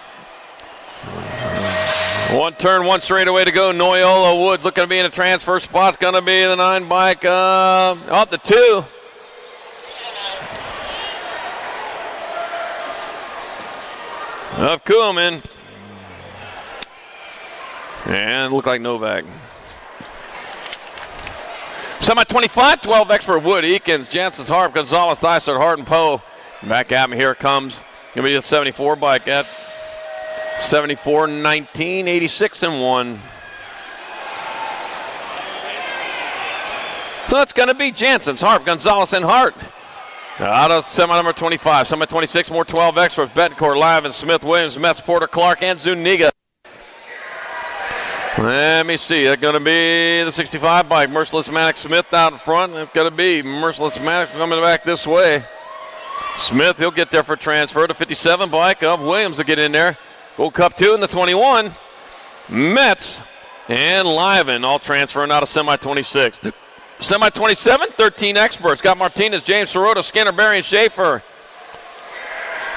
1 turn, 1 straightaway to go. Noyola Woods looking to be in a transfer spot. It's going to be the 9 bike up the 2. Of Koeman. And look like Novak. Semi 25, 12 expert Wood, Eakins, Jansen's Harp, Gonzalez, Thysert, Hart, and Poe. Back at me, here it comes. Going to be the 74 bike at 74, 19, 86, and 1. So it's going to be Jansen's, Harp, Gonzalez, and Hart. Out of semi number 25. Semi 26, more 12 experts. Betancourt, Live, and Smith, Williams, Metz, Porter, Clark, and Zuniga. Let me see. It's going to be the 65 bike. Merciless Maddox Smith out in front. It's going to be Merciless Maddox coming back this way. Smith, he'll get there for transfer. The 57 bike of Williams will get in there. Gold Cup 2 in the 21. Metz and Liven all transferring out of semi 26. Semi 27, 13 experts. Got Martinez, James Sirota, Skinner, Berry, and Schaefer.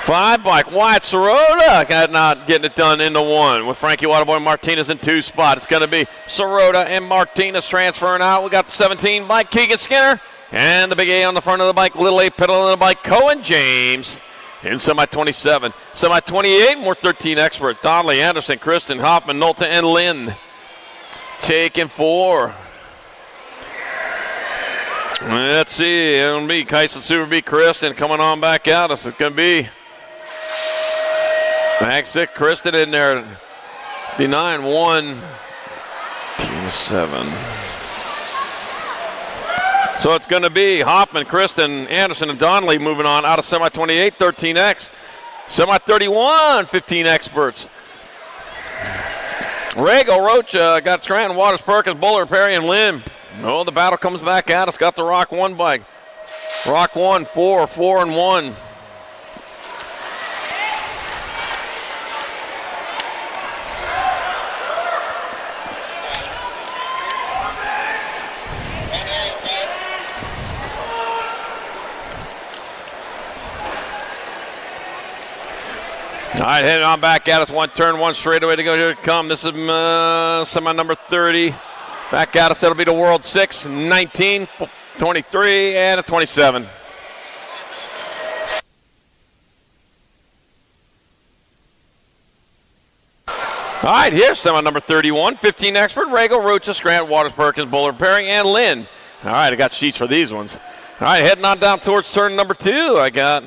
5 bike, Wyatt Sirota got not getting it done in the 1 with Frankie Waterboy Martinez in 2 spot. It's going to be Sirota and Martinez transferring out. We got the 17 bike, Keegan Skinner, and the big A on the front of the bike, little A pedal on the bike, Cohen James in semi 27. Semi 28, more 13 experts. Donnelly, Anderson, Kristen, Hoffman, Nolta, and Lynn. Taking 4. Let's see, it's going to be Kyson Super B. Kristen coming on back out. It's going to be back 6, Kristen in there. The 9-1, 7. So it's going to be Hoffman, Kristen, Anderson, and Donnelly moving on out of semi 28, 13X. Semi 31, 15 experts. Rago, Rocha got Scranton, Waters, Perkins, Buller, Perry, and Lynn. No, the battle comes back at us. Got the Rock 1 bike. Rock 1, 4, 4, and 1. All right, heading on back at us. 1 turn, 1 straightaway to go. Here it come. This is semi number 30. Back at us, it'll be the World 6, 19, 23, and a 27. All right, here's semi number 31, 15 expert, Rago, Rocha, Scranton, Waters, Perkins, Buller, Perry, and Lynn. All right, I got sheets for these ones. All right, heading on down towards turn number 2. I got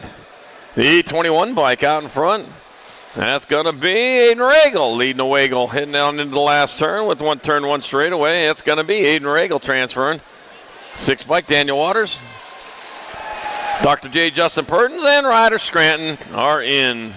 the 21 bike out in front. That's going to be Aiden Regal leading the Waggle, heading down into the last turn with 1 turn, 1 straightaway. That's going to be Aiden Regal transferring. 6 bike, Daniel Waters. Dr. J. Justin Pertins and Ryder Scranton are in.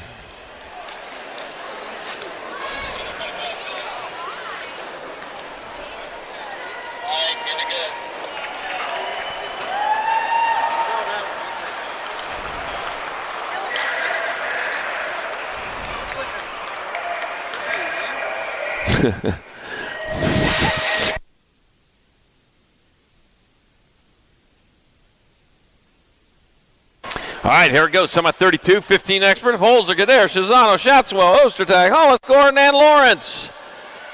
All right, here it goes. Semi 32, 15 expert. Holzer, Gadare, Shizano, Shatswell, Ostertag, Hollis, Gordon, and Lawrence.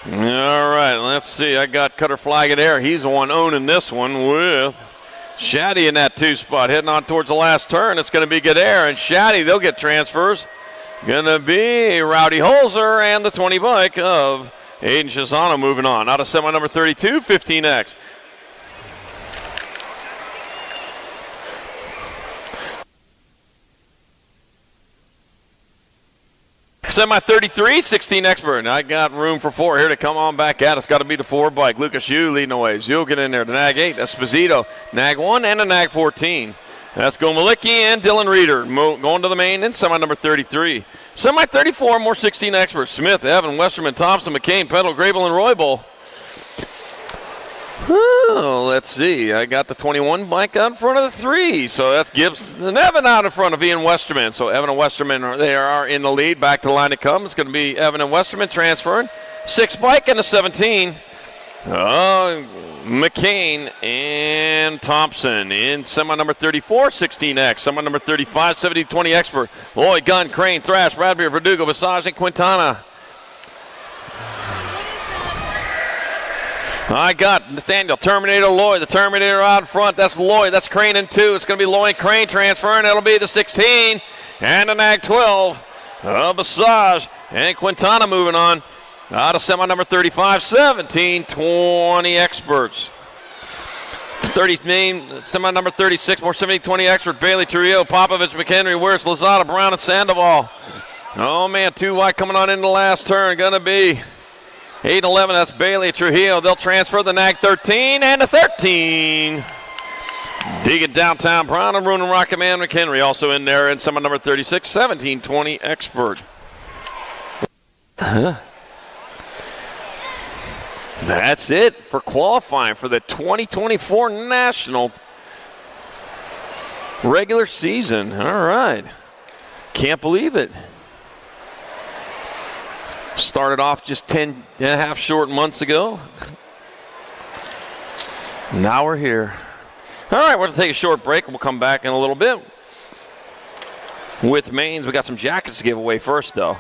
All right, let's see. I got Cutter Flaggett there. He's the one owning this one with Shaddy in that 2 spot. Heading on towards the last turn. It's going to be Gadair and Shaddy. They'll get transfers. Going to be Rowdy Holzer and the 20 bike of Aiden Shazano moving on. Out of semi number 32, 15X. Semi 33, 16 expert. I got room for 4 here to come on back at us. Got to be the 4 bike. Lucas Yu leading the way. You'll get in there. The nag 8, Esposito. Nag 1 and a nag 14. That's Gomalicki and Dylan Reeder going to the main in semi number 33. Semi 34, more 16 experts. Smith, Evan, Westerman, Thompson, McCain, Pendle, Grable, and Roybal. Oh, let's see. I got the 21 bike out in front of the 3. So that's Gibbs and Evan out in front of Ian Westerman. So Evan and Westerman, they are in the lead. Back to the line to come. It's going to be Evan and Westerman transferring. 6 bike and a 17. McCain and Thompson in semi number 34, 16X. Semi number 35, 70-20 expert. Lloyd, Gunn, Crane, Thrash, Bradbury, Verdugo, Visage, and Quintana. I got Nathaniel, Terminator, Lloyd. The Terminator out in front. That's Lloyd. That's Crane in 2. It's going to be Lloyd Crane transferring. It'll be the 16 and the nag 12. Visage and Quintana moving on. Out of semi number 35, 17-20 experts. 30 main, semi number 36, more 70-20 expert. Bailey, Trujillo, Popovich, McHenry, Wirtz, Lozada, Brown, and Sandoval. Oh, man, 2 wide coming on in the last turn. Going to be 8 and 11, that's Bailey, Trujillo. They'll transfer the nag 13 and a 13. Digging downtown, Brown and Roon and Rocket Man McHenry also in there in semi number 36, 17-20 expert. That's it for qualifying for the 2024 National regular season. All right. Can't believe it. Started off just 10 and a half short months ago. Now we're here. All right, we're going to take a short break, and we'll come back in a little bit. With mains, we got some jackets to give away first, though.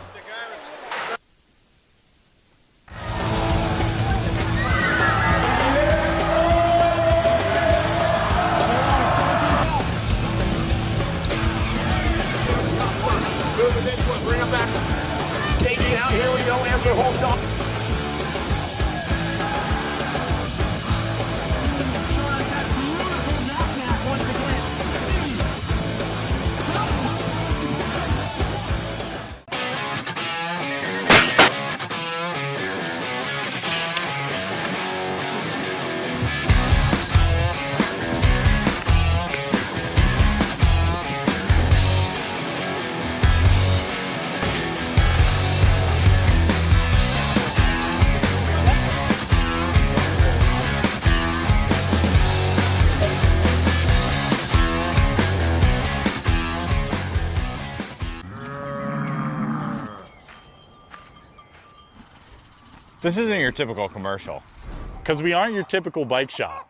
This isn't your typical commercial. Because we aren't your typical bike shop.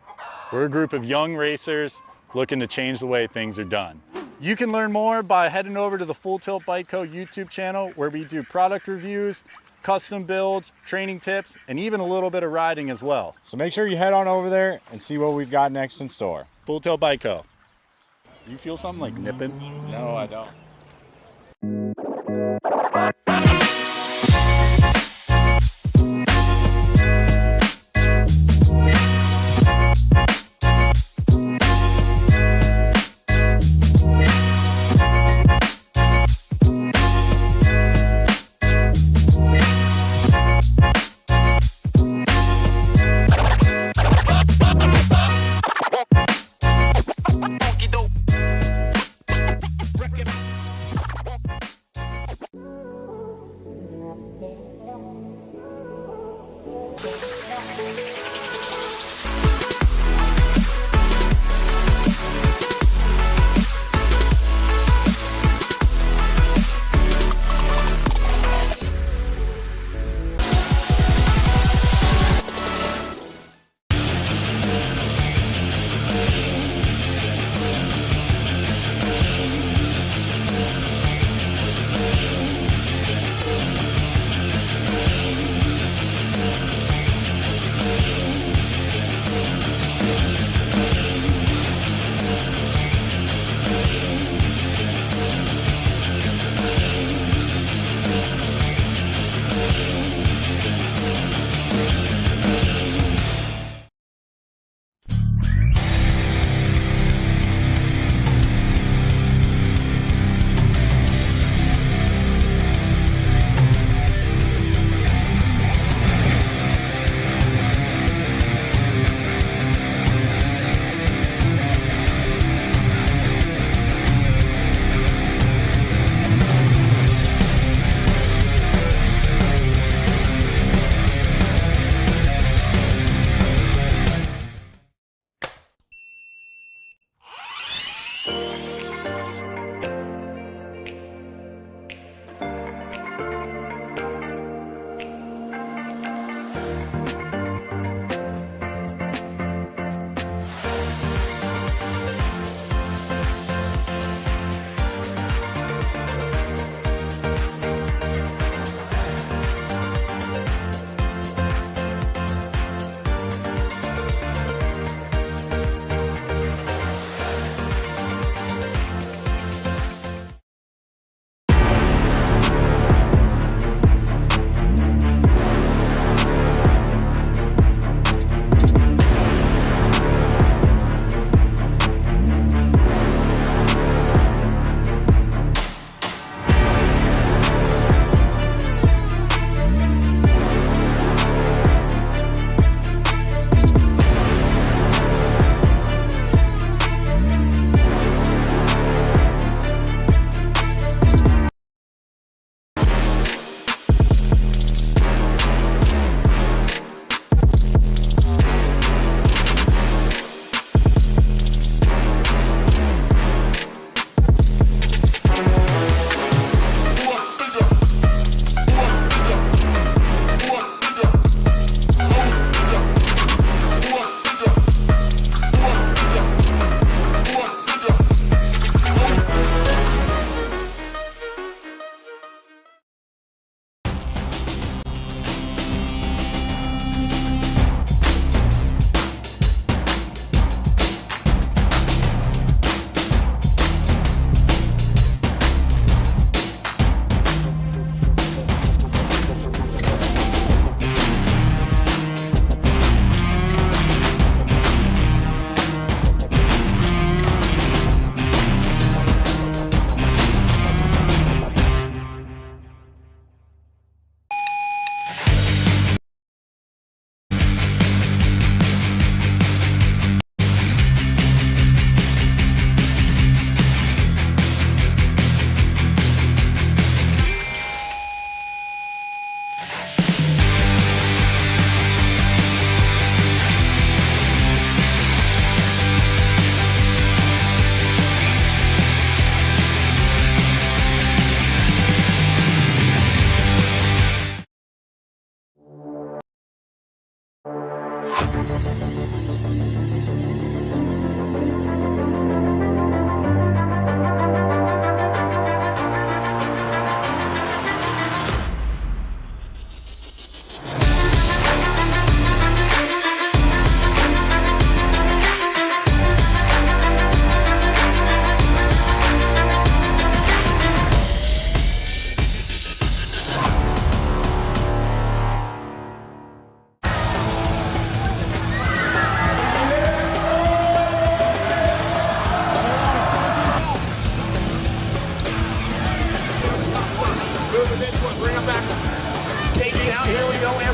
We're a group of young racers looking to change the way things are done. You can learn more by heading over to the Full Tilt Bike Co. YouTube channel, where we do product reviews, custom builds, training tips, and even a little bit of riding as well. So make sure you head on over there and see what we've got next in store. Full Tilt Bike Co. Do you feel something like nipping? No, I don't.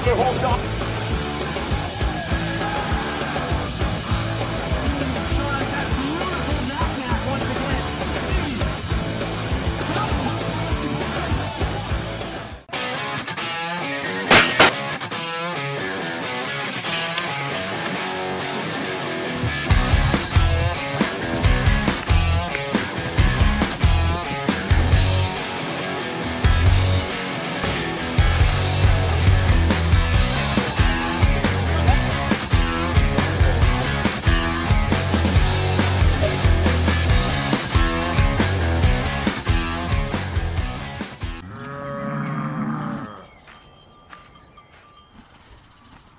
answer, whole shot.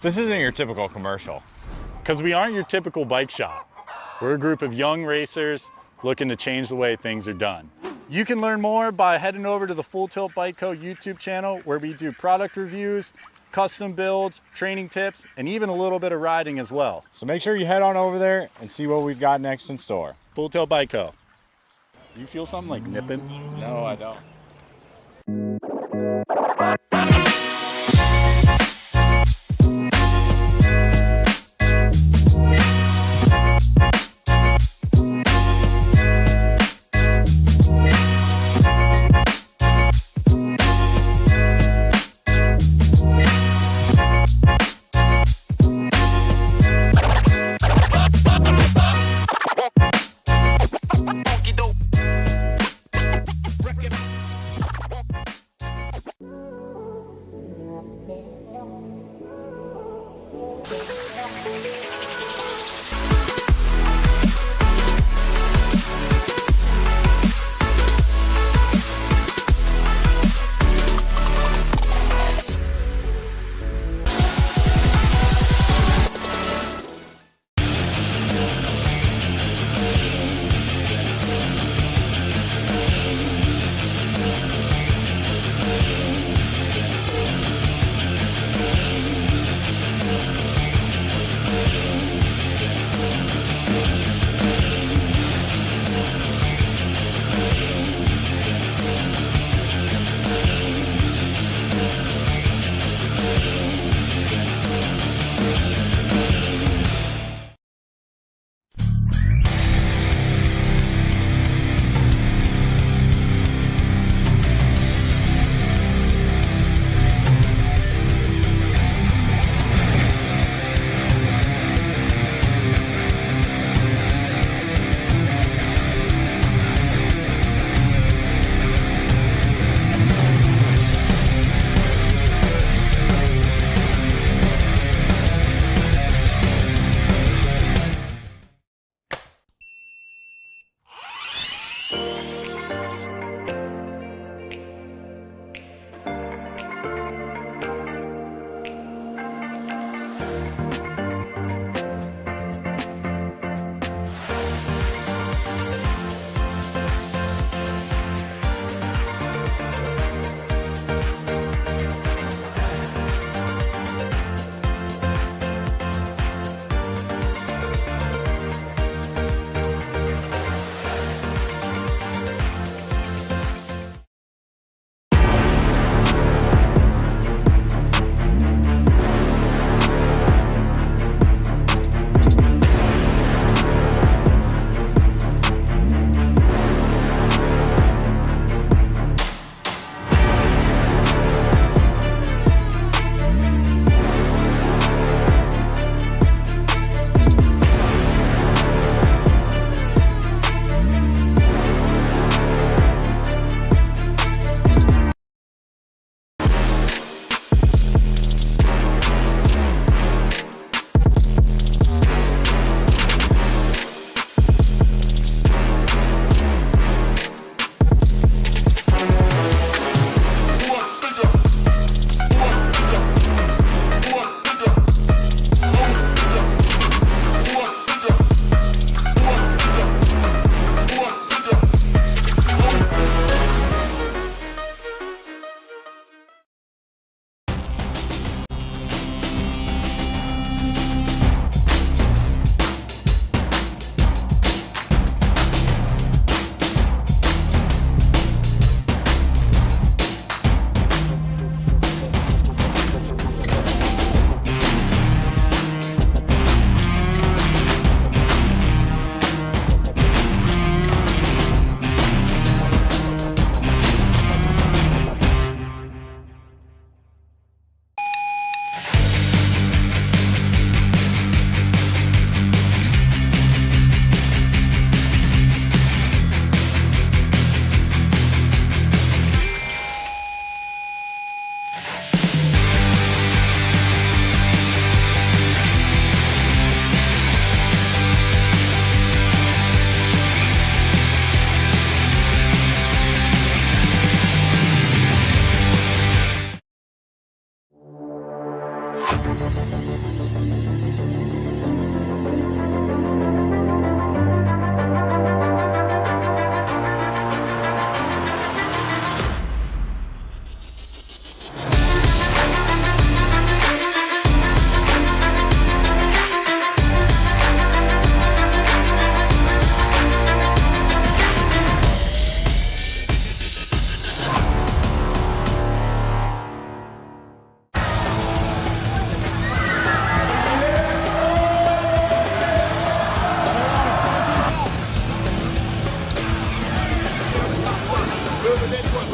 This isn't your typical commercial. Because we aren't your typical bike shop. We're a group of young racers looking to change the way things are done. You can learn more by heading over to the Full Tilt Bike Co. YouTube channel where we do product reviews, custom builds, training tips, and even a little bit of riding as well. So make sure you head on over there and see what we've got next in store. Full Tilt Bike Co. You feel something like nipping? No, I don't.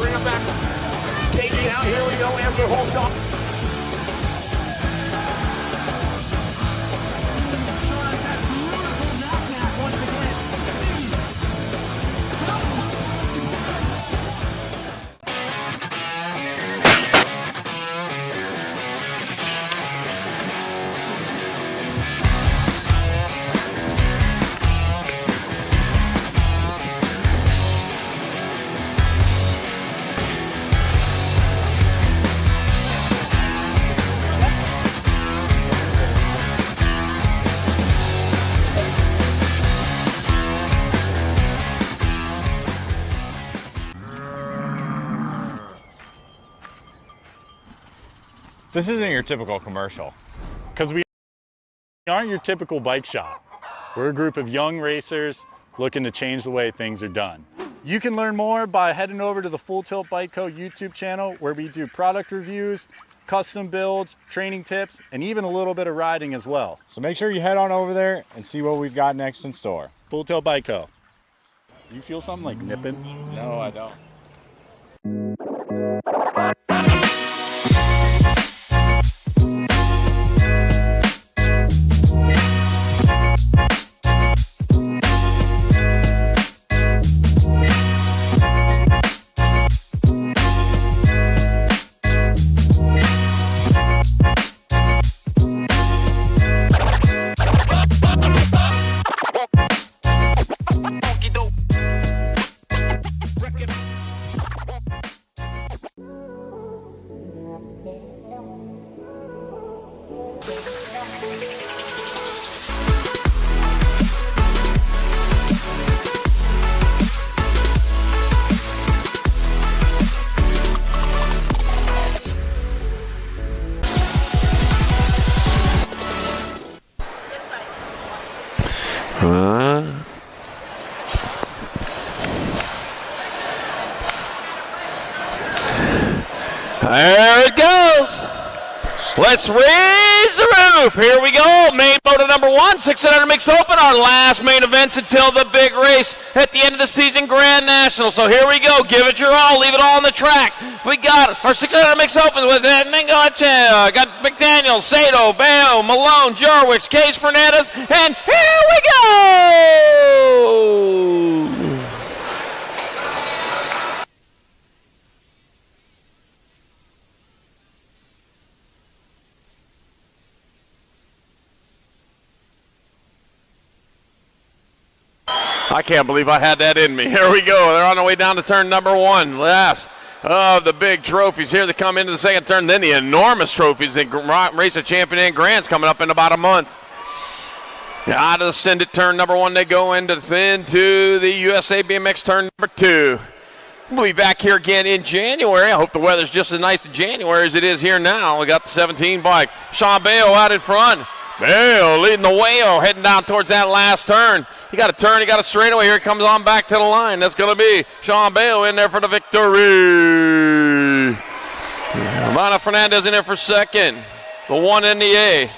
Bring him back. KG out. Here we go. Answer whole shot. This isn't your typical commercial. Because we aren't your typical bike shop. We're a group of young racers looking to change the way things are done. You can learn more by heading over to the Full Tilt Bike Co. YouTube channel where we do product reviews, custom builds, training tips, and even a little bit of riding as well. So make sure you head on over there and see what we've got next in store. Full Tilt Bike Co. You feel something like nipping? No, I don't. There it goes. Let's raise the roof. Here we go. Main moto number 1, 600 mixed open. Our last main events until the big race at the end of the season, Grand National. So here we go. Give it your all. Leave it all on the track. We got our 600 mixed open with got McDaniel, Sato, Bayo, Malone, Jarwix, Case Fernandez, and here we go. I can't believe I had that in me. Here we go. They're on their way down to turn number 1. Last of the big trophies. Here they come into the second turn. Then the enormous trophies. The Race of Champion and Grand's coming up in about a month. Out of the Send-It turn number 1, they go into the USA BMX turn number 2. We'll be back here again in January. I hope the weather's just as nice in January as it is here now. We got the 17 bike. Sean Bayo out in front. Bayo leading the way, heading down towards that last turn. He got a turn, he got a straightaway. Here he comes on back to the line. That's going to be Sean Bayo in there for the victory. Lana Fernandez in there for second. The 1 in the A.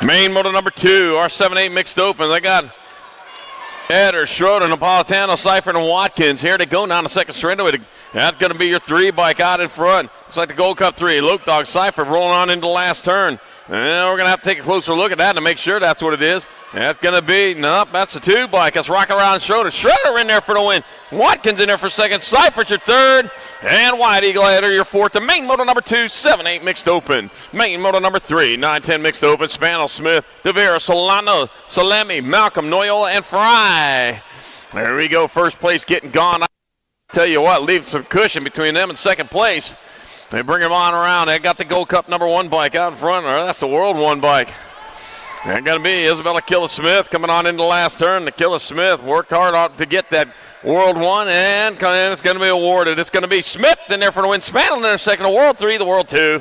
Main moto number 2, our 7-8 mixed open. They got Eder, Schroeder, Napolitano, Seifert, and Watkins. Here to go down the second straightaway. That's going to be your 3 bike out in front. It's like the Gold Cup 3. Luke Dog, Seifert rolling on into the last turn. And we're going to have to take a closer look at that to make sure that's what it is. That's going to be, nope, that's the 2 bike. That's Rock Around Schroeder. Schroeder in there for the win. Watkins in there for second. Seifert your third. And White Eagle Eder your fourth. The main moto number 2, 7-8 mixed open. Main moto number 3, 9-10 mixed open. Spano, Smith, Devera, Solano, Salemi, Malcolm, Noyola, and Fry. There we go. First place getting gone. I tell you what, leave some cushion between them and second place. They bring him on around. They got the Gold Cup number 1 bike out in front. That's the World 1 bike. That's going to be Isabella Killa Smith coming on into the last turn. The Killa Smith worked hard to get that World 1, and it's going to be awarded. It's going to be Smith in there for the win. Spantle in there second. The World 3, the World 2.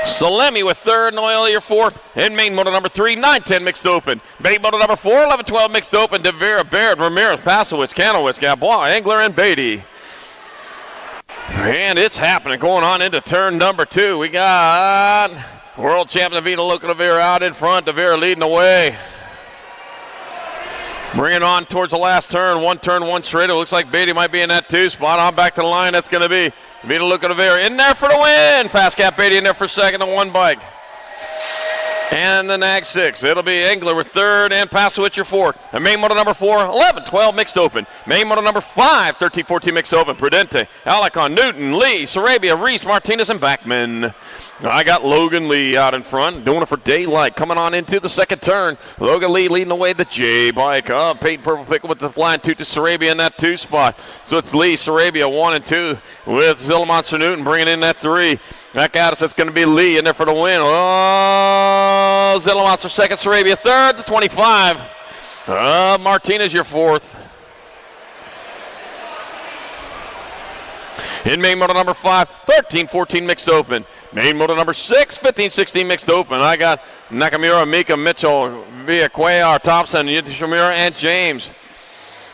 Salemi with third, Noel your fourth, and main moto number 3, 9-10 mixed open. Main moto number 4, 11-12 mixed open. De Vera, Baird, Ramirez, Pasowitz, Kanowitz, Gabois, Engler, and Beatty. And it's happening, going on into turn number 2. We got world champion Vita Locavera out in front. Devere leading the way. Bringing on towards the last turn. One turn, one straight. It looks like Beatty might be in that 2 spot. On back to the line. That's going to be Vita Locavera in there for the win. Fast Cat Beatty in there for second on one bike. And the Nag 6. It'll be Engler with third and Pasowitz your fourth. And main moto number 4, 11-12 mixed open. Main moto number 5, 13-14 mixed open. Prudente, Alicon, Newton, Lee, Sarabia, Reese, Martinez, and Backman. I got Logan Lee out in front, doing it for daylight. Coming on into the second turn. Logan Lee leading the way, the J bike. Peyton Purple Pickle with the flying 2 to Sarabia in that 2 spot. So it's Lee, Sarabia 1 and 2 with Zilla Monster Newton bringing in that 3. Back at us, it's going to be Lee in there for the win. Oh, Zilla Monster second, Sarabia third, the 25. Martinez your fourth. In main moto number 5, 13-14 mixed open. Main moto number 6, 15-16 mixed open. I got Nakamura, Mika, Mitchell, Via Cuellar, Thompson, Shimura, and James.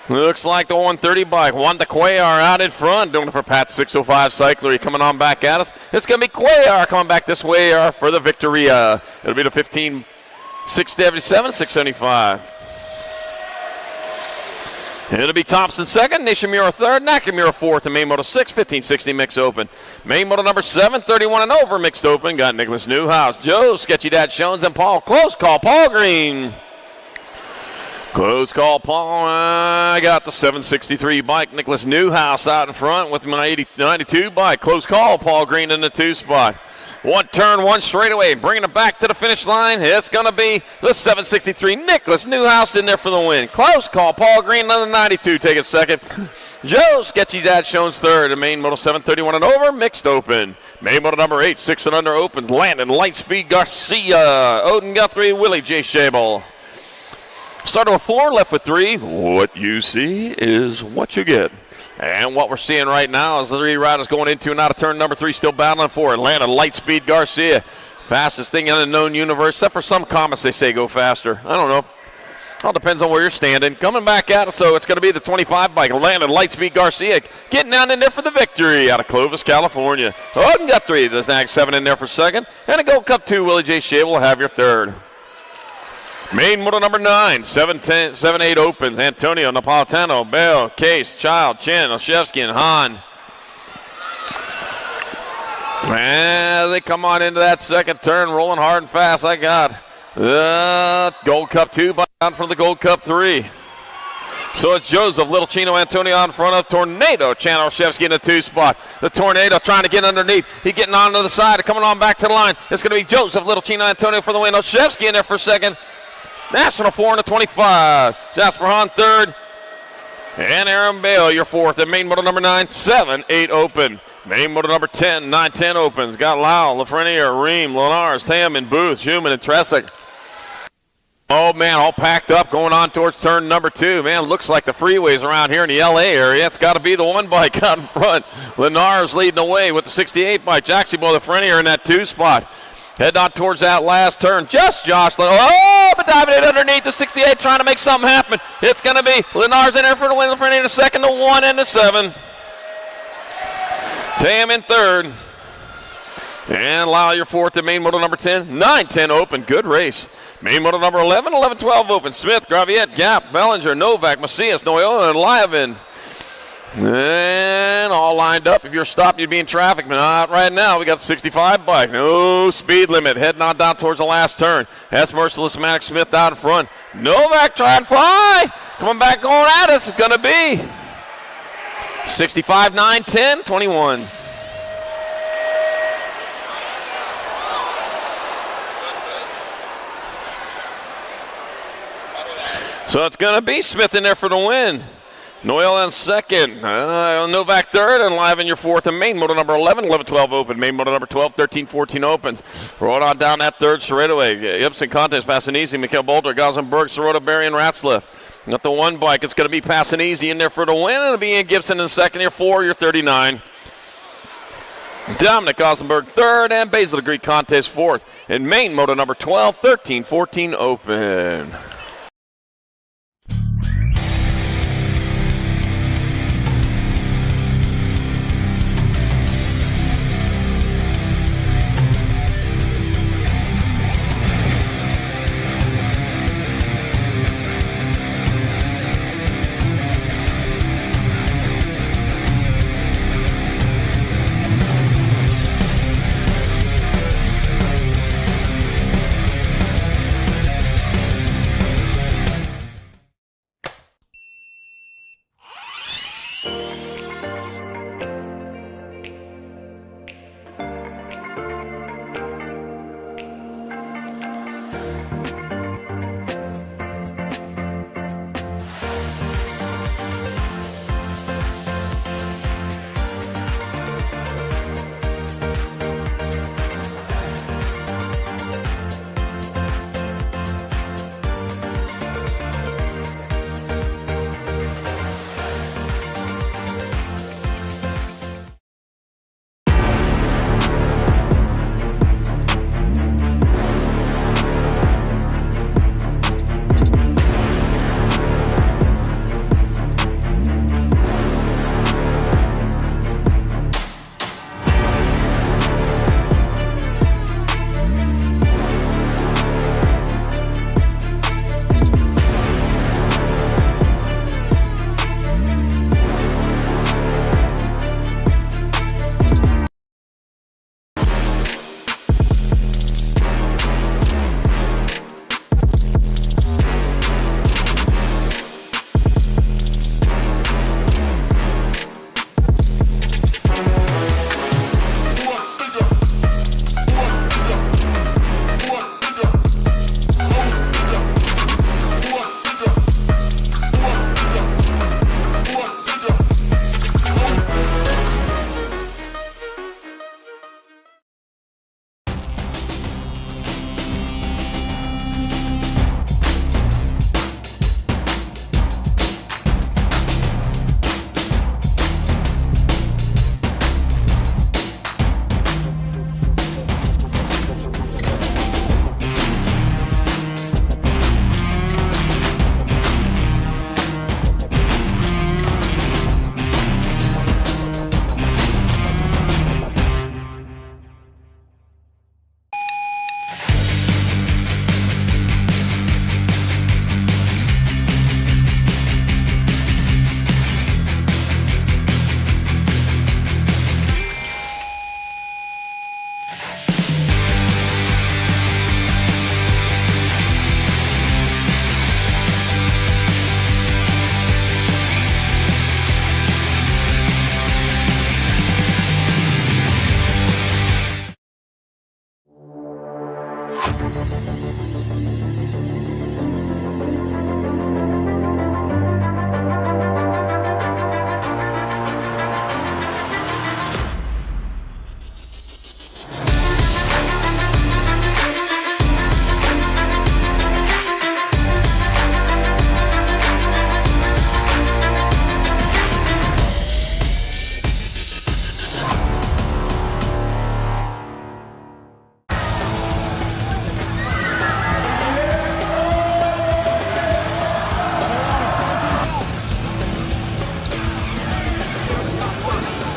Looks like the 130 bike. Juan de Cuellar out in front, doing it for Pat 605 Cyclery coming on back at us. It's going to be Cuellar coming back this way for the victory. It'll be the 15, 677, 675. It'll be Thompson second, Nishimura third, Nakamura fourth, and main moto 6, 15-16 mixed open. Main moto number 7, 31 and over mixed open. Got Nicholas Newhouse, Joe, Sketchy Dad Jones, and Paul. Close call, Paul Green. Close call, Paul. I got the 763 bike, Nicholas Newhouse out in front with my 92 bike. Close call, Paul Green in the 2 spot. One turn, one straightaway, bringing it back to the finish line. It's going to be the 763, Nicholas Newhouse in there for the win. Close call, Paul Green, another 92, taking second. Joe, Sketchy Dad Jones third, and main moto 7, 31 and over, mixed open. Main moto number 8, 6 and under open, Landon, Lightspeed Garcia, Odin Guthrie, Willie J. Shable. Started with 4, left with 3. What you see is what you get. And what we're seeing right now is the 3 riders going into and out of turn number 3, still battling for Atlanta. Lightspeed Garcia, fastest thing in the known universe, except for some comments they say go faster. I don't know. All depends on where you're standing. Coming back out, so it's going to be the 25 bike. Atlanta Lightspeed Garcia getting down in there for the victory out of Clovis, California. Odin Guthrie, the Nag 7 in there for second. And a Gold Cup 2, Willie J. Shea will have your third. Main moto number 9, 7-8 opens. Antonio, Napolitano, Bell, Case, Child, Chen, Olszewski, and Hahn. And they come on into that second turn, rolling hard and fast. I got the Gold Cup 2 down from the Gold Cup 3. So it's Joseph, Little Chino, Antonio on front of Tornado. Chan Olszewski in the 2 spot. The Tornado trying to get underneath. He's getting on to the side, coming on back to the line. It's going to be Joseph, Little Chino, Antonio for the win. Olszewski in there for second. National 4 and a 25. Jasper Hahn third. And Aaron Bale, your fourth. And main moto number 9, 7-8 open. Main moto number 10, 9-10 opens. Got Lyle, Lafreniere, Ream, Lenars, Tam, and Booth, Schumann, and Tresick. Oh, man, all packed up going on towards turn number 2. Man, looks like the freeways around here in the L.A. area. It's got to be the 1 bike out in front. Lenars leading the way with the 68 bike. Jackson Boy, Lafreniere in that 2 spot. Heading on towards that last turn. Just Josh. Oh, but diving it underneath the 68, trying to make something happen. It's going to be Lenars in there for the win. Lafreniere in the second, the 1 and the 7. Tam in third. And Lyle, your fourth, and main moto number 10. 9-10 open. Good race. Main moto number 11, 11-12 open. Smith, Graviette, Gap, Bellinger, Novak, Macias, Noyola, and Liavin. And all lined up. If you're stopped, you'd be in traffic, but not right now. We got the 65 bike. No speed limit. Heading on down towards the last turn. That's Merciless Max Smith out in front. Novak trying to fly. Coming back going at it. It's going to be 65, 9, 10, 21. So it's going to be Smith in there for the win. Noel in second, Novak third, and live in your fourth. And main moto number 11, 11-12 open. Main moto number 12, 13-14 opens. Roll on down that third straightaway. Ibsen contest, passing easy. Mikhail Bolter, Gossenberg, Sirota, Berry, and Ratzliff. Got the 1 bike. It's going to be passing easy in there for the win. It'll be Ian Gibson in second. Your 4, your 39. Dominic Gossenberg third, and Basil the Greek contest fourth. And main moto number 12, 13-14 open.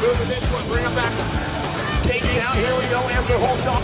Moving this one, bring him back. KG out, here we go, answer whole shot.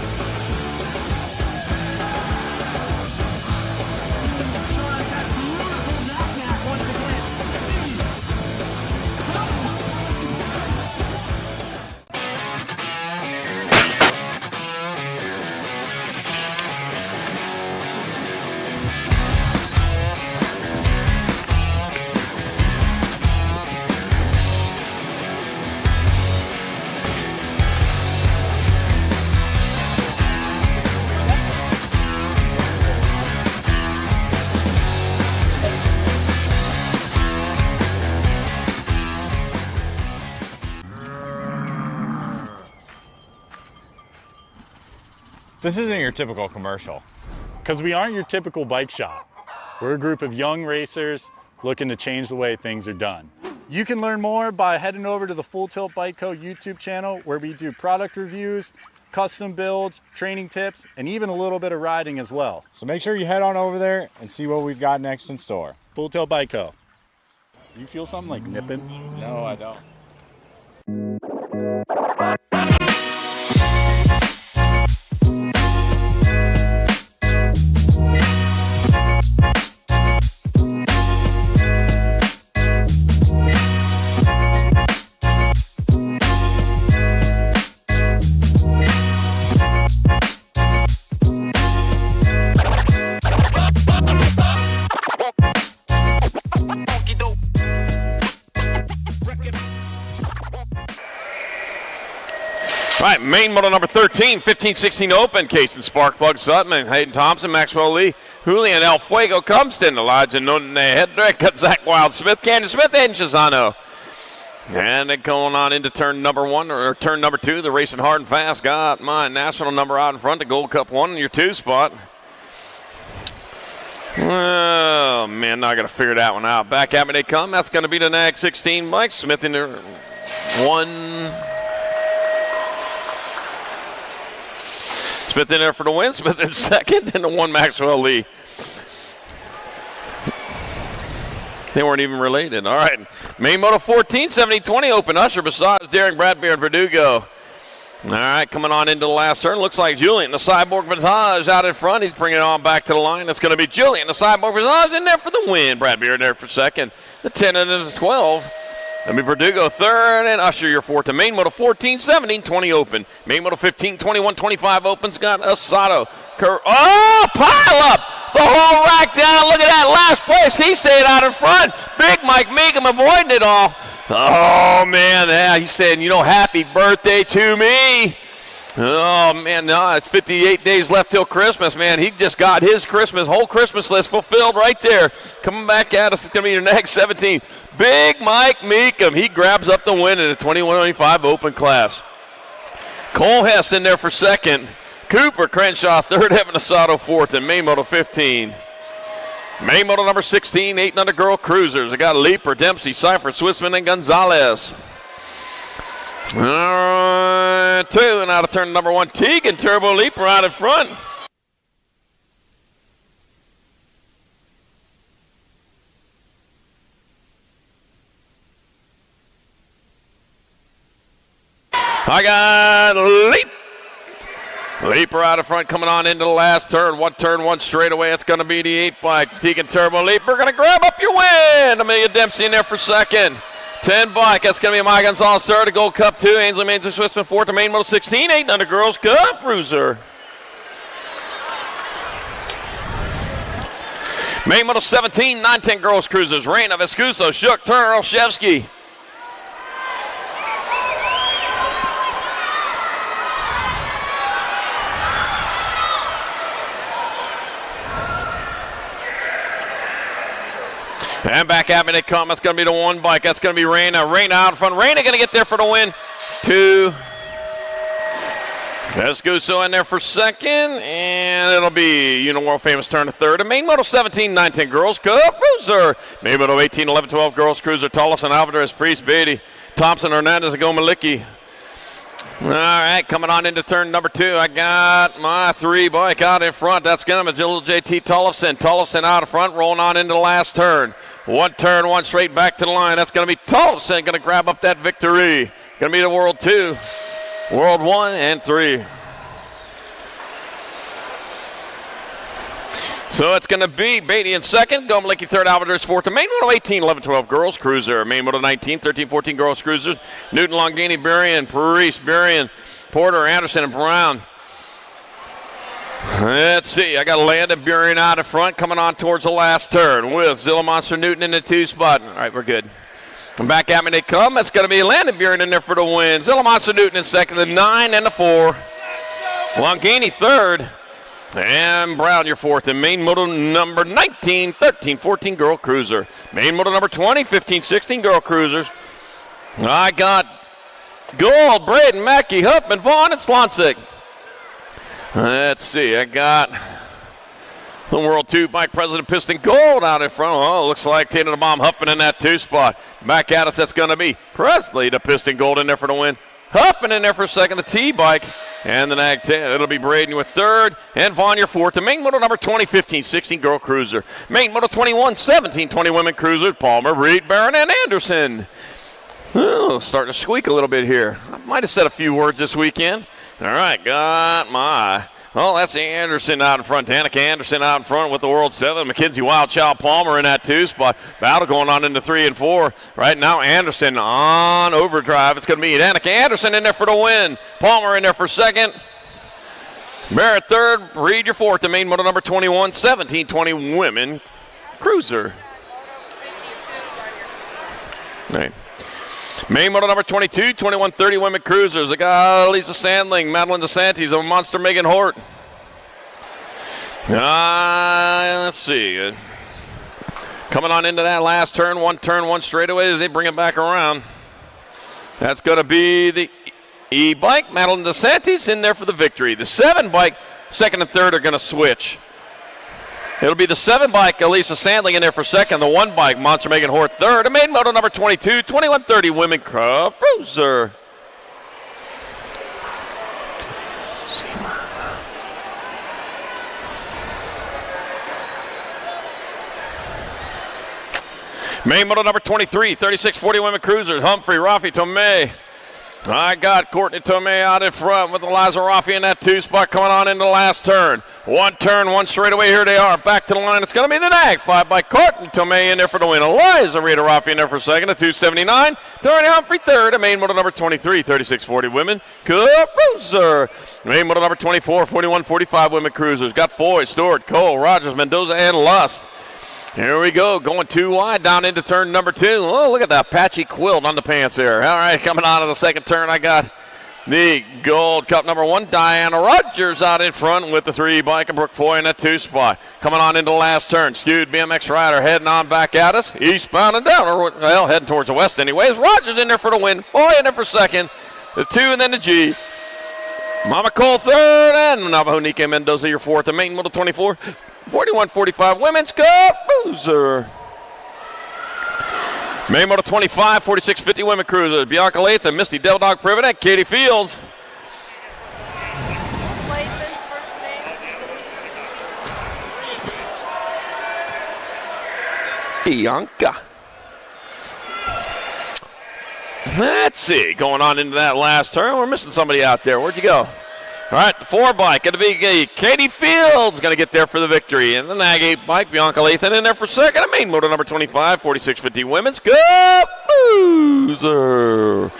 This isn't your typical commercial. Because we aren't your typical bike shop. We're a group of young racers looking to change the way things are done. You can learn more by heading over to the Full Tilt Bike Co. YouTube channel where we do product reviews, custom builds, training tips, and even a little bit of riding as well. So make sure you head on over there and see what we've got next in store. Full Tilt Bike Co. You feel something like nipping? No, I don't. All right, main moto number 13, 15-16 Open. Casey Sparkplug Sutton, Hayden Thompson, Maxwell Lee, Julian El Fuego Cumston, Elijah Nunez, Hedrick, Zach Wildsmith, Candace Smith, and Shazano. And then going on into turn number one, or turn number two, the racing hard and fast. Got my national number out in front, the Gold Cup 1 in your 2 spot. Oh, man, now I got to figure that one out. Back at me they come. That's going to be the NAG 16 Mike Smith in there. 1. Smith in there for the win. Smith in second, and the 1 Maxwell Lee. They weren't even related. All right. Main moto 14, 70-20 Open. Usher, Basage, Daring, Bradbury, and Verdugo. All right, coming on into the last turn. Looks like Julian, the Cyborg Basage out in front. He's bringing it on back to the line. It's going to be Julian, the Cyborg Basage, in there for the win. Bradbury in there for second. The 10 and the 12. That'll be Verdugo third, and Usher your fourth. The main moto 14, 17-20 Open. Main moto 15, 21-25 Open's got Asado. Oh, pile up! The whole rack down. Look at that last place. He stayed out in front. Big Mike Meekum avoiding it all. Oh, man. Yeah, he's saying, happy birthday to me. Oh, man, no, it's 58 days left till Christmas, man. He just got his whole Christmas list fulfilled right there. Coming back at us, it's going to be your next 17. Big Mike Meekum. He grabs up the win in the 21-25 Open class. Cole Hess in there for second. Cooper Crenshaw third, Evan Asado fourth, and Main Moto 15. Main Moto number 16, 8 and under girl cruisers. I got Leaper, Dempsey, Seifert, Switzman, and Gonzalez. All right, 2 and out of turn number 1, Teagan Turbo Leaper out in front. I got Leaper out in front coming on into the last turn. One straightaway. It's going to be the 8 bike. Teagan Turbo Leaper going to grab up your win. Amelia Dempsey in there for second. 10 bike. That's going to be Mike Gonzalez third. The Gold Cup 2. Ainsley Mains and Swissman fourth. The main moto 16. 8 under girls cup cruiser. Main moto 17. 9-10 girls cruisers. Reina Vescuso, Shook, Turner, Olszewski. And back at me they come. That's going to be the 1 bike. That's going to be Reina. Reina out in front. Reina going to get there for the win. 2. Vescuso in there for second. And it'll be, world famous turn to third. And main moto 17, 9-10 girls cup cruiser. Main moto 18, 11, 12 girls cruiser. Tollison, Alvarez, Priest, Beatty, Thompson, Hernandez, and Gomalicki. All right, coming on into turn number 2. I got my 3 bike out in front. That's going to be little JT Tollison. Tollison out in front, rolling on into the last turn. 1 turn, 1 straight back to the line. That's going to be Tollison going to grab up that victory. Going to be the World 2, World 1, and 3. So it's going to be Beatty in second, Gomalicki third, Alvarez fourth, and main moto 18, 11, 12 girls cruiser. Main moto 19, 13, 14 girls cruisers. Newton, Longini, Berrien, Parise, Berrien, Porter, Anderson, and Brown. Let's see. I got Landon Berrien out in front, coming on towards the last turn with Zilla Monster Newton in the 2 spot. All right, we're good. And back at me they come. That's going to be Landon Berrien in there for the win. Zilla Monster Newton in second, the 9 and the 4. Longini third. And Brown, your fourth. And main moto number 19, 13, 14 girl cruiser. Main moto number 20, 15, 16 girl cruisers. I got Gold, Braden, Mackey, Huffman, Vaughn, and Slonsik. Let's see. I got the World 2 Bike President Piston Gold out in front. Oh, looks like Tina the Bomb Huffman in that 2 spot. Back at us, that's going to be Presley, the Piston Gold in there for the win. Huffman in there for second, the T-Bike, and the Nag 10. It'll be Braden with third, and Vaughn your fourth. The main moto number 20, 15, 16 girl cruiser. Main moto 21, 17, 20 women cruisers. Palmer, Reed, Barron, and Anderson. Oh, starting to squeak a little bit here. I might have said a few words this weekend. All right, got my... Oh, that's Anderson out in front. Danica Anderson out in front with the World 7. Mackenzie Wild Child Palmer in that 2 spot. Battle going on into 3 and 4. Right now, Anderson on overdrive. It's going to be Danica Anderson in there for the win. Palmer in there for second. Barrett third. Reed your fourth. The main moto number 21, 17, 20 women cruiser. Right. Main moto number 22, 21, 30 women cruisers. I got Lisa Sandling, Madeline DeSantis, a Monster Megan Hort. Let's see. Coming on into that last turn, one straightaway as they bring it back around. That's going to be the E-Bike, Madeline DeSantis in there for the victory. The 7 bike, second and third are going to switch. It'll be the 7 bike, Elisa Sandling in there for second. The 1 bike, Monster Megan Hort third. And main moto number 22, 2130 women cruiser. Main moto number 23, 3640 women cruisers. Humphrey, Rafi, Tomei. I got Courtney Tomei out in front with Eliza Rafi in that 2 spot coming on into the last turn. One turn, one straightaway. Here they are. Back to the line. It's going to be the Nag 5 by Courtney Tomei in there for the win. Eliza Rita Rafi in there for second. A 279. Tony Humphrey third. A main moto number 23, 3640 women cruiser. Main moto number 24, 4145 women cruisers. Got Foy, Stewart, Cole, Rogers, Mendoza, and Lust. Here we go, going 2 wide down into turn number 2. Oh, look at that patchy quilt on the pants there. All right, coming out of the second turn, I got the Gold Cup number 1, Diana Rogers out in front with the 3 bike and Brooke Foy in that 2 spot. Coming on into the last turn, skewed BMX rider heading on back at us, eastbound and down, or well, heading towards the west anyways. Rogers in there for the win, Foy in there for second, the 2 and then the G. Mama Cole third, and Navajo Nike Mendoza your fourth. The main moto 24. 41-45 women's cruiser. Main moto 25, 46-50 women cruisers. Bianca Latham, Misty Devil Dog Privet, and Katie Fields. Lathan's first name? Bianca. Let's see, going on into that last turn. We're missing somebody out there. Where'd you go? All right, the 4 bike, going to be Katie Fields, going to get there for the victory. And the Nag 8 bike, Bianca Lathan in there for second. A main moto number 25, 4650 women's cruiser.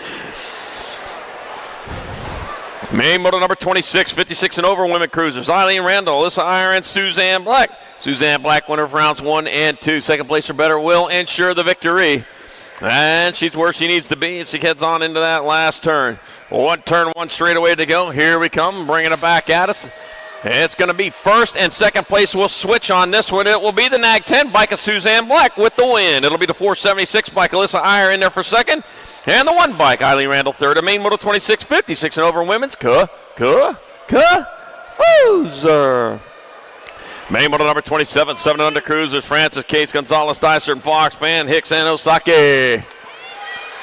Main moto number 26, 56 and over women cruisers. Eileen Randall, Alyssa Iron, Suzanne Black. Suzanne Black, winner of rounds 1 and 2. Second place or better will ensure the victory. And she's where she needs to be as she heads on into that last turn. 1 turn, 1 straightaway to go. Here we come, bringing it back at us. It's going to be first and second place. We'll switch on this one. It will be the Nag 10 bike of Suzanne Black with the win. It'll be the 476 bike, Alyssa Iyer in there for second. And the 1 bike, Eileen Randall third. A main moto 26, 56 and over women's cruiser. Main moto number 27, 7 under cruisers, Francis, Case, Gonzalez, Dicer, and Fox, Van, Hicks, and Osaki.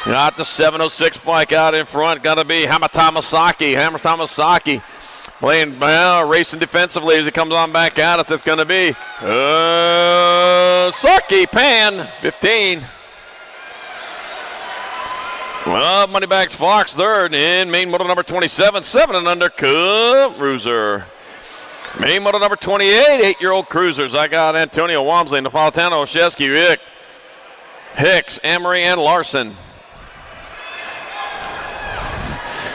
Got the 706 bike out in front, got to be Hamata Masaki. Playing, racing defensively as he comes on back at us. It's going to be Saki Pan, 15. Well, Moneybags Fox third in main moto number 27, 7 and under Cruiser. Main moto number 28, 8-year-old cruisers. I got Antonio Walmsley, Napolitano, Oshesky, Rick, Hicks, Emery, and Larson.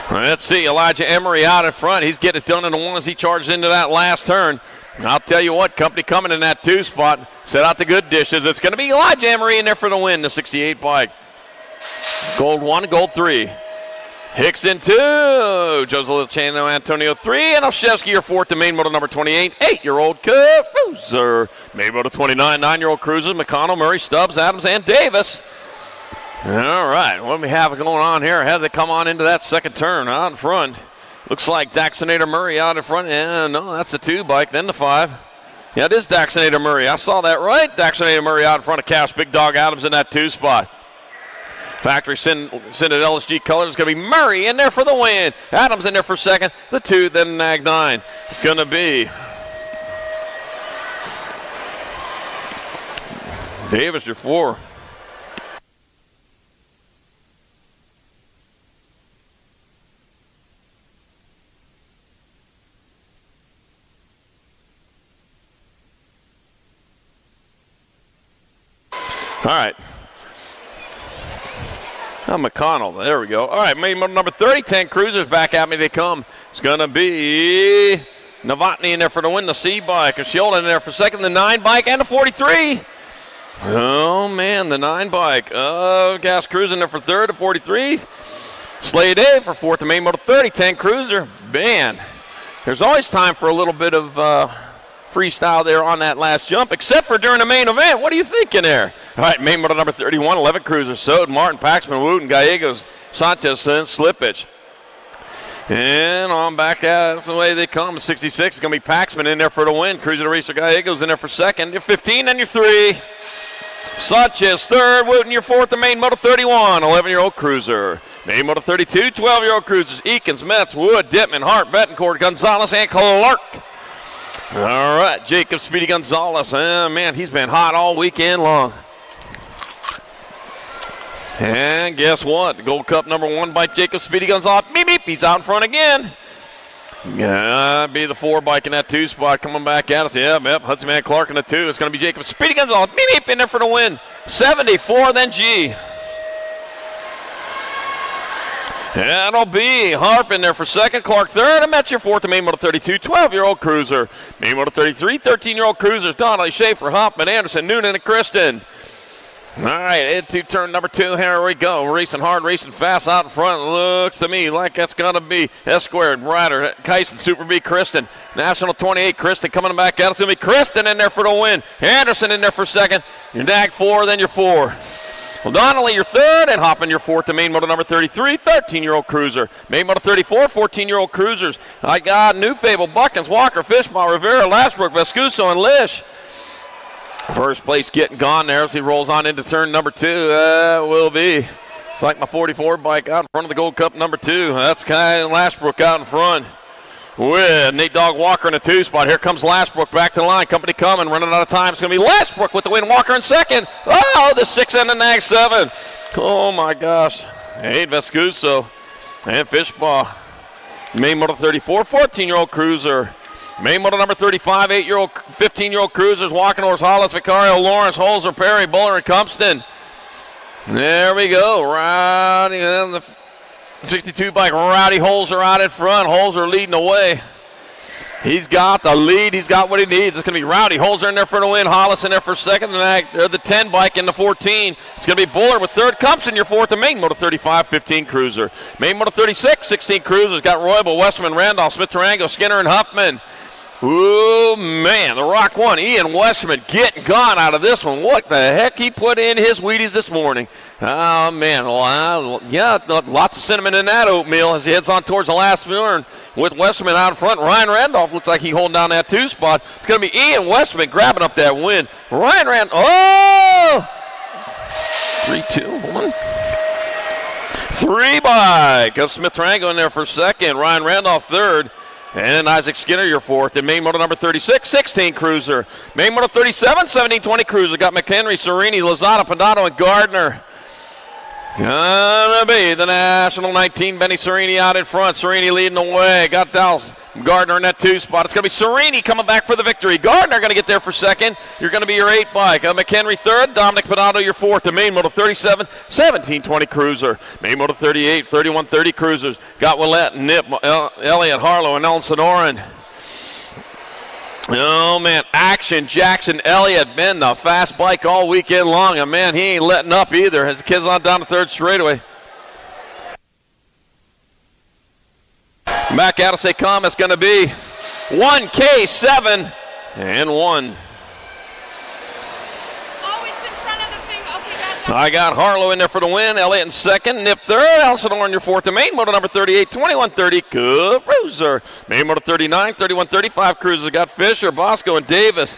Let's see, Elijah Emery out in front. He's getting it done in the one as he charges into that last turn. And I'll tell you what, company coming in that 2 spot. Set out the good dishes. It's going to be Elijah Emery in there for the win, the 68 bike. Gold 1, gold 3. Hicks in 2. Joseph Luciano, Antonio 3. And Olszewski, your 4th to main moto number 28. 8-year-old cruiser. Main moto 29, 9-year-old cruisers. McConnell, Murray, Stubbs, Adams, and Davis. All right, what do we have going on here? How they come on into that second turn out in front? Looks like Daxonator Murray out in front. Yeah, no, that's the 2 bike, then the 5. Yeah, it is Daxonator Murray. I saw that right. Daxonator Murray out in front of Cash. Big Dog Adams in that 2 spot. Factory send at LSG colors. It's going to be Murray in there for the win. Adams in there for second. The 2, then Nag 9. It's going to be Davis, your 4. All right. McConnell, there we go. All right, main motor number 30, 10 cruisers, back at me they come. It's going to be Novotny in there for the win, the C bike. And Shieldon in there for second, the 9 bike, and the 43. Oh, man, the 9 bike. Gas Cruiser in there for third, the 43. Slade A for 4th, the main motor 30, 10 cruiser. Man, there's always time for a little bit of freestyle there on that last jump, except for during the main event. What are you thinking there? All right, main motor number 31, 11 cruisers. Sode, Martin, Paxman, Wooten, Gallegos, Sanchez, and Slippage. And on back out, that's the way they come. 66 is going to be Paxman in there for the win. Cruiser to Racer Gallegos in there for second. You're 15, and you're 3. Sanchez, third. Wooten, your 4th, the main motor 31, 11-year-old cruiser. Main motor 32, 12-year-old cruisers. Eakins, Metz, Wood, Dittman, Hart, Betancourt, Gonzalez, and Clark. All right, Jacob Speedy Gonzalez. Man, he's been hot all weekend long. And guess what? The Gold Cup number 1 by Jacob Speedy Gonzalez. Beep, beep. He's out in front again. Be the 4 bike in that 2 spot coming back at us. Yep. Hudson Man Clark in the 2. It's going to be Jacob Speedy Gonzalez. Beep, beep, in there for the win. 74, then G. That'll be Harp in there for second, Clark third, and that's your 4th to main motor 32, 12-year-old cruiser. Main motor 33, 13-year-old cruisers, Donnelly, Schaefer, Hoffman, Anderson, Noonan, and Kristen. All right, into turn number 2, here we go. Racing hard, racing fast out in front. Looks to me like that's going to be S-squared, Ryder, Kyson, Super B, Kristen. National 28, Kristen coming back out. It's going to be Kristen in there for the win. Anderson in there for second. Your Nag 4, then your 4. Well, Donnelly, your 3rd, and Hoffman, your 4th to main motor number 33, 13-year-old cruiser. Main motor 34, 14-year-old cruisers. I got New Fable, Buckins, Walker, Fishbaugh, Rivera, Lastbrook, Vescuso, and Lish. First place getting gone there as he rolls on into turn number 2. Will be. It's like my 44 bike out in front of the Gold Cup number 2. That's kind of Lastbrook out in front. With Nate Dogg Walker in the 2 spot. Here comes Lastbrook back to the line. Company coming, running out of time. It's going to be Lastbrook with the win. Walker in second. Oh, the 6 and the Nag 7. Oh, my gosh. Hey, Vescuso and Fishbaugh. Main motor 34, 14-year-old cruiser. Main motor number 35, 8-year-old, 15-year-old cruisers. Walking Horse, Hollis, Vicario, Lawrence, Holzer, Perry, Buller, and Compston. There we go. Rowdy and the 62 bike. Rowdy Holzer out in front. Holzer leading the way. He's got the lead. He's got what he needs. It's going to be Rowdy Holzer in there for the win. Hollis in there for second. The 10 bike in the 14. It's going to be Buller with third. Compson, your 4th. The main motor 35, 15 cruiser. Main motor 36, 16 cruisers. Got Roybal, Westman, Randolph, Smith, Tarango, Skinner, and Huffman. Ooh, man, the Rock 1, Ian Westman getting gone out of this one. What the heck he put in his Wheaties this morning. Oh, man, yeah, lots of cinnamon in that oatmeal as he heads on towards the last turn with Westman out in front. Ryan Randolph looks like he's holding down that 2 spot. It's going to be Ian Westman grabbing up that win. Ryan Randolph, oh! 3, 2, 1. 3 bike. Got Smith Tarango in there for second. Ryan Randolph third. And Isaac Skinner, your 4th. And main motor number 36, 16 cruiser. Main motor 37, 17, 20 cruiser. Got McHenry, Serini, Lozada, Pandato, and Gardner. Gonna be the National 19, Benny Serini out in front. Serini leading the way. Got Dallas Gardner in that 2 spot. It's going to be Serini coming back for the victory. Gardner going to get there for second. You're going to be your 8 bike. McHenry third. Dominic Pinato your 4th. The main moto 37, 1720 Cruiser. Main moto 38, 3130 Cruisers. Got Willette, Nip, Elliott, Harlow, and Nelson Oren. Oh, man, action. Jackson Elliott been the fast bike all weekend long. And, man, he ain't letting up either as the kid's on down the 3rd straightaway. Back out of say come, it's going to be 1K7 and 1. Oh, it's in front of the thing. Okay, gotcha. I got Harlow in there for the win. Elliott in 2nd. Nip 3rd. Elson Orn your 4th. The main moto number 38, 2130 Cruiser. Main moto 39, 3135 Cruiser. Got Fisher, Bosco, and Davis.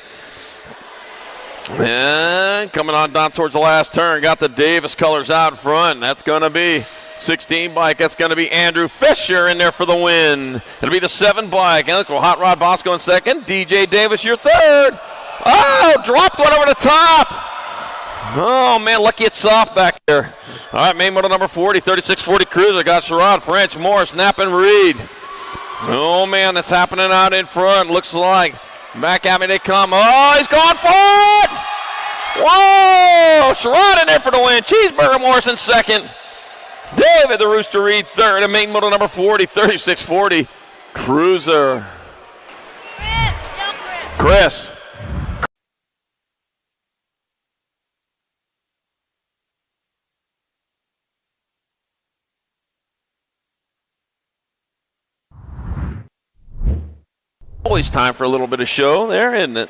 And coming on down towards the last turn. Got the Davis colors out in front. That's going to be 16 bike. That's going to be Andrew Fisher in there for the win. It'll be the 7 bike. Hot Rod Bosco in 2nd. DJ Davis your 3rd. Oh, dropped one over the top. Oh, man, lucky it's soft back there. All right, main moto number 40, 3640 Cruiser. Got Sherrod, French, Morris, Knapp, and Reed. Oh, man, that's happening out in front. Looks like back at me they come. Oh, he's going for it. Whoa, Sherrod in there for the win. Cheeseburger Morris in 2nd. David the Rooster Reed 3rd. And main moto number 40, 3640 Cruiser. Chris. Always time for a little bit of show there, isn't it?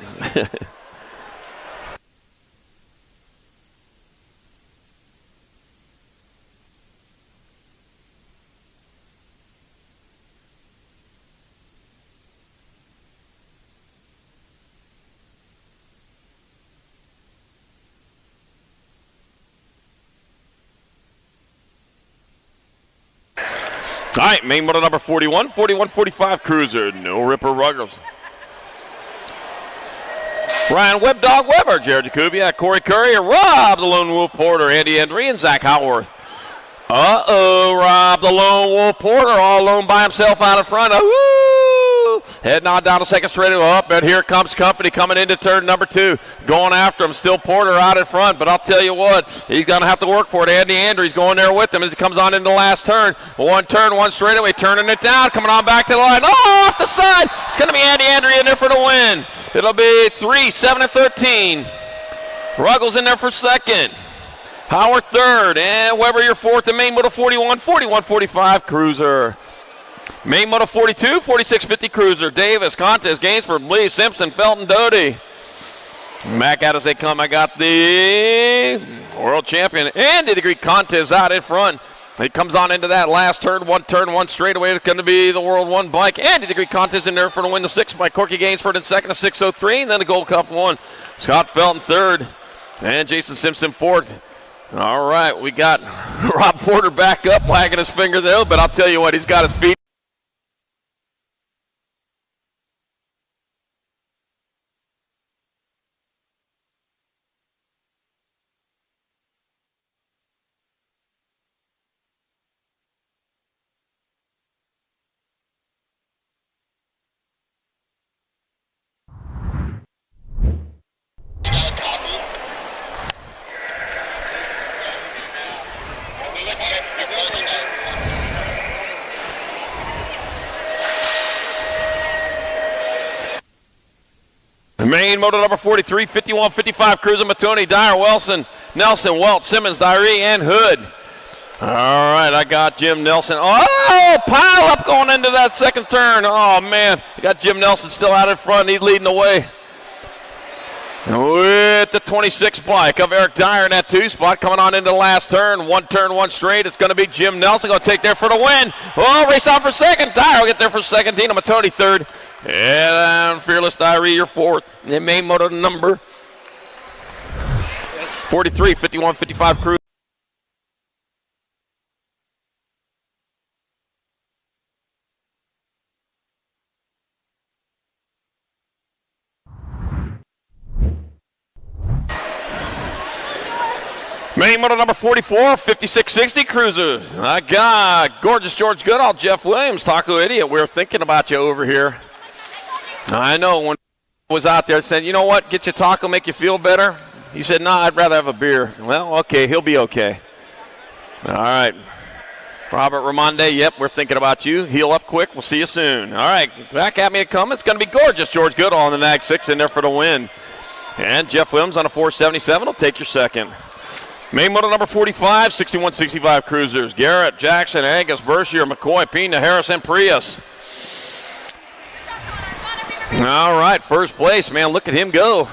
All right, main moto number 41, 4145 Cruiser. No Ripper Ruggers. Ryan Webb, Dog Weber, Jared Jakubiak, Corey Curry, Rob the Lone Wolf Porter, Andy Hendry, and Zach Howarth. Rob the Lone Wolf Porter all alone by himself out in front. Heading on down the 2nd straight up, and here comes company coming into turn number 2. Going after him. Still Porter out in front, but I'll tell you what, he's going to have to work for it. Andy Andrews going there with him as he comes on into the last turn. 1 turn, 1 straightaway, turning it down, coming on back to the line. Oh, off the side. It's going to be Andy Andrews in there for the win. It'll be 3, 7, and 13. Ruggles in there for 2nd. Howard 3rd, and Weber your 4th, and main moto 41, 4145 Cruiser. Main moto 42, 4650 Cruiser. Davis, Contes, Gainsford, Lee, Simpson, Felton, Doty. Back out as they come. I got the world champion, Andy the Greek Contes out in front. He comes on into that last turn, 1 straightaway. It's going to be the World 1 bike. Andy the Greek Contes in there for the win. The 6 by Corky Gainsford in 2nd, a 6:03, and then the Gold Cup 1. Scott Felton 3rd, and Jason Simpson 4th. All right, we got Rob Porter back up, wagging his finger there, but I'll tell you what, he's got his feet. Main moto number 43, 5155 Cruiser, Matoni, Dyer, Wilson, Nelson, Welch, Simmons, Dyree, and Hood. All right, I got Jim Nelson. Oh, pile up going into that 2nd turn. Oh, man. I got Jim Nelson still out in front. He's leading the way. With the 26 bike of Eric Dyer in that 2 spot, coming on into the last turn. 1 turn, 1 straight. It's going to be Jim Nelson going to take there for the win. Oh, race on for 2nd. Dyer will get there for 2nd. Dino Matoni 3rd. And Fearless Dyree your 4th. And main moto number 43, 5155 Cruiser. Main moto number 44, 5660 Cruisers. I got Gorgeous George Goodall, Jeff Williams, Taco Idiot. We were thinking about you over here. I know when I was out there, I said, you know what, get you taco, make you feel better. He said, no, I'd rather have a beer. Well, okay, he'll be okay. All right. Robert Ramonde, yep, we're thinking about you. Heal up quick. We'll see you soon. All right, back at me to come. It's going to be Gorgeous George Goodall on the Nag 6 in there for the win. And Jeff Williams on a 477 will take your second. Main moto number 45, 6165 Cruisers. Garrett, Jackson, Angus, Berkshire, McCoy, Pina, Harris, and Prius. All right, first place, man. Look at him go.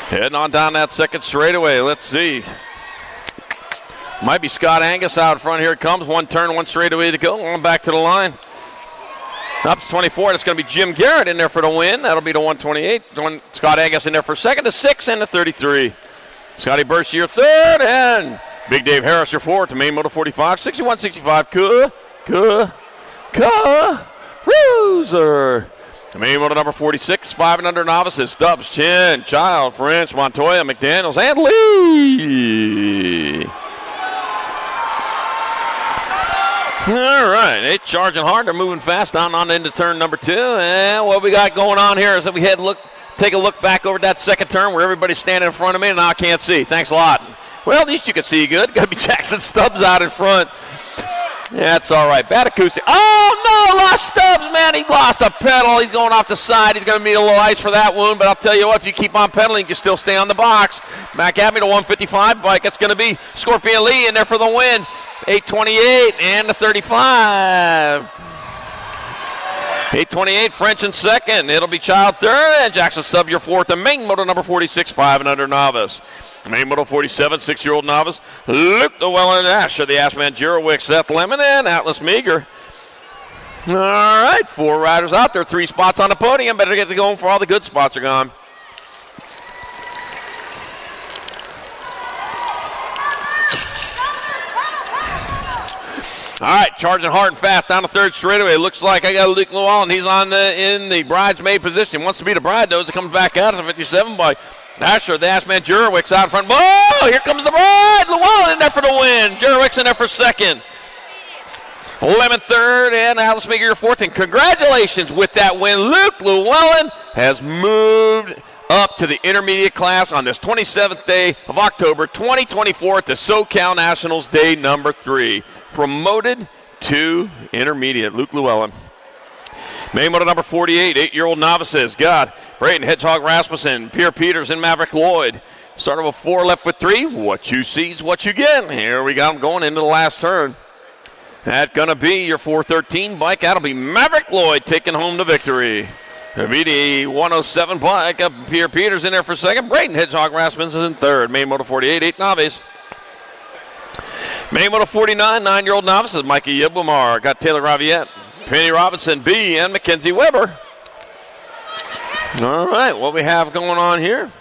Heading on down that second straightaway. Let's see. Might be Scott Angus out front. Here it comes. One turn, one straightaway to go. On back to the line. Up to 24. It's going to be Jim Garrett in there for the win. That'll be the 128. Scott Angus in there for second. The 6 and the 33. Scotty Berkshire third. And Big Dave Harris your fourth. To main moto 45. 6165. Cruiser. The main moto number 46. 5 and under novices. Stubbs, Chin, Child, French, Montoya, McDaniels, and Lee. All right, they charging hard. They're moving fast down on into turn number 2. And what we got going on here is that we take a look back over that second turn where everybody's standing in front of me and now I can't see. Thanks a lot. Well, at least you can see good. Got to be Jackson Stubbs out in front. That's all right. Bad acoustic. Oh, no, lost Stubbs, man. He lost a pedal. He's going off the side. He's going to need a little ice for that wound, but I'll tell you what, if you keep on pedaling, you can still stay on the box. Back at me to 155 bike. It's going to be Scorpion Lee in there for the win. 828 and the 35. 828, French in second. It'll be Child third, and Jackson Stubb your fourth. The main moto number 46, 5 and under novice. Main moto 47, 6-year-old novice. Luke Llewellyn Asher, the Ashman Jurowick, Seth Lemon, and Atlas Meager. All right, 4 riders out there, 3 spots on the podium. Better get to going for all the good spots are gone. All right, charging hard and fast down the third straightaway. Looks like I got Luke Llewellyn. He's in the bridesmaid position. Wants to be the bride, though, as it comes back out of the 57 by Asher. The Ashman Jurowick's out in front. Whoa, here comes the bride. Llewellyn in there for the win. Jurowick's in there for second. Lemon third, and Alice Meager your fourth. And congratulations with that win. Luke Llewellyn has moved up to the intermediate class on this 27th day of October 2024 at the SoCal Nationals Day number 3. Promoted to intermediate. Luke Llewellyn. Main moto number 48, 8-year-old novices. Got Brayton Hedgehog Rasmussen, Pierre Peters, and Maverick Lloyd. Started with 4, left with 3. What you see is what you get. Here we got them going into the last turn. That's going to be your 413 bike. That'll be Maverick Lloyd taking home the victory. It'll be the 107 bike. Pierre Peters in there for second. Brayton Hedgehog Rasmussen in third. Main moto 48, 8 novice. Main moto 49, 9-year-old novices. Mikey Yiblamar. Got Taylor Raviette, Penny Robinson, B, and Mackenzie Weber. All right, what we have going on here.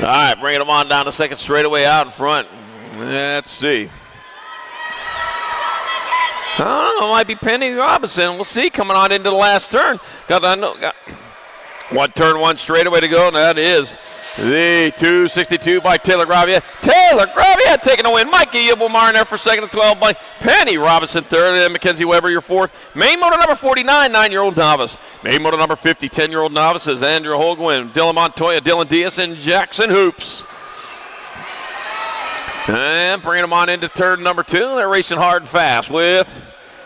All right, bringing them on down the second straightaway out in front. Let's see. Oh, it might be Penny Robinson. We'll see coming on into the last turn. Got one turn, one straightaway to go, and that is the 262 by Taylor Gravier. Taylor Gravier taking the win. Mikey Yibelmar in there for second and 12 by Penny Robinson third, and Mackenzie Weber your fourth. Main moto number 49, 9-year-old novice. Main moto number 50, 10-year-old novices. Andrew Holguin, Dylan Montoya, Dylan Diaz, and Jackson Hoops. And bringing them on into turn number 2. They're racing hard and fast with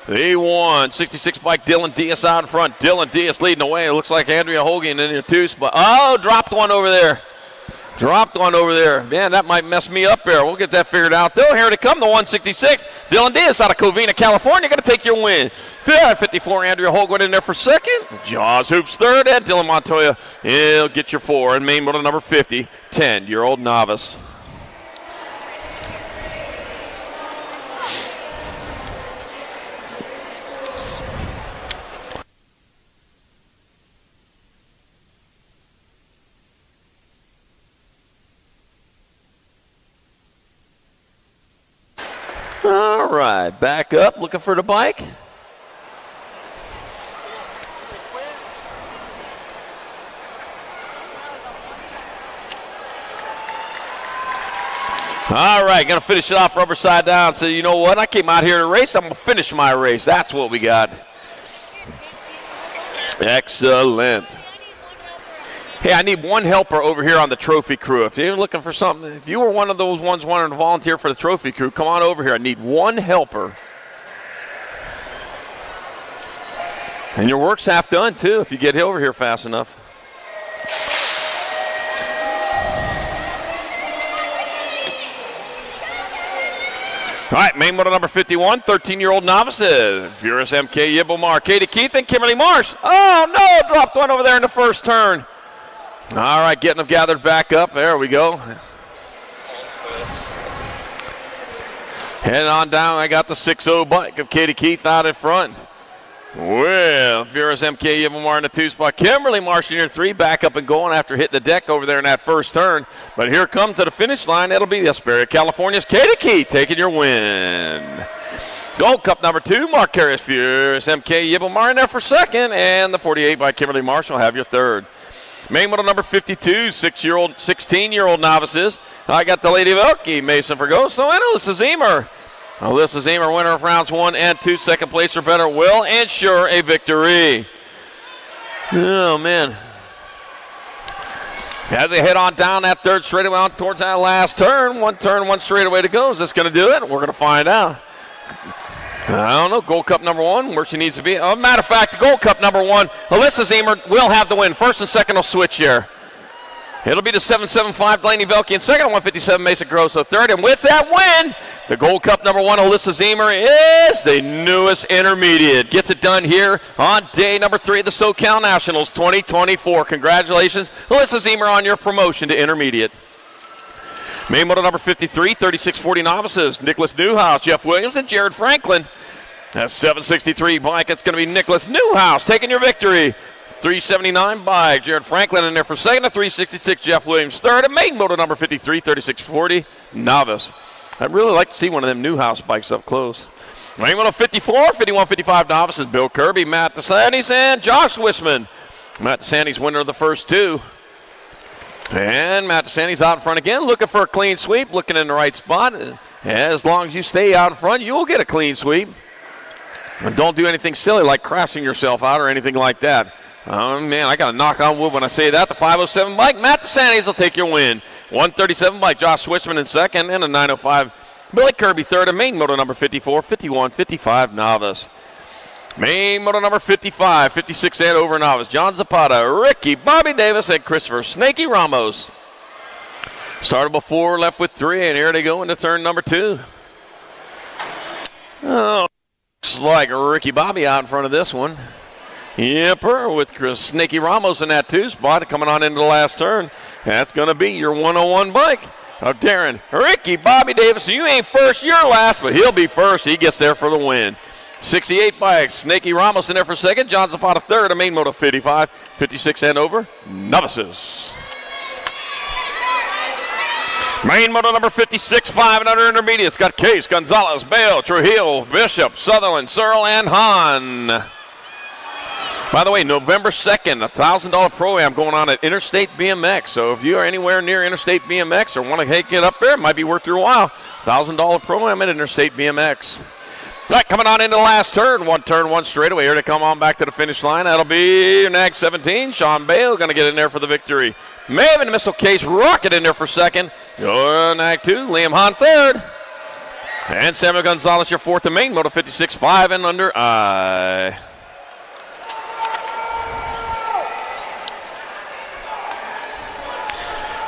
the 166 bike Dylan Diaz out in front. Dylan Diaz leading the way. It looks like Andrea Hogan in your 2 spot. Oh, dropped one over there. Dropped one over there. Man, that might mess me up there. We'll get that figured out, though. Here they come, the 166. Dylan Diaz out of Covina, California. Going to take your win. 54, Andrea Hogan in there for second. Jaws Hoops third. And Dylan Montoya, he'll get your 4. And main moto number 50, 10-year-old novice. All right, back up, looking for the bike. All right, going to finish it off rubber side down. So you know what? I came out here to race. I'm going to finish my race. That's what we got. Excellent. Hey, I need one helper over here on the trophy crew. If you're looking for something, if you were one of those ones wanting to volunteer for the trophy crew, come on over here. I need one helper. And your work's half done, too, if you get over here fast enough. All right, main moto number 51, 13-year-old novices. Furious MK Yibblemar, Katie Keith, and Kimberly Marsh. Oh, no, dropped one over there in the first turn. All right, getting them gathered back up. There we go. Heading on down, I got the 6-0 bike of Katie Keith out in front. Well, Furious MK Yibblemar in the 2 spot. Kimberly Marsh in your 3, back up and going after hitting the deck over there in that first turn. But here come to the finish line. It'll be the Asperia, California's Katie Keith taking your win. Gold Cup number 2, Mark Harris, Furious MK Yibblemar in there for second. And the 48 by Kimberly Marsh will have your third. Main model number 52, 16-year-old novices. I got the Lady Velke, Mason Fergoso, and Alyssa Zemer. Alyssa Zemer, winner of rounds 1 and 2, second place or better, will ensure a victory. Oh, man. As they head on down that third straightaway on towards that last turn, one straightaway to go. Is this going to do it? We're going to find out. I don't know. Gold Cup number 1, where she needs to be. Matter of fact, the Gold Cup number 1, Alyssa Zemer will have the win. First and second will switch here. It'll be the 775 Delaney Velke in second, 157 Mason Grosso third. And with that win, the Gold Cup number 1, Alyssa Zemer, is the newest intermediate. Gets it done here on day number 3 of the SoCal Nationals 2024. Congratulations, Alyssa Zemer, on your promotion to intermediate. Main moto number 53, 3640 novices. Nicholas Newhouse, Jeff Williams, and Jared Franklin. That's 763 bike. It's going to be Nicholas Newhouse taking your victory. 379 bike. Jared Franklin in there for second. A 366 Jeff Williams third. And main moto number 53, 3640 novice. I'd really like to see one of them Newhouse bikes up close. Main moto 54, 5155 novices. Bill Kirby, Matt DeSantis, and Josh Wisman. Matt DeSantis, winner of the first 2. And Matt DeSantis out in front again, looking for a clean sweep, looking in the right spot. As long as you stay out in front, you will get a clean sweep. And don't do anything silly like crashing yourself out or anything like that. Oh, man, I got to knock on wood when I say that. The 507 bike, Matt DeSantis will take your win. 137 bike, Josh Switchman in second, and a 905 Billy Kirby third, and main moto number 54, 51, 55 novice. Main moto number 55, 56 and over novice, John Zapata, Ricky, Bobby Davis, and Christopher Snaky Ramos. Started before, left with 3, and here they go into turn number 2. Oh, looks like Ricky Bobby out in front of this one. Yepper, with Chris Snaky Ramos in that 2 spot, coming on into the last turn. That's going to be your 101 bike of Darren, Ricky, Bobby Davis. You ain't first, you're last, but he'll be first. He gets there for the win. 68 bikes, Snaky Ramos in there for second, John Zapata third, a main moto 55, 56 and over, novices. Main moto number 56, 5 and under intermediates. Got Case, Gonzalez, Bale, Trujillo, Bishop, Sutherland, Searle, and Hahn. By the way, November 2nd, a $1,000 pro-am going on at Interstate BMX. So if you are anywhere near Interstate BMX or want to get up there, it might be worth your while. $1,000 pro-am at Interstate BMX. All right, coming on into the last turn, one straightaway here to come on back to the finish line. That'll be NAG 17. Sean Bale going to get in there for the victory. Maven Missile Case Rocket in there for second. NAG 2, Liam Hahn third. And Samuel Gonzalez, your fourth, to main moto 56, 5 and under.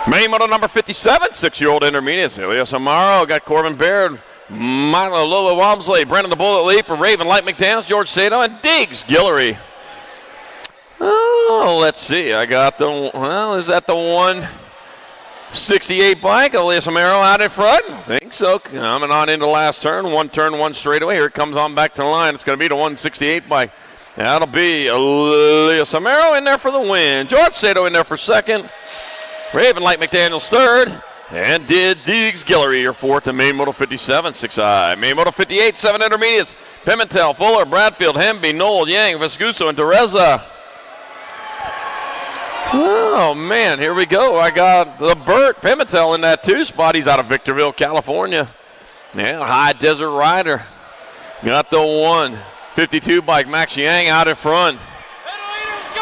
Main moto number 57, 6-year-old intermediates. Elias Amaro, got Corbin Baird, Milo Lola Walmsley, Brendan the Bullet Leap, Raven Light McDaniels, George Sato, and Diggs Guillory. Oh, let's see. I got the, well, is that the 168 bike? Elias Amaro out in front? I think so. Coming on into the last turn, one straightaway. Here it comes on back to the line. It's going to be the 168 bike. That'll be Elias Amaro in there for the win. George Sato in there for second. Raven Light McDaniels third, and Diggs Guillory, your fourth, to main moto 57, 6i. Main moto 58, 7 intermediates. Pimentel, Fuller, Bradfield, Hemby, Knoll, Yang, Vescuso, and Teresa. Oh, Oh, man, here we go. I got the Burt Pimentel in that 2 spot. He's out of Victorville, California. Yeah, High Desert Rider. Got the 152 bike. Max Yang out in front.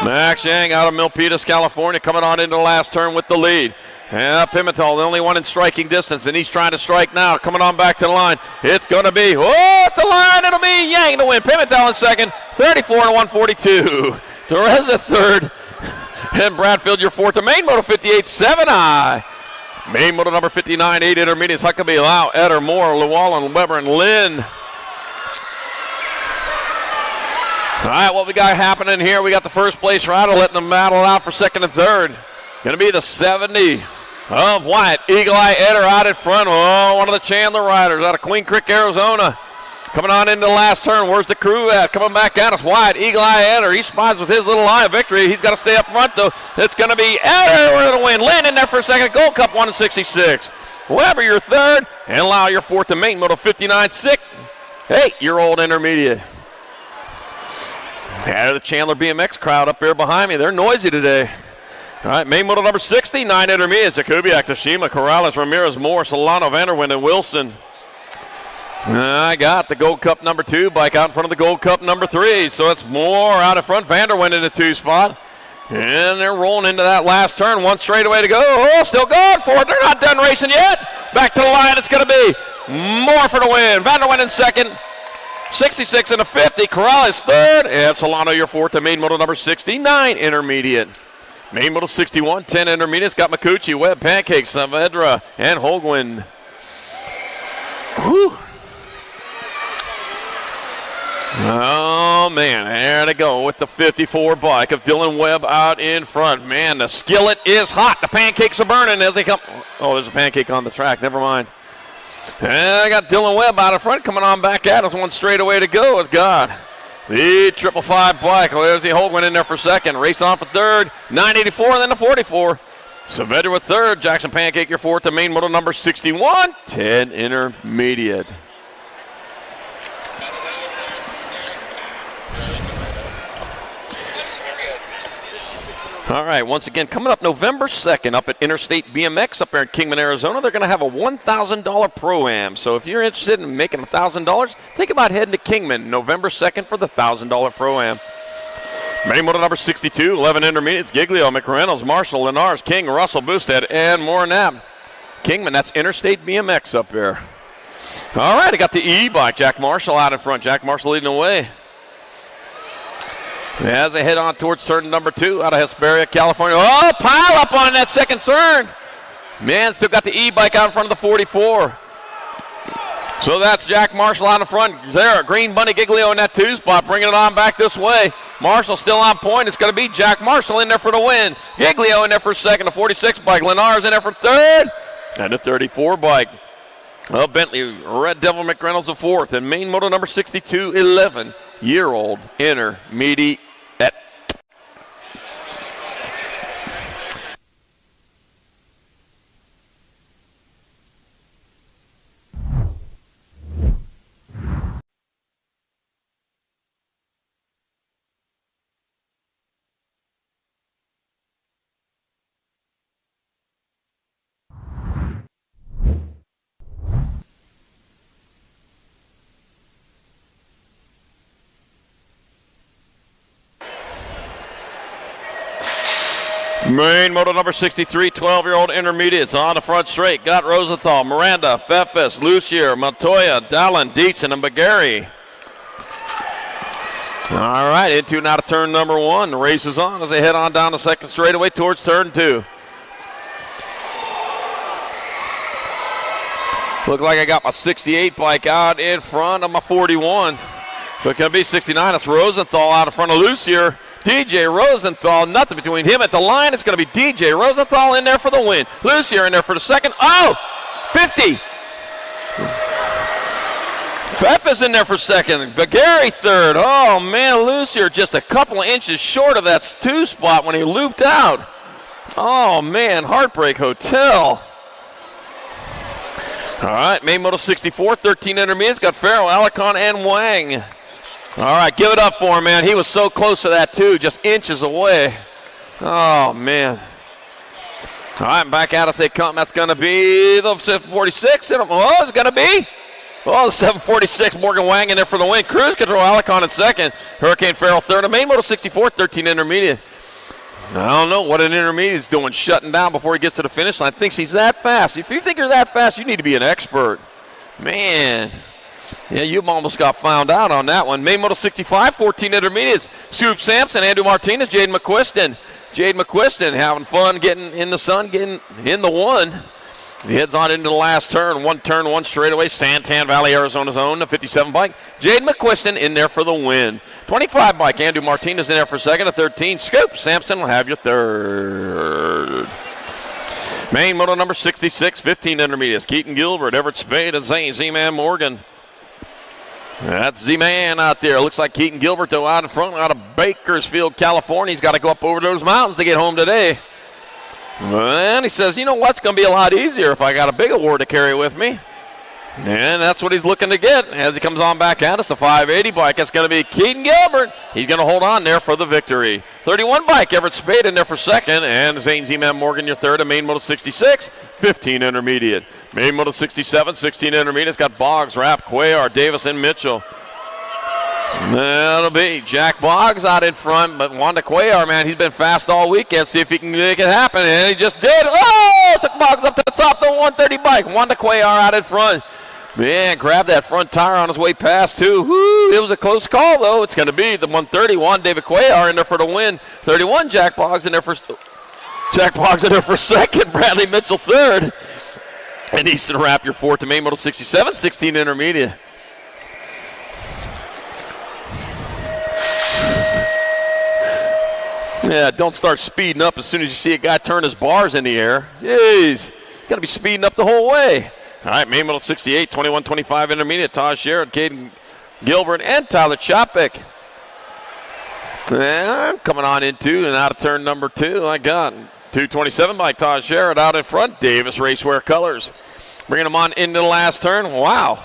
Max Yang out of Milpitas, California, coming on into the last turn with the lead. Yeah, Pimentel, the only one in striking distance, and he's trying to strike now. Coming on back to the line. It's going to be, at the line, it'll be Yang to win. Pimentel in second, 34 to 142. Teresa third, and Bradfield your fourth. The main moto 58, 7 high. Main moto number 59, 8 intermediates. Huckabee, Lau, Eder, Moore, Llewellyn, Weber, and Lynn. All right, what we got happening here, we got the first place rider letting them battle out for second and third. Going to be the 70 of Wyatt. Eagle Eye Eder out in front. Oh, one of the Chandler riders out of Queen Creek, Arizona. Coming on into the last turn. Where's the crew at? Coming back at us. Wyatt, Eagle Eye Eder. He spies with his little eye of victory. He's got to stay up front, though. It's going to be Eder. We're going to win. Lynn in there for a second. Gold Cup 166. Weber, your third. And Lau, your fourth. The main moto 59, 6. 8-year-old intermediate. Yeah, the Chandler BMX crowd up there behind me. They're noisy today. All right, main moto number 60, 9 intermediates. Jakubiak, Tashima, Corrales, Ramirez, Moore, Solano, Vanderwind, and Wilson. I got the Gold Cup number 2 bike out in front of the Gold Cup number 3. So it's Moore out in front. Vanderwind in the 2 spot. And they're rolling into that last turn. One straightaway to go. Oh, still going for it. They're not done racing yet. Back to the line. It's going to be Moore for the win. Vanderwind in second. 66 and a 50. Corrales third. And Solano your fourth. The main moto number 69 intermediate. Main moto 61, 10 intermediates. Got Makuchi, Webb, Pancake, Saavedra, and Holguin. Whew. Oh, man, there they go with the 54 bike of Dylan Webb out in front. Man, the skillet is hot. The pancakes are burning as they come. Oh, there's a pancake on the track. Never mind. And I got Dylan Webb out in front coming on back at us. One straightaway to go. It's God. The 555 bike. Oh, there's the Holguin in there for second. Race on for third. 984 and then the 44. Saavedra with third. Jackson Pancake your fourth. The main moto number 61. 10 intermediate. All right, once again, coming up November 2nd up at Interstate BMX up there in Kingman, Arizona, they're going to have a $1,000 Pro-Am. So if you're interested in making $1,000, think about heading to Kingman November 2nd for the $1,000 Pro-Am. Main moto number 62, 11 intermediates, Giglio, McReynolds, Marshall, Lenars, King, Russell, Boosted, and Morinab. Kingman, that's Interstate BMX up there. All right, I got the E-bike, Jack Marshall out in front. Jack Marshall leading the way. As they head on towards turn number 2 out of Hesperia, California. Oh, pile up on that second turn. Man, still got the E-bike out in front of the 44. So that's Jack Marshall out in front. There, Green Bunny Giglio in that 2 spot, bringing it on back this way. Marshall still on point. It's going to be Jack Marshall in there for the win. Giglio in there for second. The 46 bike. Lenars in there for third. And the 34 bike. Well, Bentley, Red Devil McReynolds the fourth. And main moto number 62, 11-year-old intermediate. Main moto number 63, 12-year-old intermediates on the front straight. Got Rosenthal, Miranda, Fefes, Lucier, Montoya, Dallin, Dietzen, and Bagari. All right, into and out of turn number 1. The race is on as they head on down the second straightaway towards turn 2. Look like I got my 68 bike out in front of my 41. So it can be 69. It's Rosenthal out in front of Lucier. DJ Rosenthal, nothing between him at the line. It's going to be DJ Rosenthal in there for the win. Lucier in there for the second. Oh, 50. Feff is in there for second. Bagari third. Oh, man, Lucier just a couple of inches short of that 2 spot when he looped out. Oh, man, Heartbreak Hotel. All right, main moto 64, 13 intermediates. Got Farrell, Alarcon, and Wang. All right, give it up for him, man. He was so close to that, too, just inches away. Oh, man. All right, back out as they come. That's going to be the 746. Oh, it's going to be. Oh, the 746. Morgan Wang in there for the win. Cruise Control Alicon in second. Hurricane Farrell third. A main moto 64, 13 intermediate. I don't know what an intermediate is doing, shutting down before he gets to the finish line. Thinks he's that fast. If you think you're that fast, you need to be an expert. Man. Yeah, you almost got found out on that one. Main moto 65, 14 intermediates. Soup Sampson, Andrew Martinez, Jaden McQuiston. Jaden McQuiston having fun getting in the sun, getting in the one. He heads on into the last turn. One turn, one straightaway. Santan Valley, Arizona's own, the 57 bike. Jaden McQuiston in there for the win. 25 bike, Andrew Martinez in there for second. A 13, Scoop Sampson will have your third. Main moto number 66, 15 intermediates. Keaton Gilbert, Everett Spade, and Zane Z-Man Morgan. That's Z-Man out there. Looks like Keaton Gilbert, though, out in front, out of Bakersfield, California. He's got to go up over those mountains to get home today. And he says, you know what? It's going to be a lot easier if I got a big award to carry with me. And that's what he's looking to get as he comes on back at us. The 580 bike. It's going to be Keaton Gilbert. He's going to hold on there for the victory. 31 bike. Everett Spade in there for second. And Zane Z-Man Morgan, your third. And main moto 66, 15 intermediate. Main moto 67, 16 intermediate. It's got Boggs, Rapp, Cuellar, Davis, and Mitchell. That'll be Jack Boggs out in front, but Wanda Cuellar, man, he's been fast all weekend. See if he can make it happen, and he just did. Oh, took Boggs up to the top, the 130 bike. Wanda Cuellar out in front. Man, grabbed that front tire on his way past, too. Woo, it was a close call, though. It's going to be the 131, David Cuellar in there for the win. 31, Jack Boggs in there for second. Bradley Mitchell third. And Easton Rapp, your fourth to main moto 67, 16 intermediate. Yeah, don't start speeding up as soon as you see a guy turn his bars in the air. Jeez, got to be speeding up the whole way. All right, main moto 68, 21-25 intermediate. Taj Sherrod, Caden Gilbert, and Tyler Chopik. And coming on into and out of turn number 2, I got 227 by Taj Sherrod out in front. Davis Racewear Colors. Bringing him on into the last turn. Wow.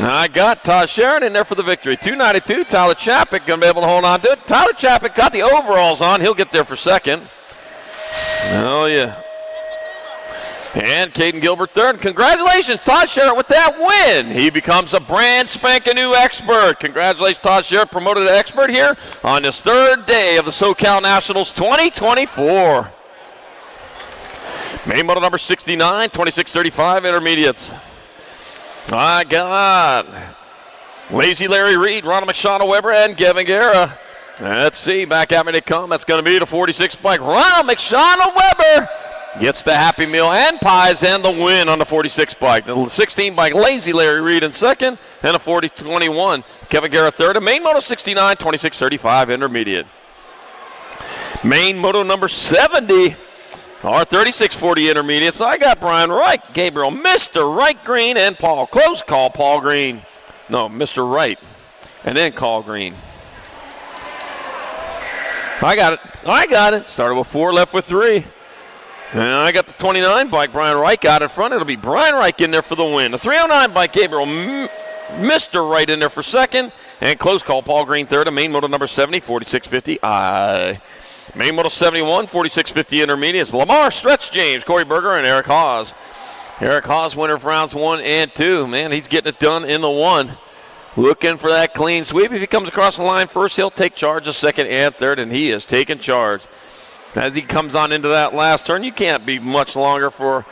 I got Taj Sherrod in there for the victory. 292, Tyler Chapik going to be able to hold on to it. Tyler Chapik got the overalls on. He'll get there for second. Oh, yeah. And Caden Gilbert third. Congratulations, Taj Sherrod, with that win. He becomes a brand spanking new expert. Congratulations, Taj Sherrod, promoted to expert here on this third day of the SoCal Nationals 2024. Main moto number 69, 26-35 intermediates. I got Lazy Larry Reed, Ronald McShauna Weber, and Kevin Guerra. Let's see, back at me they come. That's going to be the 46 bike. Ronald McShauna Weber gets the Happy Meal and pies and the win on the 46 bike. The 16 bike, Lazy Larry Reed in second, and a 40-21. Kevin Guerra third, and main moto 69, 26-35 intermediate. Main moto number 70. Our 36-40 intermediates. I got Brian Wright, Gabriel, Mr. Wright Green, and Paul. Close call, Paul Green. No, Mr. Wright. And then call Green. I got it. Started with 4, left with 3. And I got the 29 bike, Brian Wright got in front. It'll be Brian Wright in there for the win. The 309 bike, Gabriel, Mr. Wright in there for second. And close call, Paul Green third. And main moto number 70, 4650I. Main moto 71, 4650 intermediates. Lamar, Stretch James, Corey Berger, and Eric Haas. Eric Haas, winner of rounds 1 and 2. Man, he's getting it done in the 1. Looking for that clean sweep. If he comes across the line first, he'll take charge of second and third, and he is taking charge. As he comes on into that last turn, you can't be much longer for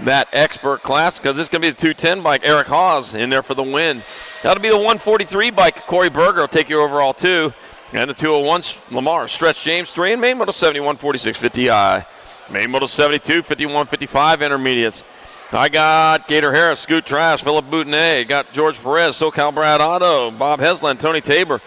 that expert class because it's going to be the 210 bike, Eric Haas, in there for the win. That'll be the 143 bike, Corey Berger will take you overall 2. And the 201, Lamar, Stretch James 3, and main moto 71, 4650I. Main moto 72, 51-55 intermediates. I got Gator Harris, Scoot Trash, Philip Boutonnet, got George Perez, SoCal Brad Otto, Bob Hesland, Tony Tabor.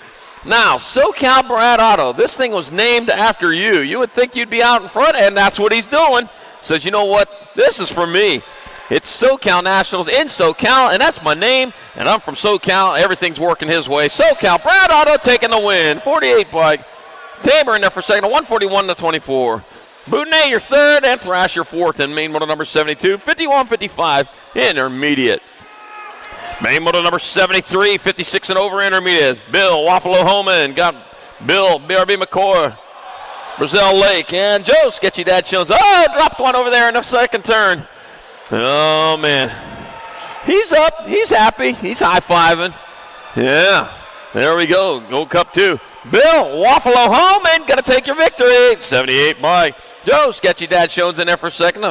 Now, SoCal Brad Otto, this thing was named after you. You would think you'd be out in front, and that's what he's doing. Says, you know what? This is for me. It's SoCal Nationals in SoCal, and that's my name, and I'm from SoCal. Everything's working his way. SoCal, Brad Otto taking the win. 48 bike. Tabor in there for second, 141-24. Boutonnet your third, and Thrash your fourth, and main moto number 72, 51-55 intermediate. Main moto number 73, 56 and over intermediate. Bill Wafalo Homan got Bill BRB McCoy. Brazil Lake, and Joe Sketchy Dad Jones. Oh, dropped one over there in the second turn. Oh, man. He's up. He's happy. He's high-fiving. Yeah. There we go. Gold Cup 2. Bill Waffalo home and going to take your victory. 78 by Joe Sketchy Dad Jones in there for second.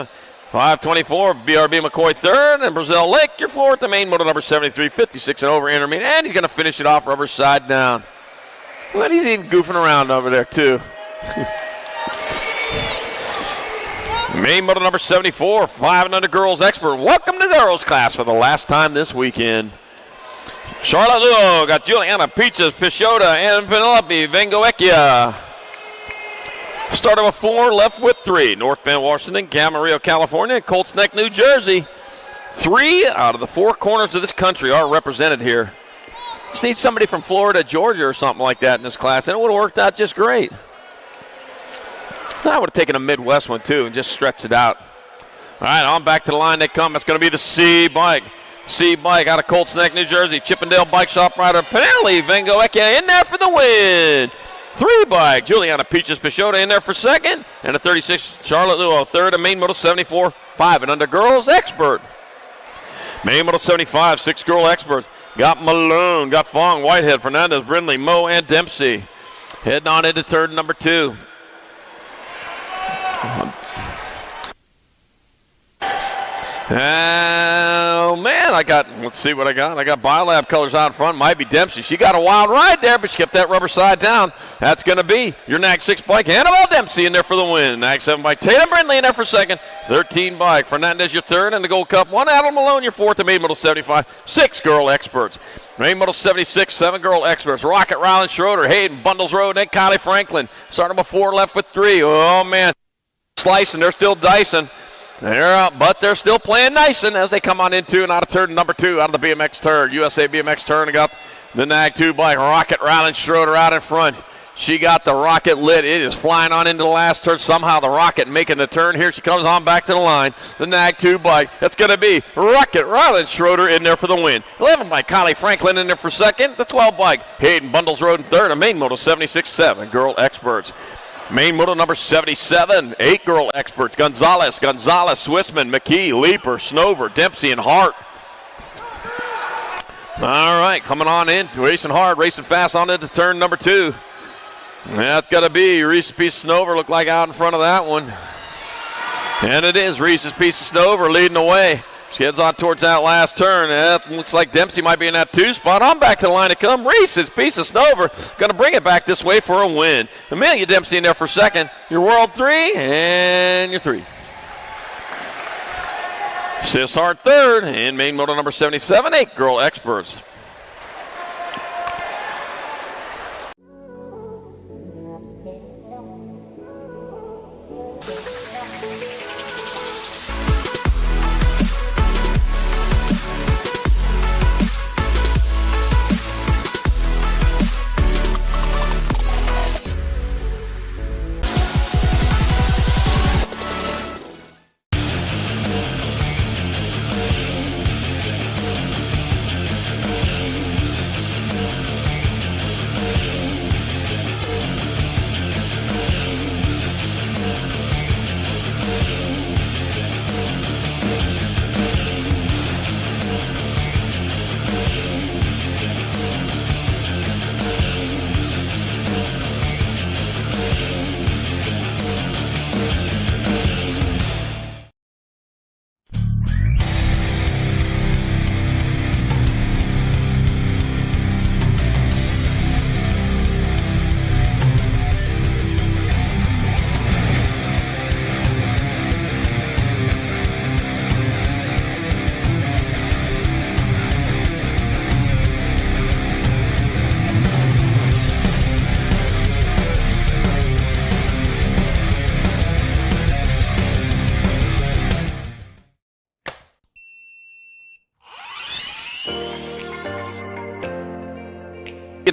5:24. BRB McCoy third. And Brazil Lake, your fourth. The main moto number 73. 56 and over intermediate. And he's going to finish it off rubber side down. But he's even goofing around over there, too. Main moto number 74, 5 and under girls expert. Welcome to the girls class for the last time this weekend. Charlotte Luo got Juliana Peaches, Pichota, and Penelope Vengoecchia. Started with 4, left with 3. North Bend, Washington, Camarillo, California, Colts Neck, New Jersey. 3 out of the 4 corners of this country are represented here. Just need somebody from Florida, Georgia, or something like that in this class, and it would have worked out just great. I would have taken a Midwest one, too, and just stretched it out. All right, on back to the line they come. It's going to be the C bike. C bike out of Colts Neck, New Jersey. Chippendale Bike Shop rider Penelope Vengoecchia in there for the win. 3 bike. Juliana Peaches Pichota in there for second. And a 36 Charlotte Luo third. A main moto 74, 5 and under girls expert. Main moto 75, 6 girl experts. Got Malone, got Fong, Whitehead, Fernandez, Brindley, Moe, and Dempsey. Heading on into turn number 2. Oh, man, let's see what I got. I got Biolab colors out in front. Might be Dempsey. She got a wild ride there, but she kept that rubber side down. That's going to be your NAG 6 bike. Annabelle Dempsey in there for the win. NAG 7 bike. Tatum Brindley in there for second. 13 bike. Fernandez your third in the Gold Cup. 1 Adam Malone your fourth. The main moto 75. 6 girl experts. Main moto 76. 7 girl experts. Rocket, Ryland, Schroeder, Hayden, Bundles Road, and Kylie Franklin. Starting with 4, left with 3. Oh, man. Slicing. They're still dicing. They're out, but they're still playing nice as they come on into and out of turn number 2 out of the BMX turn. USA BMX turn. And got the NAG 2 bike. Rocket, Ryland, Schroeder out in front. She got the rocket lit. It is flying on into the last turn. Somehow the rocket making the turn. Here she comes on back to the line. The NAG 2 bike. That's going to be Rocket, Ryland, Schroeder in there for the win. 11 bike. Kylie Franklin in there for second. The 12 bike. Hayden Bundles Road in third. A main moto 76-7 girl experts. Main moto number 77, 8 girl experts. Gonzalez, Swissman, McKee, Leaper, Snover, Dempsey, and Hart. All right, coming on in, racing hard, racing fast on into turn number 2. That's got to be Reese's Piece of Snover, look like out in front of that one. And it is Reese's Piece of Snover leading the way. She heads on towards that last turn. That looks like Dempsey might be in that 2 spot. On back to the line to come. Reese's Piece of Snover going to bring it back this way for a win. Amelia Dempsey in there for second. Your World 3 and your 3. Sis Hart third. And main moto number 77, 8 girl experts.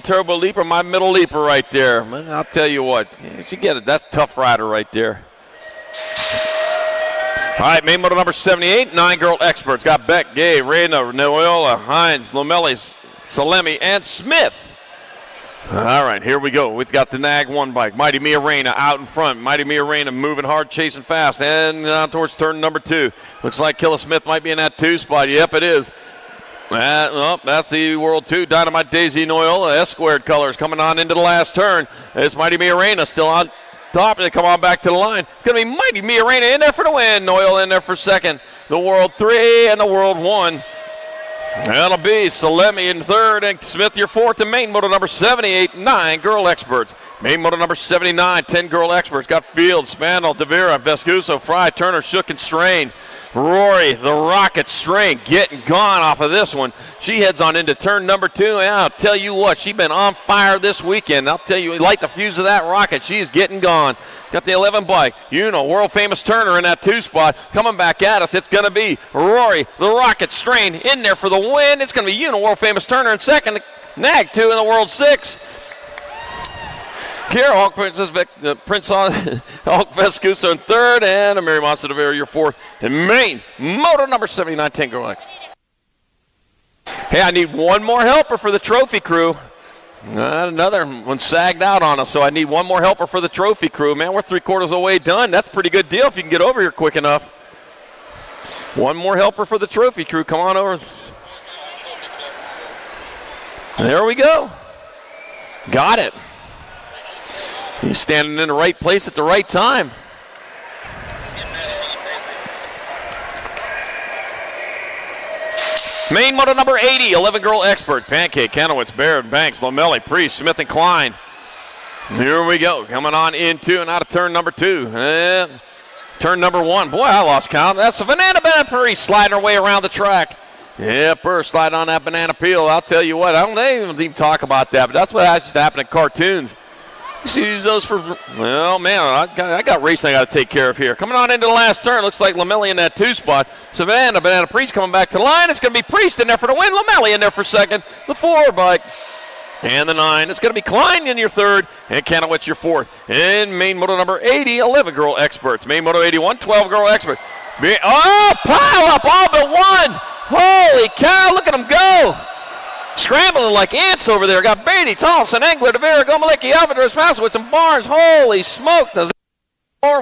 Turbo Leaper, my middle leaper right there. Man, I'll tell you what, you get it. That's a tough rider right there. All right, main moto number 78, 9 girl experts. Got Beck, Gay, Reyna, Noyola, Hines, Lomelli, Salemi, and Smith. All right, here we go. We've got the Nag 1 bike. Mighty Mia Reina out in front. Mighty Mia Reina moving hard, chasing fast, and towards turn number 2. Looks like Killa Smith might be in that 2 spot. Yep, it is. That's the World 2 Dynamite Daisy Noyola S-squared colors coming on into the last turn. It's Mighty Mia Reina still on top. They come on back to the line. It's going to be Mighty Mia Reina in there for the win. Noyola in there for second. The World 3 and the World 1. That'll be Salemi in third and Smith your fourth. And main moto number 78, 9 girl experts. Main moto number 79, 10 girl experts. Got Fields, Spandel, Devera, Vescuso, Fry, Turner, Shook, and Strain. Rory, the Rocket Strain, getting gone off of this one. She heads on into turn number 2. And I'll tell you what, she's been on fire this weekend. I'll tell you, light the fuse of that rocket. She's getting gone. Got the 11 bike. World famous Turner in that 2 spot. Coming back at us, it's going to be Rory, the Rocket Strain, in there for the win. It's going to be world famous Turner in second. Nag 2 in the World 6. Kira Hawk Prince on Hawk Vescuso in third, and Mary Monster Devere your fourth. And main moto number 79, 10 girl X. Hey, I need one more helper for the trophy crew. Another one sagged out on us, so I need one more helper for the trophy crew. Man, we're 3/4 of the way done. That's a pretty good deal if you can get over here quick enough. One more helper for the trophy crew. Come on over. There we go. Got it. He's standing in the right place at the right time. Main moto number 80, 11 girl expert. Pancake, Kanowitz, Baird, Banks, Lomelli, Priest, Smith, and Klein. Here we go. Coming on into and out of turn number 2. And turn number 1. Boy, I lost count. That's the Banana Priest sliding her way around the track. Yeah, first slide on that banana peel. I'll tell you what, I don't even talk about that, but that's what has to happen in cartoons. You use those for, well, man, I got racing I got to take care of here. Coming on into the last turn, looks like Lamelli in that 2 spot. Savannah, Banana Priest coming back to the line. It's going to be Priest in there for the win. Lamelli in there for second. The 4 bike. And the 9. It's going to be Klein in your third. And Kanowitz your fourth. And main moto number 80, 11 girl experts. Main moto 81, 12 girl expert. Oh, pile up all but one. Holy cow, look at them go. Scrambling like ants over there. Got Beatty, Thompson, Engler, DeVera, Gomalicki, Alvarez, Fasowitz, and Barnes. Holy smoke.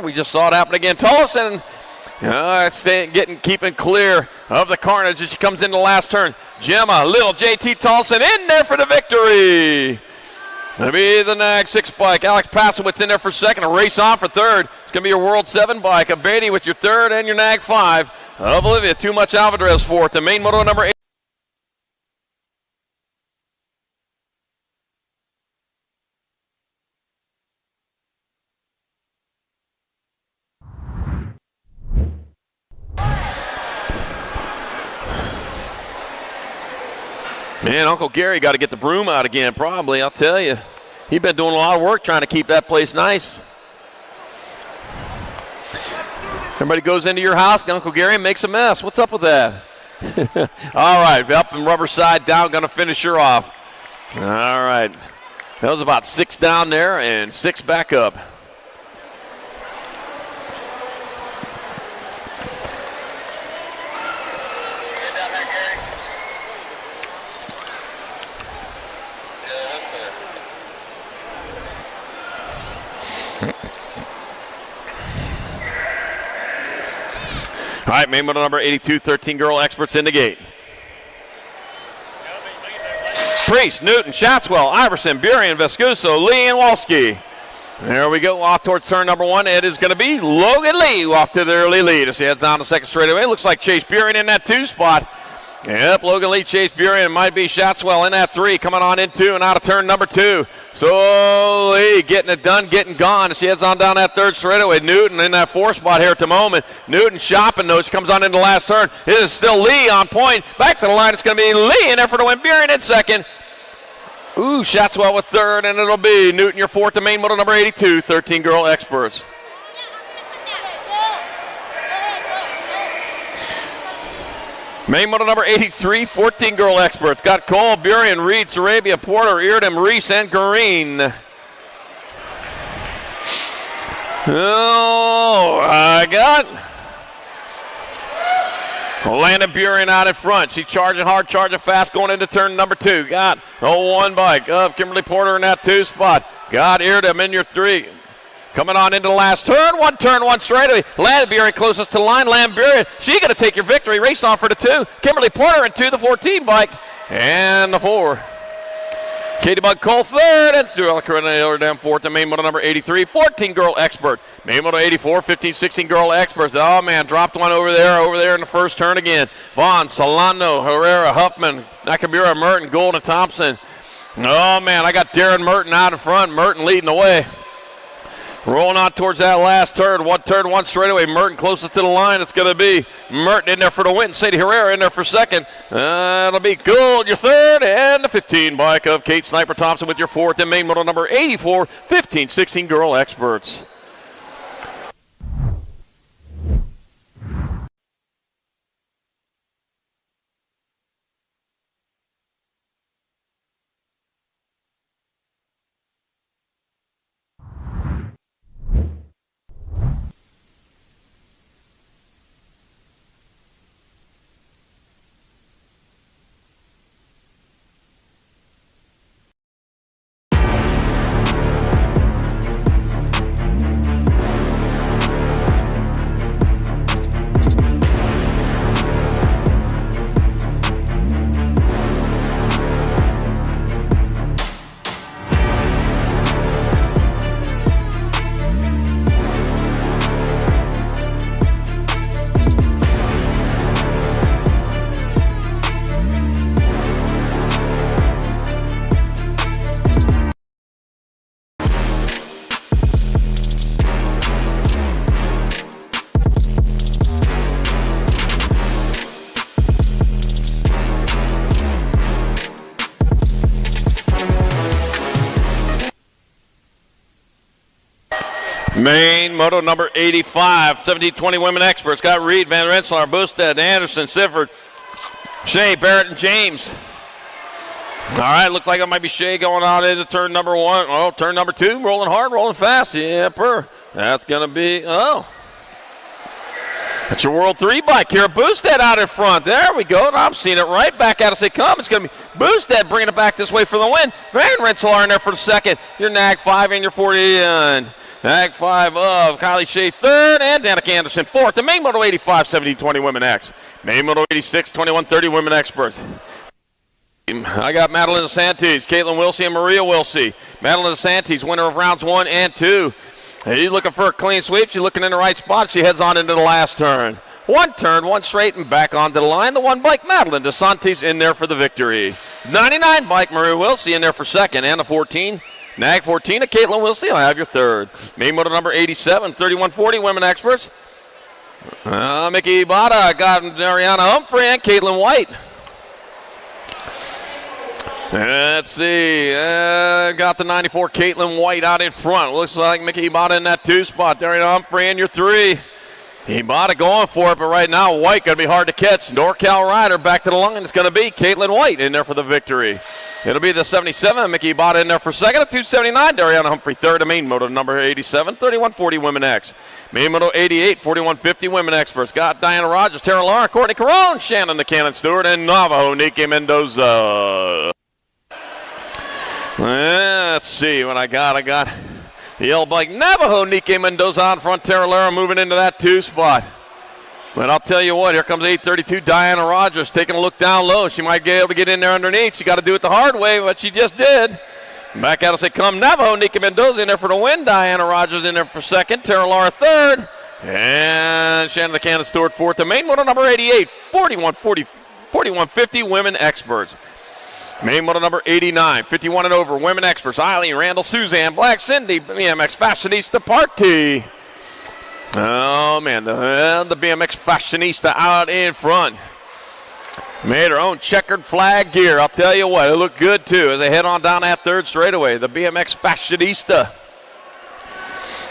We just saw it happen again. Tollefson keeping clear of the carnage as she comes into the last turn. Gemma, little JT Tollefson in there for the victory. That'll be the Nag 6 bike. Alex Pasowitz in there for second. A race on for third. It's going to be your World 7 bike. A Beatty with your third and your Nag 5. Of Olivia, too much Alvarez fourth. The main moto number 8. Man, Uncle Gary got to get the broom out again, probably. I'll tell you. He's been doing a lot of work trying to keep that place nice. Everybody goes into your house, and Uncle Gary makes a mess. What's up with that? All right, up and rubber side down, going to finish her off. All right. That was about 6 down there and 6 back up. All right, main moto number 82, 13 girl experts in the gate. Priest, Newton, Shatswell, Iverson, Burian, Vescuso, Lee, and Walski. There we go, off towards turn number 1. It is going to be Logan Lee off to the early lead as he heads down the second straightaway. Looks like Chase Burian in that 2 spot. Yep, Logan Lee, Chase Burian, might be Shatswell in that 3, coming on into and out of turn number 2. So Lee getting it done, getting gone as she heads on down that third straightaway. Newton in that 4 spot here at the moment. Newton shopping though, she comes on into the last turn. It is still Lee on point. Back to the line, it's going to be Lee in there for the win. Burian in second. Ooh, Shatswell with third, and it'll be Newton your fourth, the main moto number 82, 13 girl experts. Main moto number 83, 14 girl experts. Got Cole, Burian, Reed, Sarabia, Porter, Eardham, Reese, and Green. Oh, I got Landon Buren out in front. She's charging hard, charging fast, going into turn number 2. Got 1 bike of Kimberly Porter in that 2 spot. Got Irdem in your 3. Coming on into the last turn, one straightaway. Landon Buren closest to the line. Landon Buren, she going to take your victory. Race on for the 2. Kimberly Porter in 2, the 14 bike, and the 4. Katie Bug Cole 3rd, and Stuart Corona down 4th, the main moto number 83, 14 girl expert. Main moto 84, 15, 16 girl experts. Oh man, dropped one over there in the first turn again. Vaughn, Solano, Herrera, Huffman, Nakamura, Merton, Gould, and Thompson. Oh man, I got Darren Merton out in front, Merton leading the way. Rolling on towards that last turn. One straightaway. Merton closest to the line. It's going to be Merton in there for the win. Sadie Herrera in there for 2nd. It'll be Gould, your 3rd, and the 15 bike of Kate Sniper Thompson with your 4th. And main moto number 84, 15, 16 girl experts. Main moto number 85, 17-20 women experts. Got Reed, Van Rensselaer, Boosted, Anderson, Sifford, Shea, Barrett, and James. All right, looks like it might be Shea going out into turn number 1. Oh, turn number 2, rolling hard, rolling fast. Yep, that's going to be, that's your World 3 bike here. Boosted out in front. There we go. And I'm seeing it right back at us. They come. It's going to be Boosted bringing it back this way for the win. Van Rensselaer in there for the 2nd. Your NAG 5 and your 40. NAG 5 of Kylie Shea 3rd and Danica Anderson 4th. The main moto 85, 17-20 women X. Main moto 86, 21-30 women experts. I got Madeline DeSantis, Caitlin Wilsey, and Maria Wilsey. Madeline DeSantis, winner of rounds 1 and 2. She's looking for a clean sweep. She's looking in the right spot. She heads on into the last turn. One turn, one straight, and back onto the line. The 1 bike, Madeline DeSantis, in there for the victory. 99 bike, Maria Wilsey, in there for 2nd. And the 14, NAG 14 of Caitlin Wilsey, I'll have your 3rd. Main moto number 87, 31-40 women experts. Mickey Ibarra got Ariana Humphrey and Caitlin White. Let's see. Got the 94 Caitlin White out in front. Looks like Mickey Ibarra in that 2 spot. Ariana Humphrey in your 3. Ibarra going for it, but right now White going to be hard to catch. NorCal rider back to the line. It's going to be Caitlin White in there for the victory. It'll be the 77, Mickey Ibarra in there for 2nd. At 279, Dariana Humphrey 3rd. A main moto number 87, 31-40 women X. Main moto 88, 41-50 women experts. Got Diana Rogers, Tara Laura, Courtney Carone, Shannon the Cannon Stewart, and Navajo Nikki Mendoza. Let's see what I got. I got the L bike Navajo Nikki Mendoza out in front. Tara Lara moving into that 2 spot. But I'll tell you what, here comes 832 Diana Rogers taking a look down low. She might be able to get in there underneath. She got to do it the hard way, but she just did. Back out as they come. Navajo Nikki Mendoza in there for the win. Diana Rogers in there for 2nd. Tara Lara 3rd. And Shannon the Cannon Stewart 4th. The main moto number 88, 41-50 women experts. Main moto number 89, 51 and over, women experts. Eileen, Randall, Suzanne, Black, Cindy, BMX Fashionista Party. Oh, man, the BMX Fashionista out in front. Made her own checkered flag gear. I'll tell you what, it looked good, too, as they head on down that 3rd straightaway. The BMX Fashionista.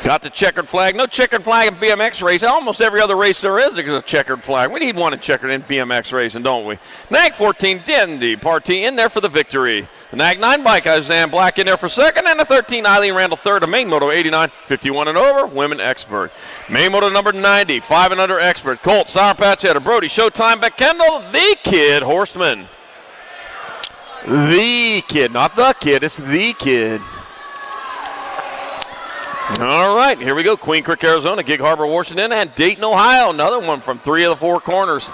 Got the checkered flag. No checkered flag in BMX racing. Almost every other race there is a checkered flag. We need one in checkered in BMX racing, don't we? NAG 14, Dindy Party in there for the victory. The Nag 9 bike, Zan Black in there for second, and the 13, Eileen Randall third. The main moto 89, 51 and over, women expert. Main moto number 90, 5 and under expert. Colt, Sour Patch Header, Brody, Showtime, Beck Kendall, the Kid, Horseman. The Kid, not the Kid, it's the Kid. All right, here we go. Queen Creek, Arizona, Gig Harbor, Washington, and Dayton, Ohio. Another one from 3 of the 4 corners.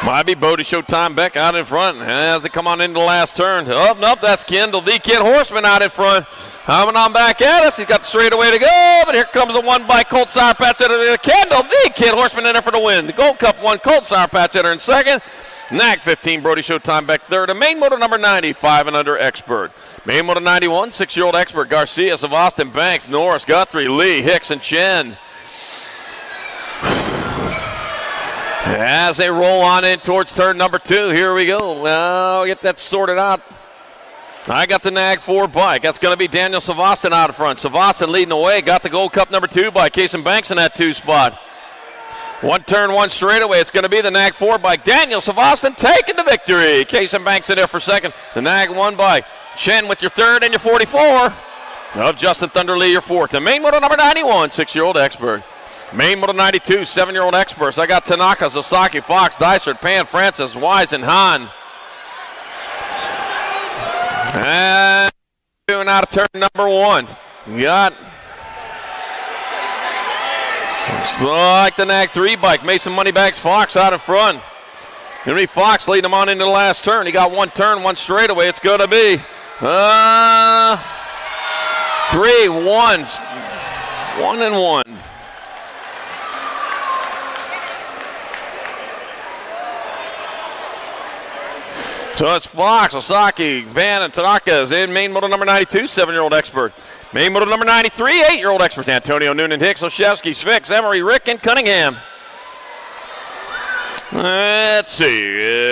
Might be Bodie, Showtime, Beck out in front as they come on into the last turn. Oh, nope, that's Kendall, the Kid Horseman out in front. Coming on back at us. He's got the straightaway to go, but here comes the one by Colt Sour Patch Header. Kendall, the Kid Horseman in there for the win. The Gold Cup won, Colt Sour Patch Header in second. Nag 15, Brody, Showtime, Beck third. And main moto number 90, 5 and under expert. Main moto 91, 6-year-old expert. Garcia of Austin, Banks, Norris, Guthrie, Lee, Hicks, and Chen. As they roll on in towards turn number 2, here we go. Now get that sorted out. I got the Nag 4 bike. That's going to be Daniel Savastin out in front. Savastin leading the way. Got the Gold Cup number 2 bike. Kason Banks in that 2 spot. One turn, one straightaway. It's going to be the Nag 4 bike. Daniel Savastin taking the victory. Kason Banks in there for second. The Nag 1 bike. Chen with your third and your 44. Of Justin Thunderlee, your fourth. The main moto number 91, 6-year-old expert. Main moto 92, 7-year-old experts. I got Tanaka, Sasaki, Fox, Dysert, Pan, Francis, Wise, and Han. And doing out of turn number 1. We got, looks like the Nag 3 bike. Mason Moneybags Fox out in front. Henry Fox leading him on into the last turn. He got one turn, one straightaway. It's going to be 3-1. 1-1. So it's Fox, Osaki, Van, and Tanaka is in main moto number 92, 7-year-old expert. Main moto number 93, 8-year-old expert. Antonio Noonan, Hicks, Oshevsky, Svix, Emery, Rick, and Cunningham. Let's see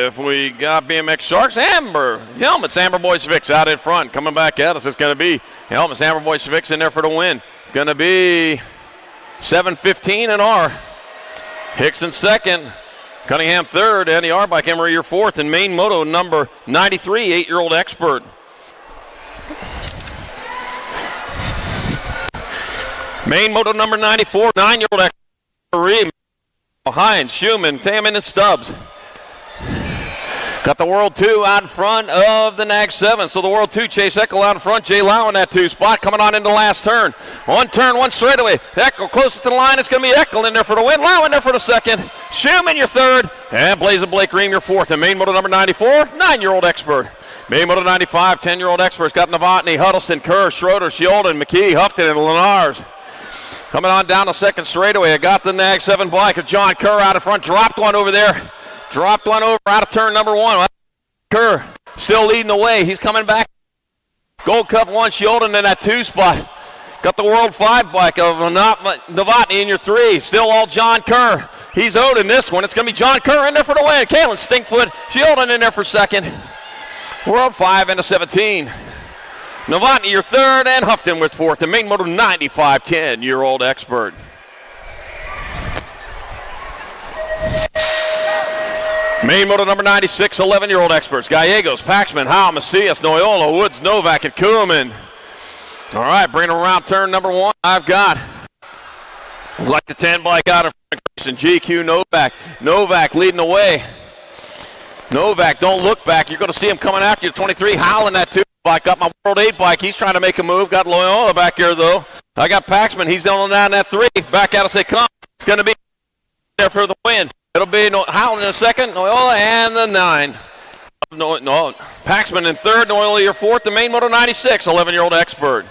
if we got BMX Sharks. Amber, Helmets, Amber Boy Svix out in front. Coming back at us, it's going to be Helmets, Amber Boy Svix in there for the win. It's going to be 7:15 and R. Hicks in second. Cunningham third, and the R-Bike Emery your fourth, and main moto number 93, 8-year-old expert. Main moto number 94, 9-year-old expert. Behind Schumann, Thaman, and Stubbs. Got the World 2 out in front of the Nag 7. So the World 2, Chase Eckel out in front. Jay Lau in that 2 spot. Coming on into the last turn. One turn, one straightaway. Eckel closest to the line. It's going to be Eckel in there for the win. Lau in there for the second. Schumann your third. And Blazing Blake Ream your fourth. And main moto number 94, 9-year-old expert. Main moto 95, 10-year-old experts. Got Novotny, Huddleston, Kerr, Schroeder, Sheldon, McKee, Houghton, and Lenars. Coming on down the second straightaway. I got the Nag 7 bike of John Kerr out in front. Dropped one over there. Dropped one over out of turn number 1. Kerr still leading the way. He's coming back. Gold Cup 1, Sheldon in that 2 spot. Got the World 5 bike of Novotny in your 3. Still all John Kerr. He's owed in this one. It's going to be John Kerr in there for the win. Kalen Stinkfoot, Sheldon in there for second. World 5 and a 17. Novotny your third, and Houghton with fourth. The main moto 95, 10-year-old expert. Main moto number 96, 11-year-old experts. Gallegos, Paxman, Howe, Macias, Noyola, Woods, Novak, and Kuhlman. All right, bringing around turn number 1. I've got, like the 10 bike out of Grayson, GQ Novak. Novak leading the way. Novak, don't look back. You're going to see him coming after you. 23, howling that 2 bike. Got my World 8 bike. He's trying to make a move. Got Loyola back here, though. I got Paxman. He's down that 3. Back out as they come. It's going to be there for the win. It'll be Howland in a second, Noyola, and the 9. No, Paxman in third, Noyola your fourth. The main moto 96, 11-year-old expert.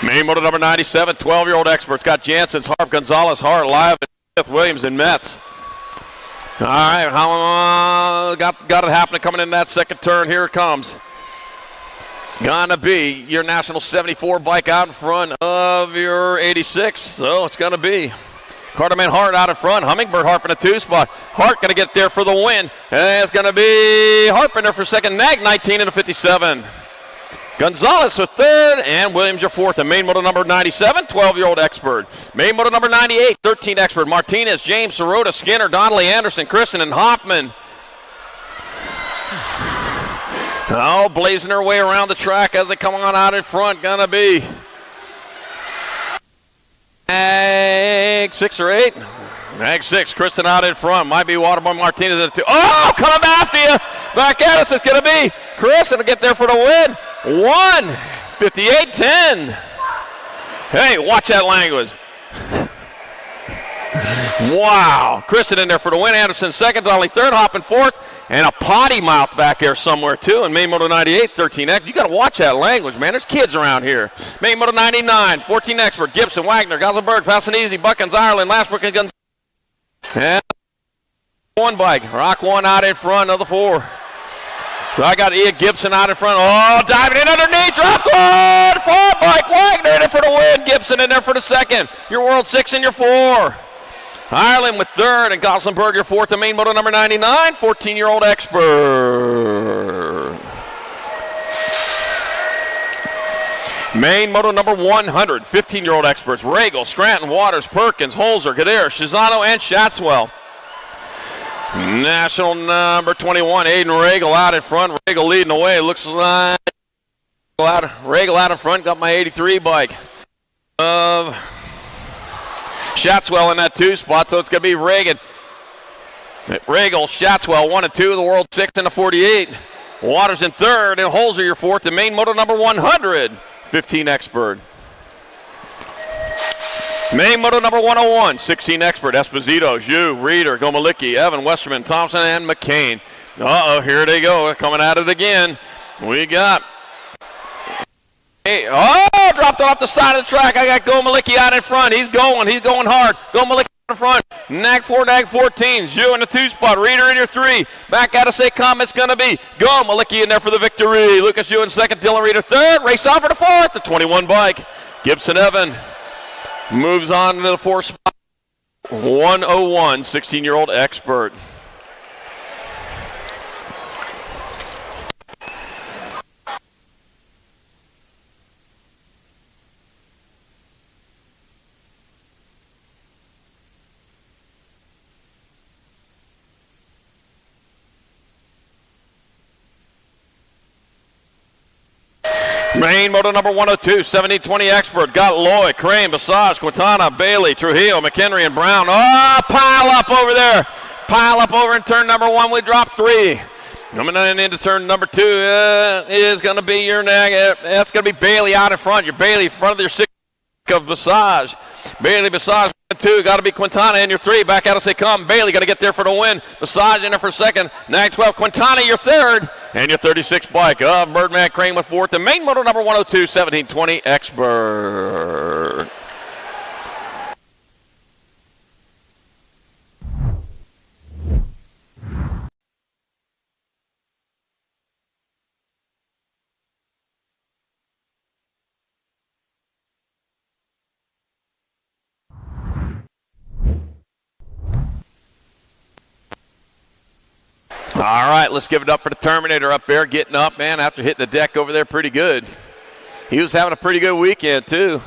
Main moto number 97, 12-year-old experts. Got Jansen's, Harp, Gonzalez, Hart, Live, Smith, Williams, and Metz. All right, got it happening coming in that second turn. Here it comes. Gonna be your National 74 bike out in front of your 86. So it's gonna be Carterman Hart out in front. Hummingbird Harp in a 2 spot. Hart going to get there for the win. And it's going to be Harp in there for second. Nag 19 and a 57. Gonzalez with third. And Williams your fourth. And main moto number 97, 12-year-old expert. Main moto number 98, 13 expert. Martinez, James, Sirota, Skinner, Donnelly, Anderson, Kristen, and Hoffman. Oh, blazing her way around the track as they come on out in front. Gonna be Mag 6 or 8. Mag 6, Kristen out in front. Might be Waterborne Martinez at 2. Oh, coming after you. Back at us. It's going to be Kristen to get there for the win. 1:58.10. Hey, watch that language. Wow. Kristen in there for the win. Anderson second, Dolly third, Hopping fourth. And a potty mouth back there somewhere, too. And Maine Moto 98, 13X. You got to watch that language, man. There's kids around here. Maine Moto 99, 14 Expert, Gibson, Wagner, Gosselberg, passing easy, Buckins, Ireland, Lashbrook, and Guns. And one bike. Rock one out in front of the 4. So I got Ian Gibson out in front. Oh, diving in underneath. Drop one. 4 bike. Wagner in there for the win. Gibson in there for the second. Your World 6 and your 4. Ireland with third, and Gosselberg your fourth. The Maine Moto number 99, 14-year-old Expert. Maine Moto number 100, 15-year-old Experts. Regal, Scranton, Waters, Perkins, Holzer, Gadare, Shizano, and Shatswell. National number 21, Aiden Regal out in front. Regal leading the way. Looks like Regal out in front. Got my 83 bike. Shatswell in that 2 spot, so it's going to be Regal, Shatswell 1 and 2, the World 6 and the 48. Waters in third, and Holzer your fourth. The Maine Moto number 100, 15 Expert. Maine Moto number 101, 16 Expert. Esposito, Zhu, Reeder, Gomalicki, Evan, Westerman, Thompson, and McCain. Uh-oh, here they go, coming at it again. We got... Oh, dropped off the side of the track. I got Gomalicki out in front. He's going hard. Gomalicki in front. Nag 4, Nag 14. Zhu in the 2 spot. Reeder in your 3. Back out of say it's going to be Gomalicki in there for the victory. Lucas Zhu in second. Dylan Reeder third. Race off for the 4th. The 21 bike. Gibson Evan moves on to the 4th spot. 101, 16-year-old Expert. Maine Moto number 102, 1720 Expert. Got Lloyd, Crane, Basage, Quintana, Bailey, Trujillo, McHenry, and Brown. Oh, pile up over there. Pile up over in turn number 1. We dropped 3. Coming into turn number 2 is going to be your nag. That's going to be Bailey out in front. Your Bailey in front of your 6 of Basage. Bailey, Basage, 2. Got to be Quintana in your 3. Back out as they come. Bailey got to get there for the win. Basage in there for second. Nag 12. Quintana your third. And your 36 bike of Birdman Crane with fourth. The Maine Moto number 102, 1720 Expert. All right, let's give it up for the Terminator up there, getting up, man, after hitting the deck over there pretty good. He was having a pretty good weekend, too.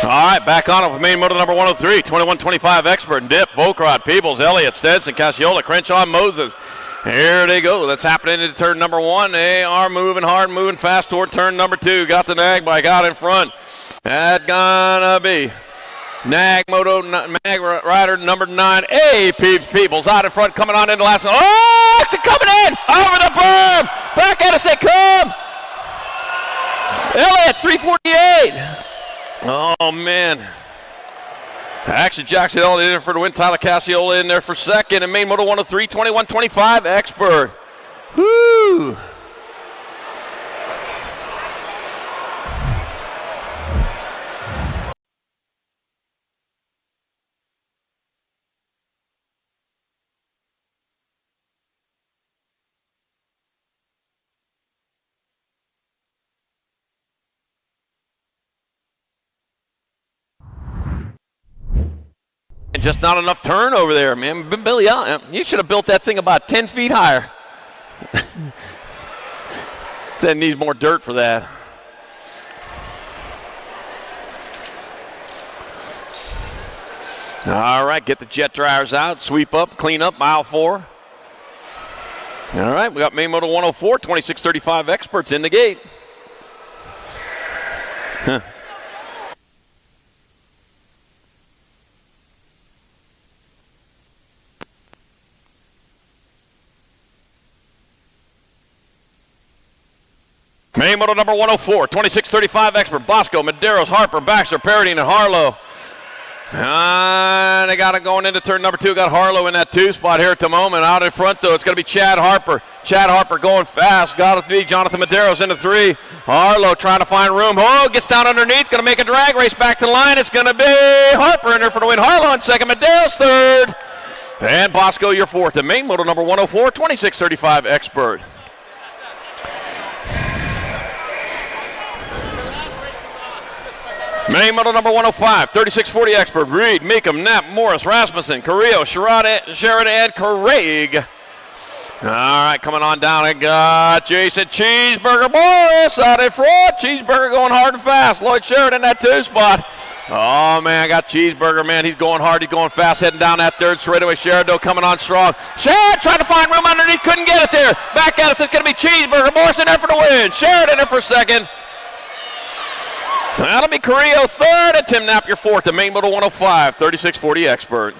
All right, back on it with Maine Moto number 103, 2125 Expert, Dip, Volkrod, Peebles, Elliott, Stetson, Casciola, Crenshaw, Moses. Here they go. That's happening into turn number 1. They are moving hard, moving fast toward turn number 2. Got the nag bike out in front. That's gonna be Nag Moto, Nag Rider number 9. Hey, Peebles out in front, coming on into last. Oh, it's coming in over the berm. Back at us they come. Elliott, 348. Oh, man. Action Jackson in there for the win. Tyler Cassiola in there for second. And main moto 103, 21-25, Expert. Woo! Just not enough turn over there, man. Billy, you should have built that thing about 10 feet higher. Said it needs more dirt for that. All right, get the jet dryers out, sweep up, clean up, mile 4. All right, we got main moto 104, 26-35 Experts in the gate. Huh. Main moto number 104, 26-35 Expert. Bosco, Medeiros, Harper, Baxter, Paradine, and Harlow. They got it going into turn number 2. Got Harlow in that 2 spot here at the moment. Out in front, though, it's going to be Chad Harper. Chad Harper going fast. Got it to be Jonathan Medeiros into 3. Harlow trying to find room. Oh, gets down underneath. Going to make a drag race back to the line. It's going to be Harper in there for the win. Harlow in second. Medeiros third. And Bosco, your fourth. And main moto number 104, 26-35 Expert. Main moto number 105, 36-40 Expert. Reed, Meekum, Knapp, Morris, Rasmussen, Carrillo, Sheridan, and Craig. All right, coming on down. I got Jason Cheeseburger Morris out in front. Cheeseburger going hard and fast. Lloyd Sheridan that 2 spot. Oh, man, I got Cheeseburger, man. He's going hard. He's going fast, heading down that 3rd straightaway. Sheridan coming on strong. Sheridan trying to find room underneath. Couldn't get it there. Back at it. It's going to be Cheeseburger. Morris in there for the win. Sheridan in for second. That'll be Carrillo third, and Tim Knapp your fourth. The main moto 105, 36-40 Expert.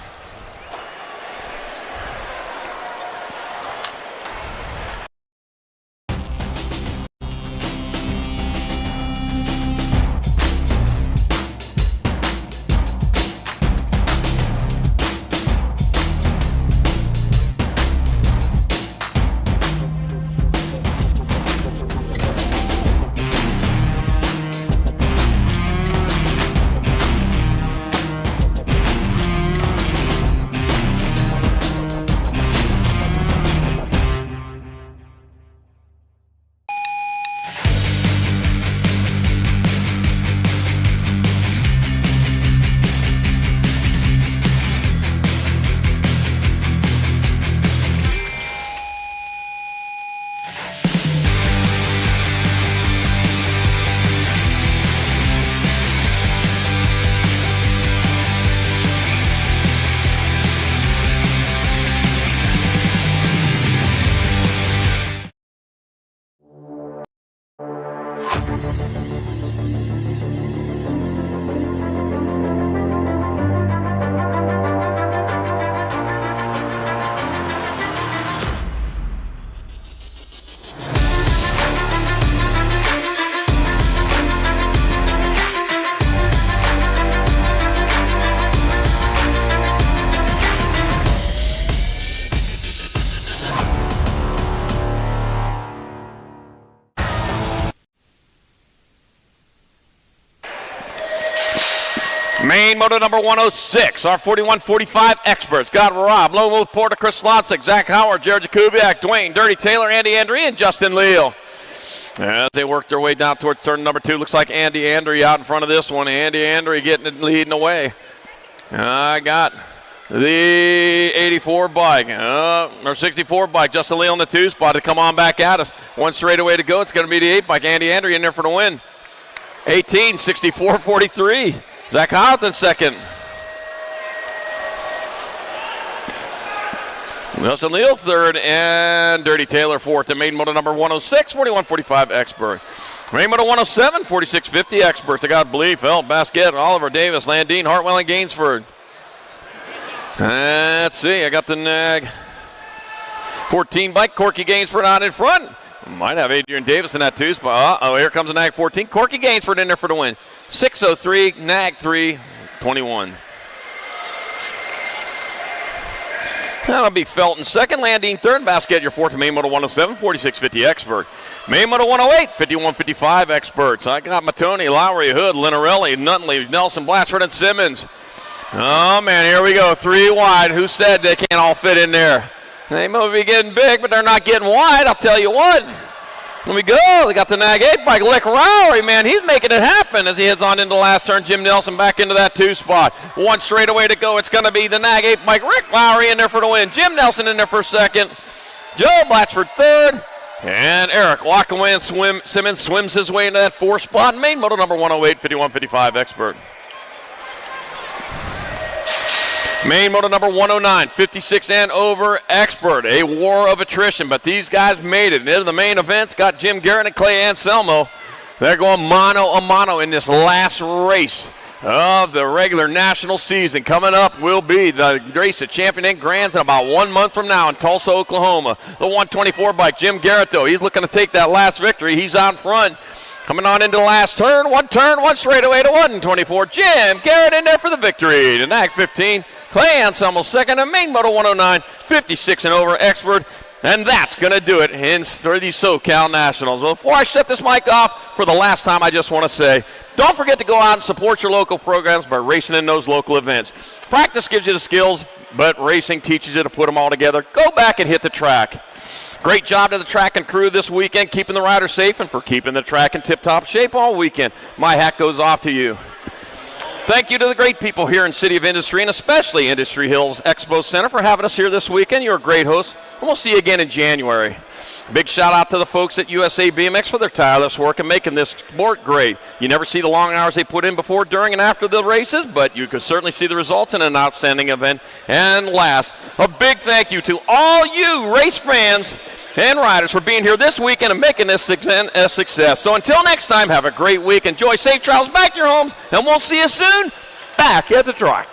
Main moto number 106, our 41-45 Experts. Got Rob, Low Move Porter, Chris Slotzik, Zach Howard, Jared Jakubiak, Dwayne, Dirty Taylor, Andy Andrea, and Justin Leal. As they work their way down towards turn number 2, looks like Andy Andrea out in front of this one. Andy Andrea getting it, leading away. I got the 84 bike, or 64 bike. Justin Leal in the 2 spot to come on back at us. One straightaway to go. It's going to be the 8 bike. Andy Andrea in there for the win. 18, 64, 43. Zach Houth in second. Nelson Leal third, and Dirty Taylor fourth. And main moto number 106, 41-45 Expert. Main moto 107, 46-50 Experts. I got Blee, Felt, Basket, Oliver, Davis, Landine, Hartwell, and Gainsford. Let's see, I got the nag. 14 bike, Corky Gainsford out in front. Might have Adrian Davis in that 2 spot. Here comes the nag 14. Corky Gainsford in there for the win. 6:03, nag 3:21. That'll be Felton second, Landine third. Basket your fourth, Main Moto 107, 4650 Expert. Main Moto 108, 5155 Experts. I got Matoni, Lowry, Hood, Linarelli, Nutley, Nelson, Blatchford, and Simmons. Oh, man, here we go. 3 wide. Who said they can't all fit in there? They might be getting big, but they're not getting wide. I'll tell you what. Here we go. They got the Nag 8 bike. Lick Lowry, man, he's making it happen as he heads on into the last turn. Jim Nelson back into that 2 spot. 1 straightaway to go. It's going to be the Nag 8 bike. Rick Lowry in there for the win. Jim Nelson in there for second. Joe Blatchford third. And Eric Lockaway and Simmons swims his way into that 4 spot. Main Moto number 108, 5155 Expert. Main Moto number 109, 56 and over Expert. A war of attrition, but these guys made it. Into the main events, got Jim Garrett and Clay Anselmo. They're going mano a mano in this last race of the regular national season. Coming up will be the race at Champion Inc. Grands in about 1 month from now in Tulsa, Oklahoma. The 124 bike, Jim Garrett, though, he's looking to take that last victory. He's out front. Coming on into the last turn, 1 straightaway to 124. Jim Garrett in there for the victory. The Nag 15. Clay Anselmo second, and Main Moto 109, 56 and over Expert. And that's going to do it for the SoCal Nationals. Well, before I shut this mic off for the last time, I just want to say, don't forget to go out and support your local programs by racing in those local events. Practice gives you the skills, but racing teaches you to put them all together. Go back and hit the track. Great job to the track and crew this weekend, keeping the riders safe and for keeping the track in tip-top shape all weekend. My hat goes off to you. Thank you to the great people here in City of Industry and especially Industry Hills Expo Center for having us here this weekend. You're a great host, and we'll see you again in January. Big shout out to the folks at USA BMX for their tireless work and making this sport great. You never see the long hours they put in before, during, and after the races, but you can certainly see the results in an outstanding event. And last, a big thank you to all you race fans and riders for being here this weekend and making this a success. So until next time, have a great week. Enjoy safe travels back to your homes, and we'll see you soon back at the track.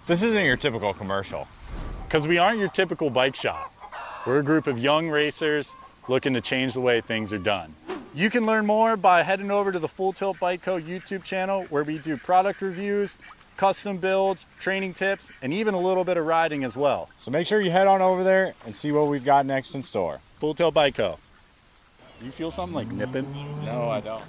This isn't your typical commercial. Because we aren't your typical bike shop. We're a group of young racers looking to change the way things are done. You can learn more by heading over to the Full Tilt Bike Co. YouTube channel where we do product reviews, custom builds, training tips, and even a little bit of riding as well. So make sure you head on over there and see what we've got next in store. Full Tilt Bike Co. You feel something like nipping? No, I don't.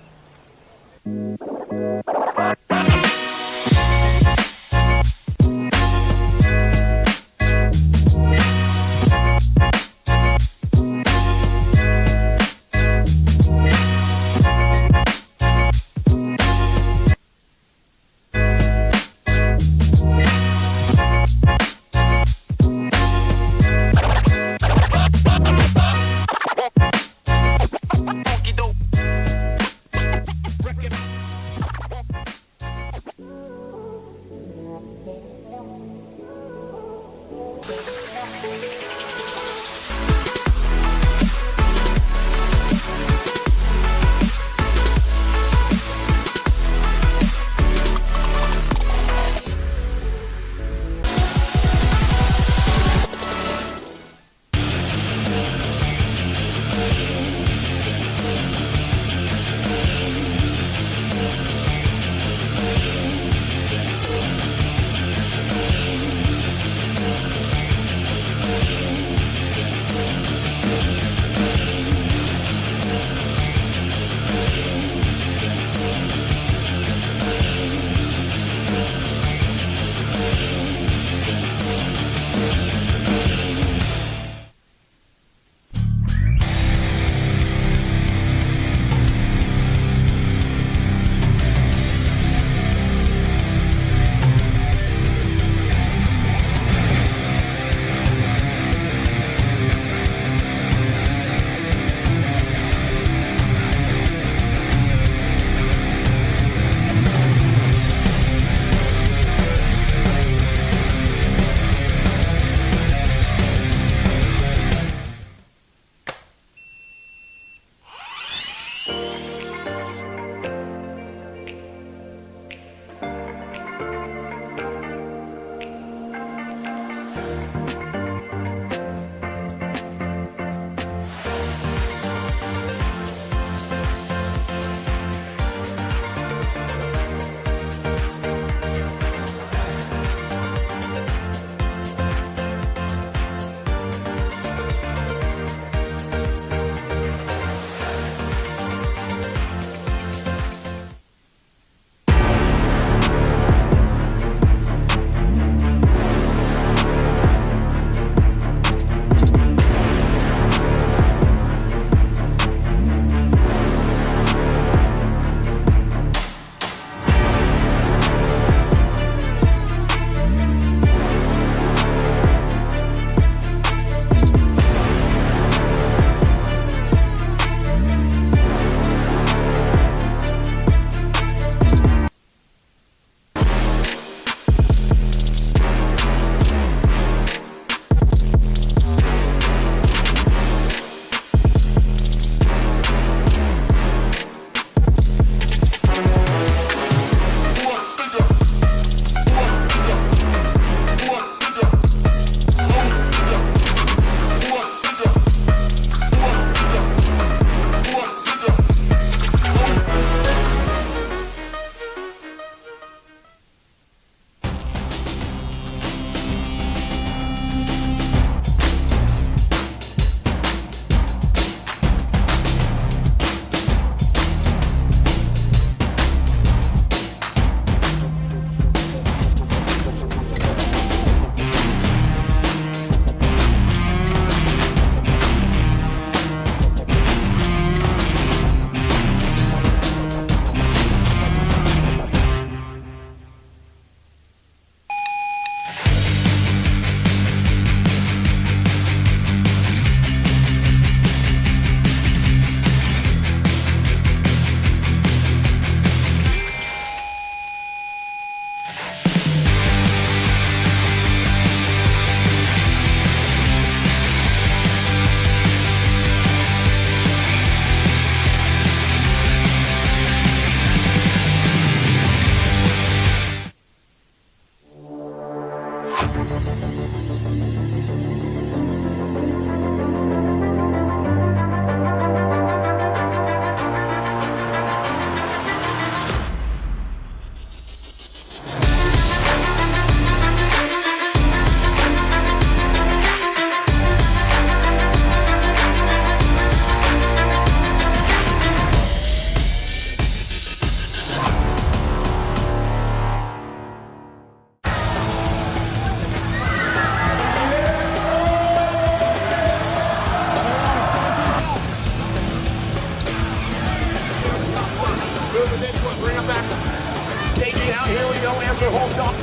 out, here we go, answer whole shot.